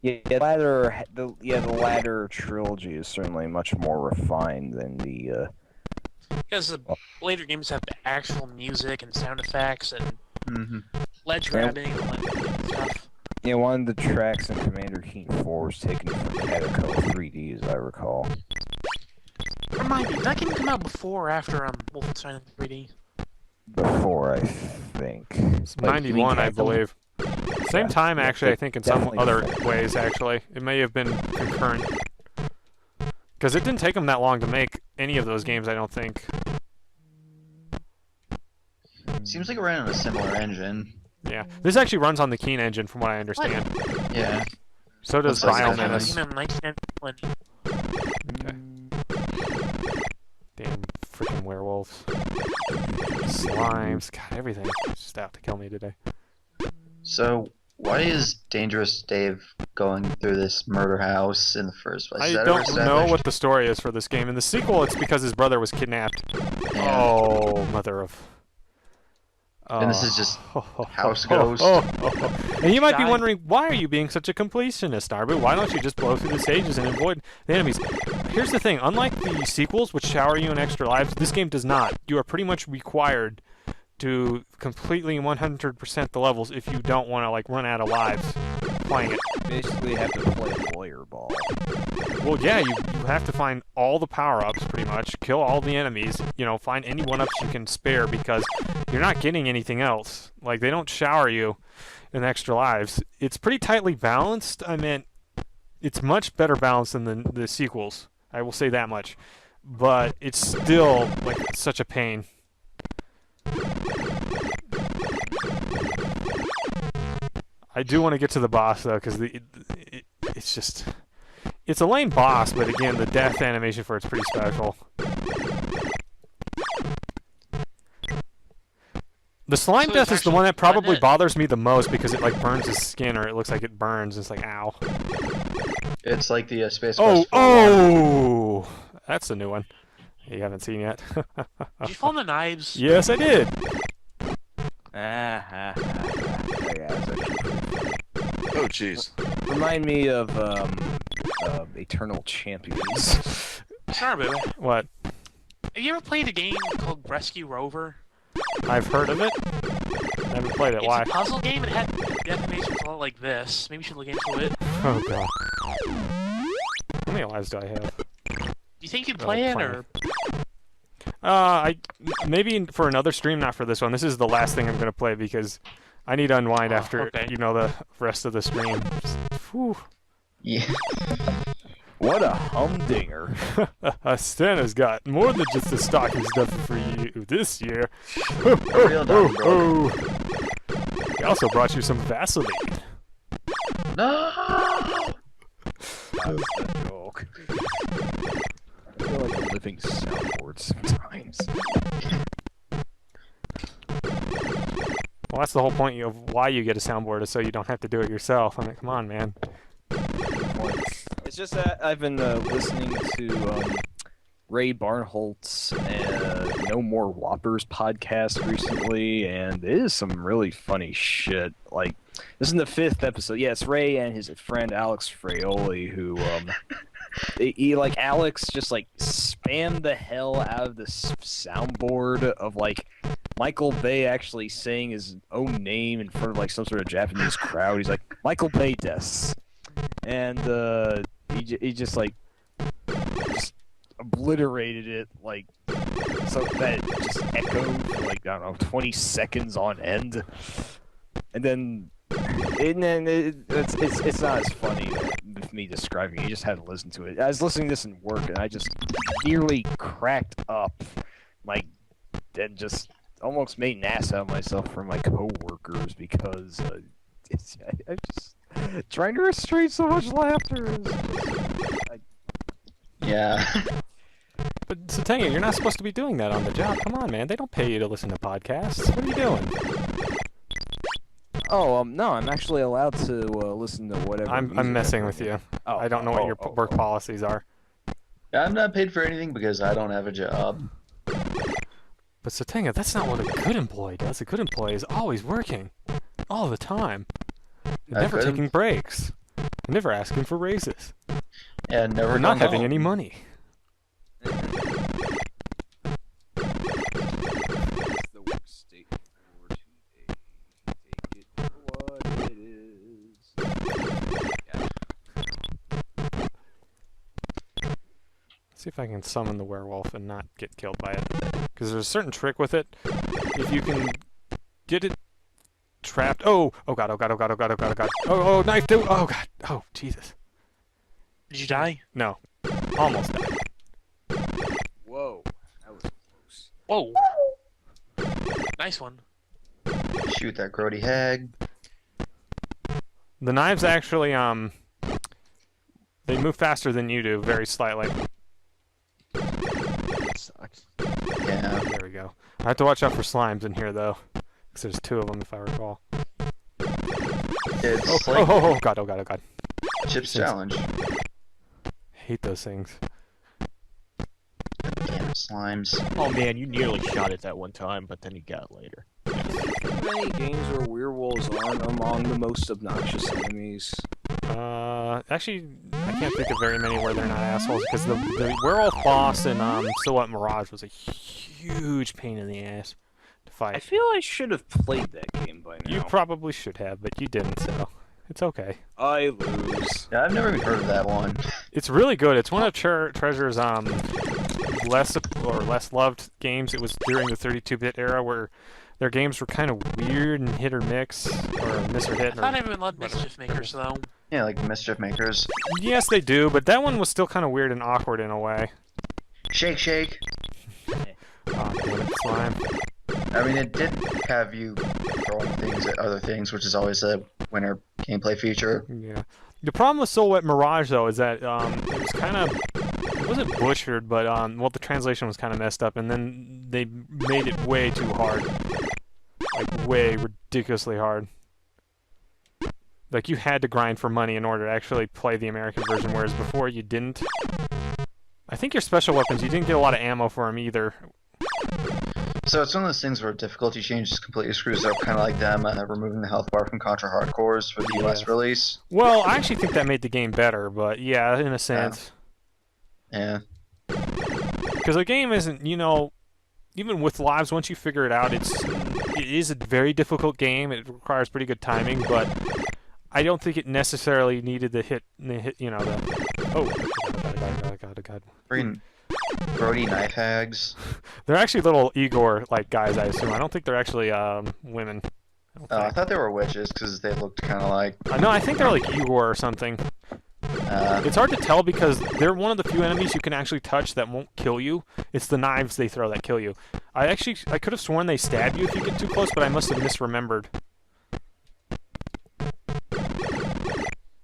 Yeah, the latter trilogy is certainly much more refined than the, Because the later games have the actual music and sound effects and ledge grabbing and all that stuff. Yeah, one of the tracks in Commander Keen 4 was taken from Catacomb 3D, as I recall. Remind me, did that game come out before or after Wolfenstein 3D? Before, I think. It's 91, I believe. Same time, actually, I think, in some other ways, actually. It may have been concurrent. Because it didn't take them that long to make any of those games, I don't think. Seems like it ran on a similar engine. Yeah. This actually runs on the Keen engine, from what I understand. What? Yeah. So does Biomenace. Okay. Damn freaking werewolves. Slimes. God, everything is just out to kill me today. So, why is Dangerous Dave going through this murder house in the first place? I don't know what the story is for this game. In the sequel, it's because his brother was kidnapped. Yeah. Oh, mother of... And this is just House Ghost. And you might be wondering, why are you being such a completionist, Narbu? Why don't you just blow through the stages and avoid the enemies? Here's the thing. Unlike the sequels, which shower you in extra lives, this game does not. You are pretty much required to completely 100% the levels if you don't want to, like, run out of lives playing it. Basically have to play lawyer ball. Well, yeah, you have to find all the power-ups, pretty much, kill all the enemies, you know, find any one-ups you can spare, because you're not getting anything else. Like, they don't shower you in extra lives. It's pretty tightly balanced. I mean, it's much better balanced than the sequels. I will say that much. But it's still, like, such a pain. I do want to get to the boss, though, because it's just... It's a lame boss, but again, the death animation for it's pretty special. The slime death is the one that probably bothers me the most, because it, like, burns his skin, or it looks like it burns. It's like, ow. It's like the Space Quest 4 Oh! That's a new one. You haven't seen yet. Did you fall in the knives? Yes, I did. Oh, jeez. Remind me of Eternal Champions. Sorry, baby. What? Have you ever played a game called Rescue Rover? I've heard of it. I haven't played it. It's Why? a puzzle game. It had death animations a lot like this. Maybe you should look into it. Oh god. How many lives do I have? Do you think you'd play it, or? Maybe for another stream, not for this one. This is the last thing I'm gonna play because I need to unwind after you know the rest of the stream. Whew. Yeah. What a humdinger. Santa's got more than just a stocking stuffer for you this year. Real dumb, bro. He also brought you some Vaseline. No! That was a joke. I feel like a living soundboard sometimes. Well, that's the whole point of why you get a soundboard, is so you don't have to do it yourself. I mean, come on, man. It's just that I've been listening to Ray Barnholt's No More Whoppers podcast recently, and it is some really funny shit. Like, this is the 5th episode. Yeah, it's Ray and his friend Alex Fraioli, who he like Alex just like spammed the hell out of the soundboard of like Michael Bay actually saying his own name in front of like some sort of Japanese crowd. He's like, Michael Bay des. And he just like obliterated it like so that it just echoed for like, I don't know, 20 seconds on end. And then it's not as funny with me describing it. You just had to listen to it. I was listening to this in work and I just nearly cracked up, like, and just almost made an ass out of myself for my coworkers because I'm just trying to restrain so much laughter. Yeah. But Satanga, you're not supposed to be doing that on the job. Come on, man. They don't pay you to listen to podcasts. What are you doing? Oh, no, I'm actually allowed to listen to whatever. I'm messing with you. I don't know what your work policies are. I'm not paid for anything because I don't have a job. But Satanga, that's not what a good employee does. A good employee is always working. All the time. Never taking breaks. Never asking for raises. And never or not having any money. See if I can summon the werewolf and not get killed by it. Because there's a certain trick with it. If you can get it trapped. Oh god, oh god, oh god, oh god, oh god, oh god. Oh, knife too. Oh god. Oh, Jesus. Did you die? No. Almost died. Whoa. That was close. Whoa. Nice one. Shoot that grody hag. The knives actually, they move faster than you do, very slightly. Sucks. Yeah. There we go. I have to watch out for slimes in here, though. Because there's 2 of them, if I recall. It's oh god, oh god, oh god. Chip's challenge. Hate those things. Damn slimes. Oh man, you nearly shot it that one time, but then you got it later. Many games where werewolves aren't among the most obnoxious enemies. Actually, I can't think of very many where they're not assholes, because the werewolf boss in Silhouette Mirage was a huge pain in the ass to fight. I feel I should have played that game by now. You probably should have, but you didn't, so it's okay. I lose. Yeah, I've never even heard of that one. It's really good. It's one of Treasure's less loved games. It was during the 32-bit era where their games were kind of weird and hit or miss, or miss or hit. I thought everyone loved Mischief Makers, though. Yeah, like Mischief Makers. Yes, they do, but that one was still kind of weird and awkward in a way. Shake, shake. Oh, damn it, slime. I mean, it did have you throwing things at other things, which is always a winner gameplay feature. Yeah. The problem with Silhouette Mirage, though, is that it was kind of... It wasn't butchered, but, well, the translation was kind of messed up, and then they made it way too hard. Like, way ridiculously hard. Like, you had to grind for money in order to actually play the American version, whereas before you didn't. I think your special weapons, you didn't get a lot of ammo for them either. So it's one of those things where difficulty change just completely screws up, kind of like them removing the health bar from Contra Hardcores for the US release. Well, I actually think that made the game better, but yeah, in a sense. Yeah. Because the game isn't, you know, even with lives, once you figure it out, it is a very difficult game. It requires pretty good timing, but I don't think it necessarily needed the hit. You know, God. Freaking Brody knife hags. They're actually little Igor-like guys, I assume. I don't think they're actually women. I thought they were witches because they looked kind of like. No, I think they're like Igor or something. It's hard to tell because they're one of the few enemies you can actually touch that won't kill you. It's the knives they throw that kill you. I could have sworn they stab you if you get too close, but I must have misremembered.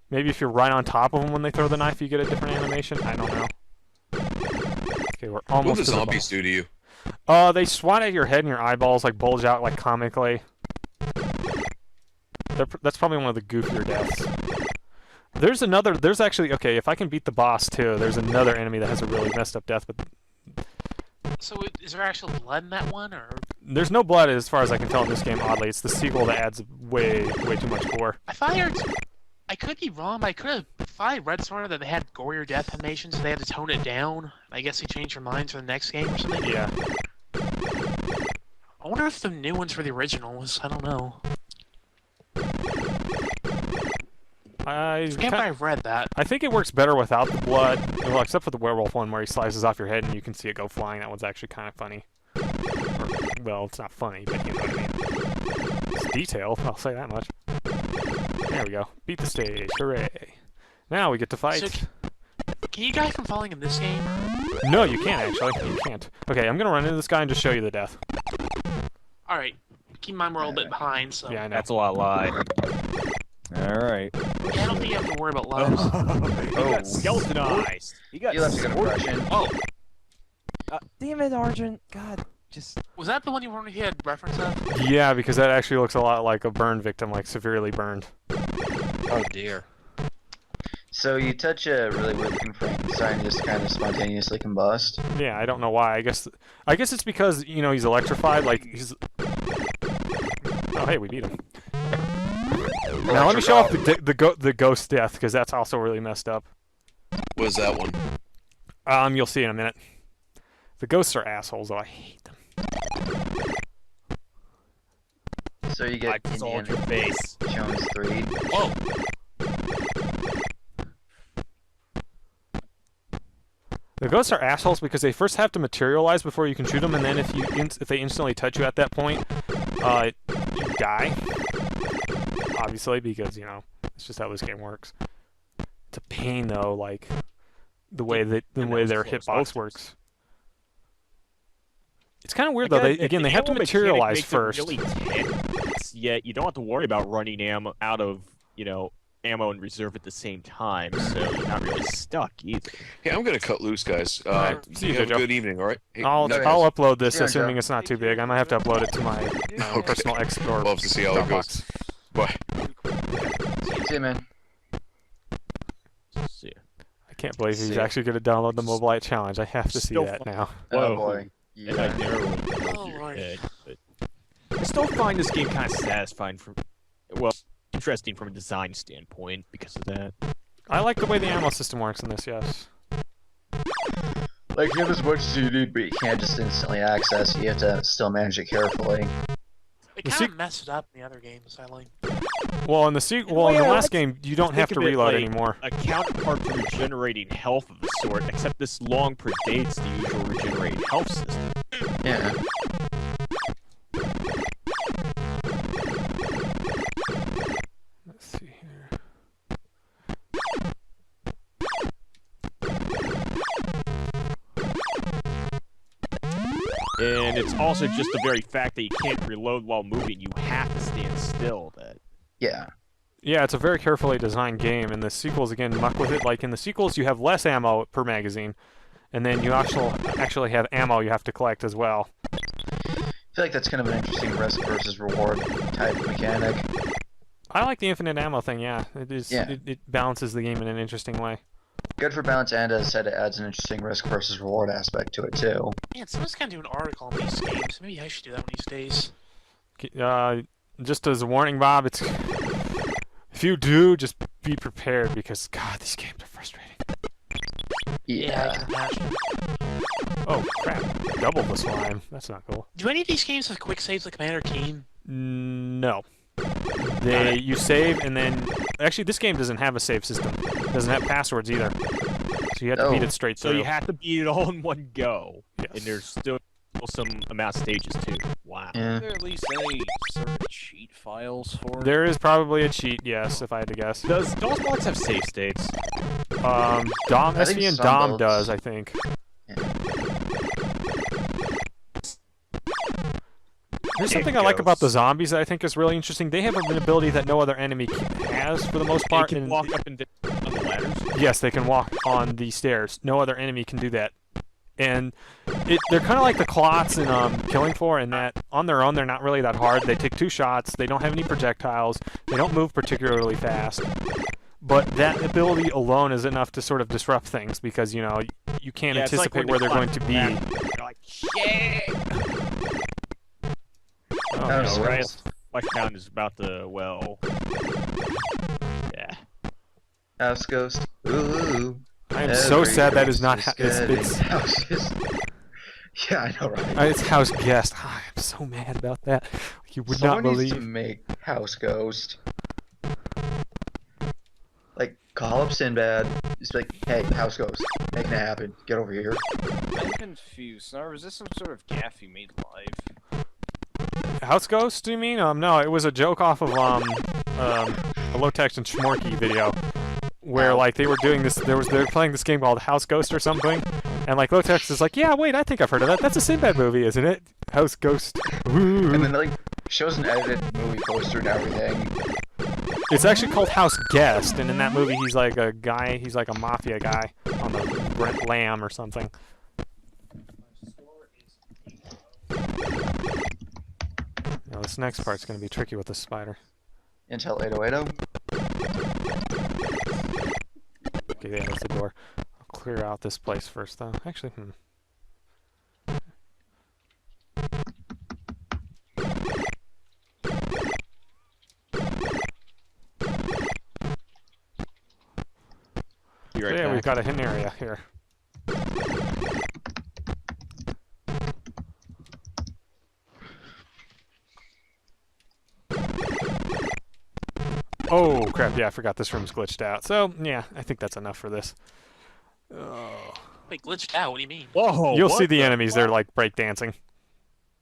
Maybe if you're right on top of them when they throw the knife, you get a different animation. I don't know. Okay, we're almost. What do zombies do to you? They swat at your head and your eyeballs like bulge out like comically. That's probably one of the goofier deaths. There's actually, okay, if I can beat the boss too, there's another enemy that has a really messed up death, but... So is there actual blood in that one, or...? There's no blood as far as I can tell in this game, oddly. It's the sequel that adds way too much gore. I could be wrong, but I thought I read somewhere that they had gorier death animations, so they had to tone it down. I guess they changed their minds for the next game or something? Yeah. I wonder if the new ones for the originals, I don't know. I can't I've read that. I think it works better without the blood, well, except for the werewolf one where he slices off your head and you can see it go flying. That one's actually kind of funny. Well, it's not funny, but you know what I mean. It's detailed, I'll say that much. There we go. Beat the stage. Hooray. Now we get to fight. So, can you die from falling in this game? No, you can't, actually. You can't. Okay, I'm going to run into this guy and just show you the death. Alright. Keep in mind we're a little bit behind, so... Yeah, I know. That's a lot lie. Alright. Yeah, I don't think you have to worry about lives. He got skeletonized. He got You left a good impression. Oh! Damn it, Argent. God, just... Was that the one you wanted to had reference of? Yeah, because that actually looks a lot like a burn victim, like severely burned. Oh dear. So you touch a really weird looking Frankenstein and just kind of spontaneously combust? Yeah, I don't know why. I guess it's because, you know, he's electrified, like, he's... Oh, hey, we beat him. Now let me show off the ghost death, because that's also really messed up. What is that one? You'll see in a minute. The ghosts are assholes, though. I hate them. So you get Indiana your face. Jones 3. Oh! The ghosts are assholes because they first have to materialize before you can shoot them, and then if they instantly touch you at that point, you die. Obviously, because, you know, it's just how this game works. It's a pain, though, like, the way their hitbox works. It's kind of weird, though. They have to materialize first. Really tense, yet you don't have to worry about running ammo out of, you know, ammo in reserve at the same time, so you're not really stuck either. Hey, I'm gonna cut loose, guys. See you, have a Jojo. good evening, all right? Hey, I'll upload this, Yeah, assuming Joe. it's not too big. I might have to upload it to my personal Explorer. Love to see how it goes. Bye. See you, man. See ya. I can't believe he's actually going to download the Mobile Light Challenge. I have to see Still that now. Oh boy. And I Yeah. narrowly Oh, Lord. head, but I still find this game kind of satisfying interesting from a design standpoint because of that. I like the way the ammo system works in this, yes. Like, you have as much as you need, but you can't just instantly access. You have to still manage it carefully. They kind of messed it up in the other games, I like. Well, in the in the last game, you don't have to reload anymore. A counterpart to regenerating health of the sort, except this long predates the usual regenerating health system. Yeah. Let's see here. And it's also just the very fact that you can't reload while moving. You have to stand still. Yeah. Yeah, it's a very carefully designed game, and the sequels, again, muck with it. Like, in the sequels, you have less ammo per magazine, and then you actually have ammo you have to collect as well. I feel like that's kind of an interesting risk versus reward type mechanic. I like the infinite ammo thing, yeah. It is. Yeah. It balances the game in an interesting way. Good for balance, and as I said, it adds an interesting risk versus reward aspect to it, too. Man, someone's gonna do an article on these games. Maybe I should do that one of these days. Just as a warning, Bob, it's... If you do, just be prepared, because, God, these games are frustrating. Yeah, I can imagine. Oh crap! Double the slime. That's not cool. Do any of these games have quick saves like Commander Keen? No. You save and then actually this game doesn't have a save system. It doesn't have passwords either. So you have to beat it straight through. So you have to beat it all in one go. Yes. And there's still some amount of stages too. Wow. Are there at least any sort of cheat files for it? There is probably a cheat, yes, if I had to guess. Does DOSBox have save states? Dom, SV and Dom does, I think. There's something I like about the zombies that I think is really interesting. They have an ability that no other enemy has, for the most part. They can walk up and down on the ladders? Yes, they can walk on the stairs. No other enemy can do that. And they're kind of like the clots in Killing Floor in that on their own they're not really that hard. They take 2 shots. They don't have any projectiles. They don't move particularly fast. But that ability alone is enough to sort of disrupt things because, you know, you can't anticipate where they're going to be. You're like, shit! Oh, no, right? Fleshpound is about to, well... Yeah. House Ghost. Ooh. I am so sad that is not... it's Yeah, I know, right? It's House Guest. Oh, I'm so mad about that. You would Someone not needs believe... to make House Ghost. Like, call up Sinbad. Just be like, hey, House Ghost. Making it happen. Get over here. I'm confused. Now, is this some sort of gaff you made live? House Ghost, do you mean? No, it was a joke off of a Low-Text and Schmorky video where like they were doing this. They were playing this game called House Ghost or something, and like Low-Text is like, yeah, wait, I think I've heard of that. That's a Sinbad movie, isn't it? House Ghost. Ooh. And then like shows an edited movie poster and everything. It's actually called House Guest, and in that movie he's like a guy. He's like a mafia guy on the lam or something. Now, this next part's going to be tricky with the spider. Intel 8080. Okay, yeah, that's the door. I'll clear out this place first, though. Actually, Be right yeah, back. we've got a hidden area here. Oh, crap, yeah, I forgot this room's glitched out. So, yeah, I think that's enough for this. Oh. Wait, glitched out? What do you mean? Whoa! You'll see the enemies, they're like breakdancing.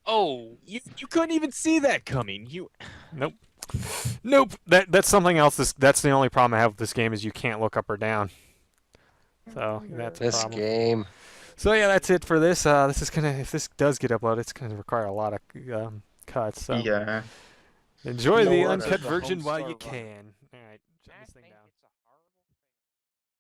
Oh. You couldn't even see that coming. Nope. Nope. That's something else. That's the only problem I have with this game is you can't look up or down. So that's a problem. game. So yeah, that's it for this. This is gonna, if this does get uploaded, it's gonna require a lot of cuts. So Yeah. enjoy No the one uncut has a version home while star you button. can. All right, shut this thing down.